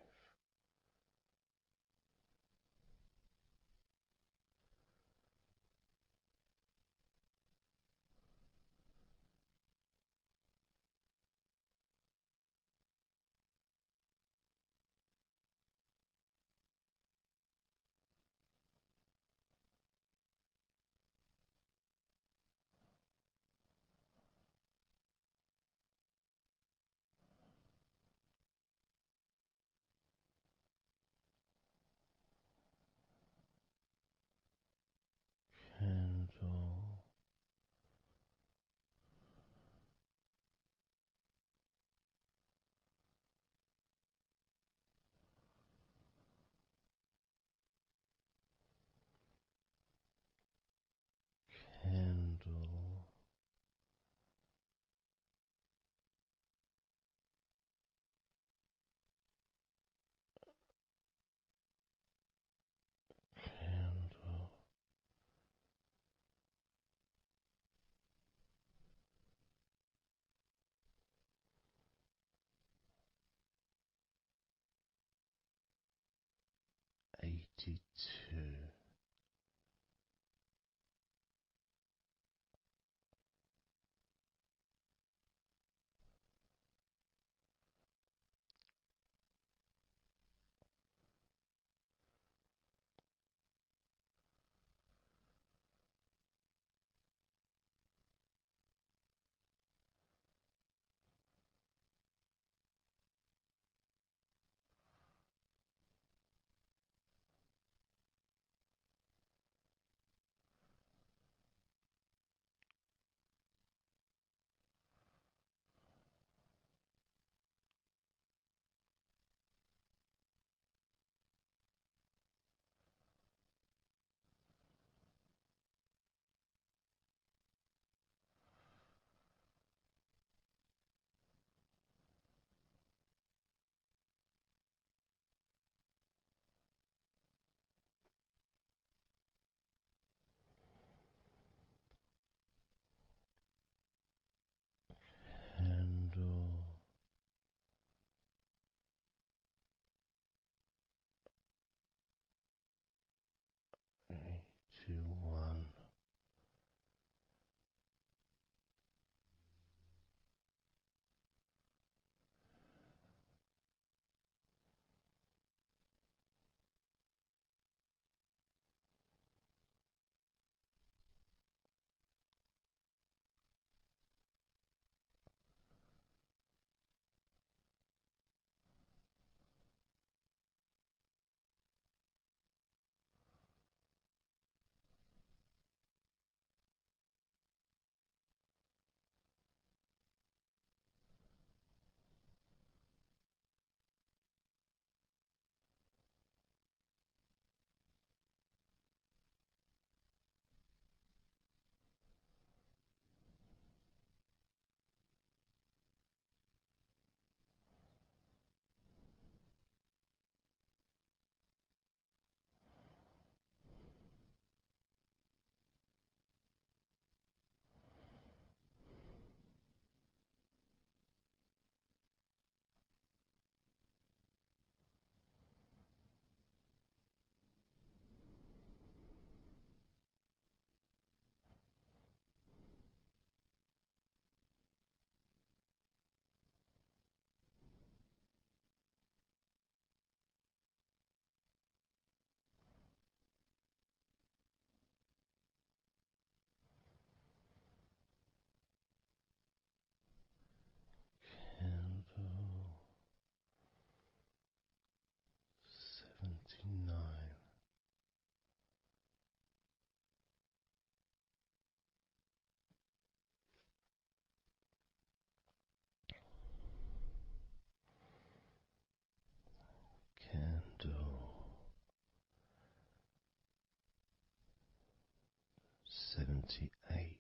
Candle 82. Candle 81. 78.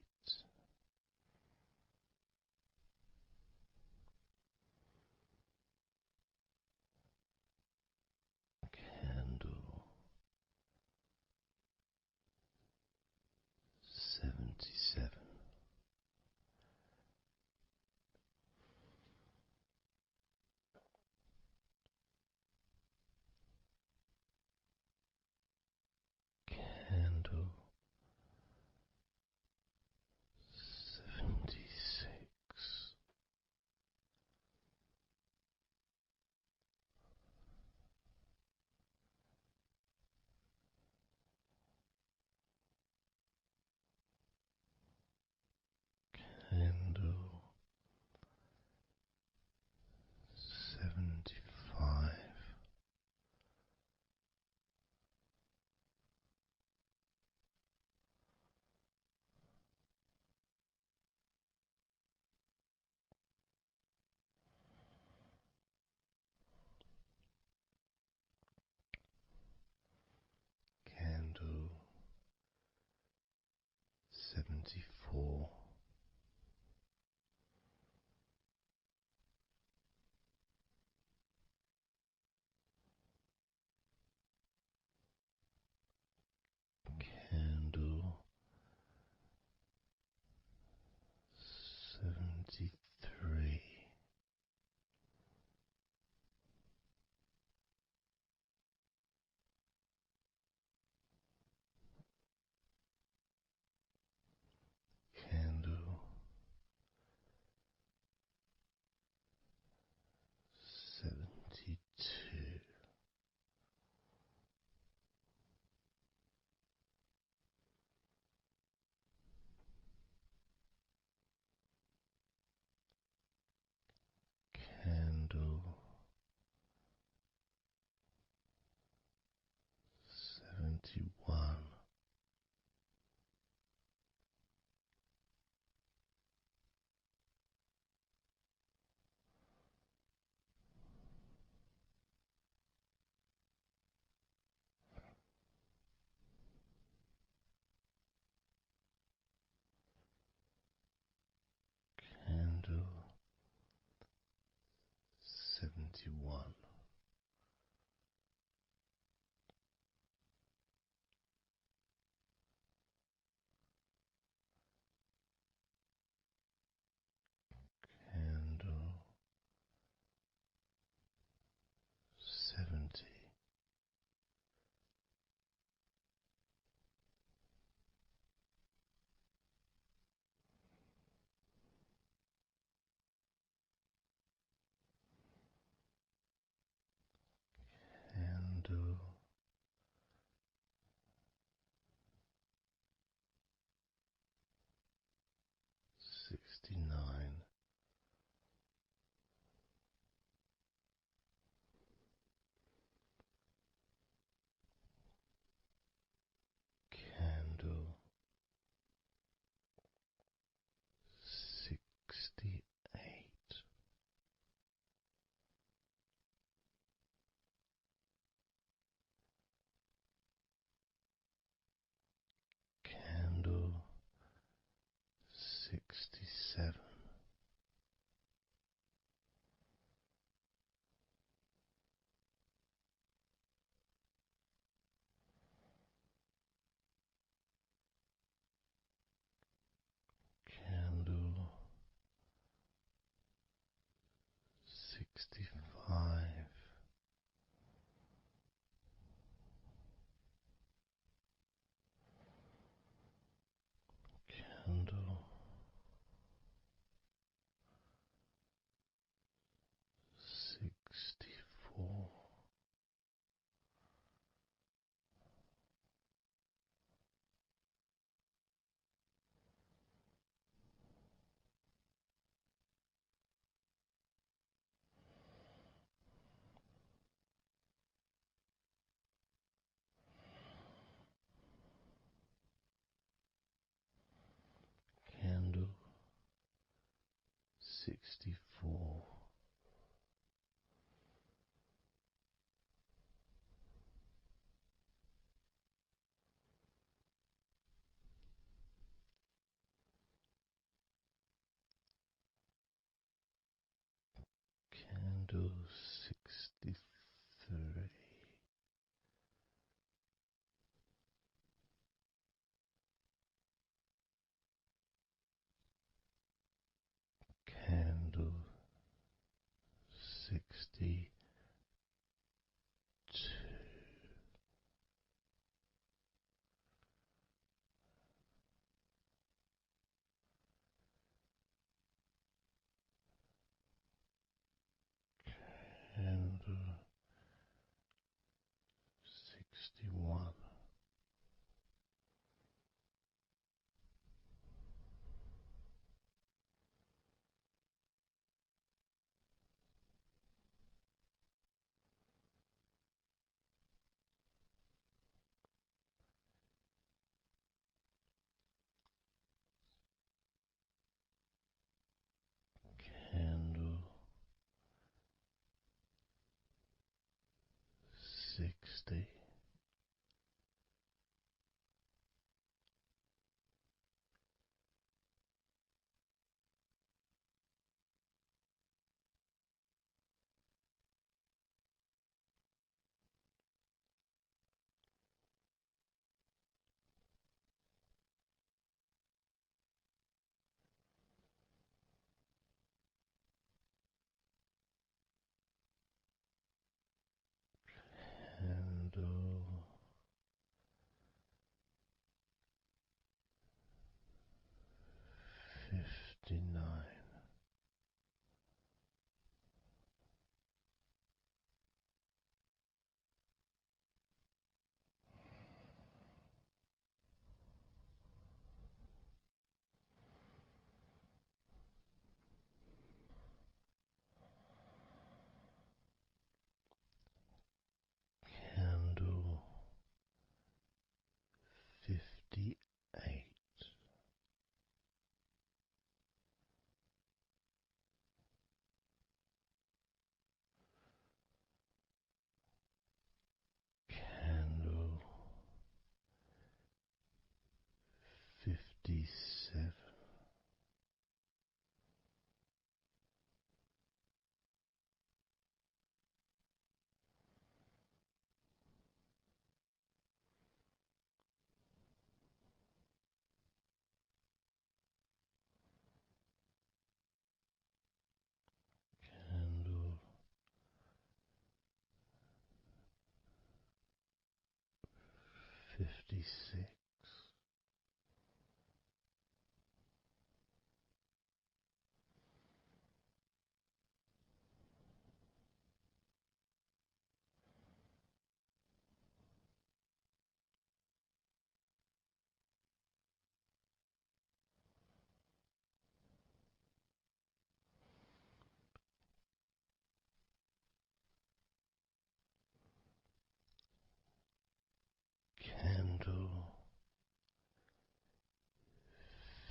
Candle 77. Candle 76. Candle 75. Candle 74. Candle 73. Candle 72. Candle 71. Candle 71. Candle 70. Candle 69. Candle 68. Candle 67. Candle 65. Candle 64. Candle 64. Candle 63. Candle 62. Candle 61. Candle 60. Candle 59. Candle 58. Candle 57. Candle 56. Candle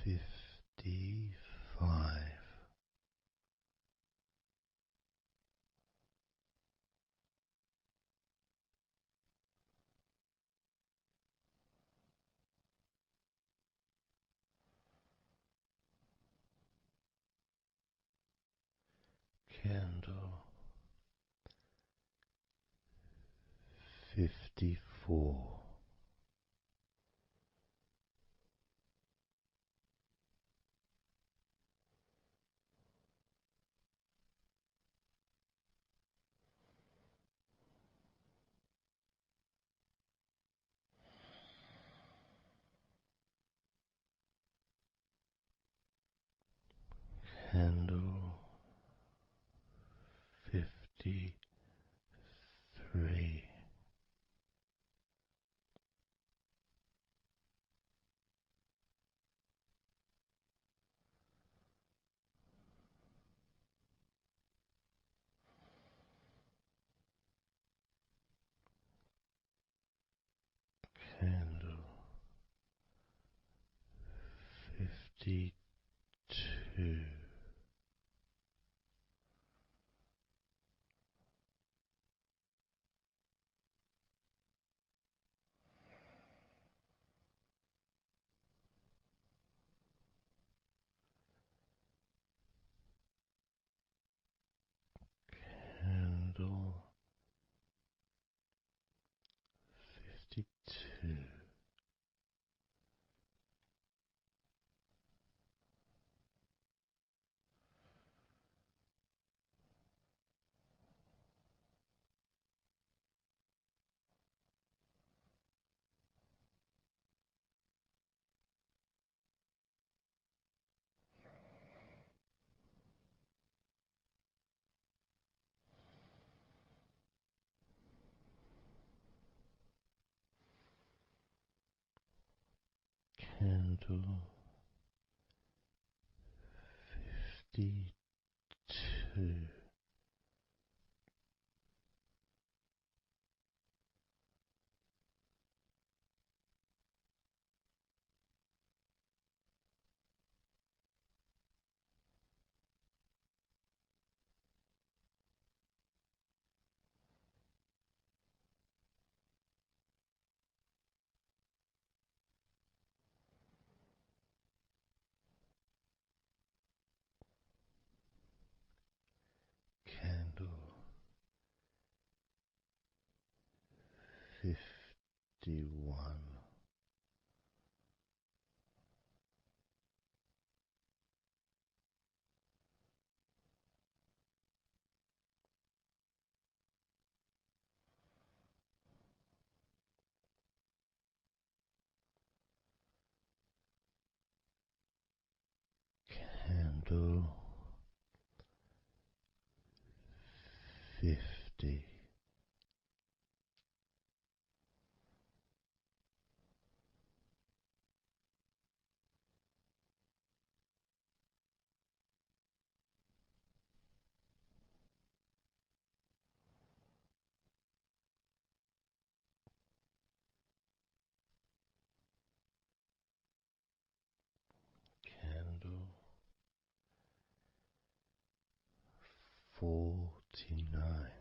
55. Candle 54. Candle 53. Candle 52. 2. Candle 52. Candle 51. Candle 50. Candle 49.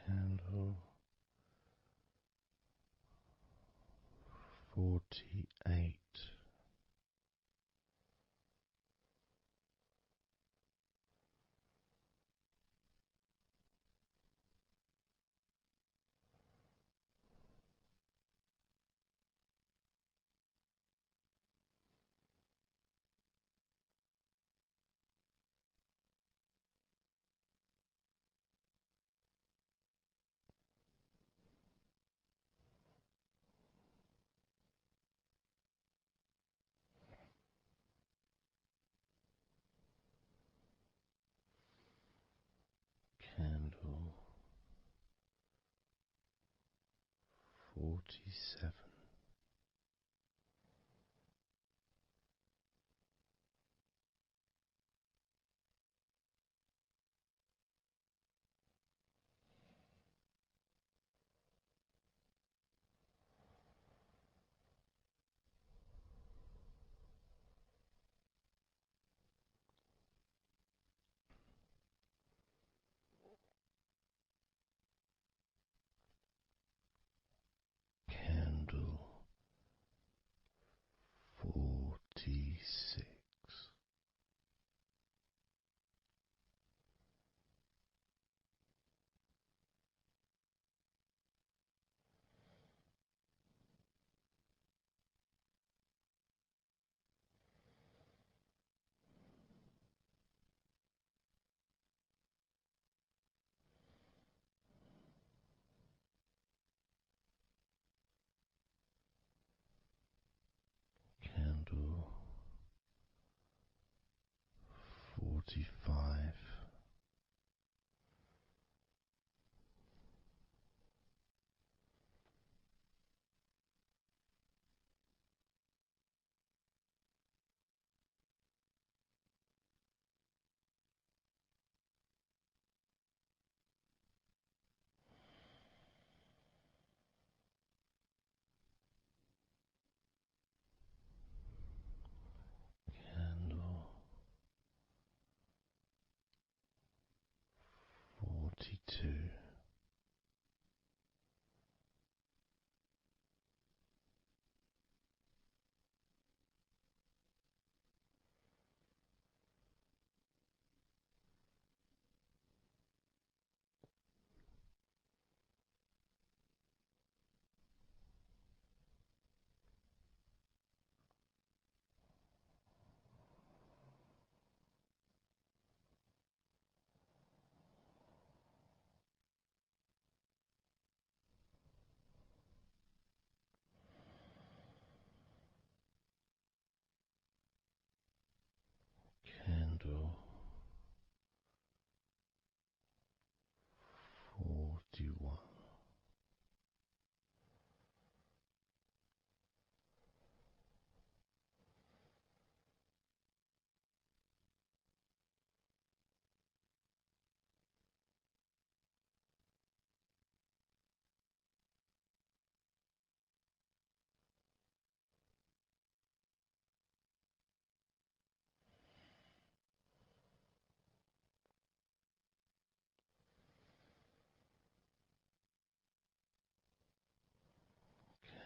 Candle 48. Candle 47. Candle 46. Candle 45. Candle 42. 31.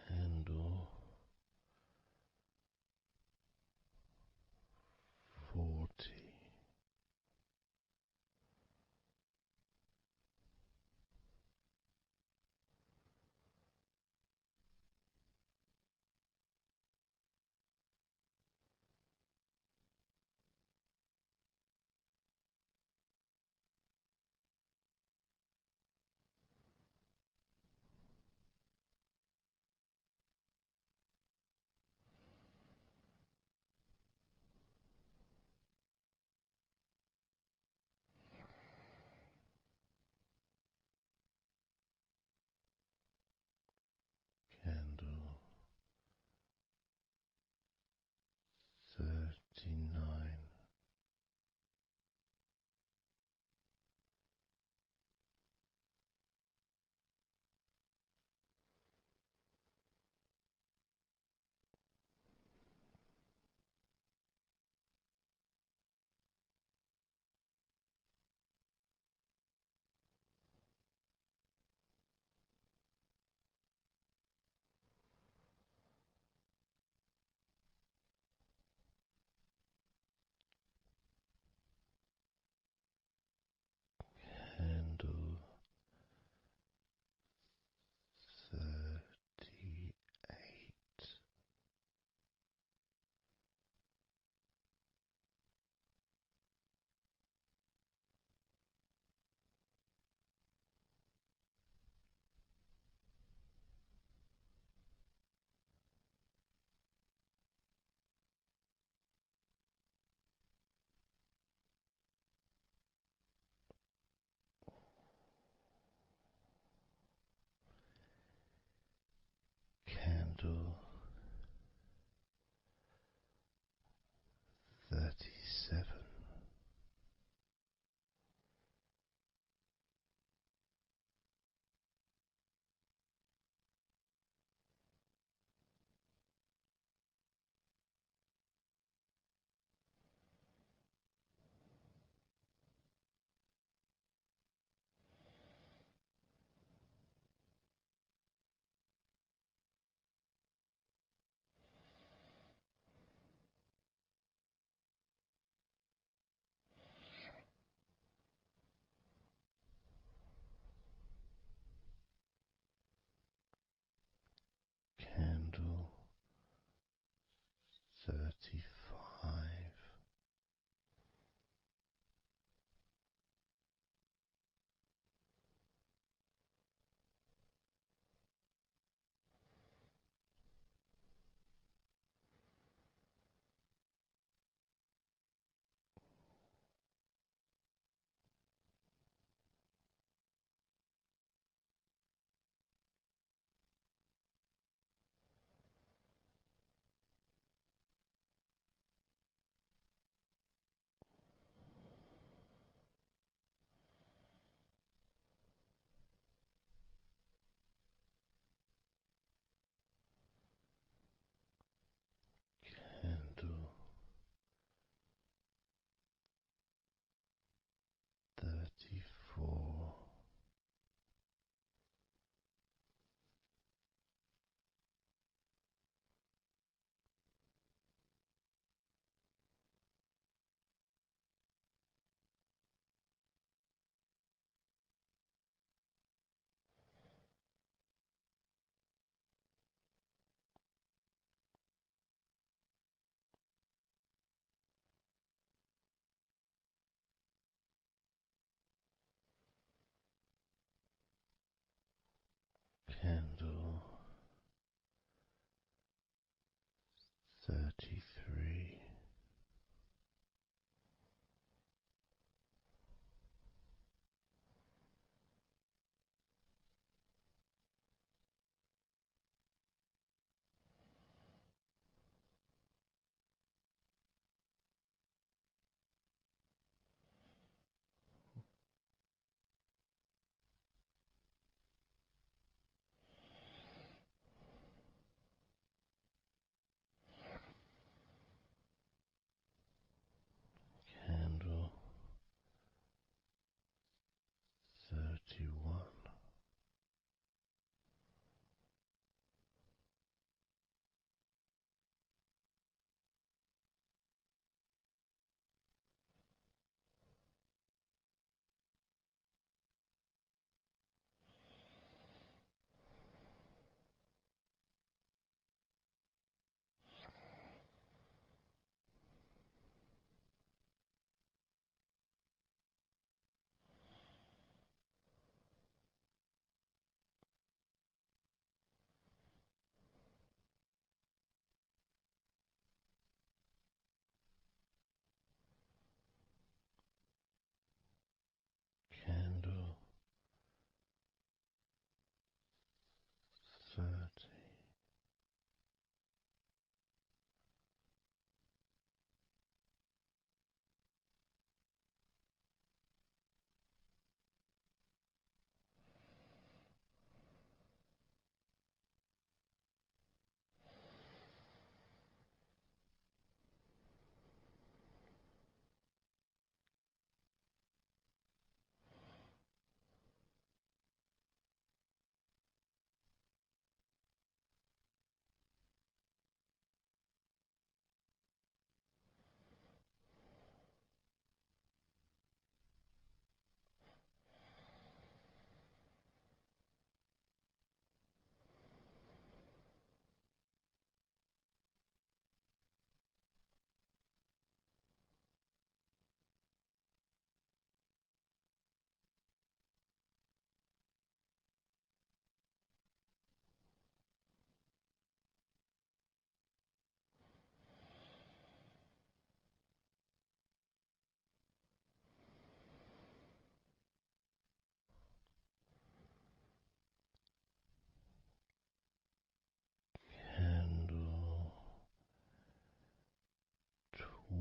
Candle 40. Candle 39. Candle 38. Candle 37.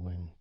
29.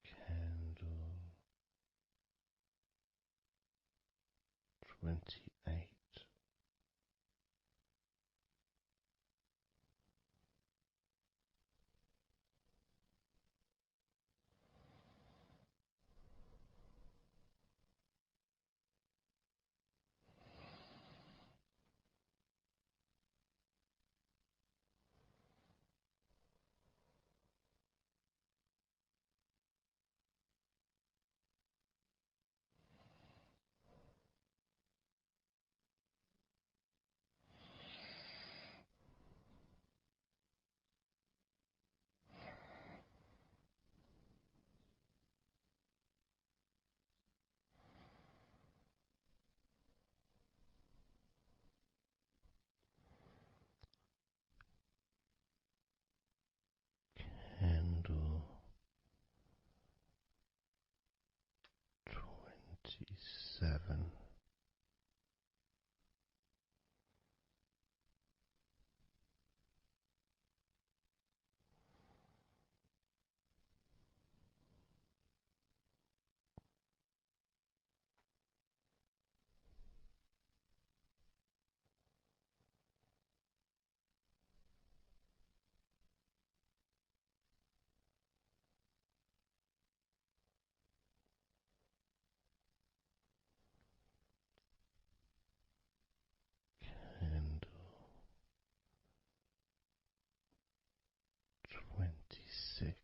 Candle 28. Candle 27. Candle 26.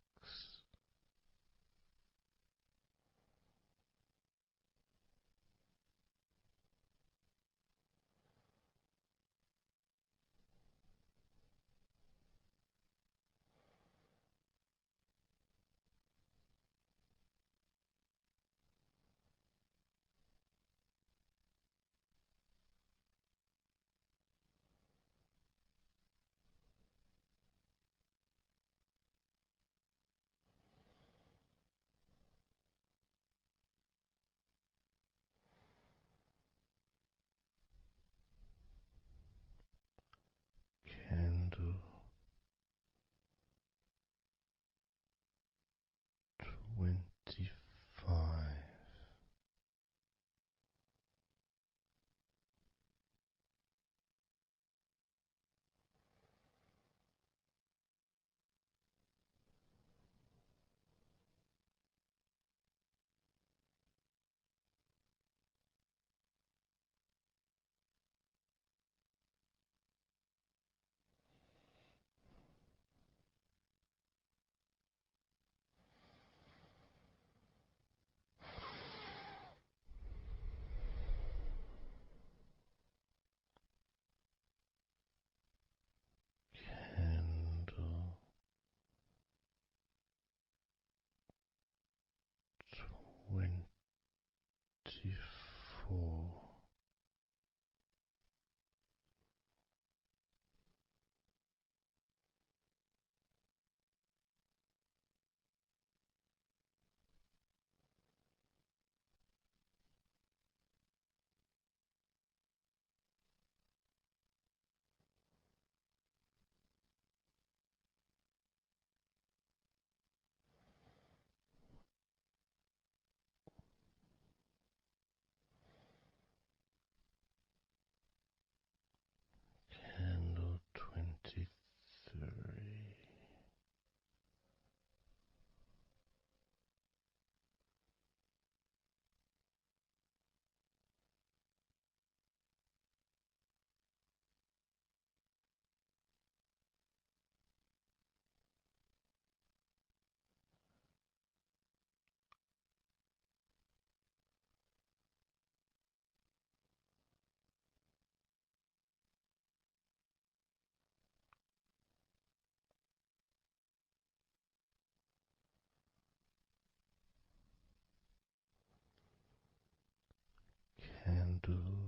22.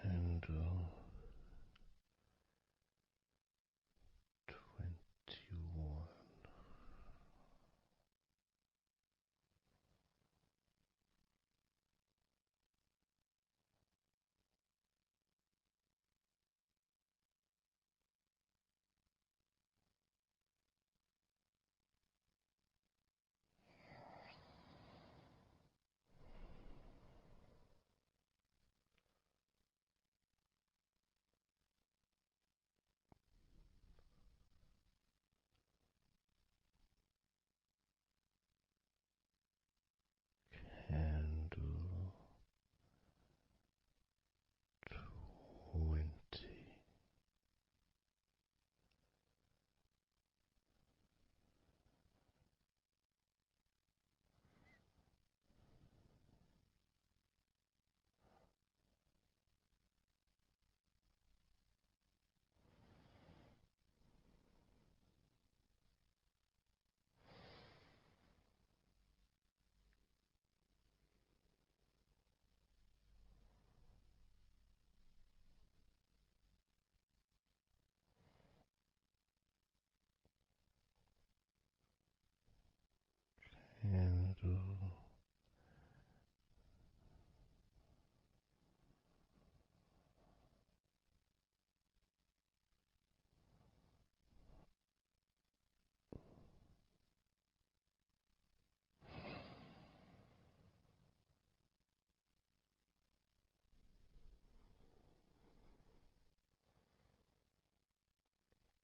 Candle 21. Candle 20.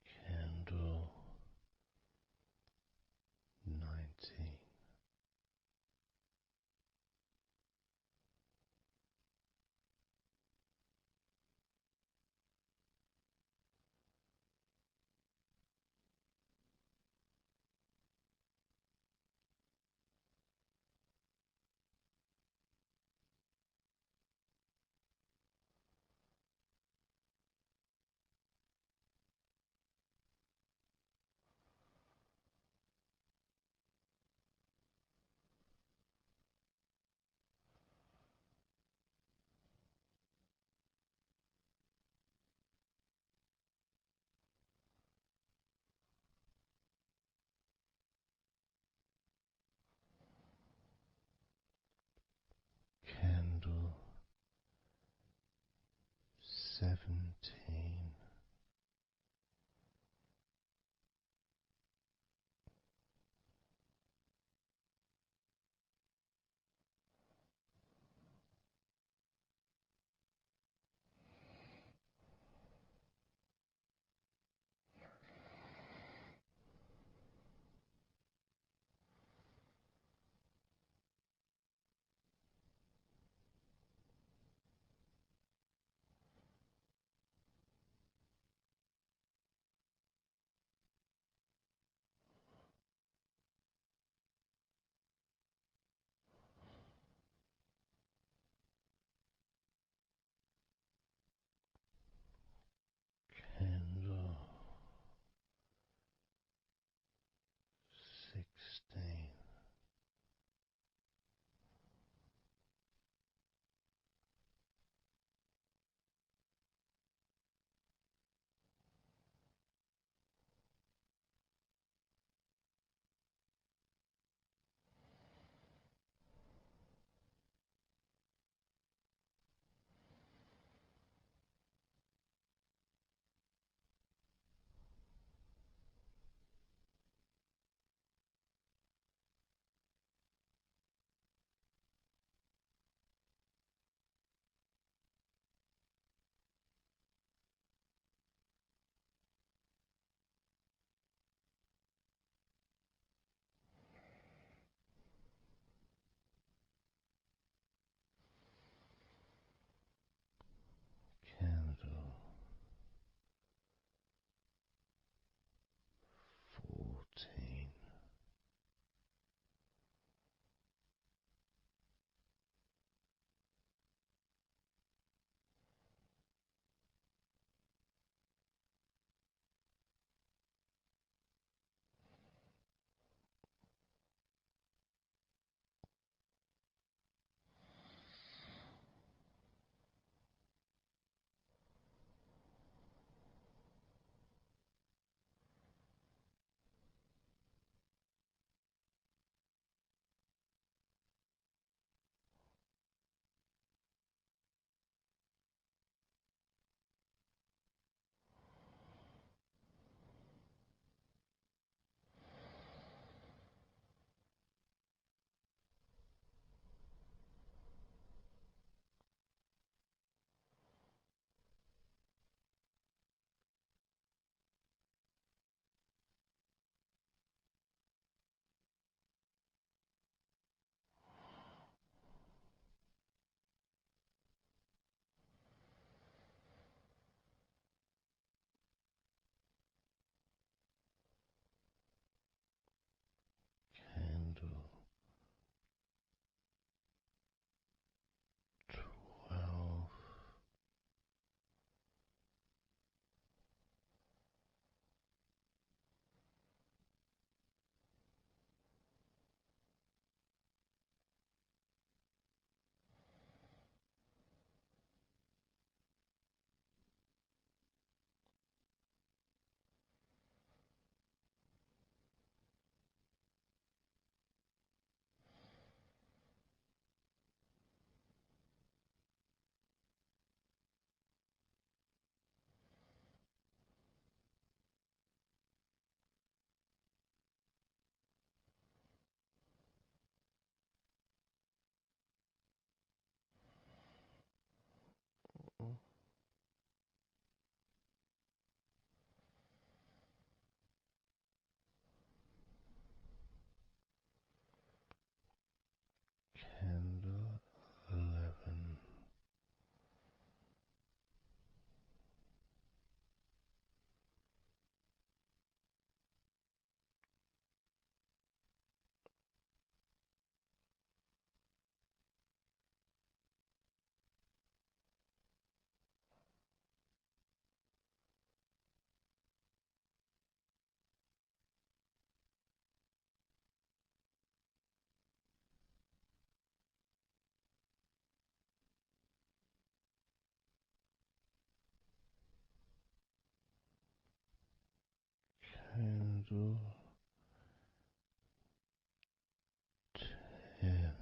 Candle 19. Candle 17. Candle 10.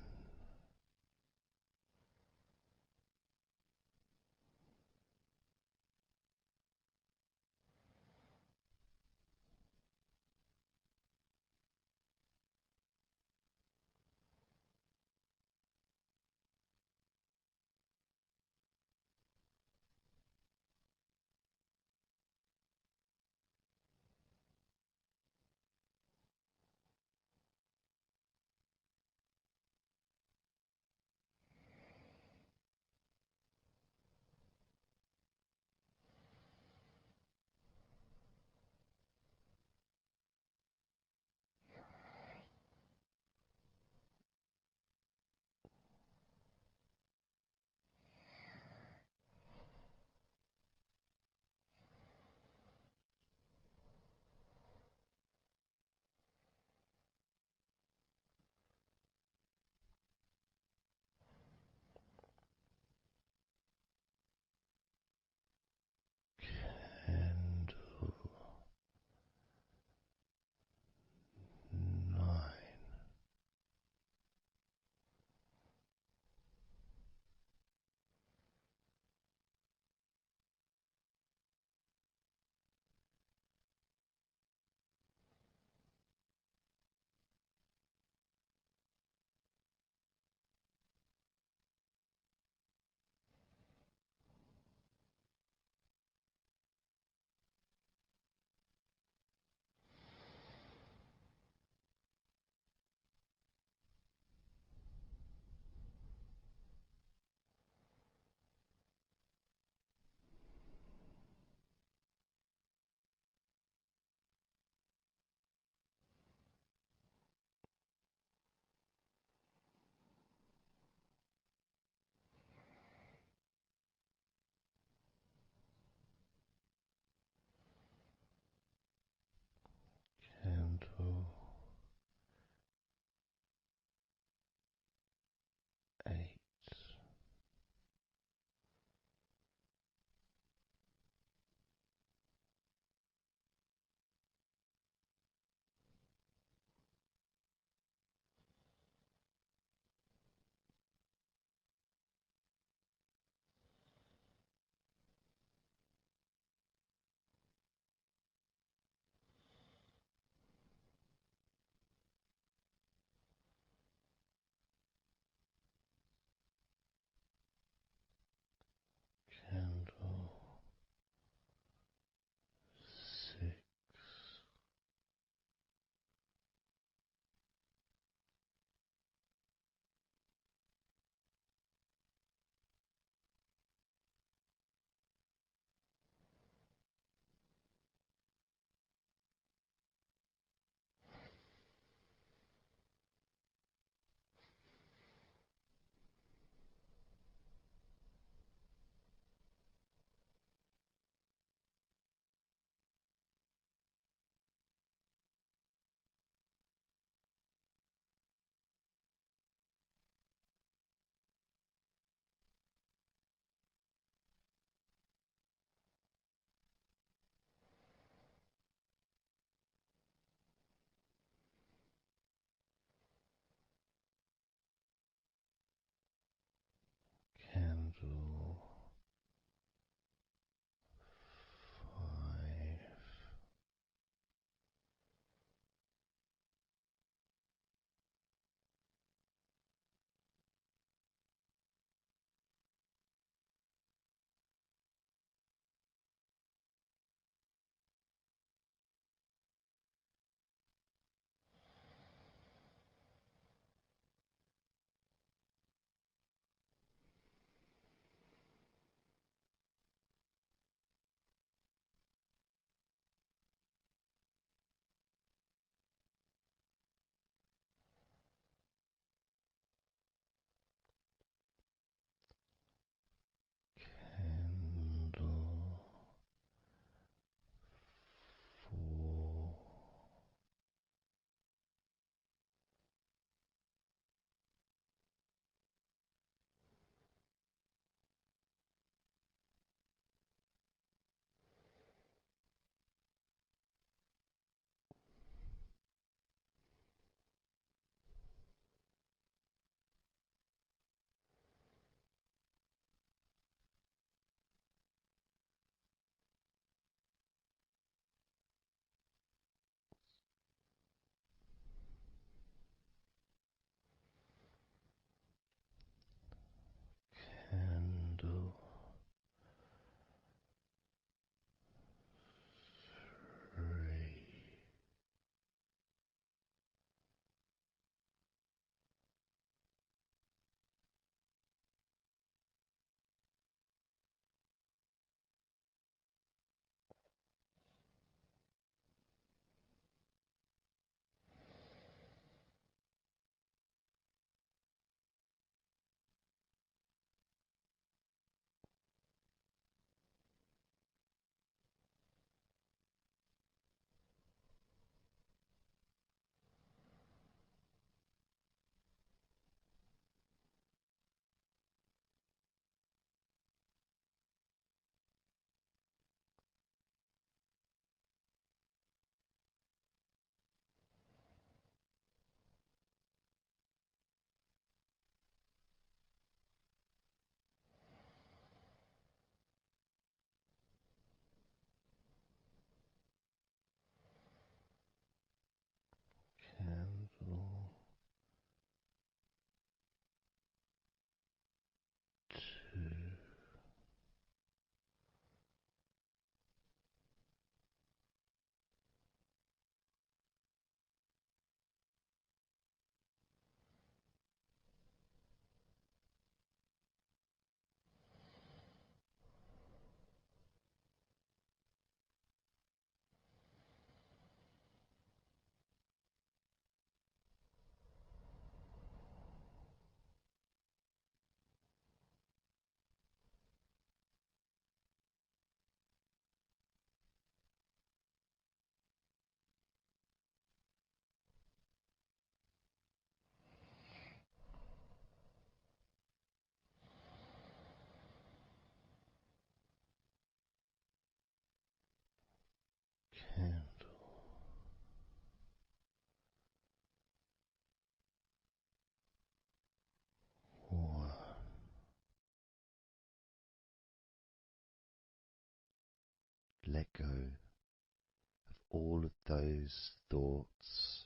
let go of all of those thoughts,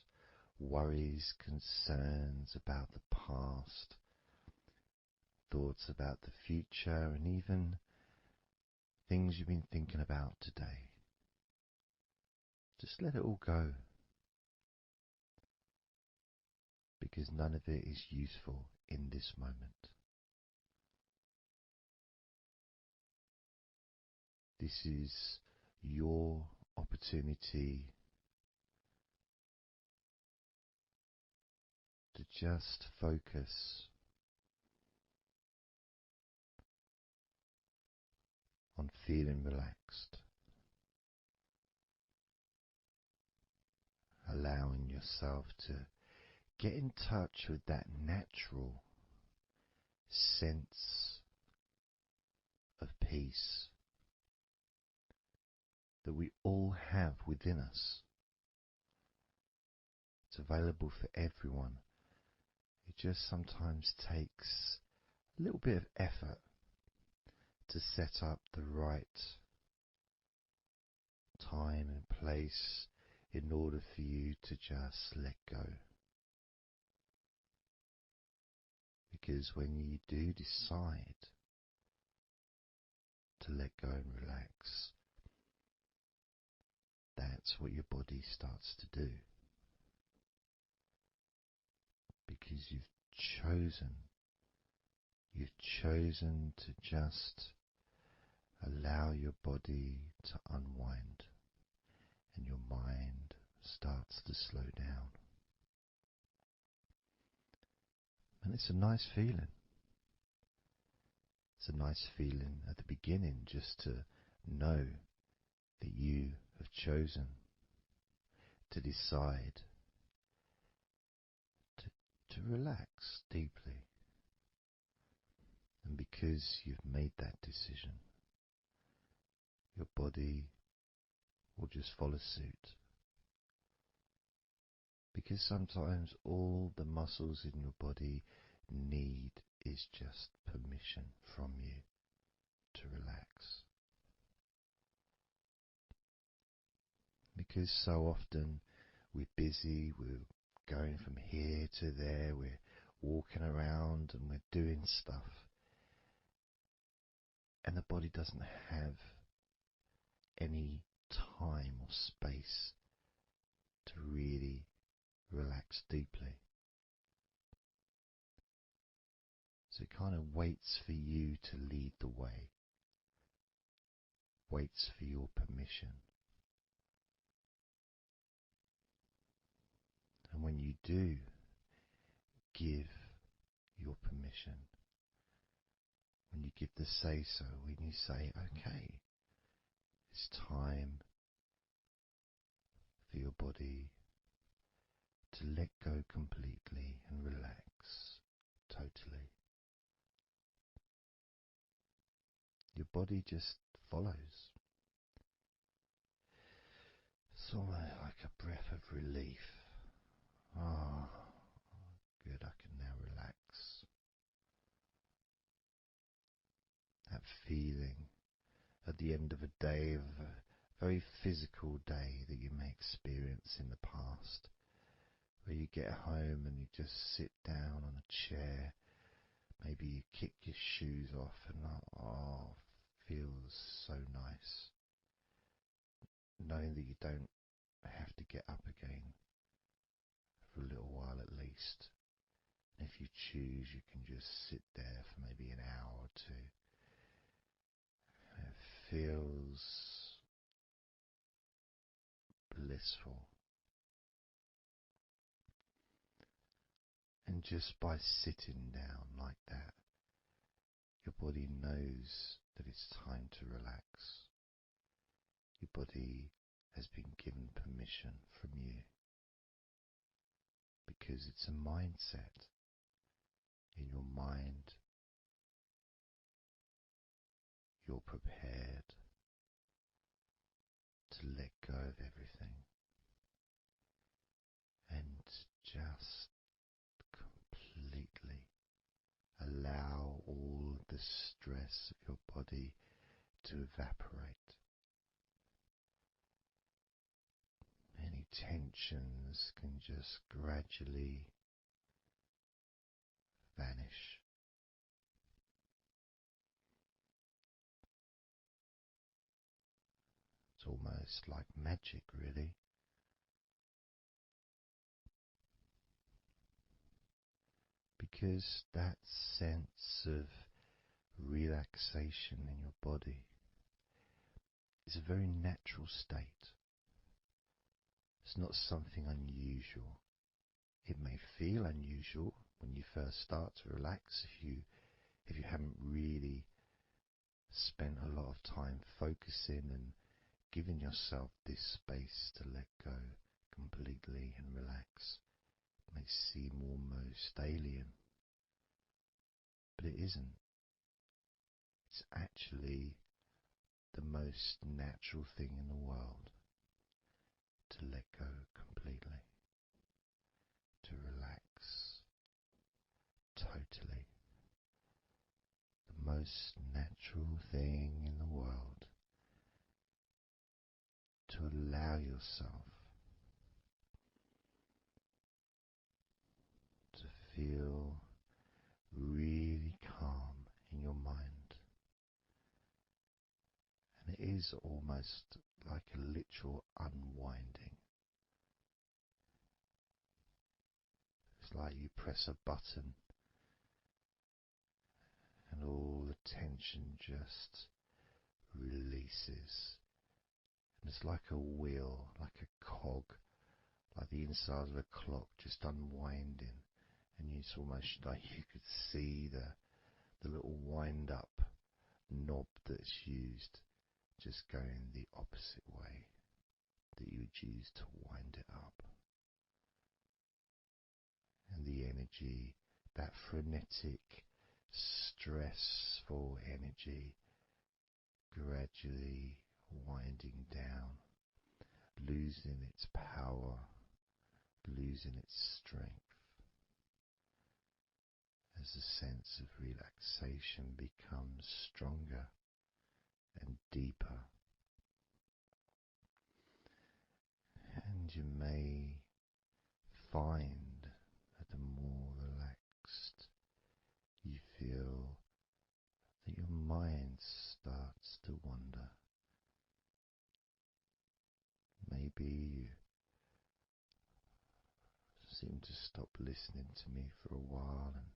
worries, concerns about the past, thoughts about the future, and even things you've been thinking about today. Just let it all go, because none of it is useful in this moment. This is your opportunity to just focus on feeling relaxed, allowing yourself to get in touch with that natural sense of peace that we all have within us. It's available for everyone. It just sometimes takes a little bit of effort to set up the right time and place in order for you to just let go. Because when you do decide to let go and relax, that's what your body starts to do. Because you've chosen to just allow your body to unwind, and your mind starts to slow down. And it's a nice feeling. It's a nice feeling at the beginning just to know that you have chosen to decide to relax deeply. And because you've made that decision, your body will just follow suit. Because sometimes all the muscles in your body need is just permission from you to relax. Because so often we're busy, we're going from here to there, we're walking around and we're doing stuff, and the body doesn't have any time or space to really relax deeply. So it kind of waits for you to lead the way, waits for your permission. And when you do give your permission, when you give the say-so, when you say, okay, it's time for your body to let go completely and relax totally, your body just follows. It's almost like a breath of relief. Ah, good, I can now relax. That feeling at the end of a day, of a very physical day that you may experience in the past, where you get home and you just sit down on a chair, maybe you kick your shoes off and feels so nice. Knowing that you don't have to get up again for a little while at least. And if you choose, you can just sit there for maybe an hour or two. It feels blissful. And just by sitting down like that, your body knows that it's time to relax. Your body has been given permission from you, because it's a mindset. In your mind, you're prepared to let go of everything and just completely allow all the stress of your body to evaporate. tensions can just gradually vanish. It's almost like magic, really, because that sense of relaxation in your body is a very natural state. It's not something unusual. It may feel unusual when you first start to relax if you haven't really spent a lot of time focusing and giving yourself this space to let go completely and relax. It may seem almost alien, but it isn't. It's actually the most natural thing in the world to let go completely, to relax totally. The most natural thing in the world to allow yourself to feel really calm in your mind. And it is almost like a literal unwinding. It's like you press a button and all the tension just releases. And it's like a wheel, like a cog, like the inside of a clock just unwinding. And it's almost like you could see the little wind up knob that's used just going the opposite way that you would use to wind it up. And the energy, that frenetic, stressful energy, gradually winding down, losing its power, losing its strength, as the sense of relaxation becomes stronger and deeper. And you may find that the more relaxed you feel, that your mind starts to wander. Maybe you seem to stop listening to me for a while and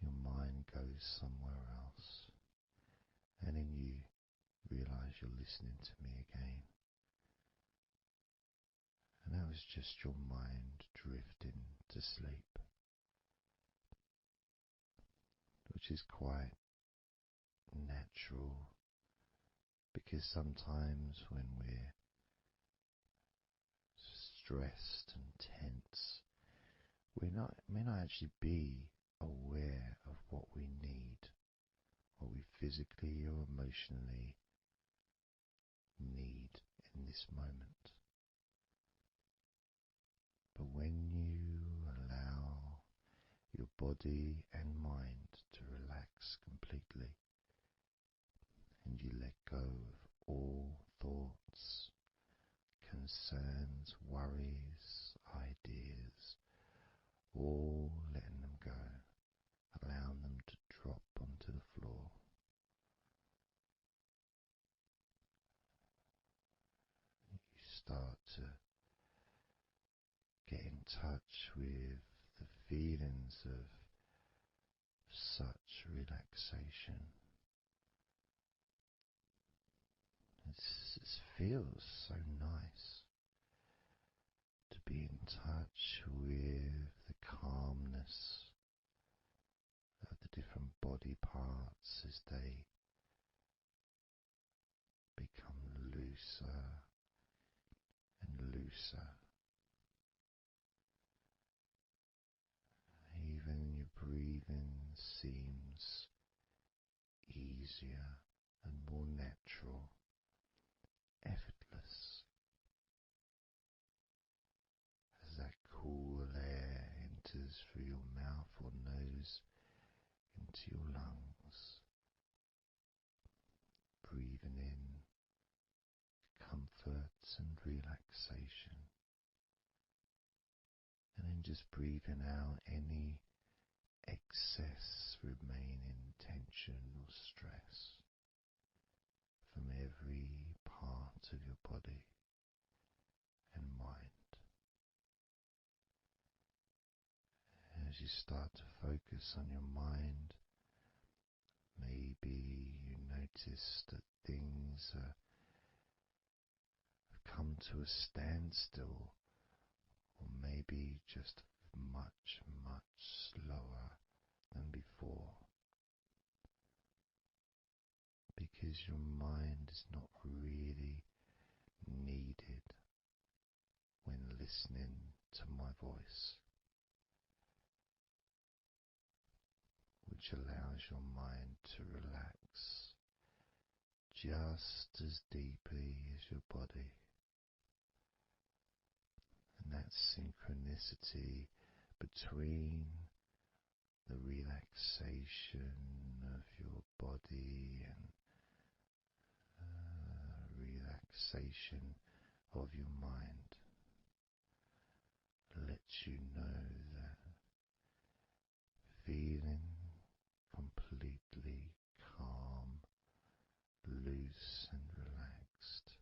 your mind goes somewhere else, and then you realize you're listening to me again. And that was just your mind drifting to sleep, which is quite natural, because sometimes when we're stressed and tense, we may not actually be aware of what we need, what we physically or emotionally need in this moment. But when you allow your body and mind to relax completely, and you let go of all thoughts, concerns, worries, ideas, all letting them go, allowing them to drop onto the floor. You start to get in touch with the feelings of such relaxation. It feels so nice to be in touch with the calmness of the different body parts as they become looser and looser. Even your breathing seems easier and more natural, effortless, as that cool air enters through your mouth or nose into your lungs, breathing in comfort and relaxation, and then just breathing out any excess remaining tension or stress from every part of your body and mind. As you start to focus on your mind, maybe you notice that things have come to a standstill, or maybe just much, much slower than before, because your mind is not really needed when listening to my voice, which allows your mind to relax just as deeply as your body. And that synchronicity between the relaxation of your body and relaxation of your mind lets you know that feeling completely calm, loose and relaxed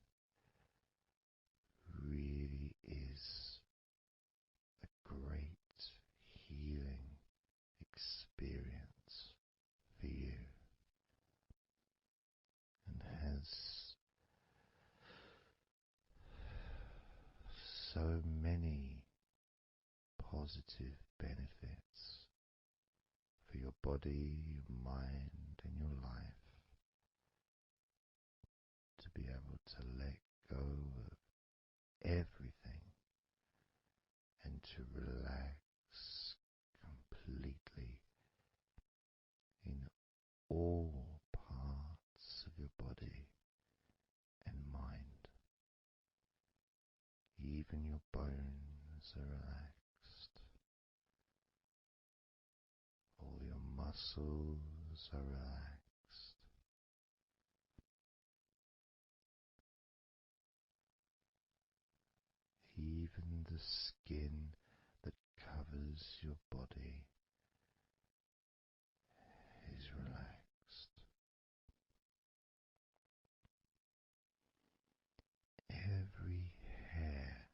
really is a great healing experience for you, and has so many positive benefits for your body, your mind, and your life, to be able to let go of everything and to relax completely in all parts of your body and mind. Even your bones are relaxed. All your muscles are relaxed. Even the skin that covers your body is relaxed. Every hair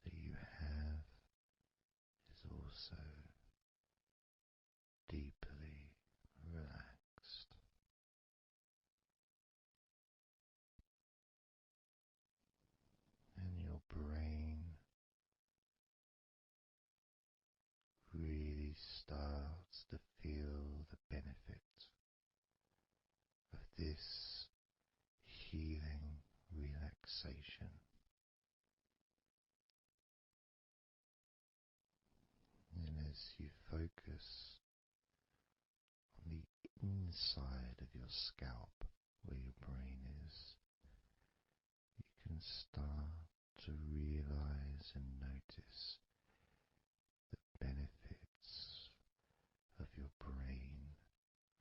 that you have is also deeply relaxed. And your brain really starts to feel the benefit of this healing relaxation. And as you focus on the inside of your scalp, where your brain is, you can start to realize and notice the benefits of your brain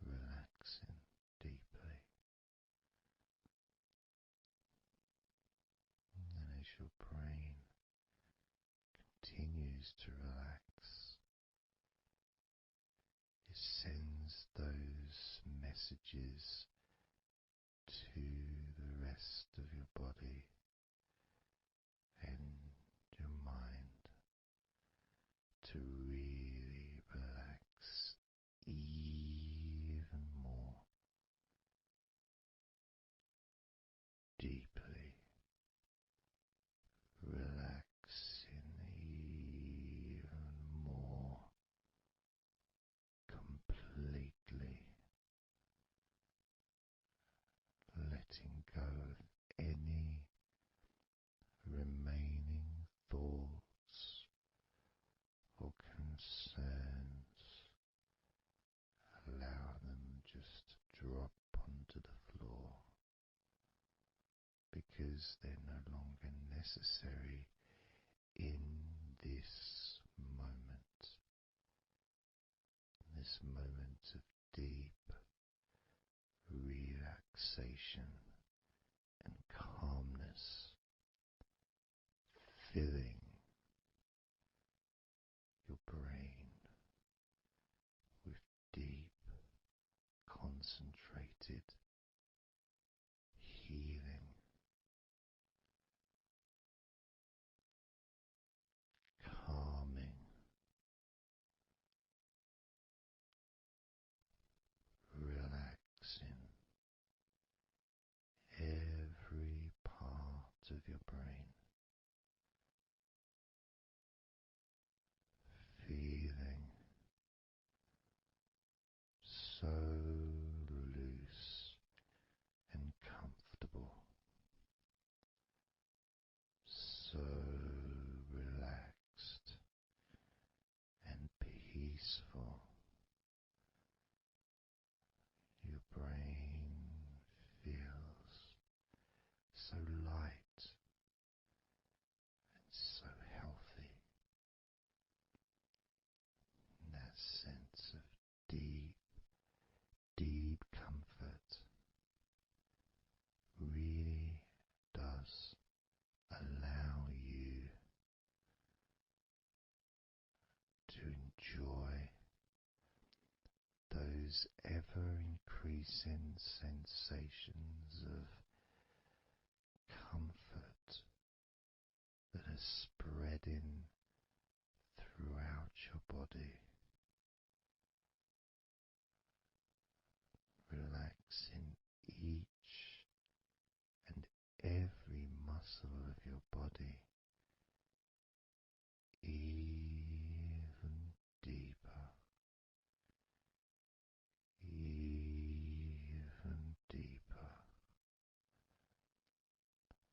relaxing deeply. And as your brain continues to relax, it sends those messages to the rest of your body and your mind to really relax even more deeply, relaxing even more completely, letting go of any remaining thoughts or concerns. Allow them just to drop onto the floor, because they're no longer necessary in this moment, this moment of deep relaxation and ever increasing sensations of comfort that are spreading throughout your body, relaxing each and every muscle of your body even deeper, even deeper,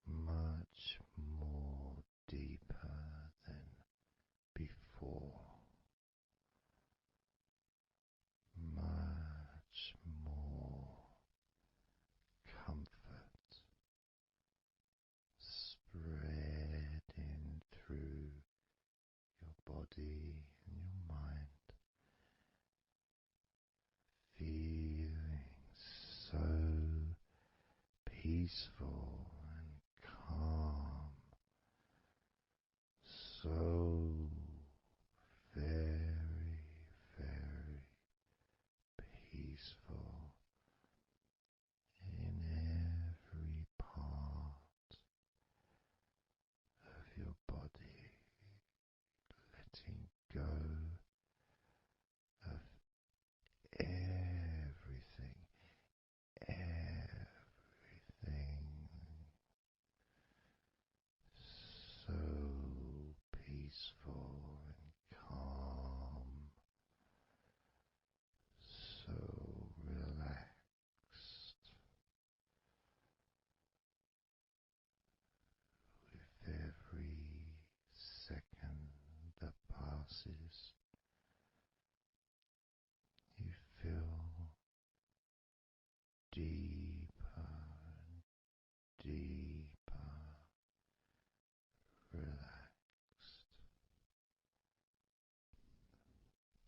much more deeper than before, much more comfort spreading through your body and your mind, feeling so peaceful and calm, so very, very peaceful in every part of your body, letting go of everything, everything, so peaceful and calm, so relaxed. With every second that passes, you feel deeper and deeper relaxed,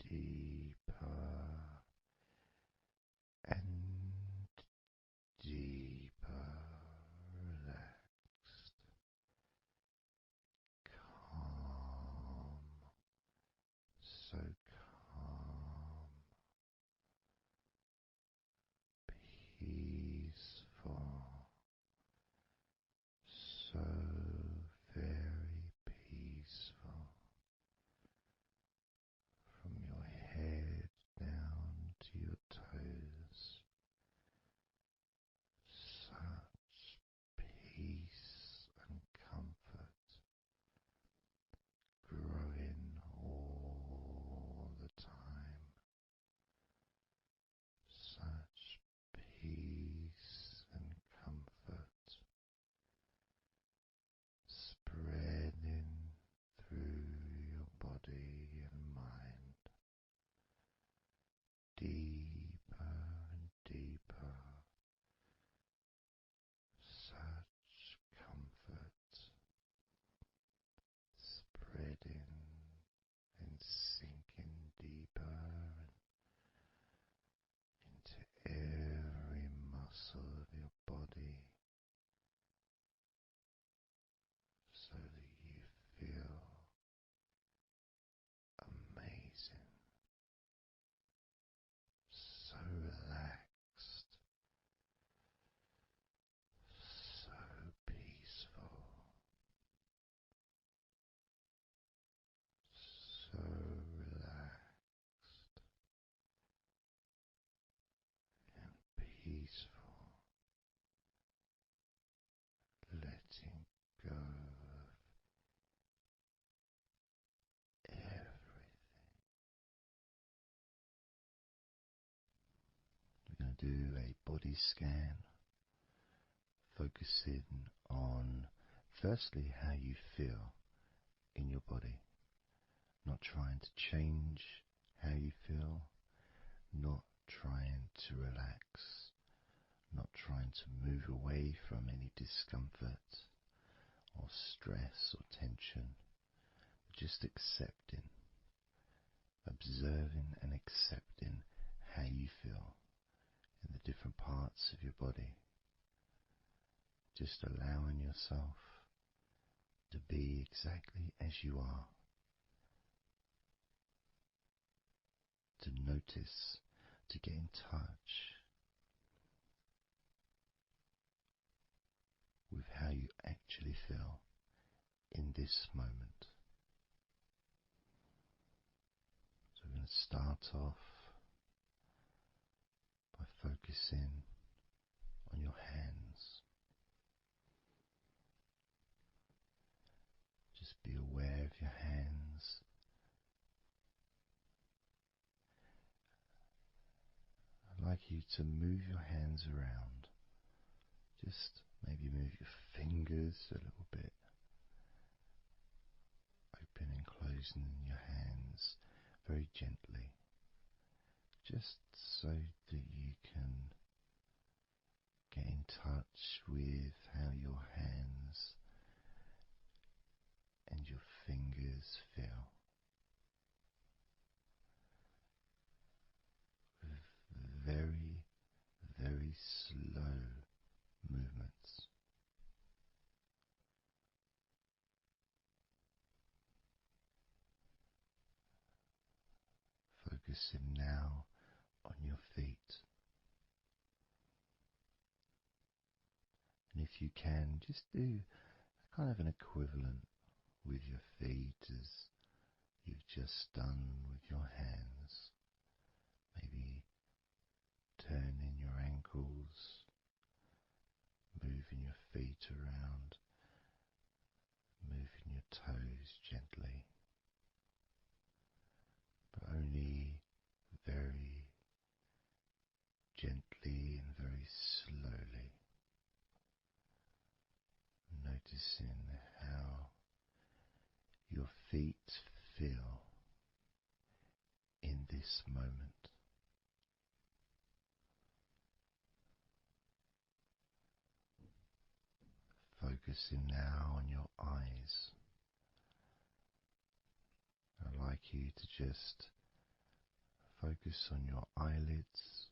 deeper and deeper relaxed, calm, so calm, peaceful, so very peaceful, from your head down to your toes, such peace and comfort growing all the time, such peace and comfort spreading through your body and mind, deeper and deeper, such comfort spreading and sinking deeper into every muscle of your body, so that you feel amazing, so relaxed, so peaceful, so relaxed and peaceful, letting go of everything. We're going to do a body scan, focusing on firstly how you feel in your body, not trying to change how you feel, not trying to relax, not trying to move away from any discomfort or stress or tension, just accepting, observing and accepting how you feel in the different parts of your body, just allowing yourself to be exactly as you are, to notice, to get in touch with how you actually feel in this moment. So we're going to start off by focusing on your hands. Just be aware of your hands. I'd like you to move your hands around. Just maybe move your fingers a little bit, opening and closing your hands very gently, just so that you can get in touch with how your hands and your fingers feel. With very, very slow movements. Focusing now on your feet. And if you can, just do kind of an equivalent with your feet as you've just done with your hands. Maybe turning your ankles, moving your feet around, moving your toes gently, but only very gently and very slowly. Noticing how your feet feel in this moment. Focusing now on your eyes. I'd like you to just focus on your eyelids.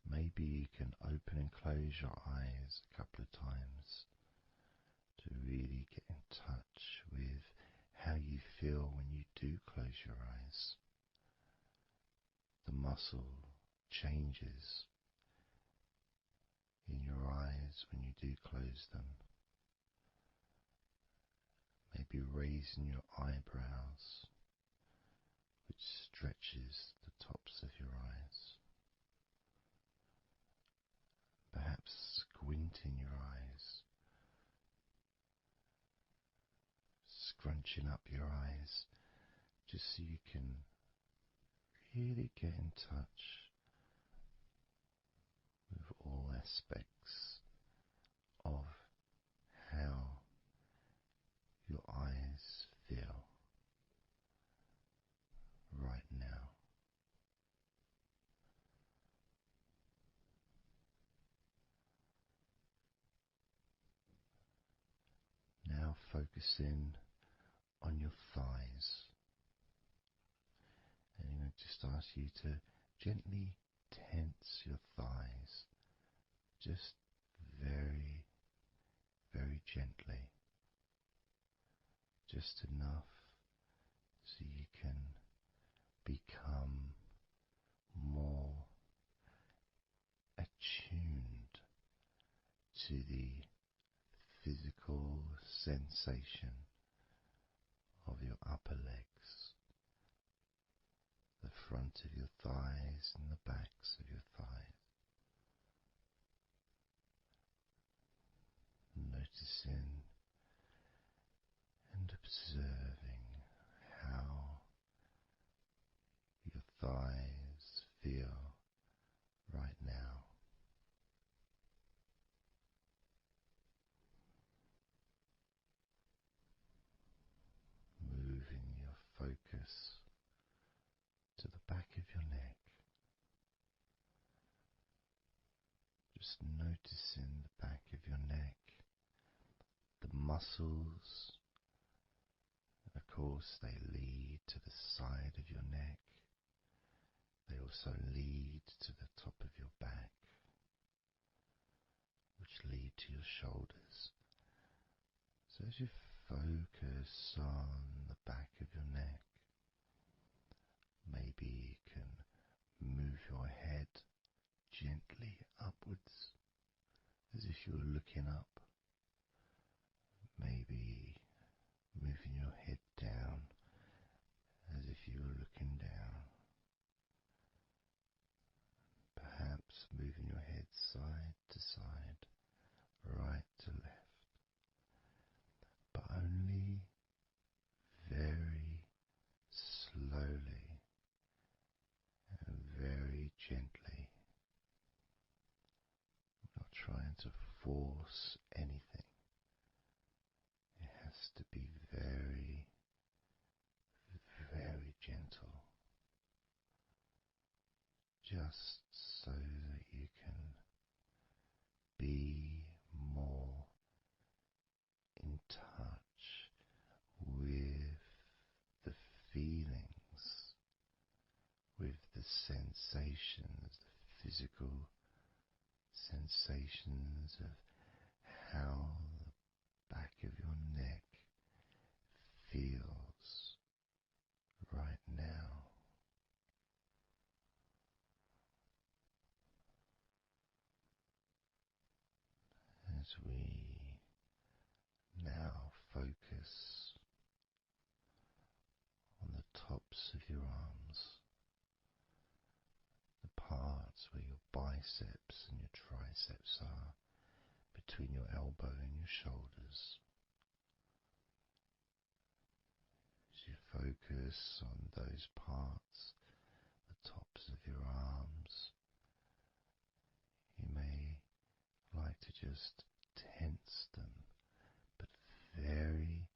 Maybe you can open and close your eyes a couple of times to really get in touch with how you feel when you do close your eyes. The muscle changes in your eyes when you do close them. Maybe raising your eyebrows, which stretches the tops of your eyes. Perhaps squinting your eyes, scrunching up your eyes, just so you can really get in touch with all aspects of how your eyes feel right now. Now focusing on your thighs, and I'm going to just ask you to gently tense your thighs, just very, very gently, just enough so you can become more attuned to the physical sensation of your upper legs, the front of your thighs and the backs of your thighs. Noticing and observing how your thighs feel right now. Moving your focus to the back of your neck. Just noticing the back of your neck, the muscles. Of course, they lead to the side of your neck. They also lead to the top of your back, which lead to your shoulders. So as you focus on the back of your neck, maybe you can move your head gently upwards as if you were looking up. Maybe moving your head down as if you were looking down. Perhaps moving your head side to side, right to left, but only very slowly and very gently. Not trying to force anything. It has to be very, very gentle, just so that you can be more in touch with the feelings, with the sensations, the physical sensations of how the back of your neck feels right now. As we now focus on the tops of your arms, the parts where your biceps and your triceps are, between your elbow and your shoulders. As you focus on those parts, the tops of your arms, you may like to just tense them, but very,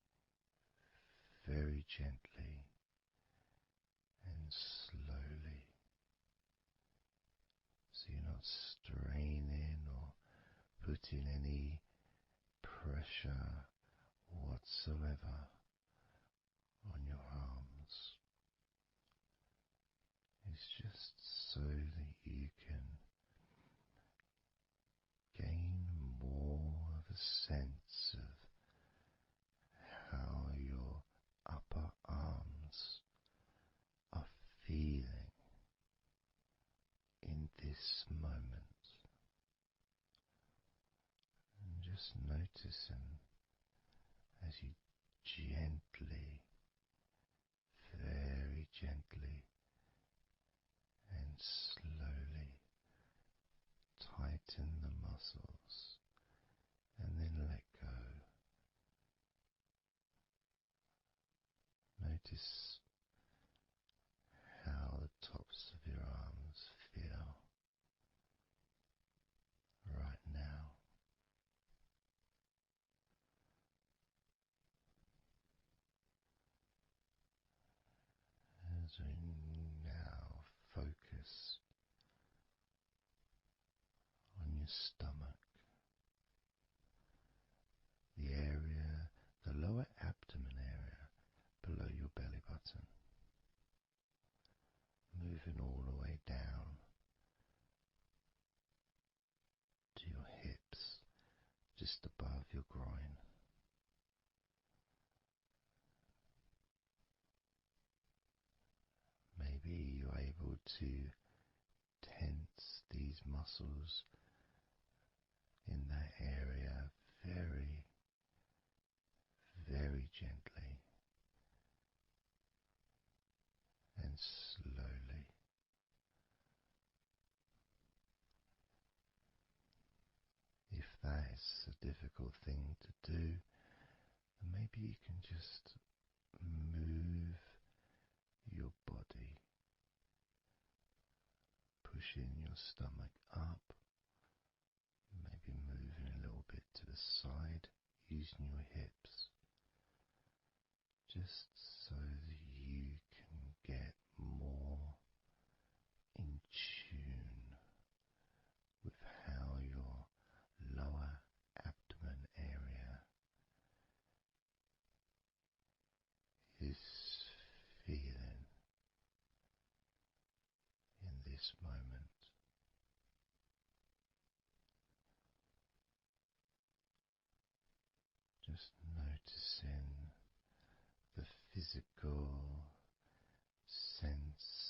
very gently and slowly, so you're not straining or putting any pressure whatsoever on your arms. It's just so that you can gain more of a sense of how your upper arms are feeling in this moment, and just noticing as you gently, very gently and slowly tighten the muscles and then let go. Notice how the tops of your arms feel right now. As we now focus on your stomach, the area, the lower abdomen area below your belly button, moving all the way down to your hips, just above your groin. Maybe you're able to tense these muscles in that area very, very gently and slowly. If that is a difficult thing to do, then maybe you can just move your body, pushing your stomach up, maybe moving a little bit to the side, using your hips, just so that you can get more in tune with how your lower abdomen area is feeling in this moment. Just noticing the physical sensations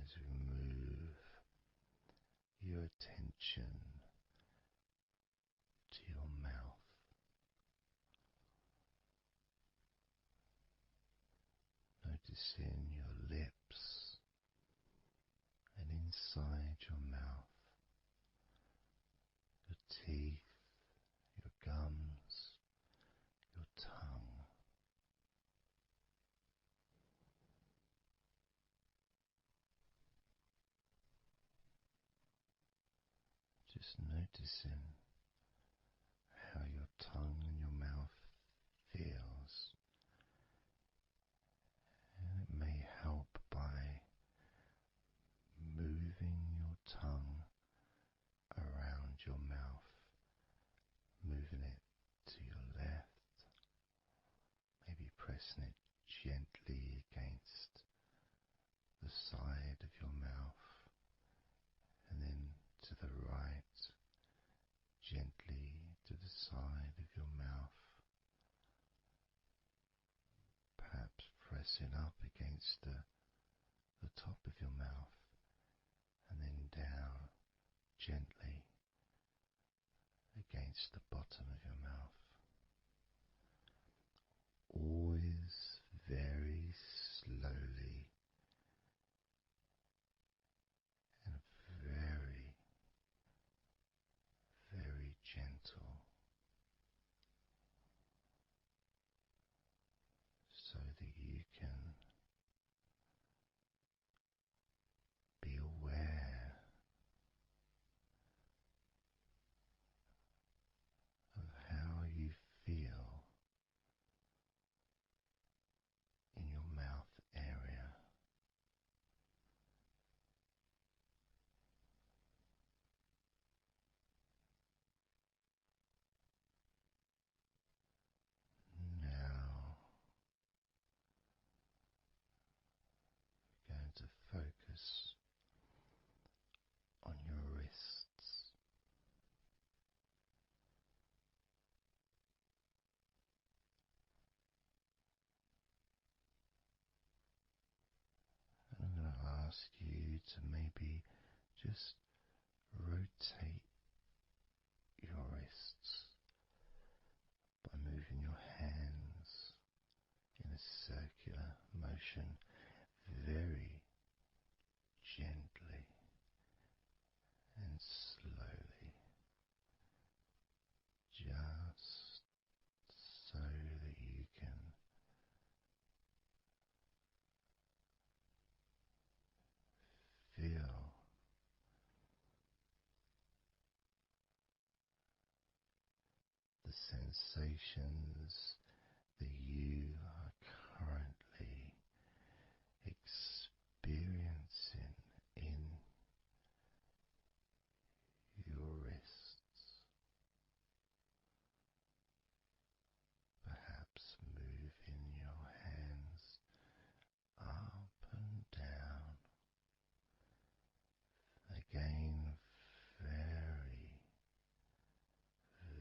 as we move your attention to your mouth, noticing your lips and inside your mouth, your teeth, your gums, your tongue. Just noticing how your tongue and your mouth feels, and it may help by moving your tongue around your mouth, moving it to your left, maybe pressing it gently against the side of your mouth, and then to the right, gently to the side of your mouth, perhaps pressing up against the top of your mouth, and then down gently against the bottom of your mouth. Always very slowly and very, very gentle, so that you can be aware of how you feel in your mouth area. Now we're going to focus on your wrists. And I'm going to ask you to maybe just rotate your wrists by moving your hands in a circular motion very gently and slowly, just so that you can feel the sensations that you are currently experiencing in your wrists. Perhaps moving your hands up and down, again very,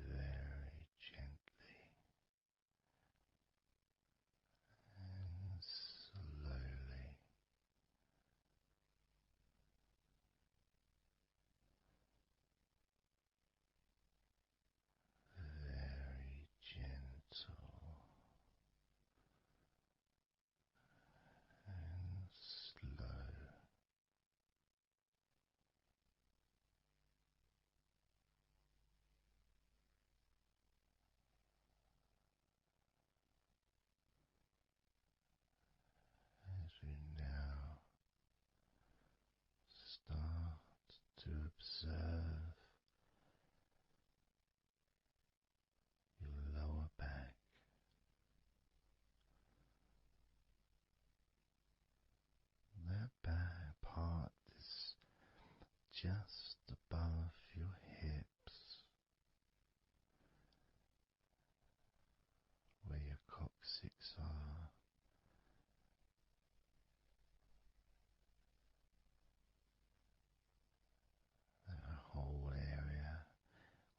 very gently and slowly. Very gentle and slow. As we now start to observe your lower back, that back part is just above your hips, where your coccyx are. That whole area,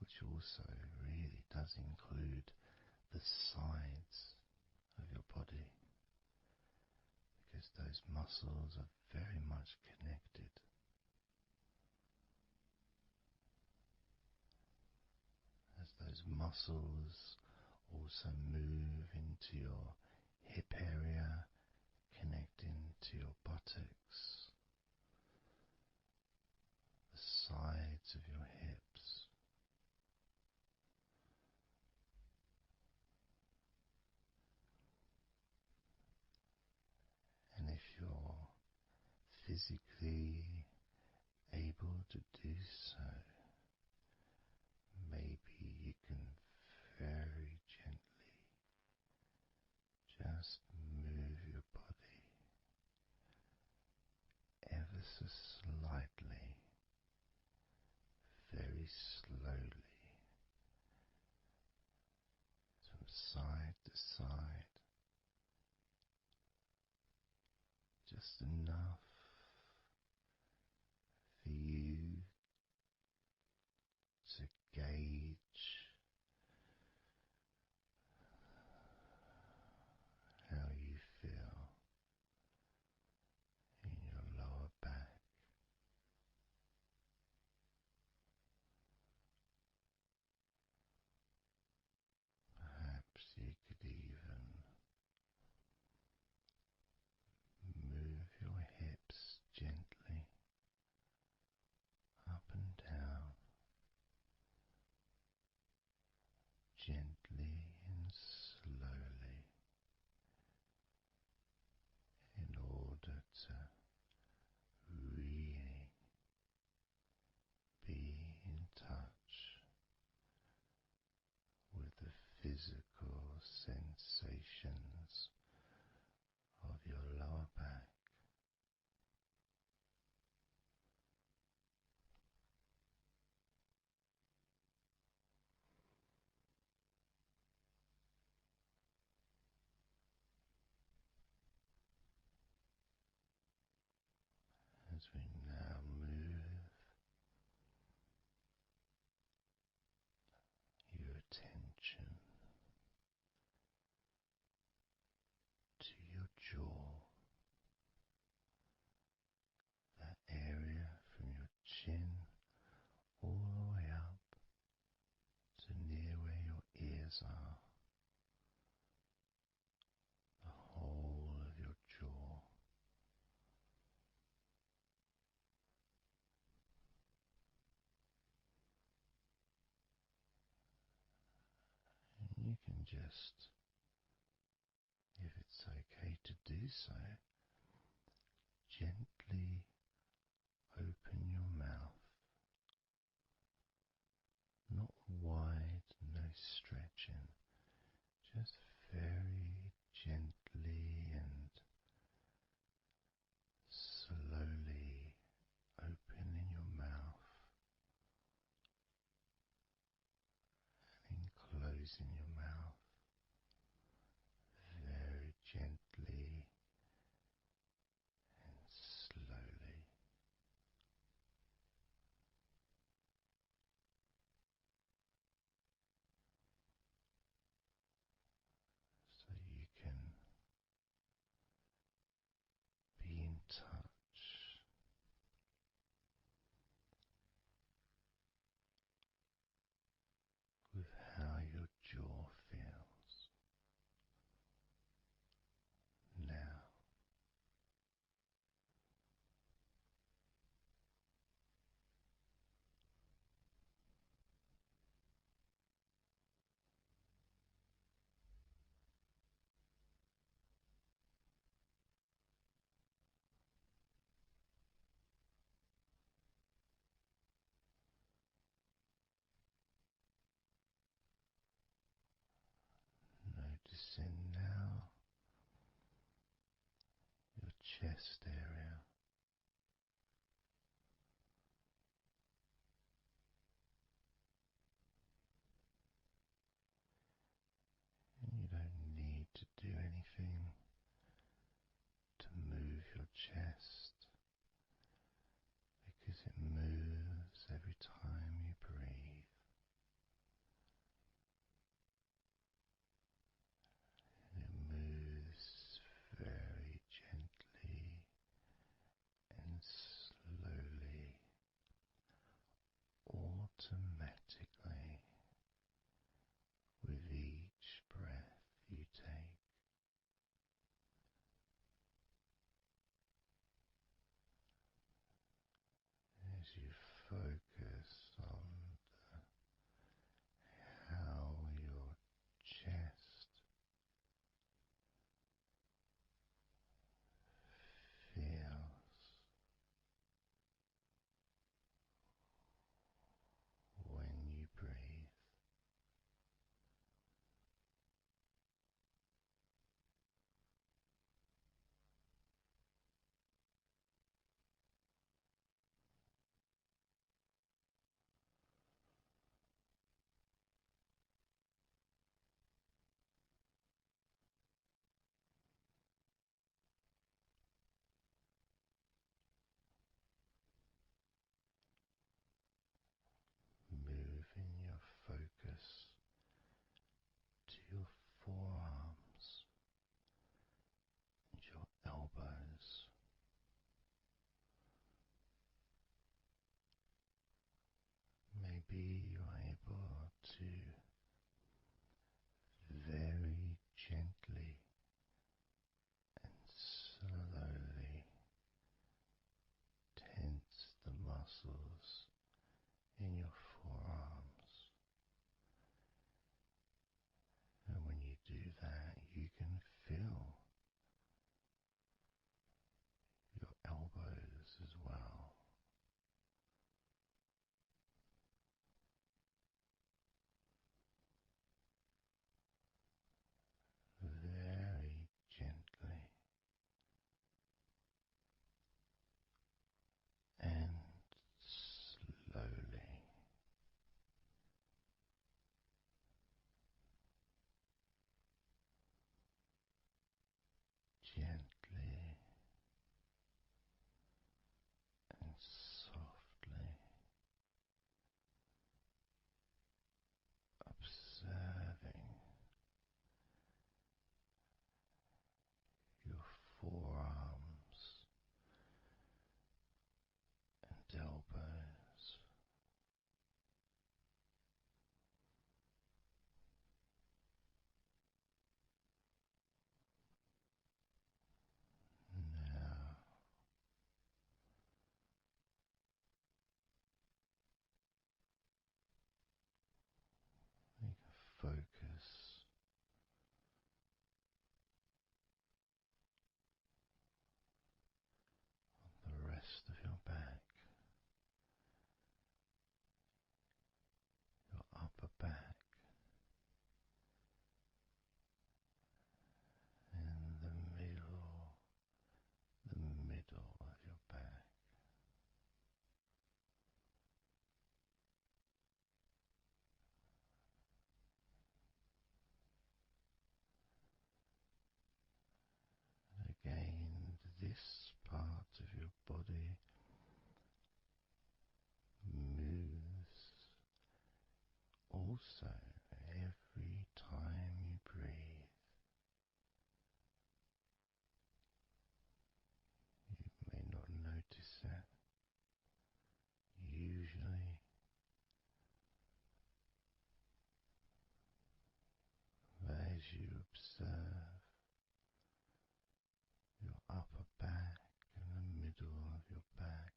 which also really does include the sides of your body, because those muscles are very much connected. As those muscles also move into your hip area, connecting to your buttocks, the sides of your hips. And if you're physically able to do so, maybe you can very gently just move your body ever so slightly, very slowly, from side to side, just enough for you to gauge how you feel in your lower back. Perhaps you could even move your hips gently up and down, gently and slowly, in order to really be in touch with the physical sensations of your lower back. As we now move your attention to your jaw, that area from your chin all the way up to near where your ears are, the whole of your jaw. And you can just, if it's okay to do so, gently open your mouth, not wide, no stretching, just very gently and slowly opening your mouth and closing your mouth very gently and slowly. So you can be in touch with how your jaw feels now. Noticing now your chest area. And you don't need to do anything to move your chest because it moves every time you breathe. And it moves very gently automatically with each breath you take. As you focus on how your chest feels when you breathe. Moving your focus to your forearms and your elbows. Maybe you're able to very gently and slowly tense the muscles in your forearms. And when you do that, you can feel your elbows as well. Very gently and slowly. Gently and softly observing your forearms and elbows. Now you can focus on the rest of your back, your upper back, and the middle of your back. Again, this part of your body moves also every time you breathe. You may not notice it usually, but as you observe your upper back and the middle of your back,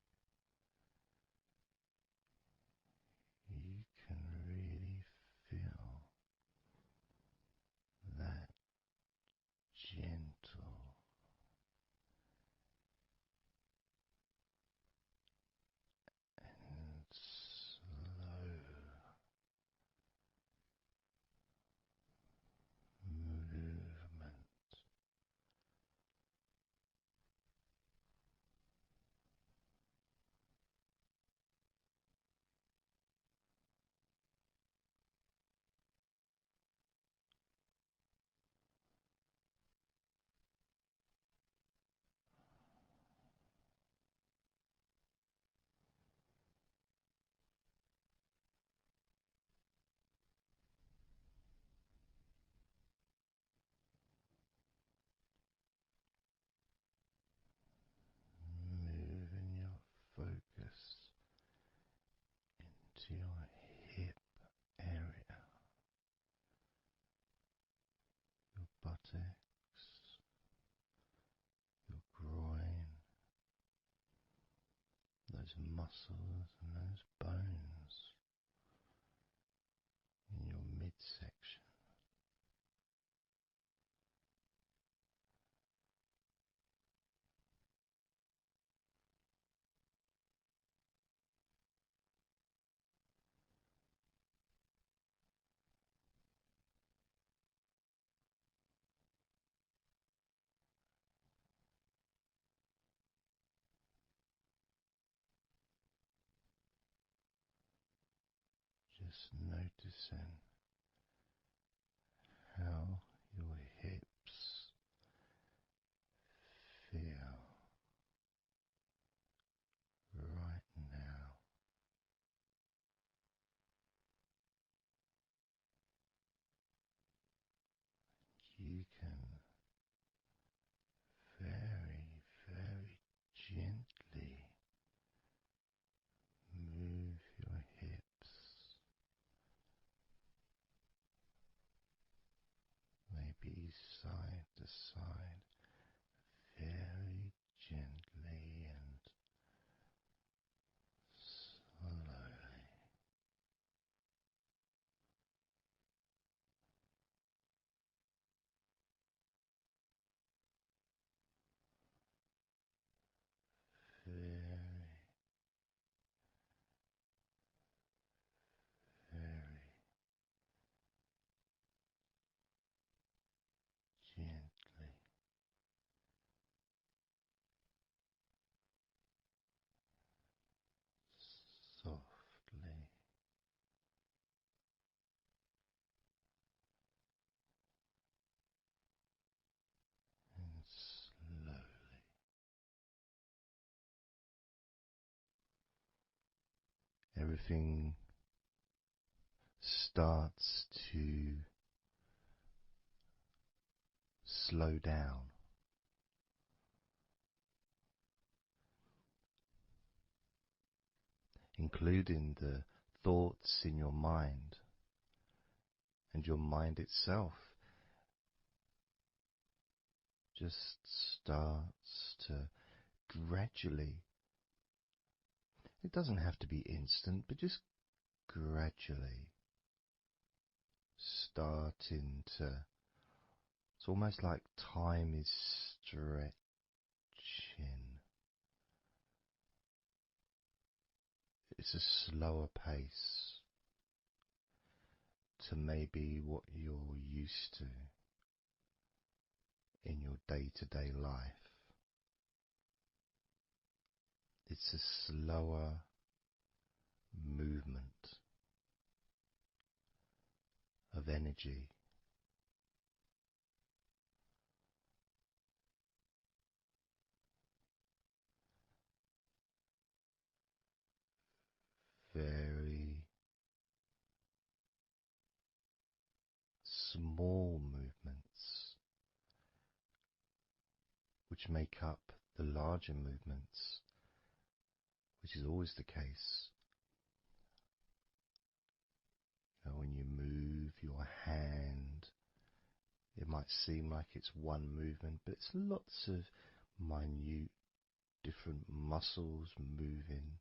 you can really feel that gentle and slow movement those muscles and those bones in your midsection. Just noticing how your hips feel right now. You can very, very gently move your hips, maybe side to side, very gently and slowly. Very, very gently, softly and slowly. Everything starts to slow down, including the thoughts in your mind, and your mind itself just starts to gradually, it doesn't have to be instant, but just gradually starting to, it's almost like time is stretching. It's a slower pace to maybe what you're used to in your day-to-day life. It's a slower movement of energy. Very small movements which make up the larger movements, which is always the case. When you move your hand, it might seem like it's one movement, but it's lots of minute different muscles moving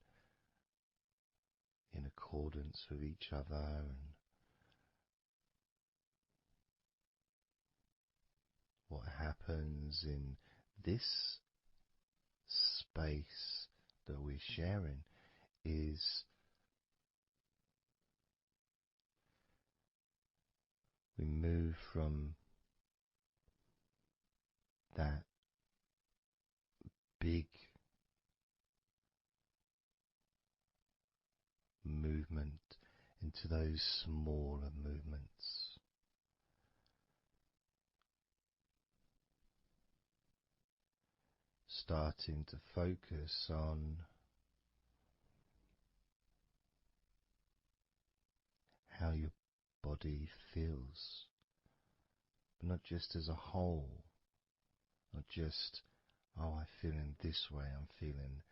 in accordance with each other, and what happens in this space that we're sharing is we move from that big movement into those smaller movements, starting to focus on how your body feels, but not just as a whole, not just, oh, I feel in this way, I'm feeling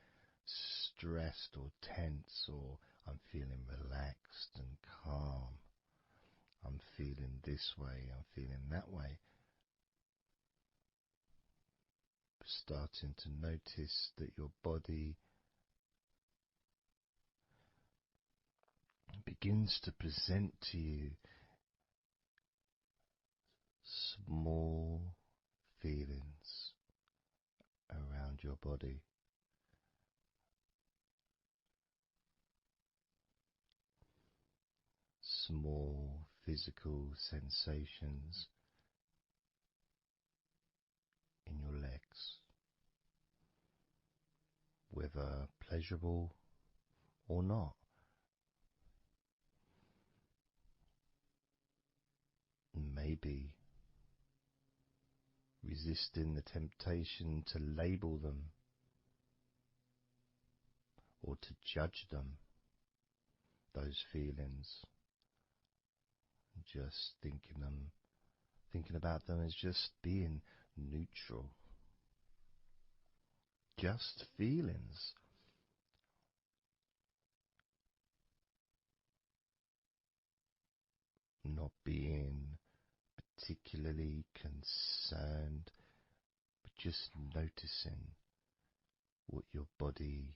stressed or tense, or I'm feeling relaxed and calm, I'm feeling this way, I'm feeling that way. Starting to notice that your body begins to present to you small feelings around your body. Small physical sensations in your legs, whether pleasurable or not. Maybe resisting the temptation to label them or to judge them, those feelings, just thinking about them as just being neutral, just feelings. Not being particularly concerned, but just noticing what your body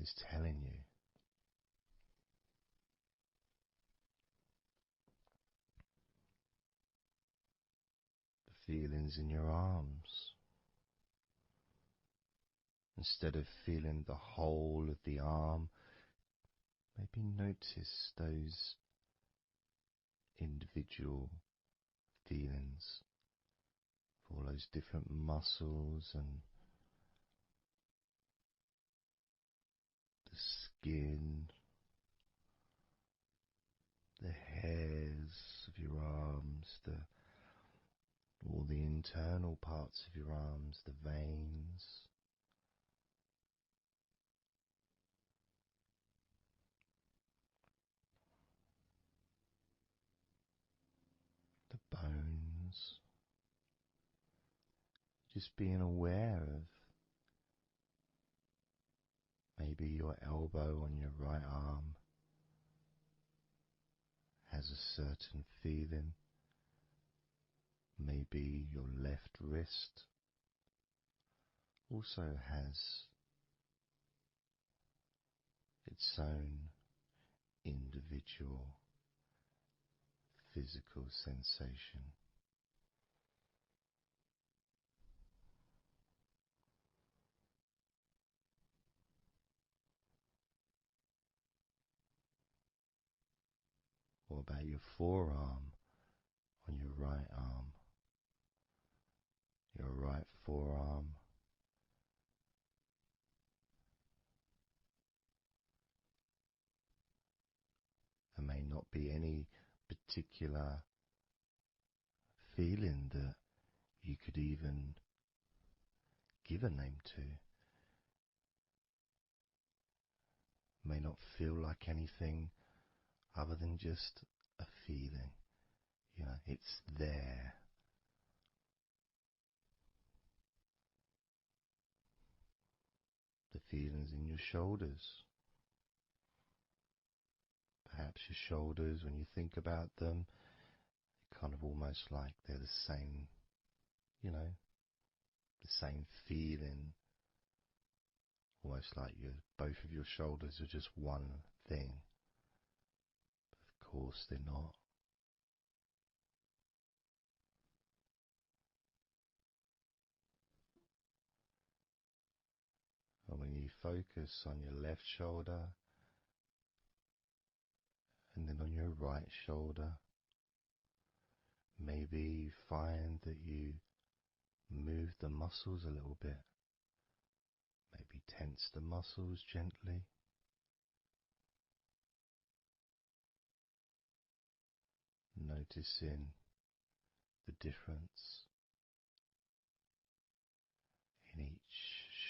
is telling you. The feelings in your arms. Instead of feeling the whole of the arm, maybe notice those individual feelings, all those different muscles and the skin, the hairs of your arms, all the internal parts of your arms, the veins, the bones. Just being aware of maybe your elbow on your right arm has a certain feeling. Maybe your left wrist also has its own individual physical sensation. What about your forearm on your right arm? Your right forearm. There may not be any particular feeling that you could even give a name to. May not feel like anything other than just a feeling. You know, it's there. The feelings in your shoulders. Perhaps your shoulders, when you think about them, kind of almost like they're the same, you know, the same feeling. Almost like both of your shoulders are just one thing. Of course they're not. And when you focus on your left shoulder and then on your right shoulder, maybe you find that you move the muscles a little bit. Maybe tense the muscles gently. Noticing the difference in each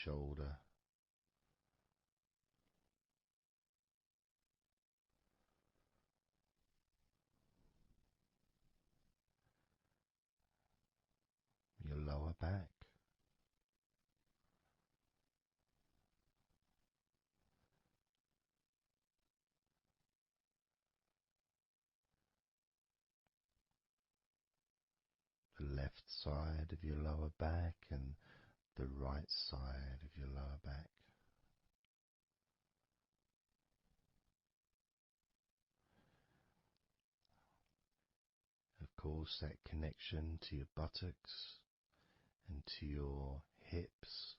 shoulder. Your lower back. The left side of your lower back and the right side of your lower back. course, that connection to your buttocks and to your hips.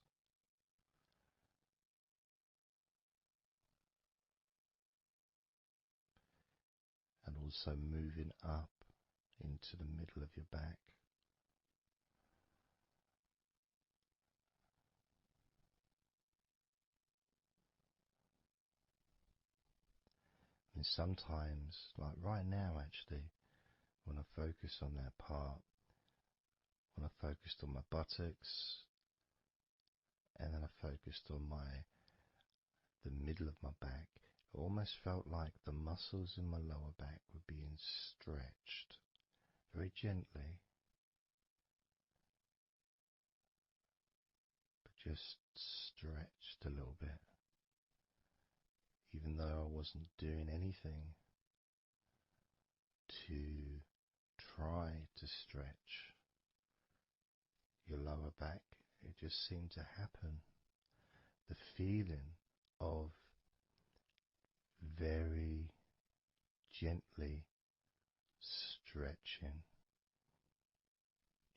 And also moving up into the middle of your back. And sometimes, like right now actually, when I focus on that part, when I focused on my buttocks, and then I focused on the middle of my back, it almost felt like the muscles in my lower back were being stretched very gently, but just stretched a little bit, even though I wasn't doing anything to try to stretch your lower back. It just seemed to happen. The feeling of very gently stretching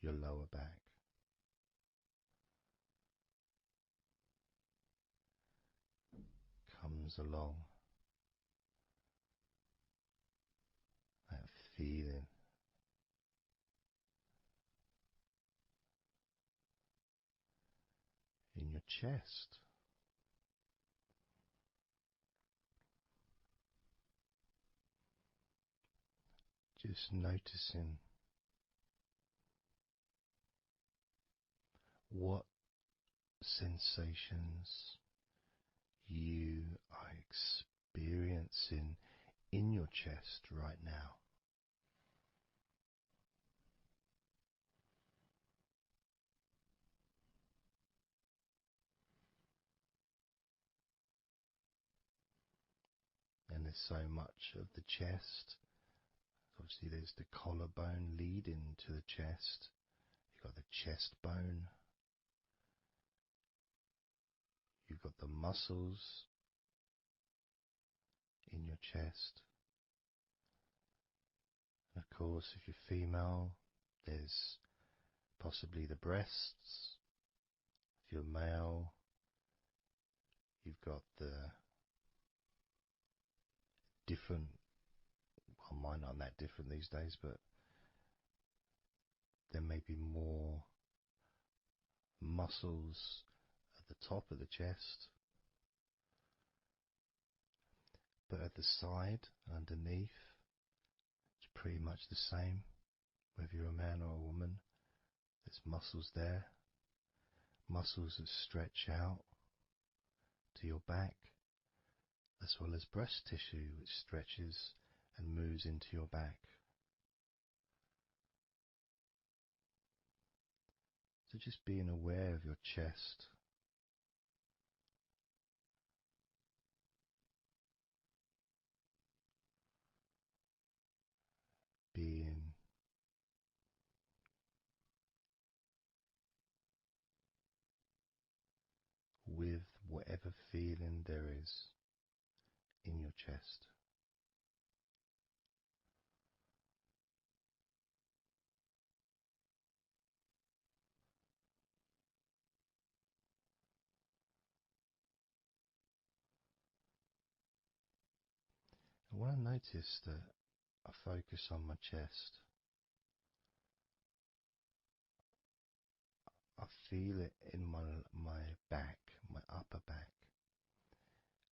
your lower back comes along. That feeling in your chest. Just noticing what sensations you are experiencing in your chest right now. And there's so much of the chest. Obviously there's the collarbone leading to the chest. You've got the chest bone. You've got the muscles in your chest. And of course, if you're female, there's possibly the breasts. If you're male, you've got the different, well, mine aren't that different these days, but there may be more muscles at the top of the chest, but at the side, underneath, it's pretty much the same, whether you're a man or a woman. There's muscles there, muscles that stretch out to your back, as well as breast tissue which stretches and moves into your back. So just being aware of your chest, being with whatever feeling there is in your chest. And when I notice that I focus on my chest, I feel it in my back, my upper back.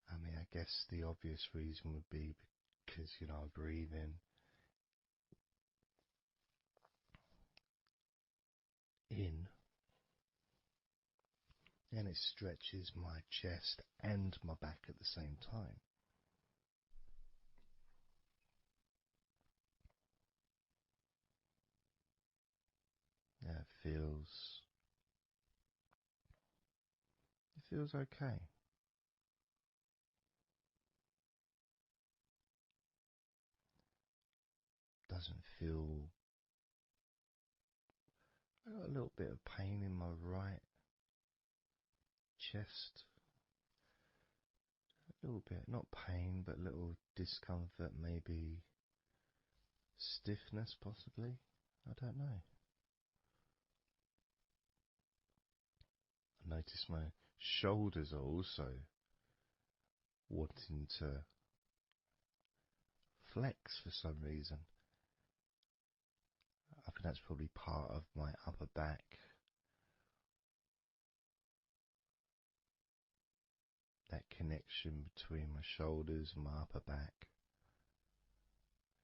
I mean, I guess the obvious reason would be because, I breathe in, and it stretches my chest and my back at the same time. Yeah, it feels okay. Doesn't feel. I got a little bit of pain in my right chest. A little bit, not pain, but little discomfort, maybe stiffness possibly. I don't know. I notice my shoulders are also wanting to flex for some reason. I think that's probably part of my upper back. That connection between my shoulders and my upper back.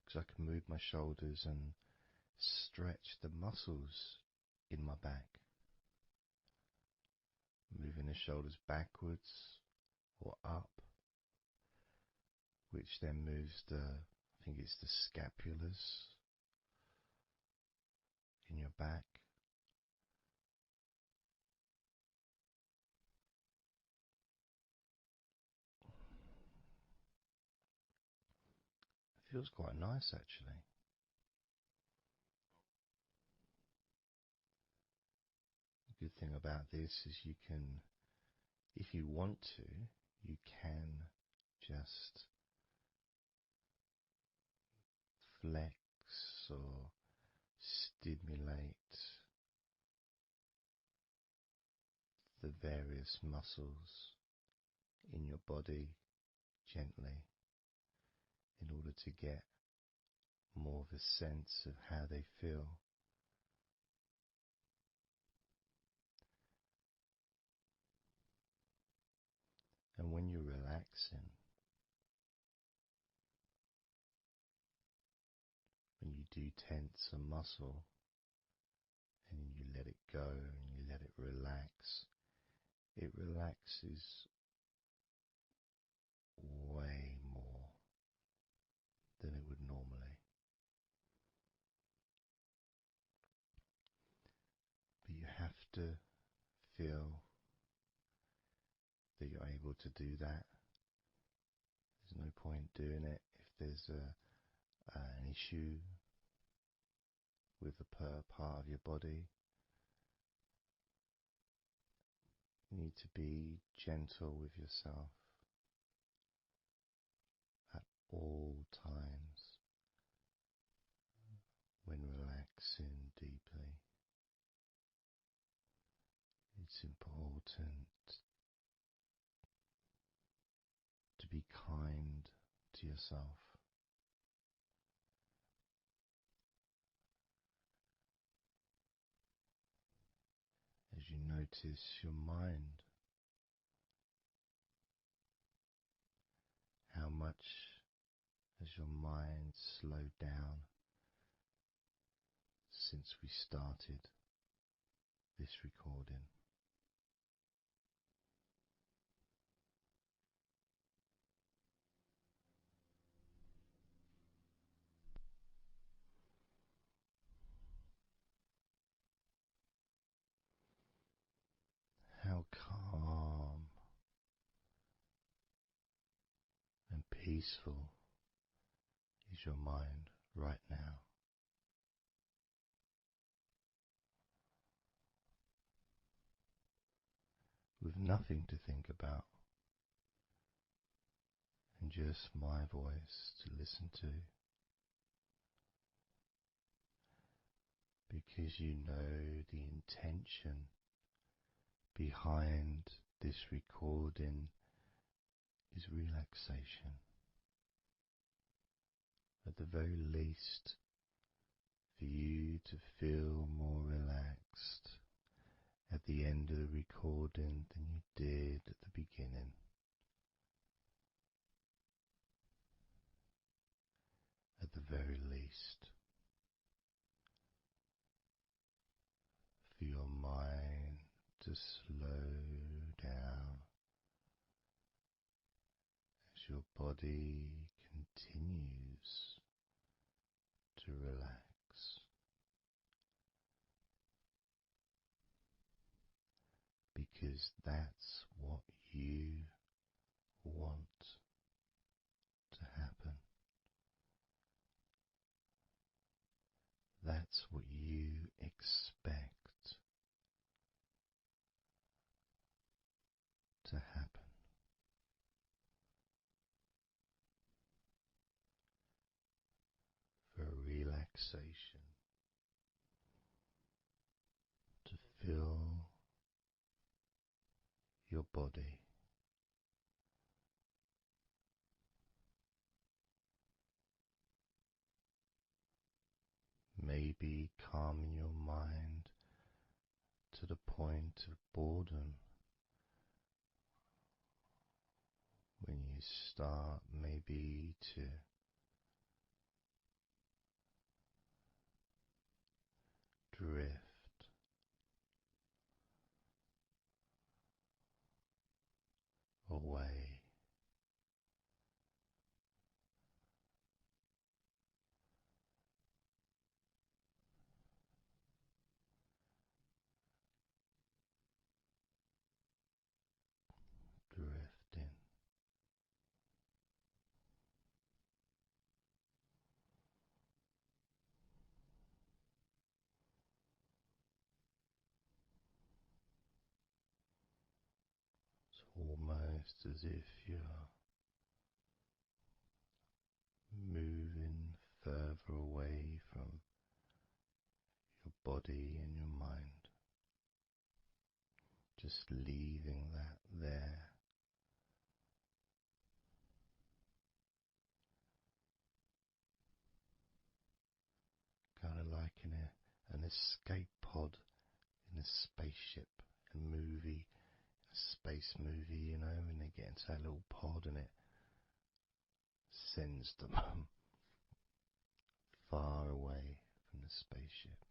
Because I can move my shoulders and stretch the muscles in my back. Moving the shoulders backwards or up, which then moves I think it's the scapulars in your back. It feels quite nice actually. The good thing about this is you can, if you want to, you can just flex or stimulate the various muscles in your body gently in order to get more of a sense of how they feel. And when you're relaxing, when you do tense a muscle and you let it go and you let it relax, it relaxes way more than it would normally. But you have to feel that you're able to do that. There's no point doing it if there's an issue with a part of your body. You need to be gentle with yourself at all times when relaxing deeply. It's important to be kind to yourself. As you notice your mind, how much has your mind slowed down since we started this recording? How calm and peaceful is your mind right now? With nothing to think about and just my voice to listen to, because you know the intention behind this recording is relaxation. At the very least, for you to feel more relaxed at the end of the recording than you did at the beginning. At the very least, for your mind to slow down as your body continues to relax, because that's what you want to happen. That's what you expect to happen. For relaxation your body. Maybe calming your mind to the point of boredom when you start maybe to drift away. Drifting. It's almost as if you're moving further away from your body and your mind, just leaving that there. Kind of like an escape pod in a spaceship, a movie, a space movie, you know, when they get into that little pod and it sends them far away from the spaceship.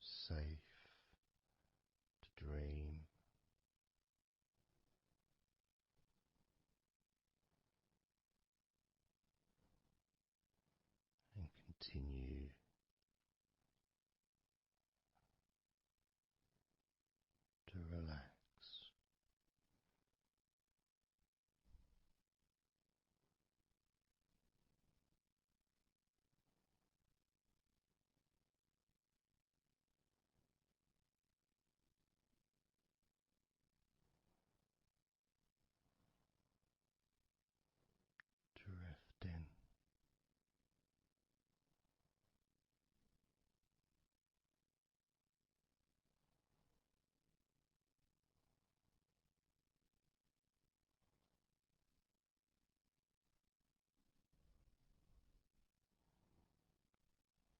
Safe to dream. And continue to relax. Drifting.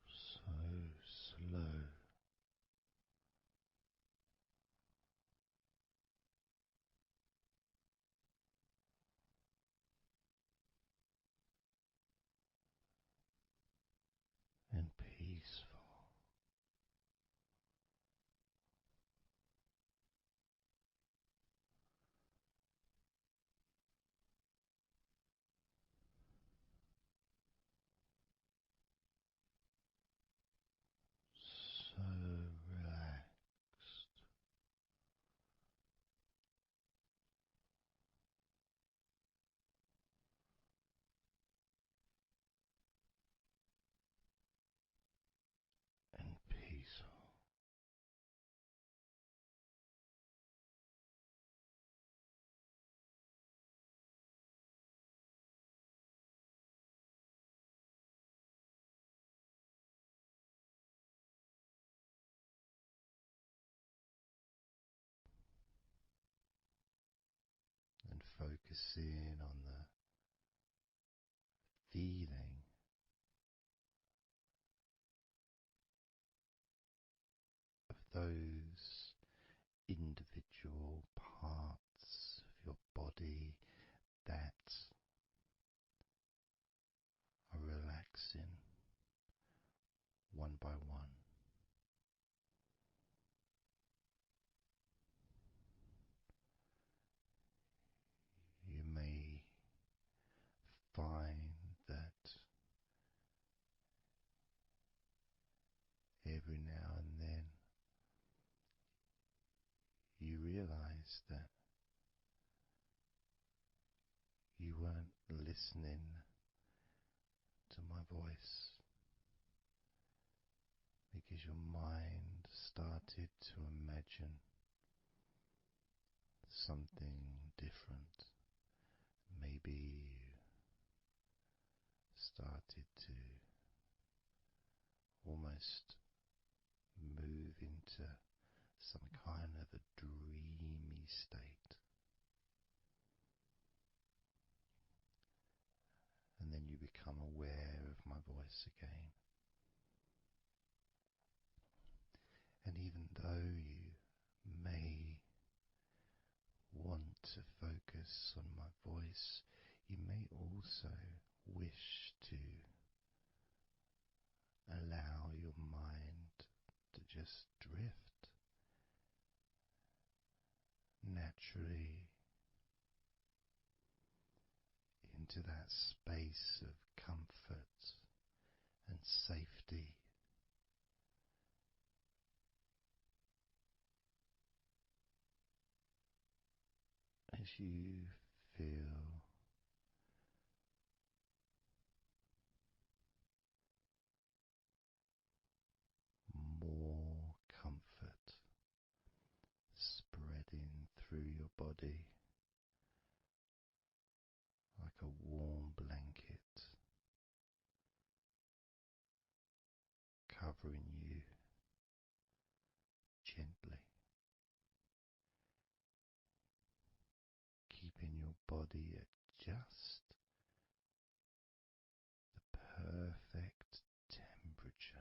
So slow. And peaceful. So relaxed. And peaceful. And focusing on the feeling of those individual parts of your body that are relaxing one by one. You may find that every now and then you realize that you weren't listening to my voice because your mind started to imagine something different. Maybe you started to almost move into some kind of a dreamy state. And then you become aware of my voice again. And even though you may want to focus on my voice, you may also wish to allow your mind to just drift naturally into that space of comfort and safety. As you feel more comfort spreading through your body like a warm blanket, covering you gently, keeping your body at just the perfect temperature.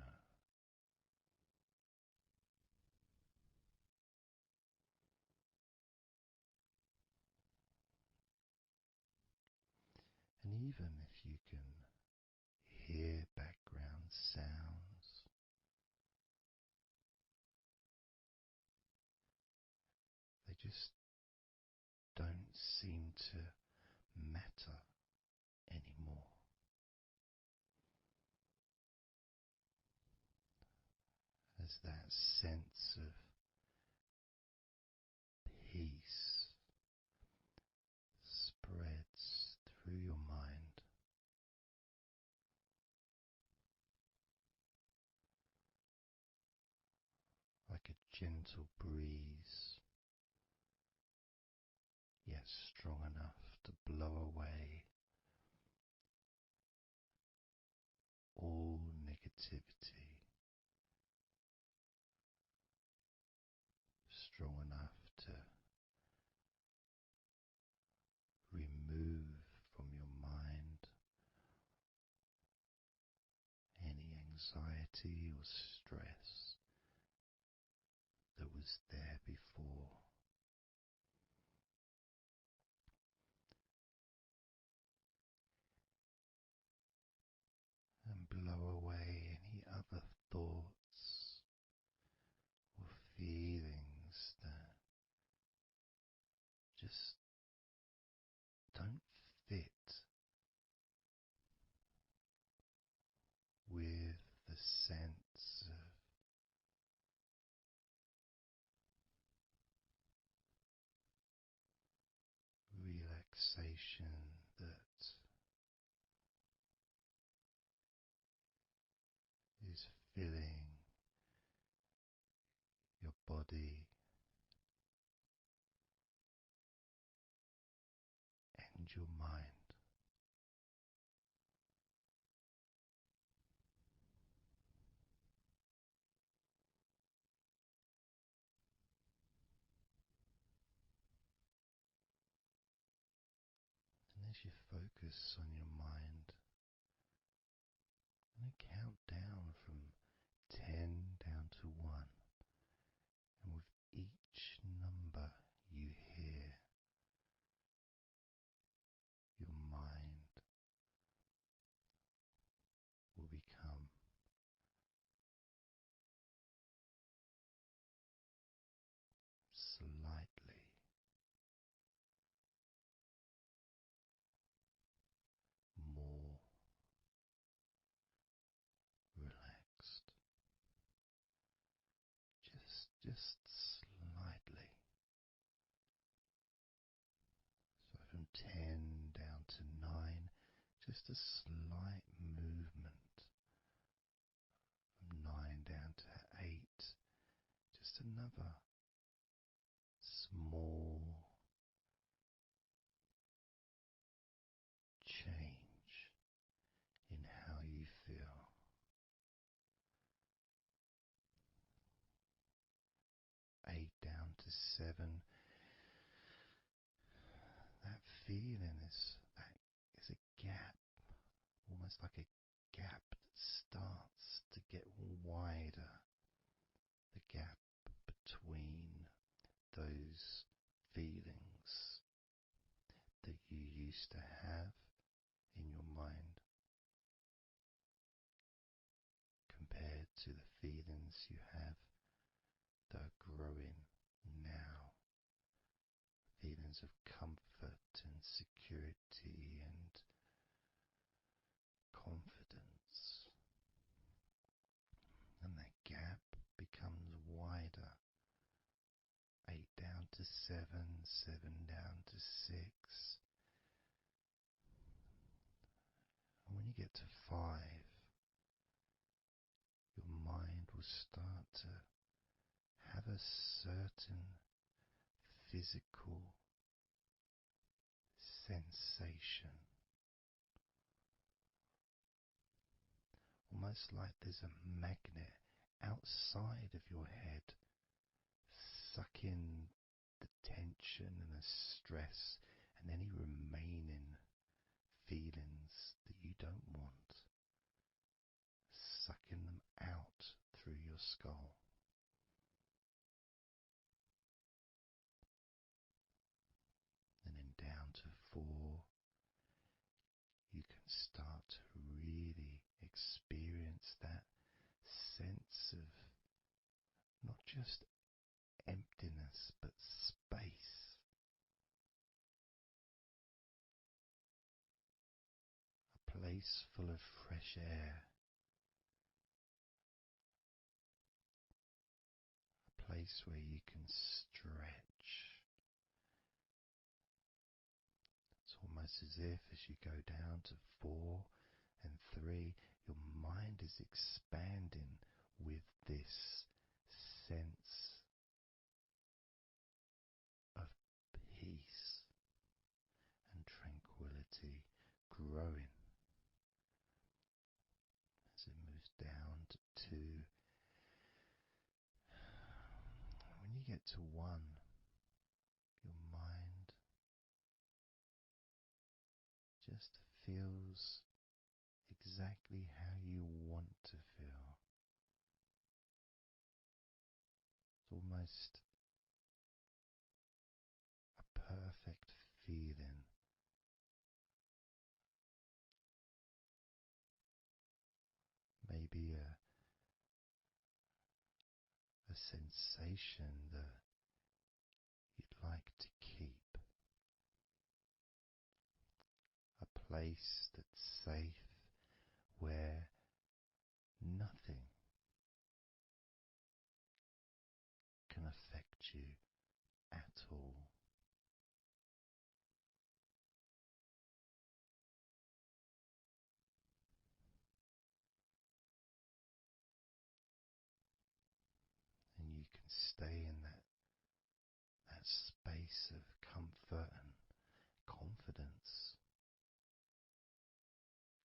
And even if you can hear background sounds, they just don't seem to matter anymore. As that sense of peace spreads through your mind, like a gentle breeze, yet strong enough to blow away all negativity, strong enough to remove from your mind any anxiety or stress that was there before. And blow away any other thoughts or feelings that just don't fit with the sense of relaxation that is filling your body and your mind. And as you focus on your mind, I'm going to count down from 10 down to 1. And with each number you hear, your mind will become slightly more relaxed. Just slightly. So from 10 down to 9, just a slight movement. From 9 down to 8, just another small change in how you feel. 7, that feeling is a gap, almost like a gap that starts to get wider. The gap between those feelings that you used to have in your mind compared to the feelings you have that are growing now. Feelings of comfort and security and confidence. And that gap becomes wider. 8 down to 7, 7 down to 6. And when you get to 5, your mind will start to have a certain physical sensation. Almost like there's a magnet outside of your head, sucking the tension and the stress and any remaining feelings that you don't want, sucking them out through your skull. And then down to 4, you can start to really experience that sense of not just emptiness but space. A place full of fresh air. A place where you can stretch. It's almost as if as you go down to 4 and 3, your mind is expanding with this sense of peace and tranquility growing. As it moves down to 2, when you get to 1, your mind just feels exactly how you want to feel. It's almost a perfect feeling. Maybe a sensation that you'd like to keep. A place that's safe where nothing can affect you at all. And you can stay in that space of comfort and confidence.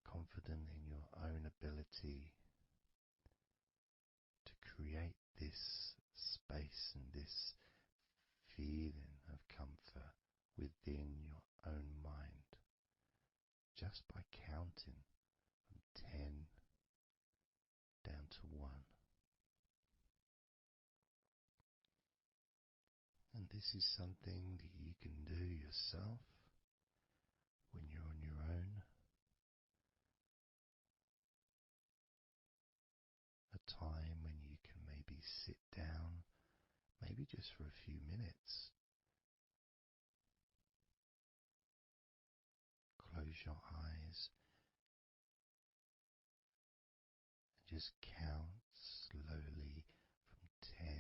Confident in your own ability to create this space and this feeling of comfort within your own mind, just by counting from 10 down to 1. And this is something that you can do yourself when you're on your own. A time when you can maybe sit down, maybe just for a few minutes. Close your eyes and just count slowly from 10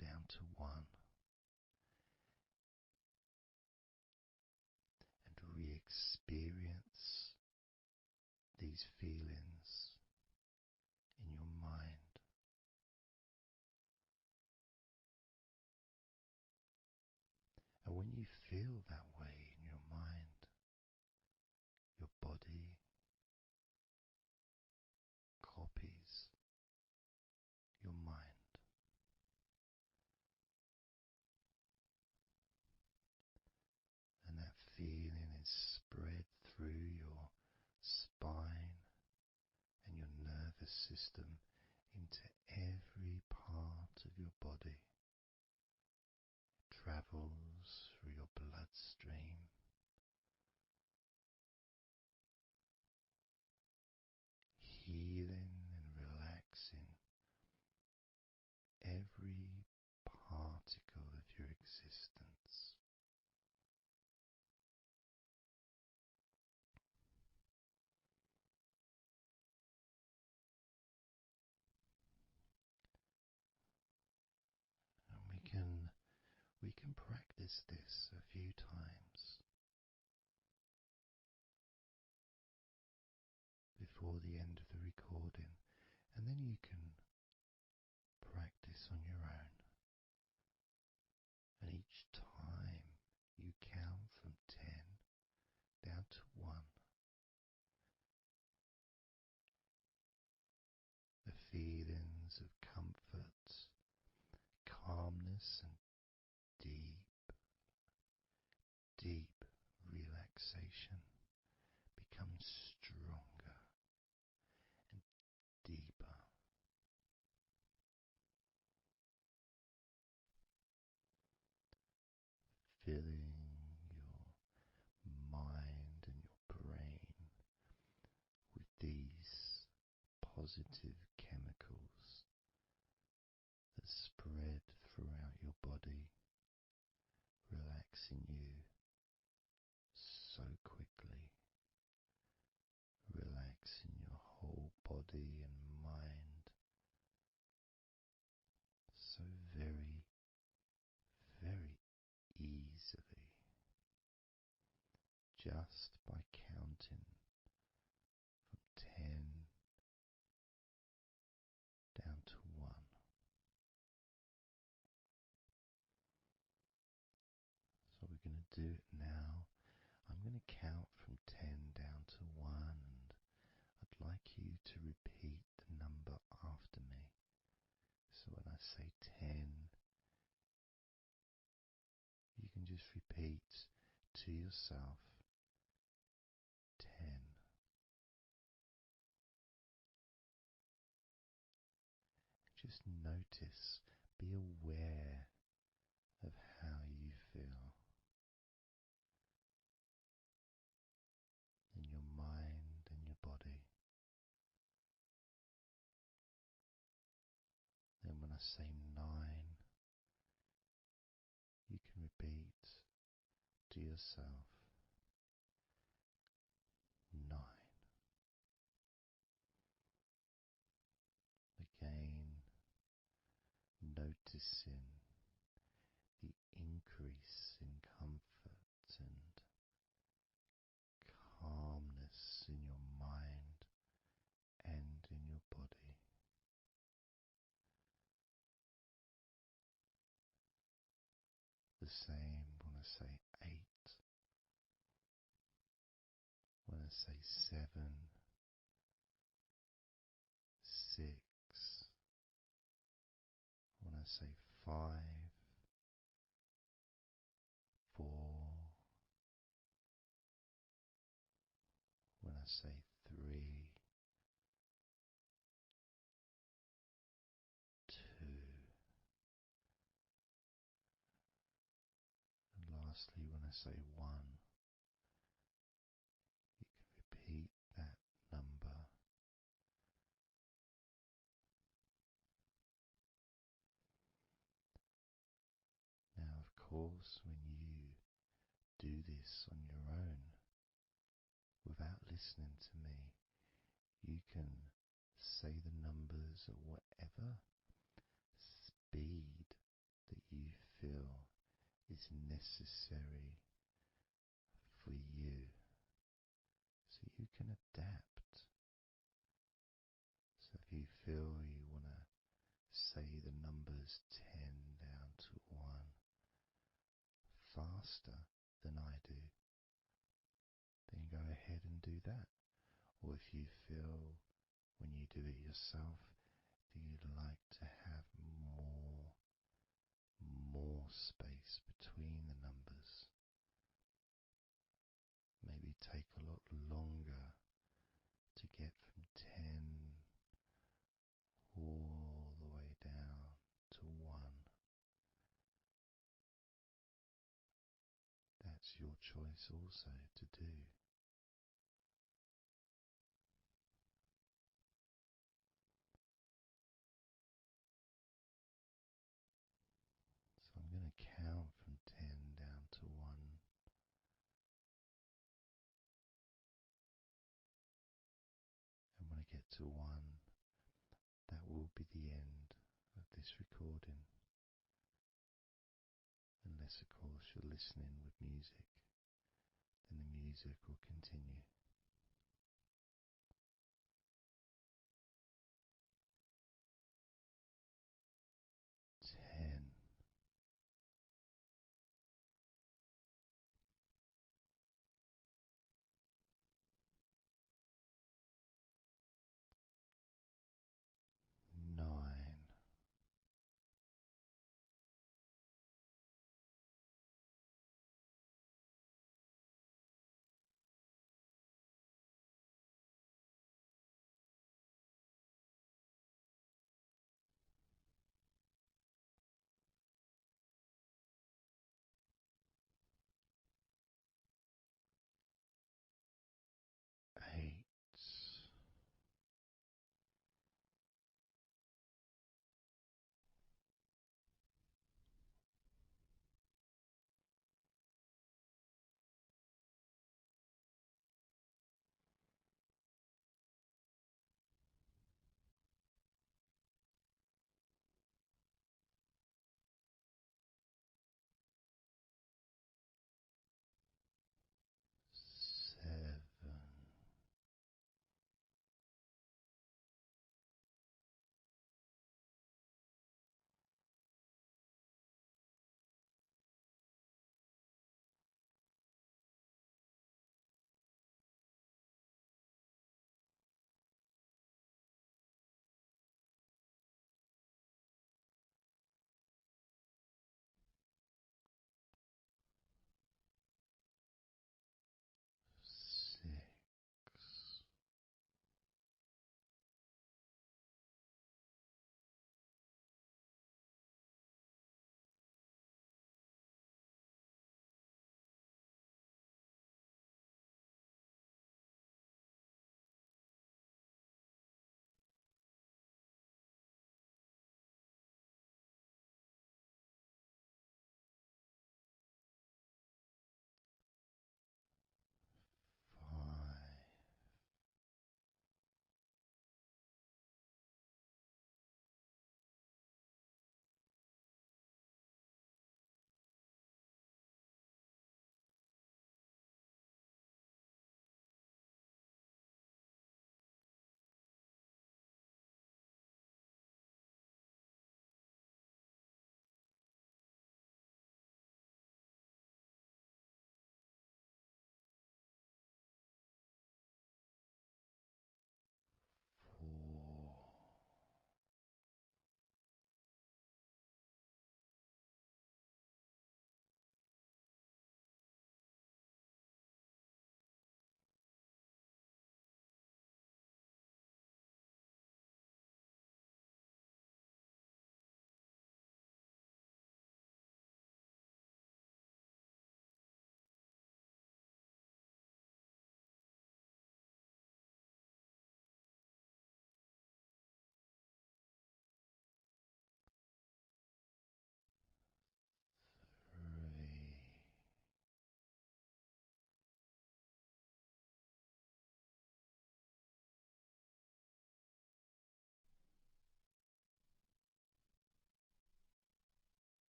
down to 1, and re-experience these feelings in your mind. And when you feel that way in your mind, your body copies your mind. system into every part of your body. It travels through your bloodstream, healing and relaxing every particle of your existence. And we can practice this a few times before the end of the recording, and then you can practice on your own. And each time you count from 10 down to 1, the feelings of comfort, calmness, and deep, deep relaxation become stronger and deeper. Filling your mind and your brain with these positive chemicals that spread throughout your body, relaxing you so quickly, relaxing your whole body and mind so very, very easily, just by counting from 10 down to 1. So we're going to do it now. I'm going to count from 10 down to 1, and I'd like you to repeat the number after me. So when I say 10, you can just repeat to yourself 10. Just notice, be aware of how you feel in your mind and your body. Then when I say 9, you can repeat to yourself 9. Again, noticing the increase in comfort and calmness in your mind and in your body. The same when I say 8, when I say 7, 6, when I say 5, 4, when I say 3, 2, and lastly when I say 1, you can repeat that number. Now, of course, when you do this on your own, without listening to me, you can say the numbers at whatever speed that you feel is necessary for you, so you can adapt. So if you feel you want to say the numbers 10 down to 1 faster than I do, then go ahead and do that. Or if you feel when you do it yourself that you'd like to have more space between the numbers, maybe take a lot longer to get from 10 your choice also to do. So I'm going to count from 10 down to 1. And when I get to 1, that will be the end of this recording. Unless, of course, you're listening with music, then the music will continue. 10. Nine,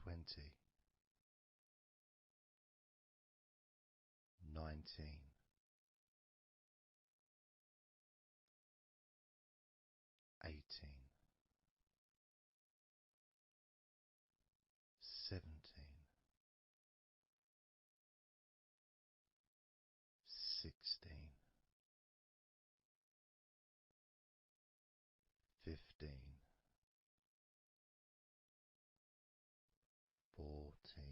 20, 19, 18, 17, 16, 15, 14,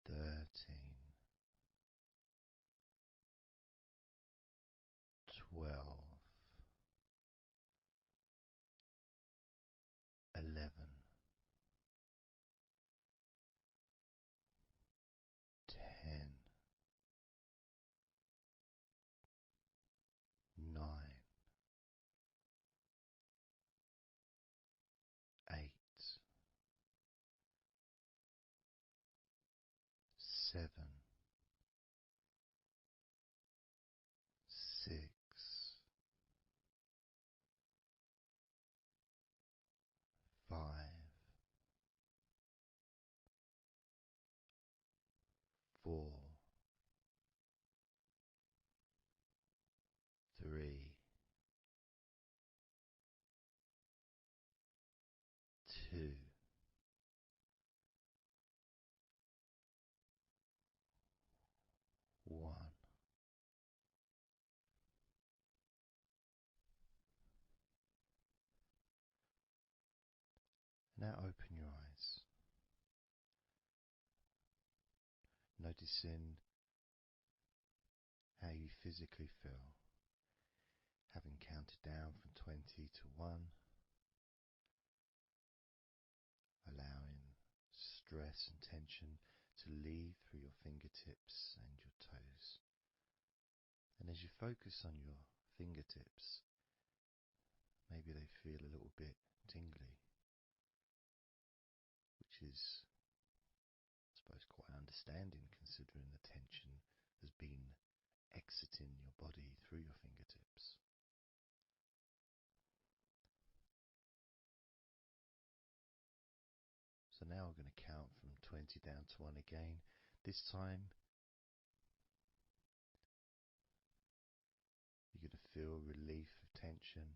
13, 12, 11, 10, 9, 8, 7, 6, 5, 4, 3, 2, 1. Now open your eyes, noticing how you physically feel, having counted down from 20 to 1, allowing stress and tension to leave through your fingertips and your toes. And as you focus on your fingertips, maybe they feel a little bit tingly, which is, I suppose, quite understanding considering the tension has been exiting your body through your fingertips. So now we're going to count from 20 down to 1 again. This time you're going to feel relief of tension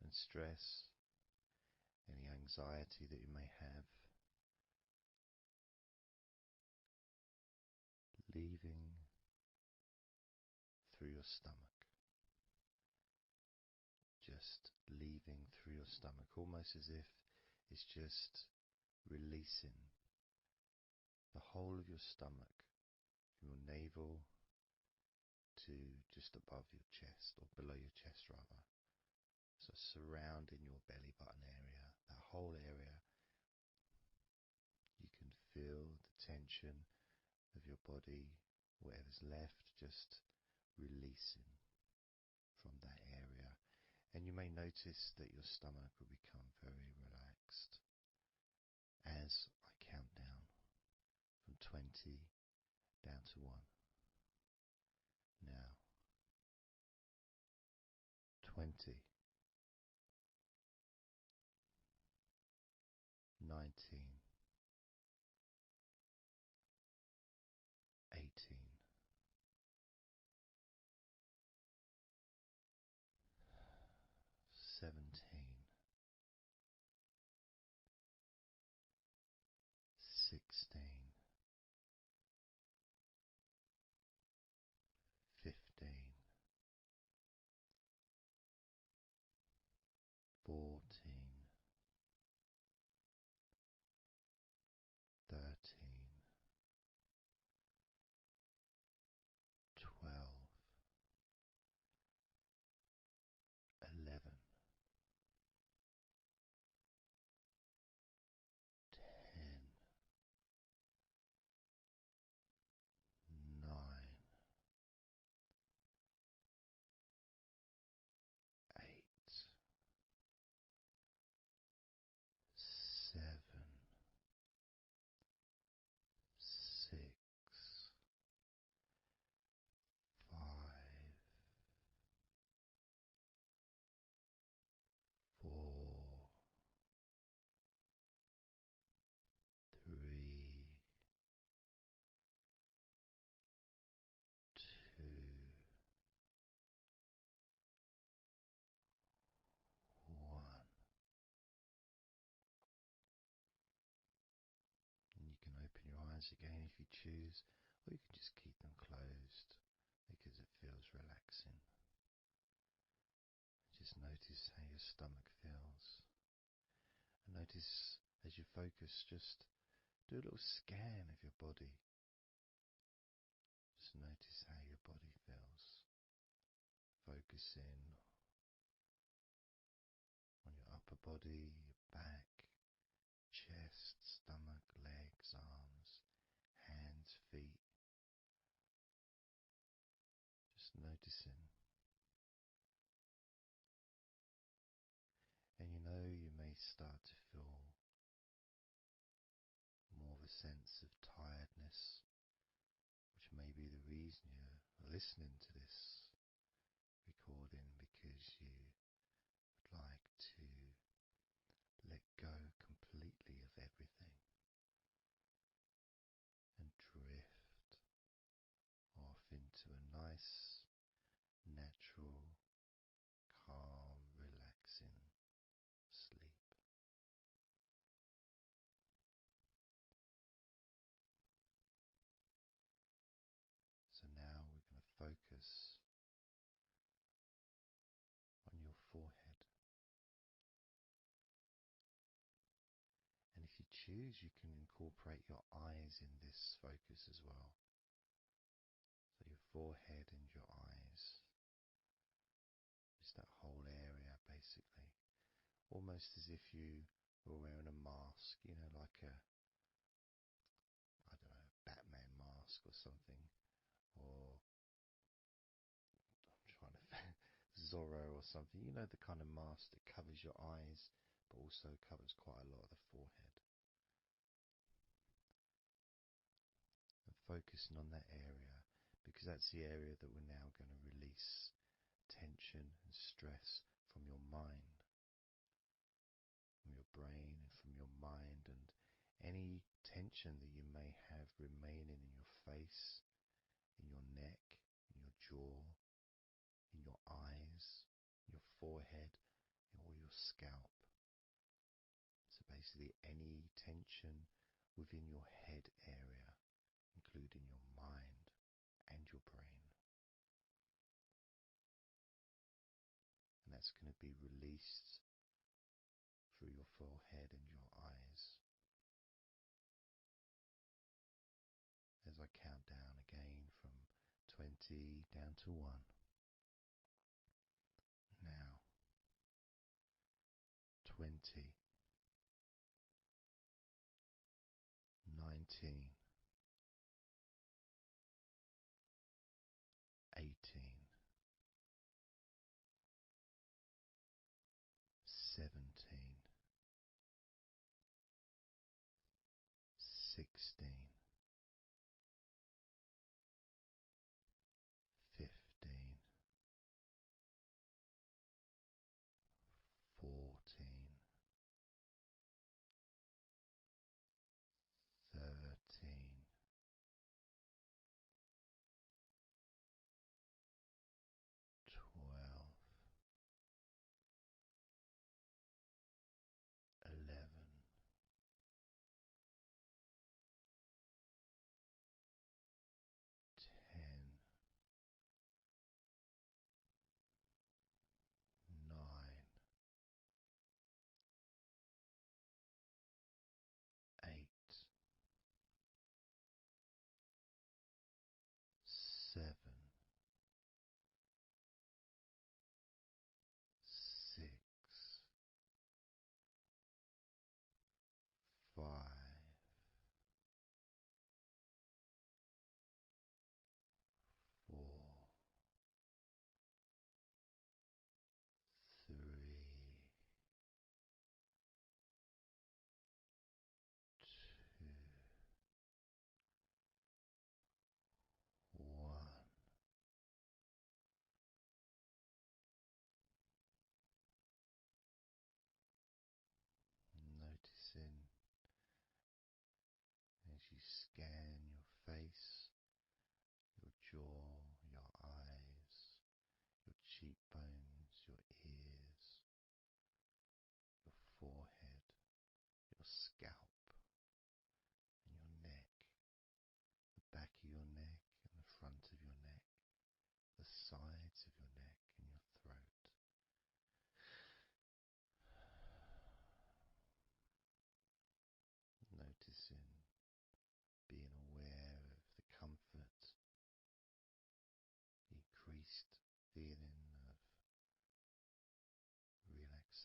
and stress, any anxiety that you may have, leaving through your stomach. Just leaving through your stomach, almost as if it's just releasing the whole of your stomach, from your navel to just above your chest, or below your chest rather. So surrounding your belly button area, that whole area, you can feel the tension of your body, whatever's left, just releasing from that area. And you may notice that your stomach will become very relaxed as I count down from 20 down to 1. Now, 20, 19, 18, 17, 16, 15, eyes again if you choose, or you can just keep them closed because it feels relaxing. Just notice how your stomach feels. And notice as you focus, just do a little scan of your body. Just notice how your body feels. Focus in on your upper body, your back, chest, stomach, legs, arms, hands, feet. Just noticing. And you may start to feel more of a sense of tiredness, which may be the reason you're listening to this recording, because you would like to let go completely of everything and drift off into a nice, natural, calm, relaxing sleep. So now we're going to focus on your forehead. And if you choose, you can incorporate your eyes in this focus as well. So your forehead and your eyes. Just that whole area, basically. Almost as if you were wearing a mask, like a, I don't know, Batman mask or something. Or, I'm trying to Zorro or something. The kind of mask that covers your eyes, but also covers quite a lot of the forehead. And focusing on that area, because that's the area that we're now going to release tension and stress from your mind, from your brain and from your mind, and any tension that you may have remaining in your face, in your neck, in your jaw, in your eyes, your forehead, or your scalp. So basically any tension within your head area, including your mind and your brain. And that's going to be released through your forehead and your eyes. As I count down again from 20 down to 1. Now, 20, 19, 18, 17, 16, 15, 14, 13, 12, 11,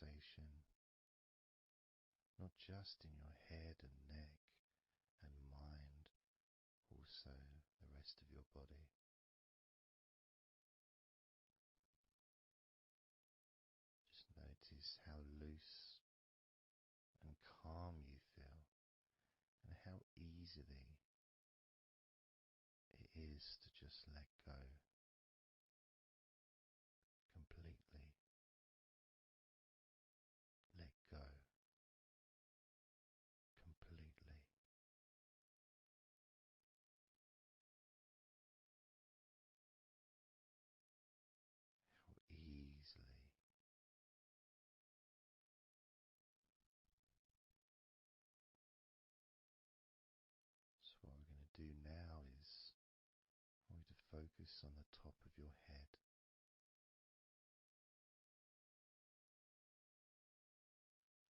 relaxation, not just in your head and neck and mind, also the rest of your body. Just notice how loose and calm you feel, and how easily it is to just let go completely. Let go completely. How easily. So what we're going to do now is I want you to focus on the top of your head.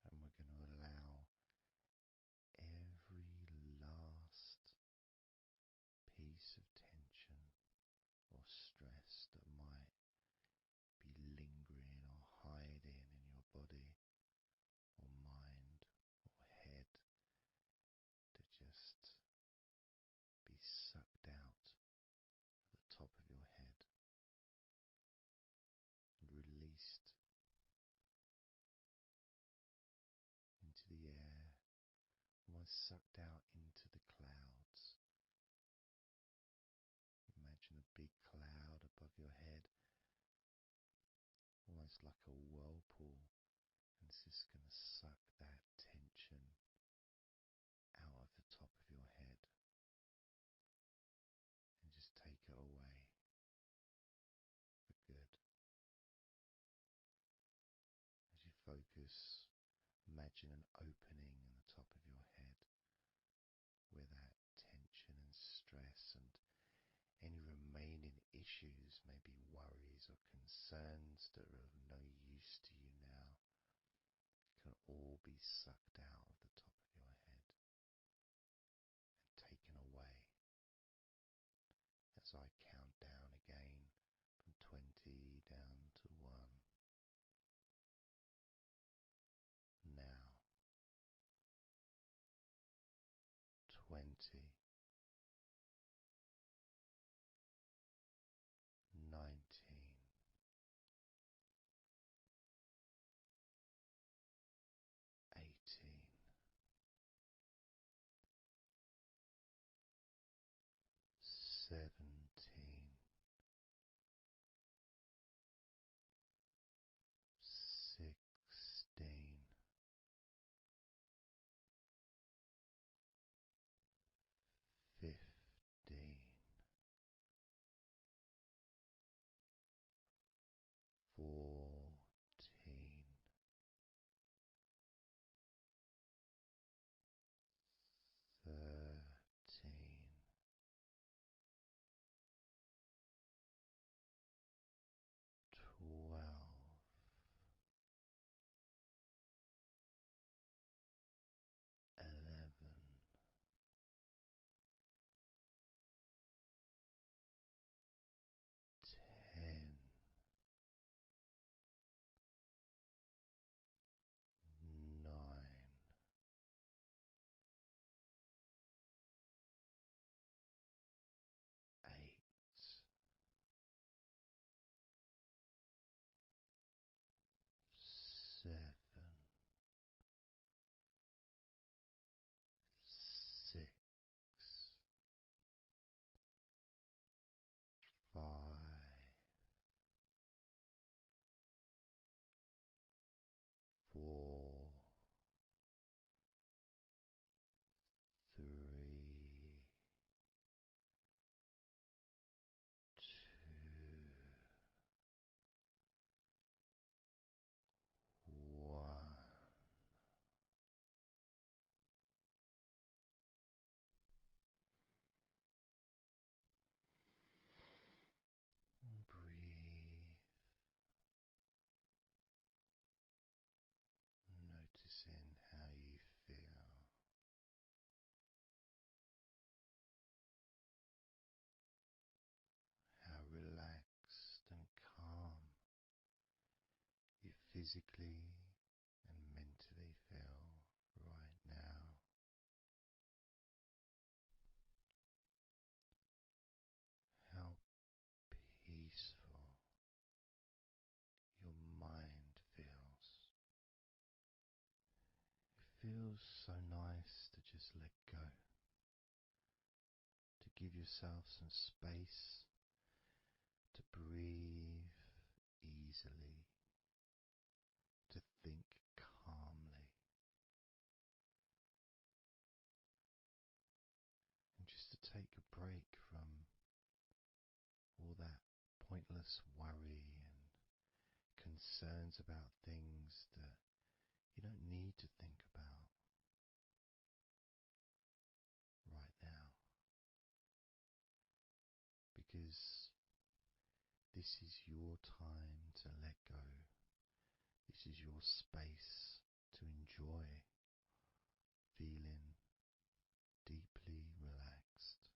And we're going to allow every last piece of tension or stress that might be lingering or hiding in your body or mind or head to just be sucked out at the top of your head and released into the air, almost sucked out into the clouds. Imagine a big cloud above your head, almost like a whirlpool, and it's just going to suck that tension out of the top of your head and just take it away for good. As you focus, imagine an opening in the top of your head where that tension and stress and any remaining issues, maybe worries or concerns that are of no use to you now, can all be sucked out of the top of your head and taken away. As I count down again from 20 down to 1. Now 20, 19, 18, 17, 16, 15, 14, 13, 12, 11, 10, 9, 8, 7, 6, 5, 4, 3, 2, 1. Breathe, noticing how you feel, how relaxed and calm you physically feels so nice to just let go, to give yourself some space to breathe easily, to think calmly, and just to take a break from all that pointless worry and concerns about things that you don't need to think about right now, because this is your time to let go. This is your space to enjoy feeling deeply relaxed,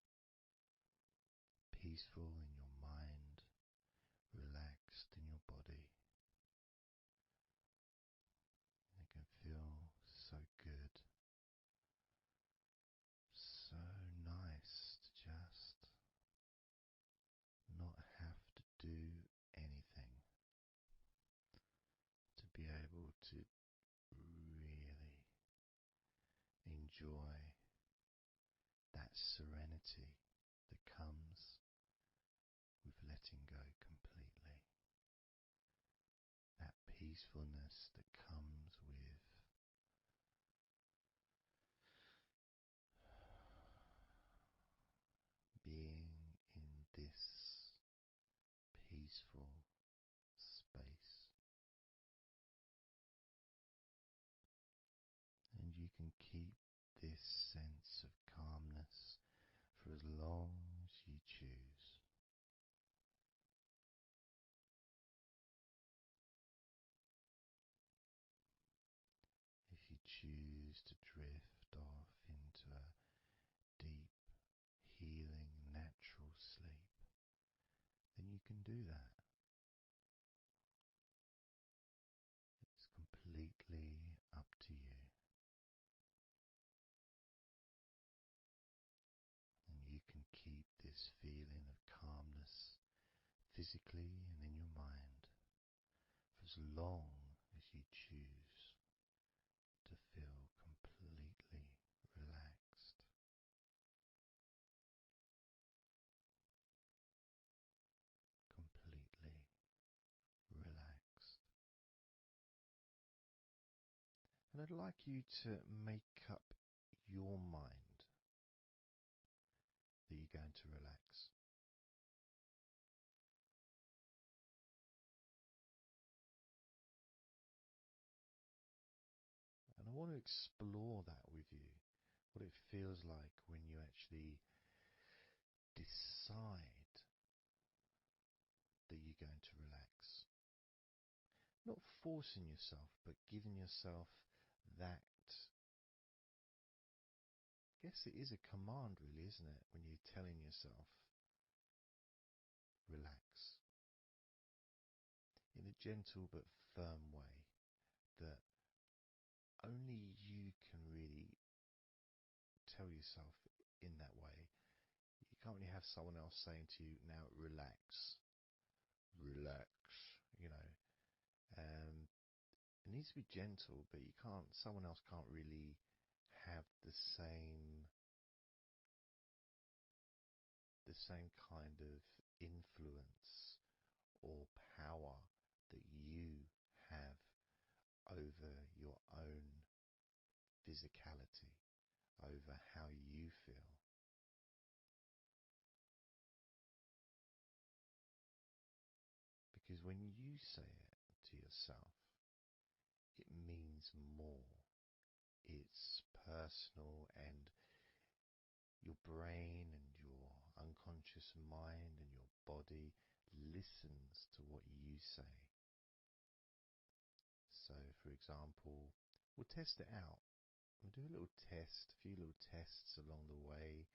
peaceful in your mind, relaxed in your body. And it can feel so good, so nice to just not have to do anything, to be able to really enjoy that serenity that comes with letting go completely, that peacefulness that comes with being in this peaceful space. And you can keep this sense of calmness for as long as you choose. If you choose to drift off into a deep, healing, natural sleep, then you can do that. It's completely up to you. And you can keep this feeling of calmness physically and in your mind for as long as you choose to feel completely relaxed. Completely relaxed. And I'd like you to make up your mind that you're going to relax. And I want to explore that with you, what it feels like when you actually decide that you're going to relax. Not forcing yourself, but giving yourself that. I guess it is a command, really, isn't it? When you're telling yourself, relax. In a gentle but firm way that only you can really tell yourself in that way. You can't really have someone else saying to you, now relax, relax, you know. It needs to be gentle, but someone else can't really have the same kind of influence or power that you have over your own physicality, over how you feel. Because when you say it to yourself, it means more. It's personal, and your brain and your unconscious mind and your body listens to what you say. So, for example, we'll test it out. We'll do a little test, a few little tests along the way,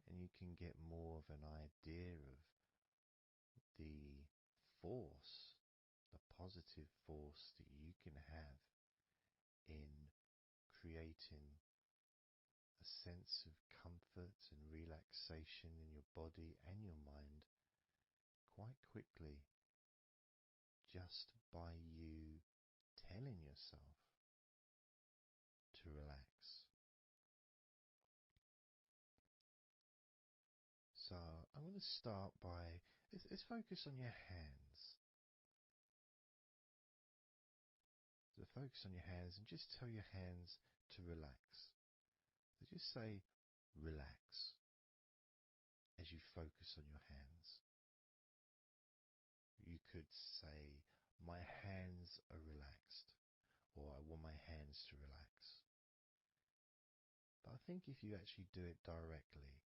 and you can get more of an idea of the force, the positive force that you can have in creating a sense of comfort and relaxation in your body and your mind quite quickly, just by you telling yourself to I'm going to start by, let's focus on your hands. So focus on your hands and just tell your hands to relax. So just say relax as you focus on your hands. You could say, my hands are relaxed, or I want my hands to relax. But I think if you actually do it directly,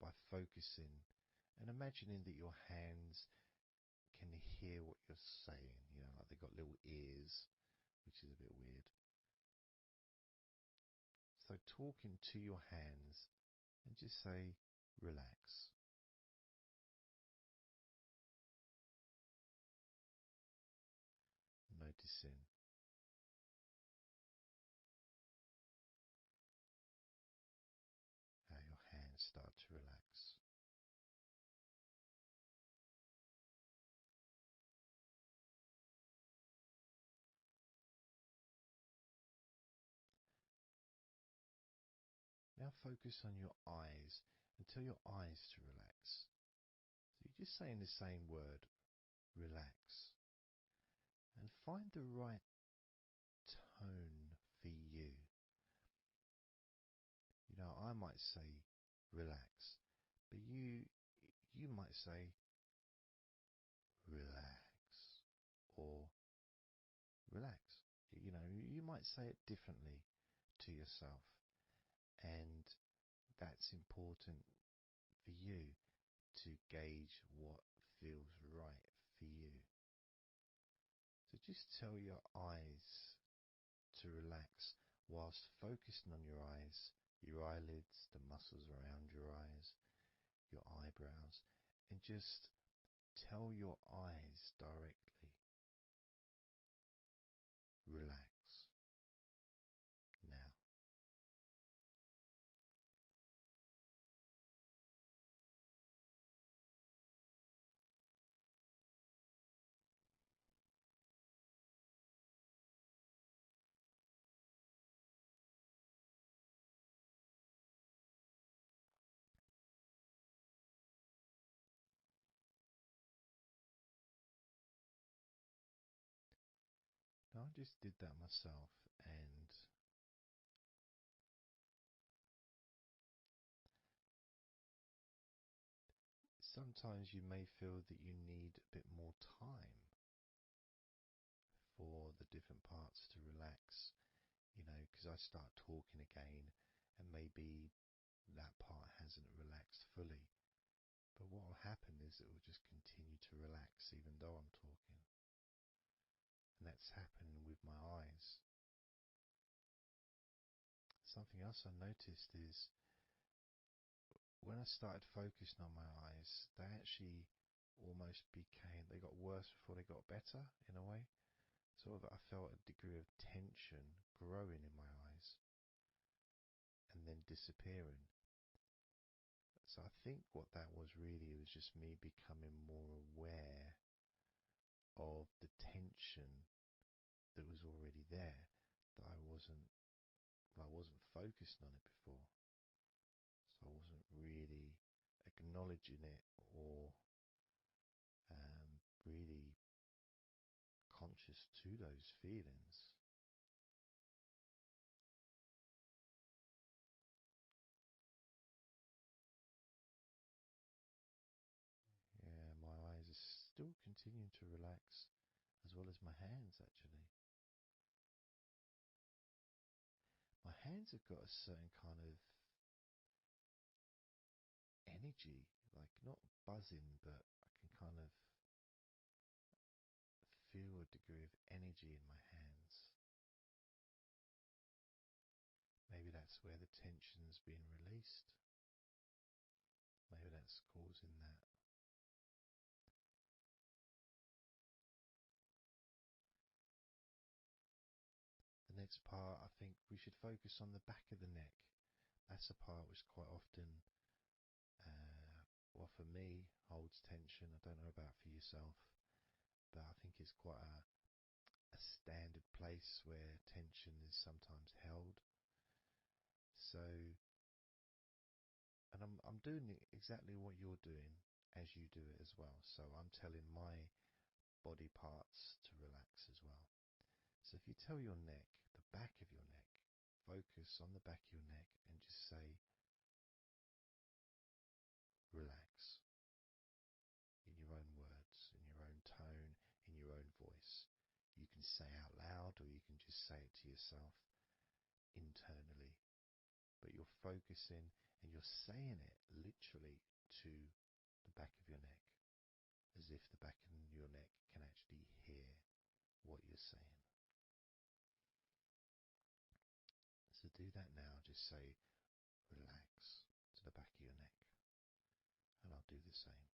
by focusing and imagining that your hands can hear what you're saying, like they've got little ears, which is a bit weird. So talking to your hands and just say, relax. Noticing how your hands start to relax. Now focus on your eyes and tell your eyes to relax. So you're just saying the same word, relax. And find the right tone for you. I might say relax, but you might say relax or relax. You might say it differently to yourself, and that's important for you to gauge what feels right for you. So just tell your eyes to relax whilst focusing on your eyes, your eyelids, the muscles around your eyes, your eyebrows, and just tell your eyes directly, relax now. Now I just did that myself, and sometimes you may feel that you need a bit more time for the different parts to relax, because I start talking again and maybe that part hasn't relaxed fully. But what will happen is it will just continue to relax even though I'm talking. And that's happening with my eyes. Something else I noticed is when I started focusing on my eyes, they actually they got worse before they got better in a way. Sort of, I felt a degree of tension growing in my eyes and then disappearing. So I think what that was really was just me becoming more aware of the tension that was already there, that I wasn't focusing on it before. So I wasn't really acknowledging it or really conscious to those feelings. Yeah, my eyes are still continuing to relax, as well as my hands actually. My hands have got a certain kind of energy, like not buzzing, but I can kind of feel a degree of energy in my hands. Maybe that's where the tension's being released. Maybe that's causing that. The next part, I think we should focus on the back of the neck. That's a part which quite often, well for me, holds tension. I don't know about for yourself, but I think it's quite a standard place where tension is sometimes held. So And I'm doing exactly what you're doing as you do it as well. So I'm telling my body parts to relax as well. So if you tell your neck, the back of your neck, focus on the back of your neck and just say, relax, in your own words, in your own tone, in your own voice. You can say out loud or you can just say it to yourself internally. But you're focusing and you're saying it literally to the back of your neck, as if the back of your neck can actually hear what you're saying. So do that now. Just say relax to the back of your neck, and I'll do the same.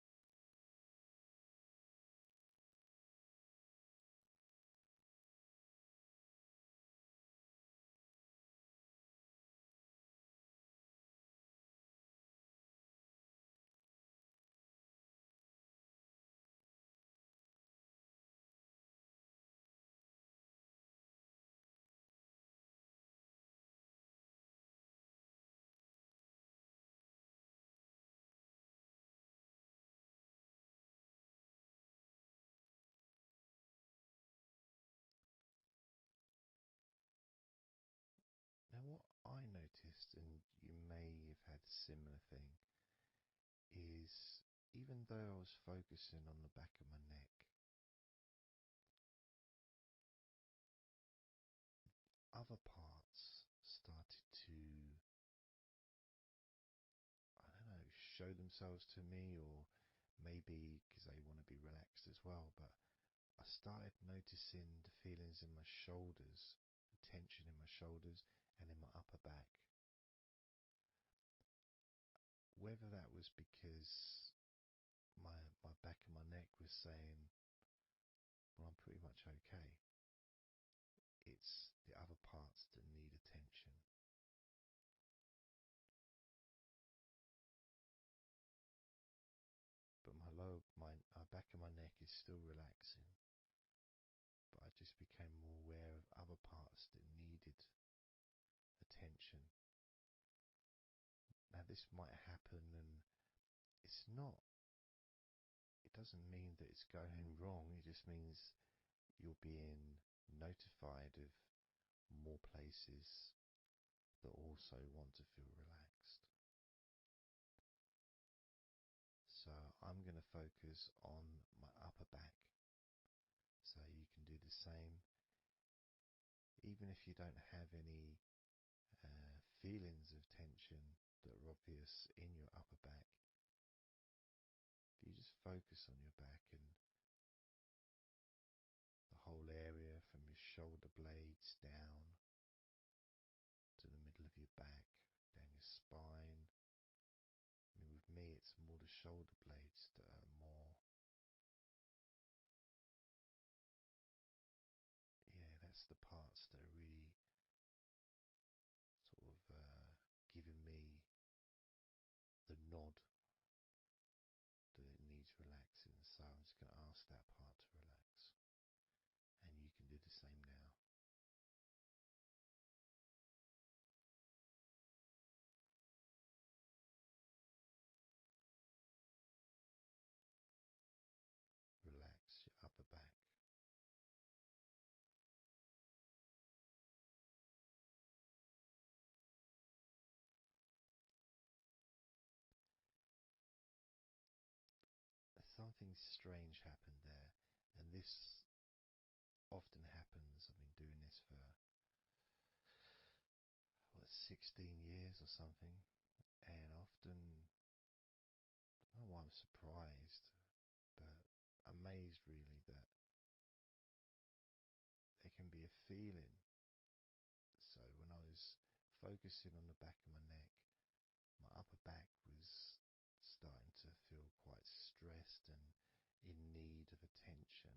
Now, what I noticed, and you may have had a similar thing, is even though I was focusing on the back of my neck, other parts started to, I don't know, show themselves to me, or maybe because they want to be relaxed as well. But I started noticing the feelings in my shoulders, the tension in my shoulders and in my upper back. Whether that was because my back of my neck was saying, well, I'm pretty much okay. It's the other parts that need attention. But my back of my neck is still relaxing. But I just became more aware of other parts that needed attention. Now this might happen, and it's not. It doesn't mean that it's going wrong. It just means you're being notified of more places that also want to feel relaxed. So I'm going to focus on my upper back. So you can do the same. Even if you don't have any feelings of tension that are obvious in your upper back, if you just focus on your back and the whole area from your shoulder blades down to the middle of your back, down your spine. I mean, with me, it's more the shoulder blades that are more, yeah, that's the parts that are really sort of giving me the nod that it needs relaxing. So I'm just going to ask that part to relax. And you can do the same now. Relax your upper back. Something strange happened there, and this often happens. I've been doing this for 16 years or something, and often, I don't know why I'm surprised, but amazed really that there can be a feeling. So when I was focusing on the back of my neck, my upper back was starting to feel quite stressed and in need of attention.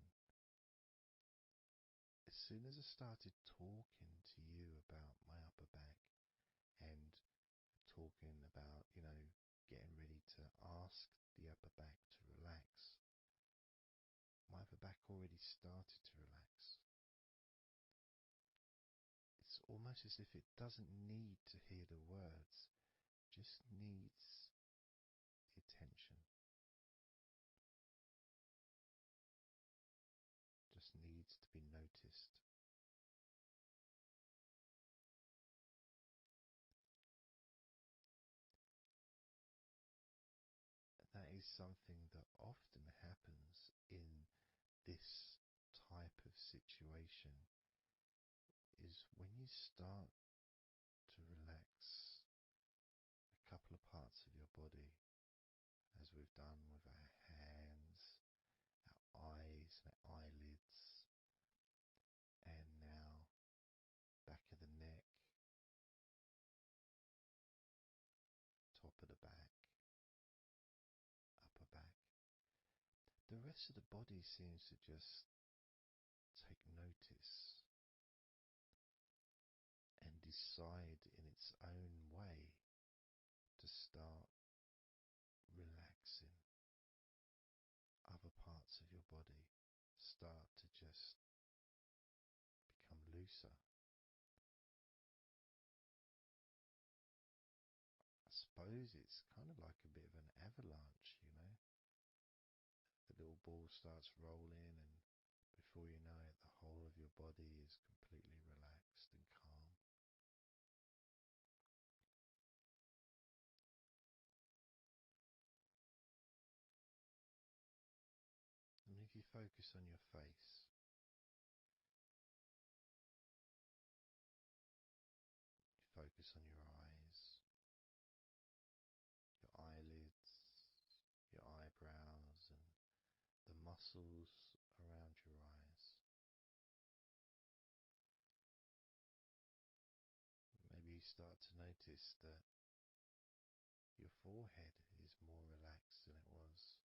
As soon as I started talking to you about my upper back and talking about, getting ready to ask the upper back to relax, my upper back already started to relax. It's almost as if it doesn't need to hear the words, just needs tension. Just needs to be noticed. That is something that often happens in this type of situation, is when you start to relax a couple of parts of your body, as we've done with our hands, our eyes and our eyelids, and now back of the neck, top of the back, upper back. The rest of the body seems to just take notice and decide in its own way to start relaxing. Other parts of your body start to just become looser. I suppose it's kind of like a bit of an avalanche, you know. The little ball starts rolling, and before you know it, the whole of your body is completely relaxed and calm. And if you focus on your face, you focus on your eyes, your eyelids, your eyebrows, and the muscles around your eyes. Maybe you start to notice that your forehead is more relaxed than it was.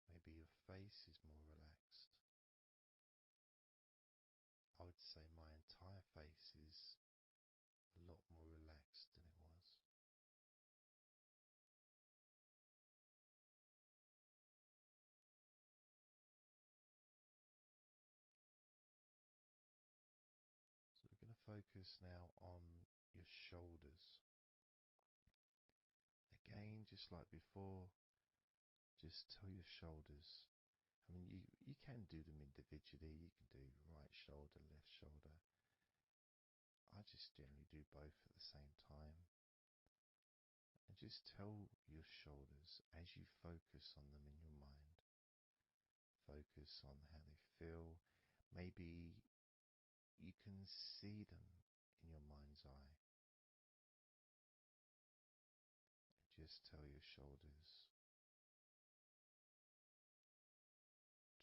Maybe your face is more relaxed. I would say my entire face is a lot more relaxed than it was. So we're going to focus now on your shoulders. Again, just like before, just tell your shoulders. I mean, you can do them individually. You can do right shoulder, left shoulder. I just generally do both at the same time. And just tell your shoulders as you focus on them in your mind. Focus on how they feel. Maybe you can see them in your mind's eye. Just tell your shoulders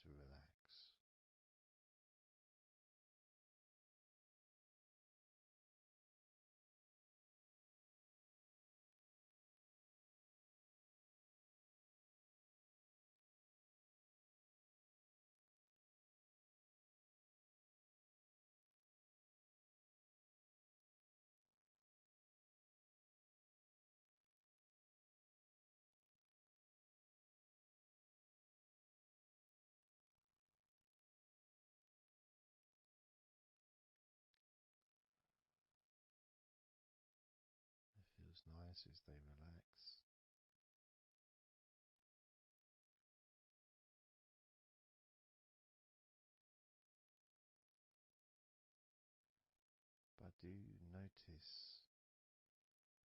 to relax. It feels nice as they relax. But I do notice,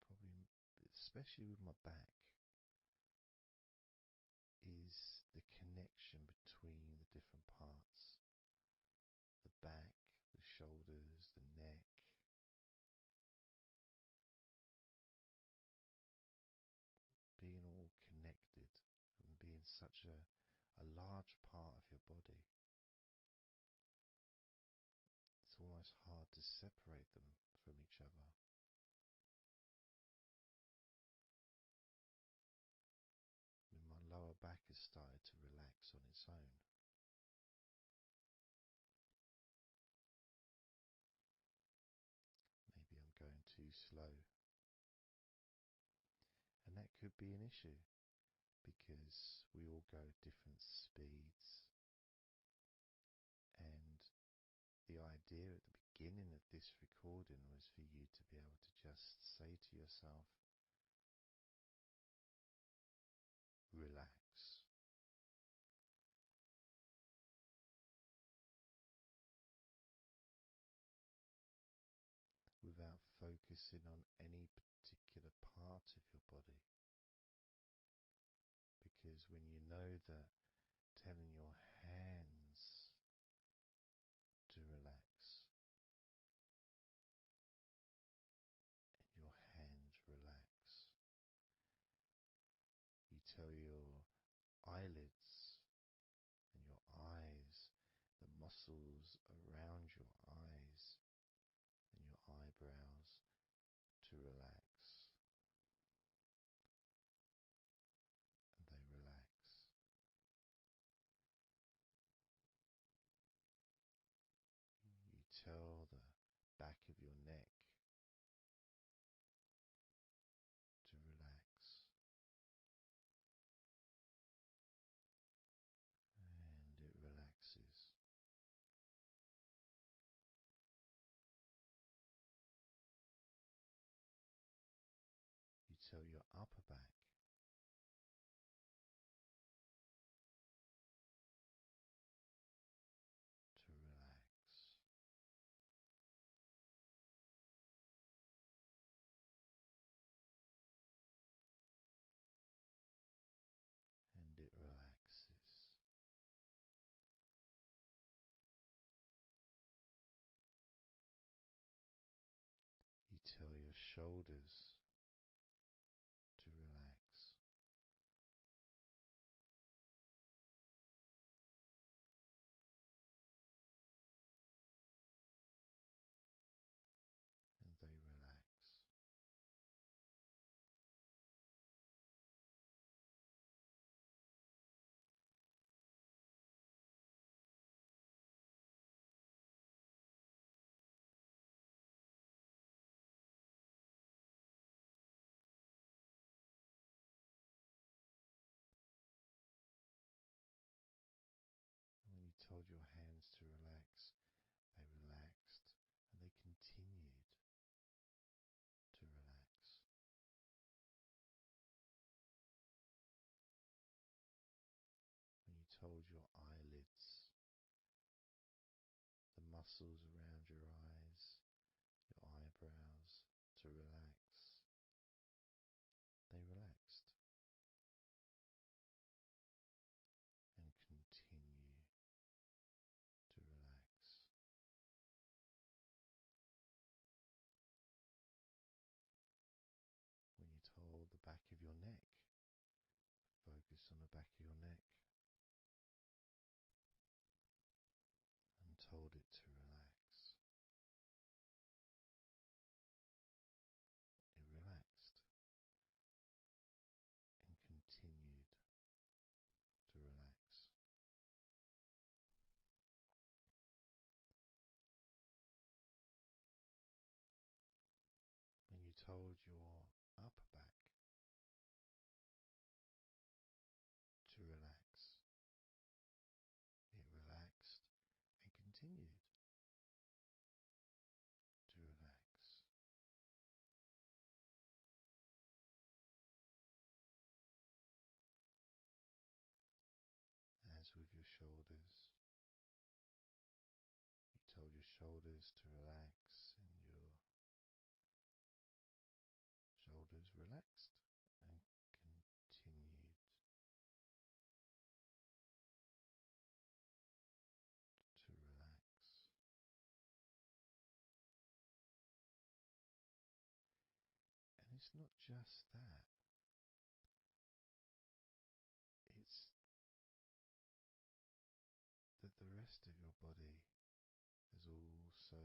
probably especially with my back, is the connection between the different parts. The back, the shoulders, the neck. Being all connected and being such a large part of your body. It's almost hard to separate them from each other. And my lower back has started to relax on its own. Maybe I'm going too slow. And that could be an issue, because we all go at different speeds. And the idea at the beginning of this recording was for you to be able to just say to yourself, relax. Without focusing on any particular part of your body. Because when you know that telling your hands to relax, and your hands relax, you tell your eyelids and your eyes, the muscles around your eyes and your eyebrows to relax, and they relax. You tell the back of your neck to relax, and it relaxes. You tell your upper back to relax, and it relaxes. You tell your shoulders to relax, and they relax. And when you told your hands to relax, they relaxed and they continued to relax. When you told your eyelids, the muscles around your eyes, your eyebrows to relax, they relaxed and continue to relax. When you told the back of your neck, focus on the back of your neck, and told it to relax, it relaxed and continued to relax. When you told your upper back to relax, it relaxed and continued to relax. As with your shoulders, you told your shoulders to relax, and your shoulders relaxed and continued to relax. And it's not just that, it's that the rest of your body has also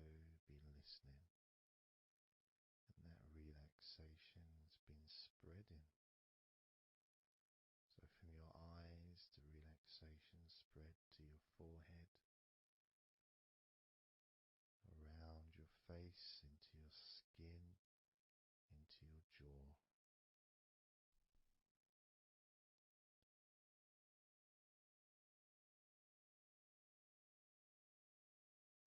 been listening, and that relaxation's been spreading. So from your eyes, the relaxation spread to your forehead, around your face, into your skin, into your jaw.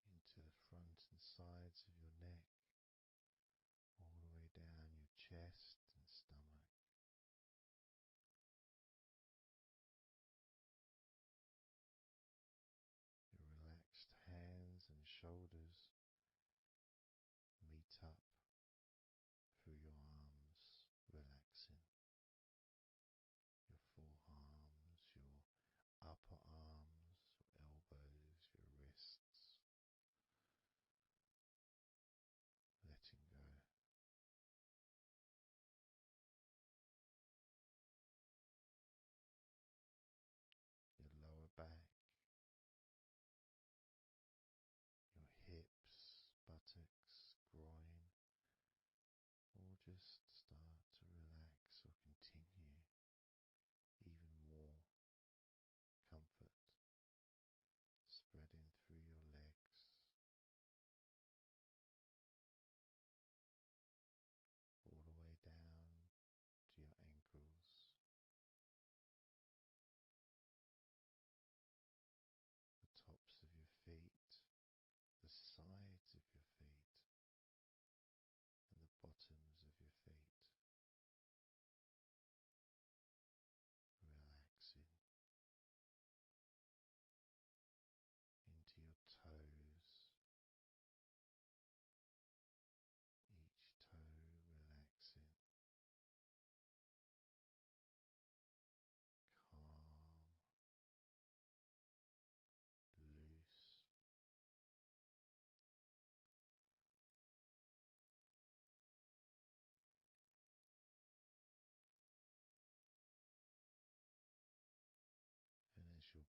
Into the front and sides of your neck,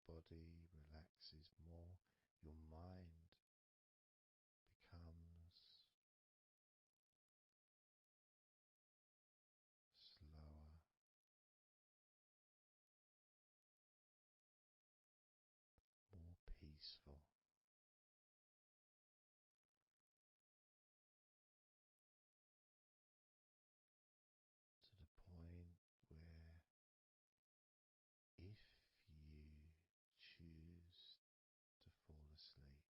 body relaxes more, your mind becomes slower, more peaceful, to the point where if you choose to fall asleep,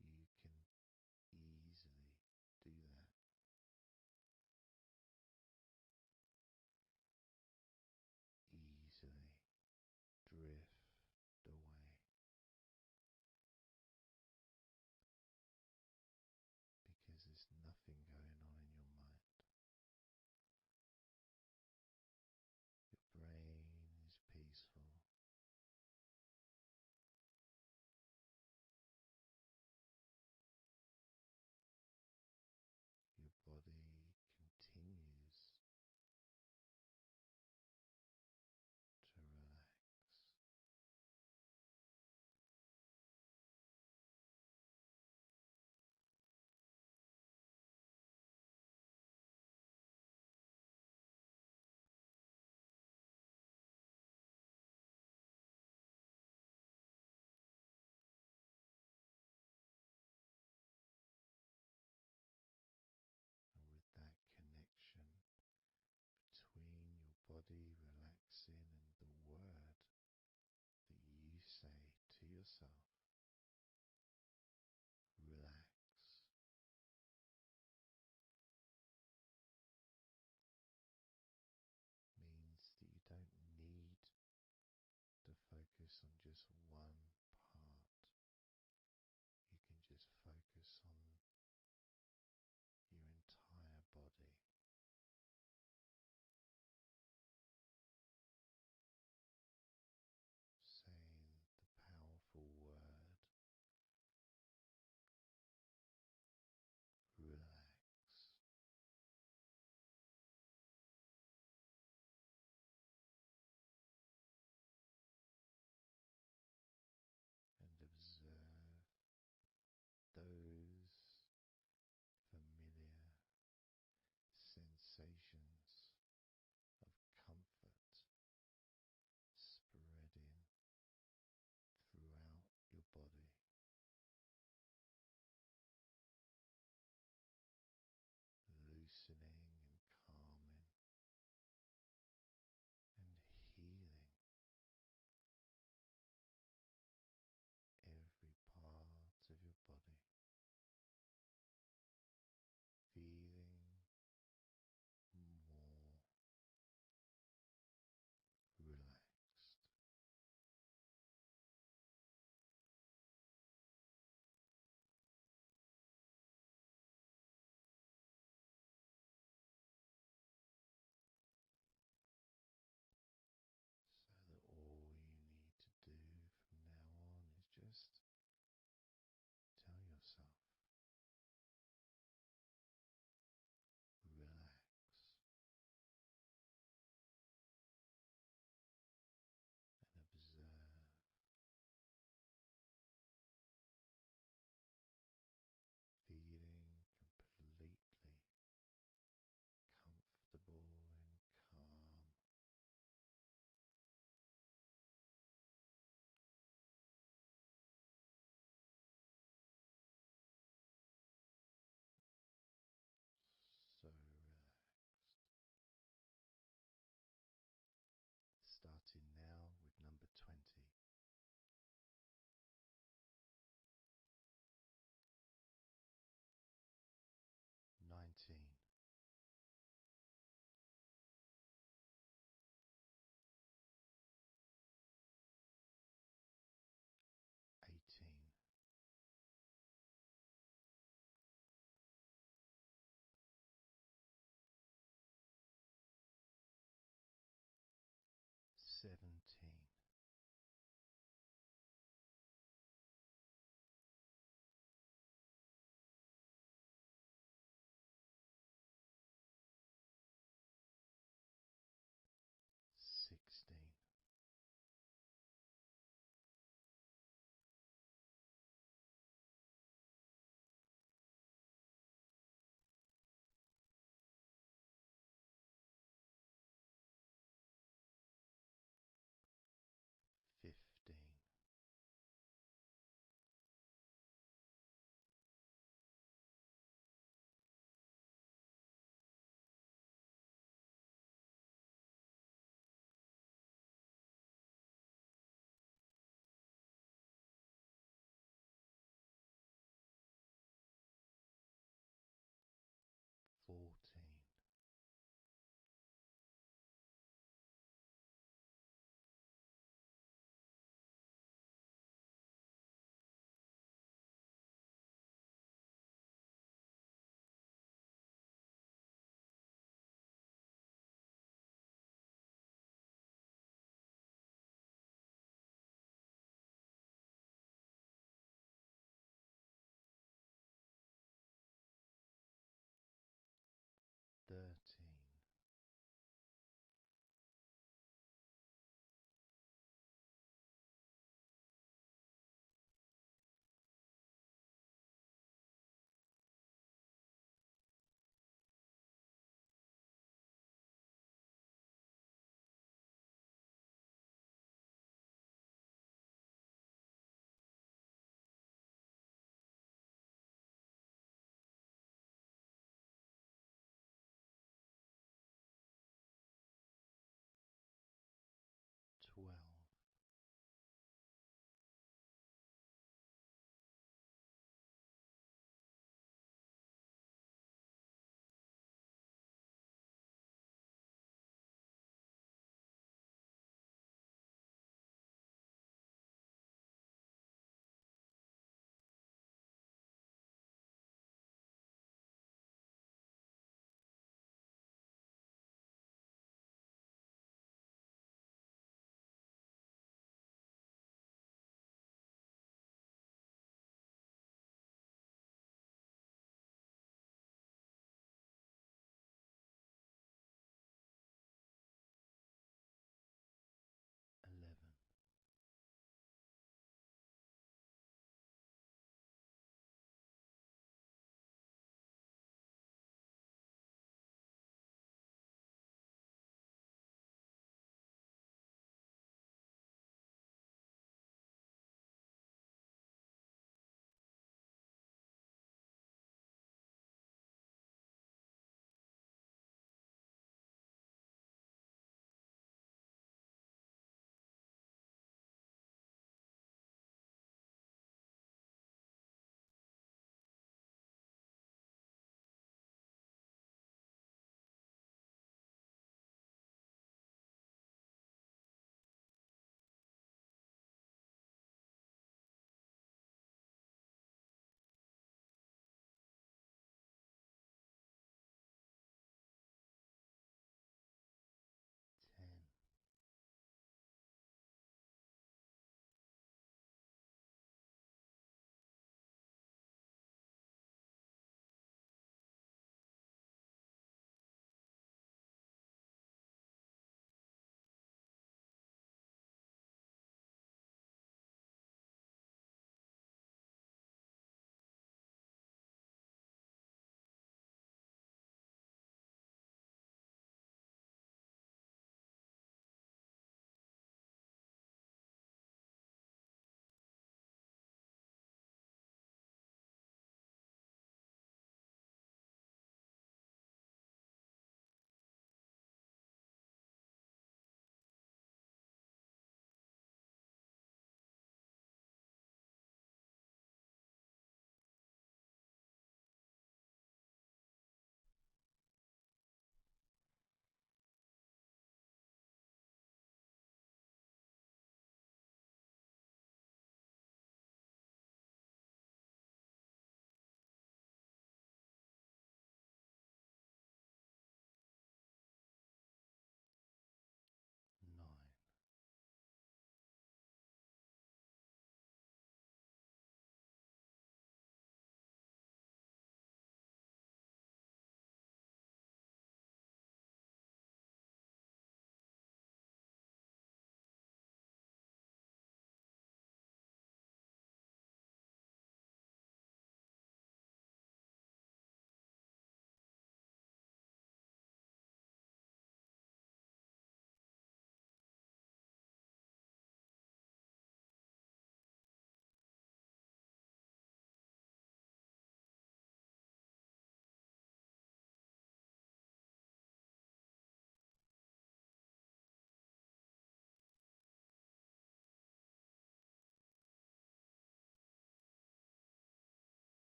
you can easily do that, easily drift away, because there's nothing going on in your mind. Your brain is peaceful. Your body continues to relax. And with that connection between your body relaxing and the word that you say to yourself, relax, means that you don't need to focus on just one part. You can just focus on your entire body. Saying the powerful word, relax.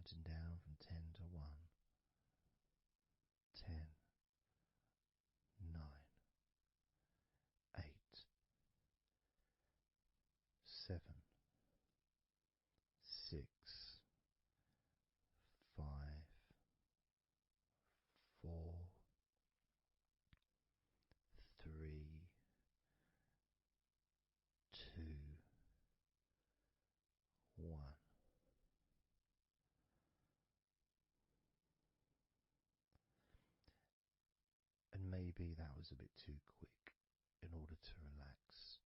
counting down from 10 to 1. 10, 9, 8, 7, 6, 5, 4, 3, 2, 1. And maybe that was a bit too quick in order to relax.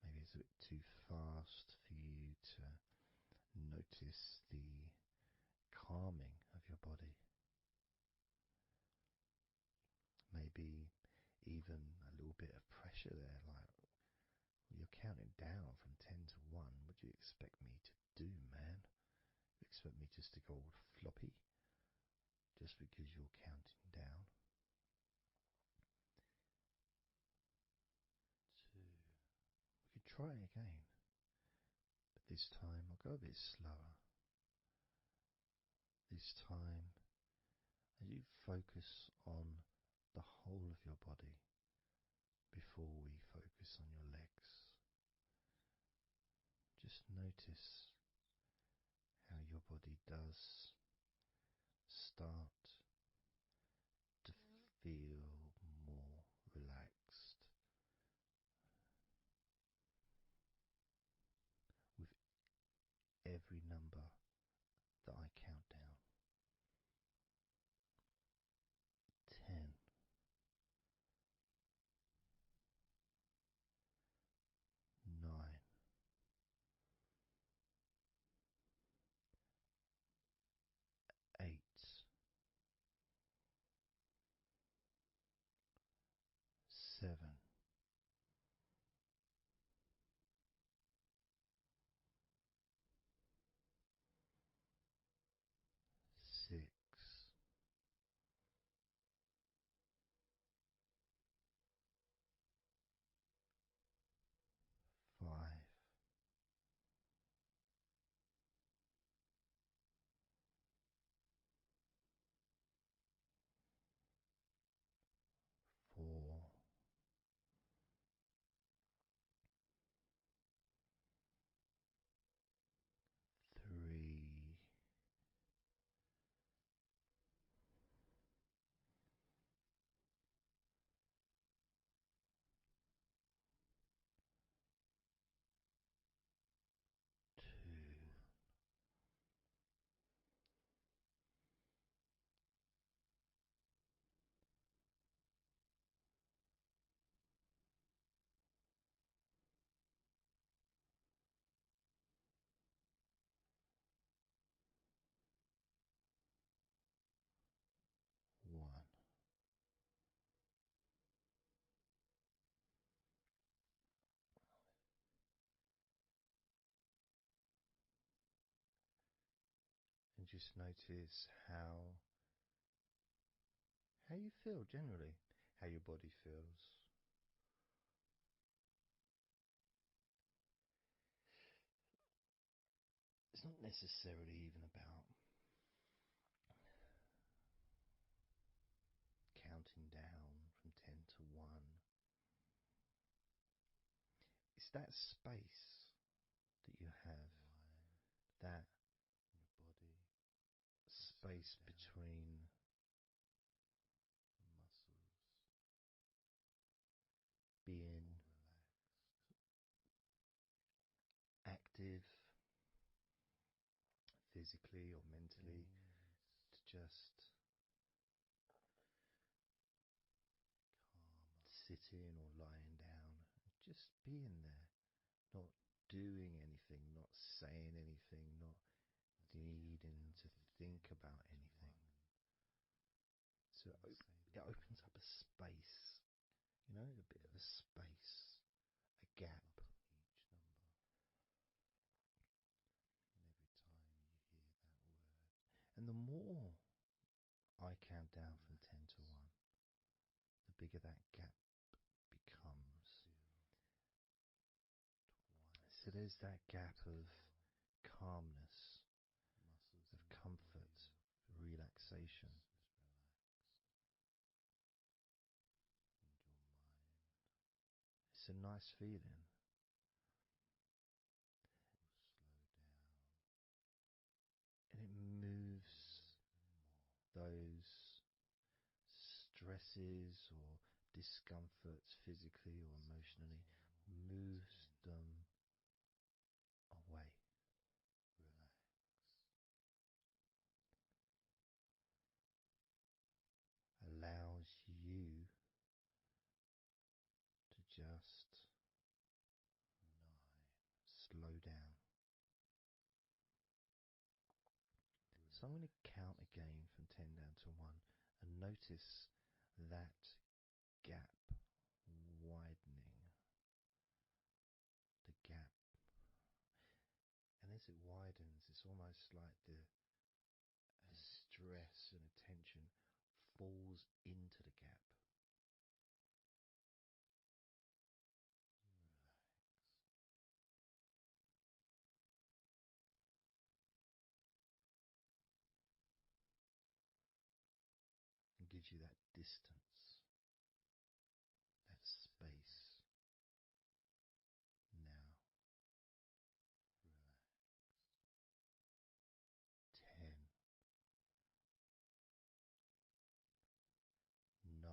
Maybe it's a bit too fast for you to notice the calming of your body. Maybe even a little bit of pressure there, like you're counting down from 10 to 1. What do you expect me to do, man? You expect me just to go all floppy just because you're counting down? 2. We could try again, but this time I'll go a bit slower. This time, as you focus on the whole of your body before we focus on your legs, just notice how your body does start to feel more relaxed with every number that I count down. 10, 9, 8, 7, 6, 5, 4, 3, 2, 1. And just notice how you feel generally, how your body feels. It's not necessarily even about counting down from 10 to 1. It's that space that you have, that your body, space between muscles, being active physically or mentally, to just sitting or lying down, just being there, not doing anything, not saying anything, not needing to think about anything. So it opens up a space, a bit of a space, a gap. Each number. And every time you hear that word. And the more I count down from 10 to 1, the bigger that gap becomes. So there's that gap of calmness, relaxation. It's a nice feeling. And it moves those stresses or discomforts physically or emotionally, moves them away. Allows you to just slow down. So I'm going to count again from 10 down to 1 and notice that gap widening. The gap. And as it widens, it's almost like the stress and attention falls into the gap. And gives you that distance, that space. Now, 10, 9,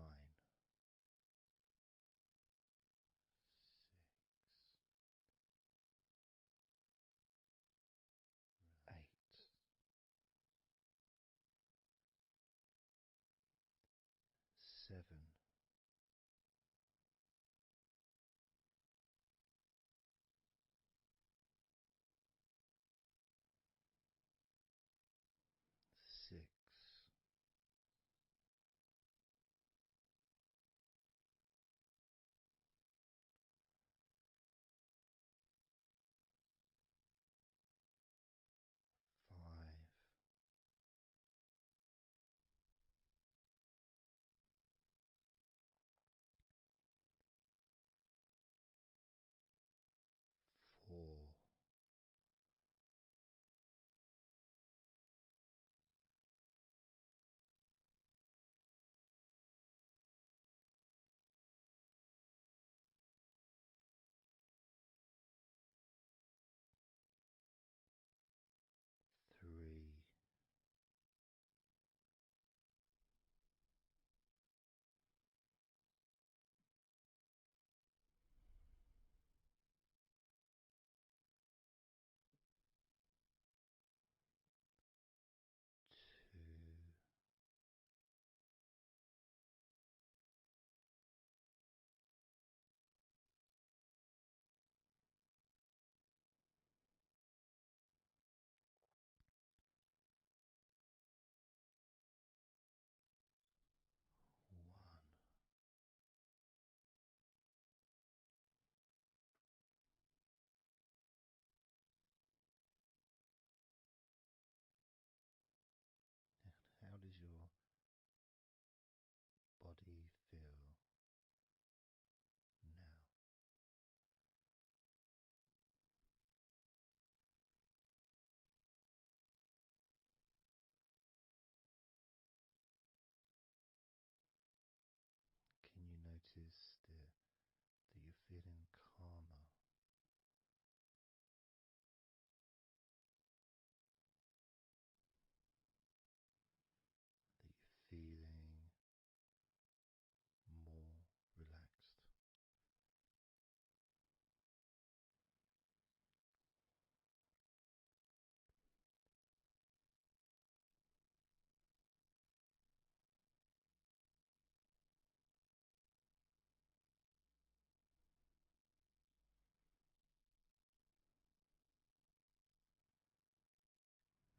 8, 7, 6, 5, 4, 3, 2, 1. How does your body feel now? Can you notice that you're feeling calmer? That you're feeling more relaxed?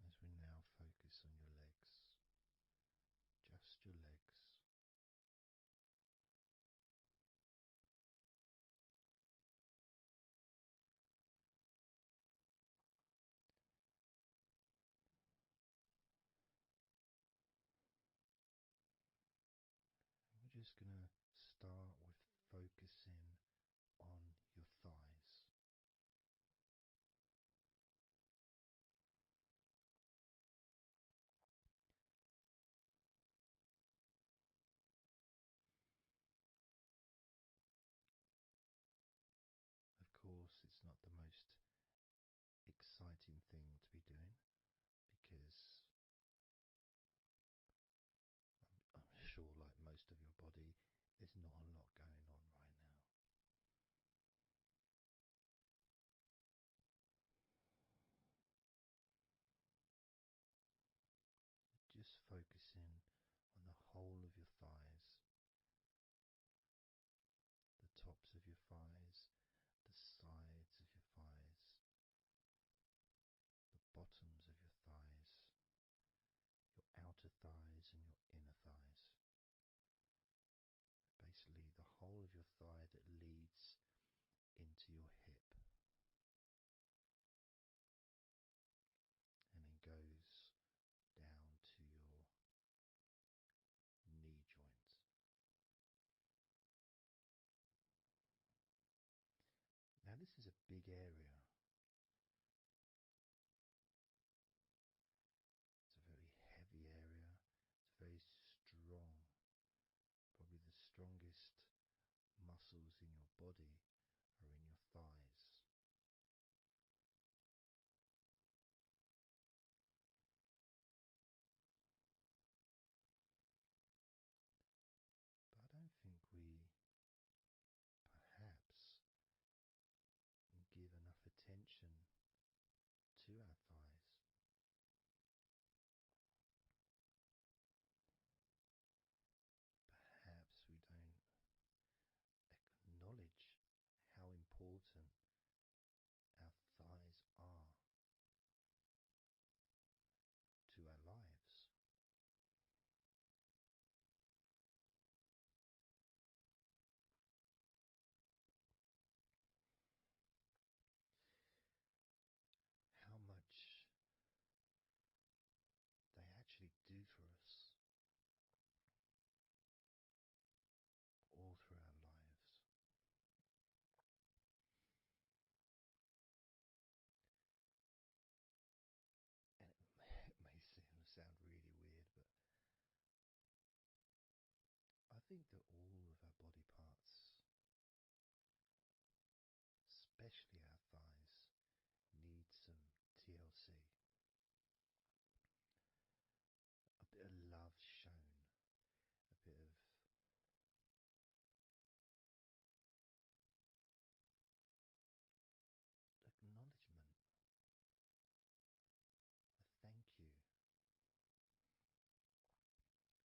As we now focus on your legs, just your legs. We're just going to start with focusing on your thighs. big area. It's a very heavy area. It's very strong. Probably the strongest muscles in your body are in your thighs. But I don't think we perhaps give enough attention to our thighs. Perhaps we don't acknowledge how important our thighs are to our lives. How much they actually do for us all through our lives. And it may sound really weird, but I think that all of our body parts, especially our thighs, need some TLC. A bit of love shown, a bit of acknowledgement, a thank you,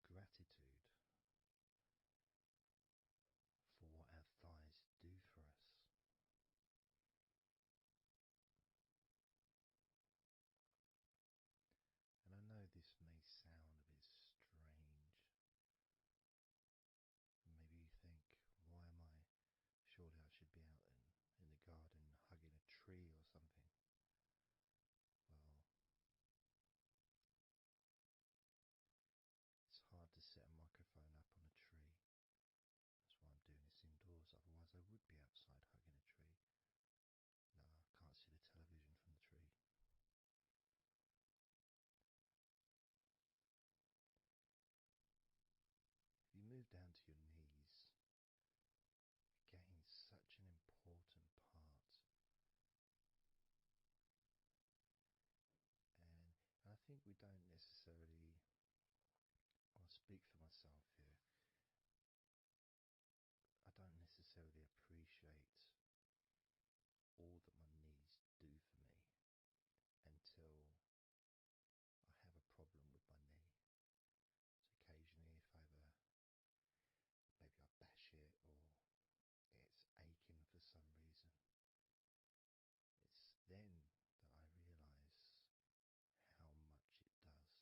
gratitude for what our thighs do for us. And I know this may sound a bit strange. Maybe you think, why am I? Surely I should be out in the garden hugging a tree or something. Well, it's hard to set a microphone up on a tree. That's why I'm doing this indoors, otherwise I would be outside hugging a tree. No, I can't see the television from the tree. If you move down to your knees, again, such an important part. And I think we don't necessarily, I'll speak for myself here, I don't necessarily appreciate all that my knees do for me until I have a problem with my knee. So occasionally if I ever, maybe I bash it or it's aching for some reason, it's then that I realise how much it does.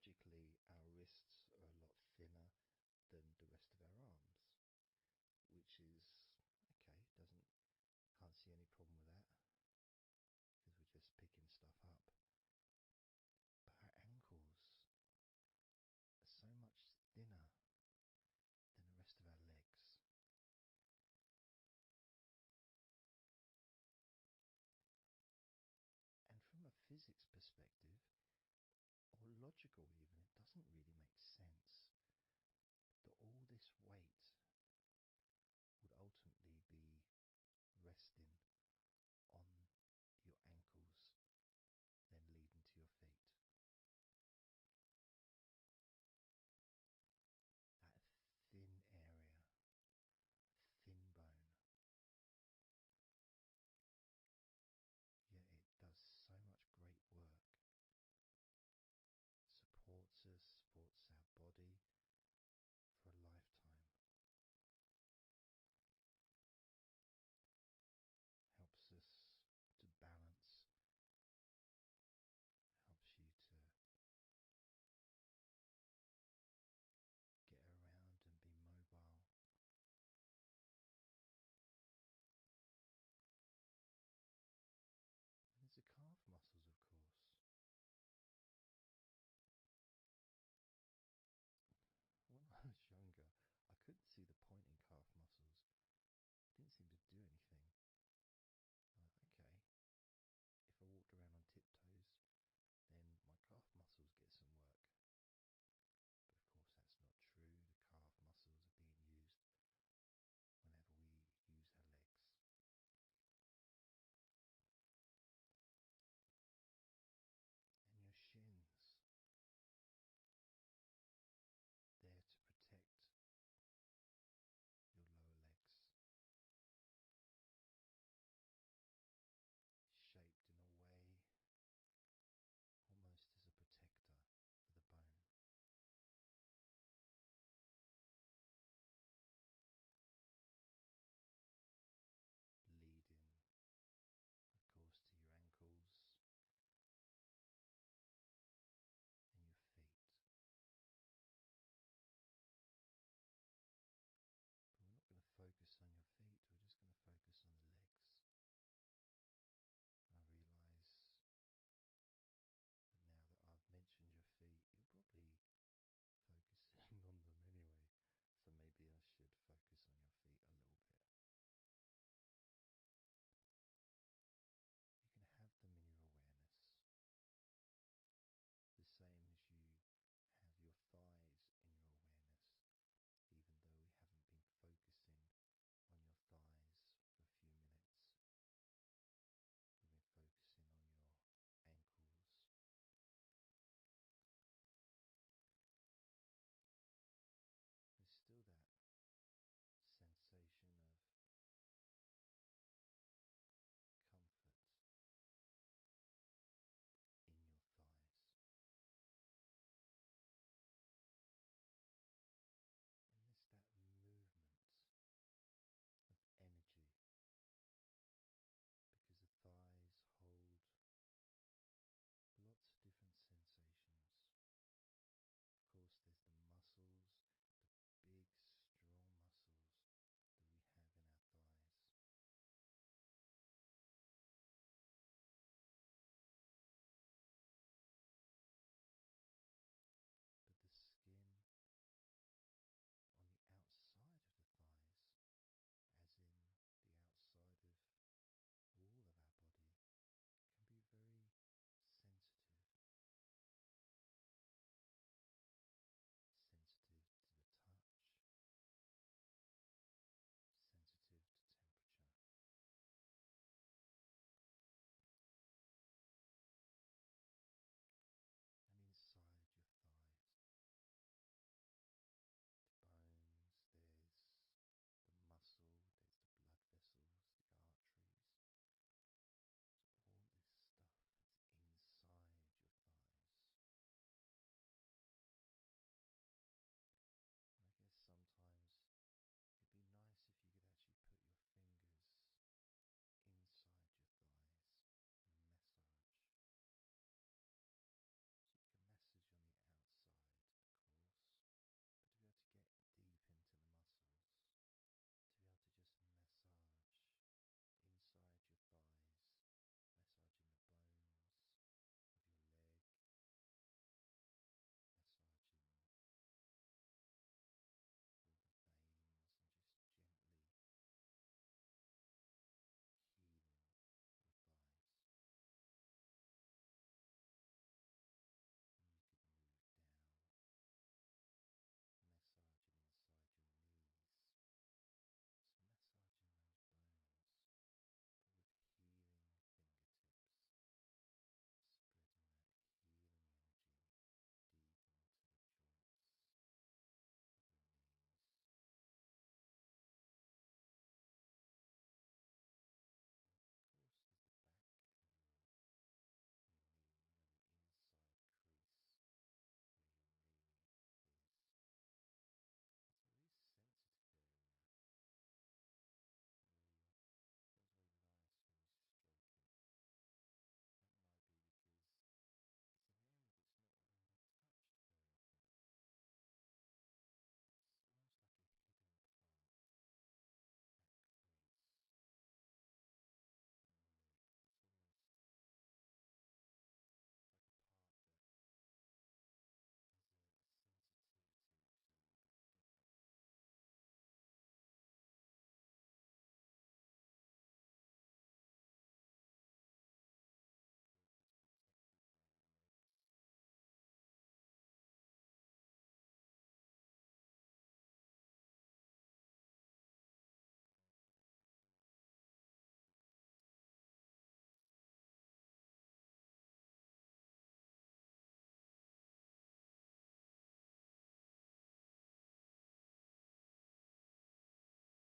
biologically, our wrists are a lot thinner than the rest of our arms, which is okay. Can't see any problem with that because we're just picking stuff up. But our ankles are so much thinner than the rest of our legs. And from a physics perspective, or logical even, it doesn't really make sense that all this weight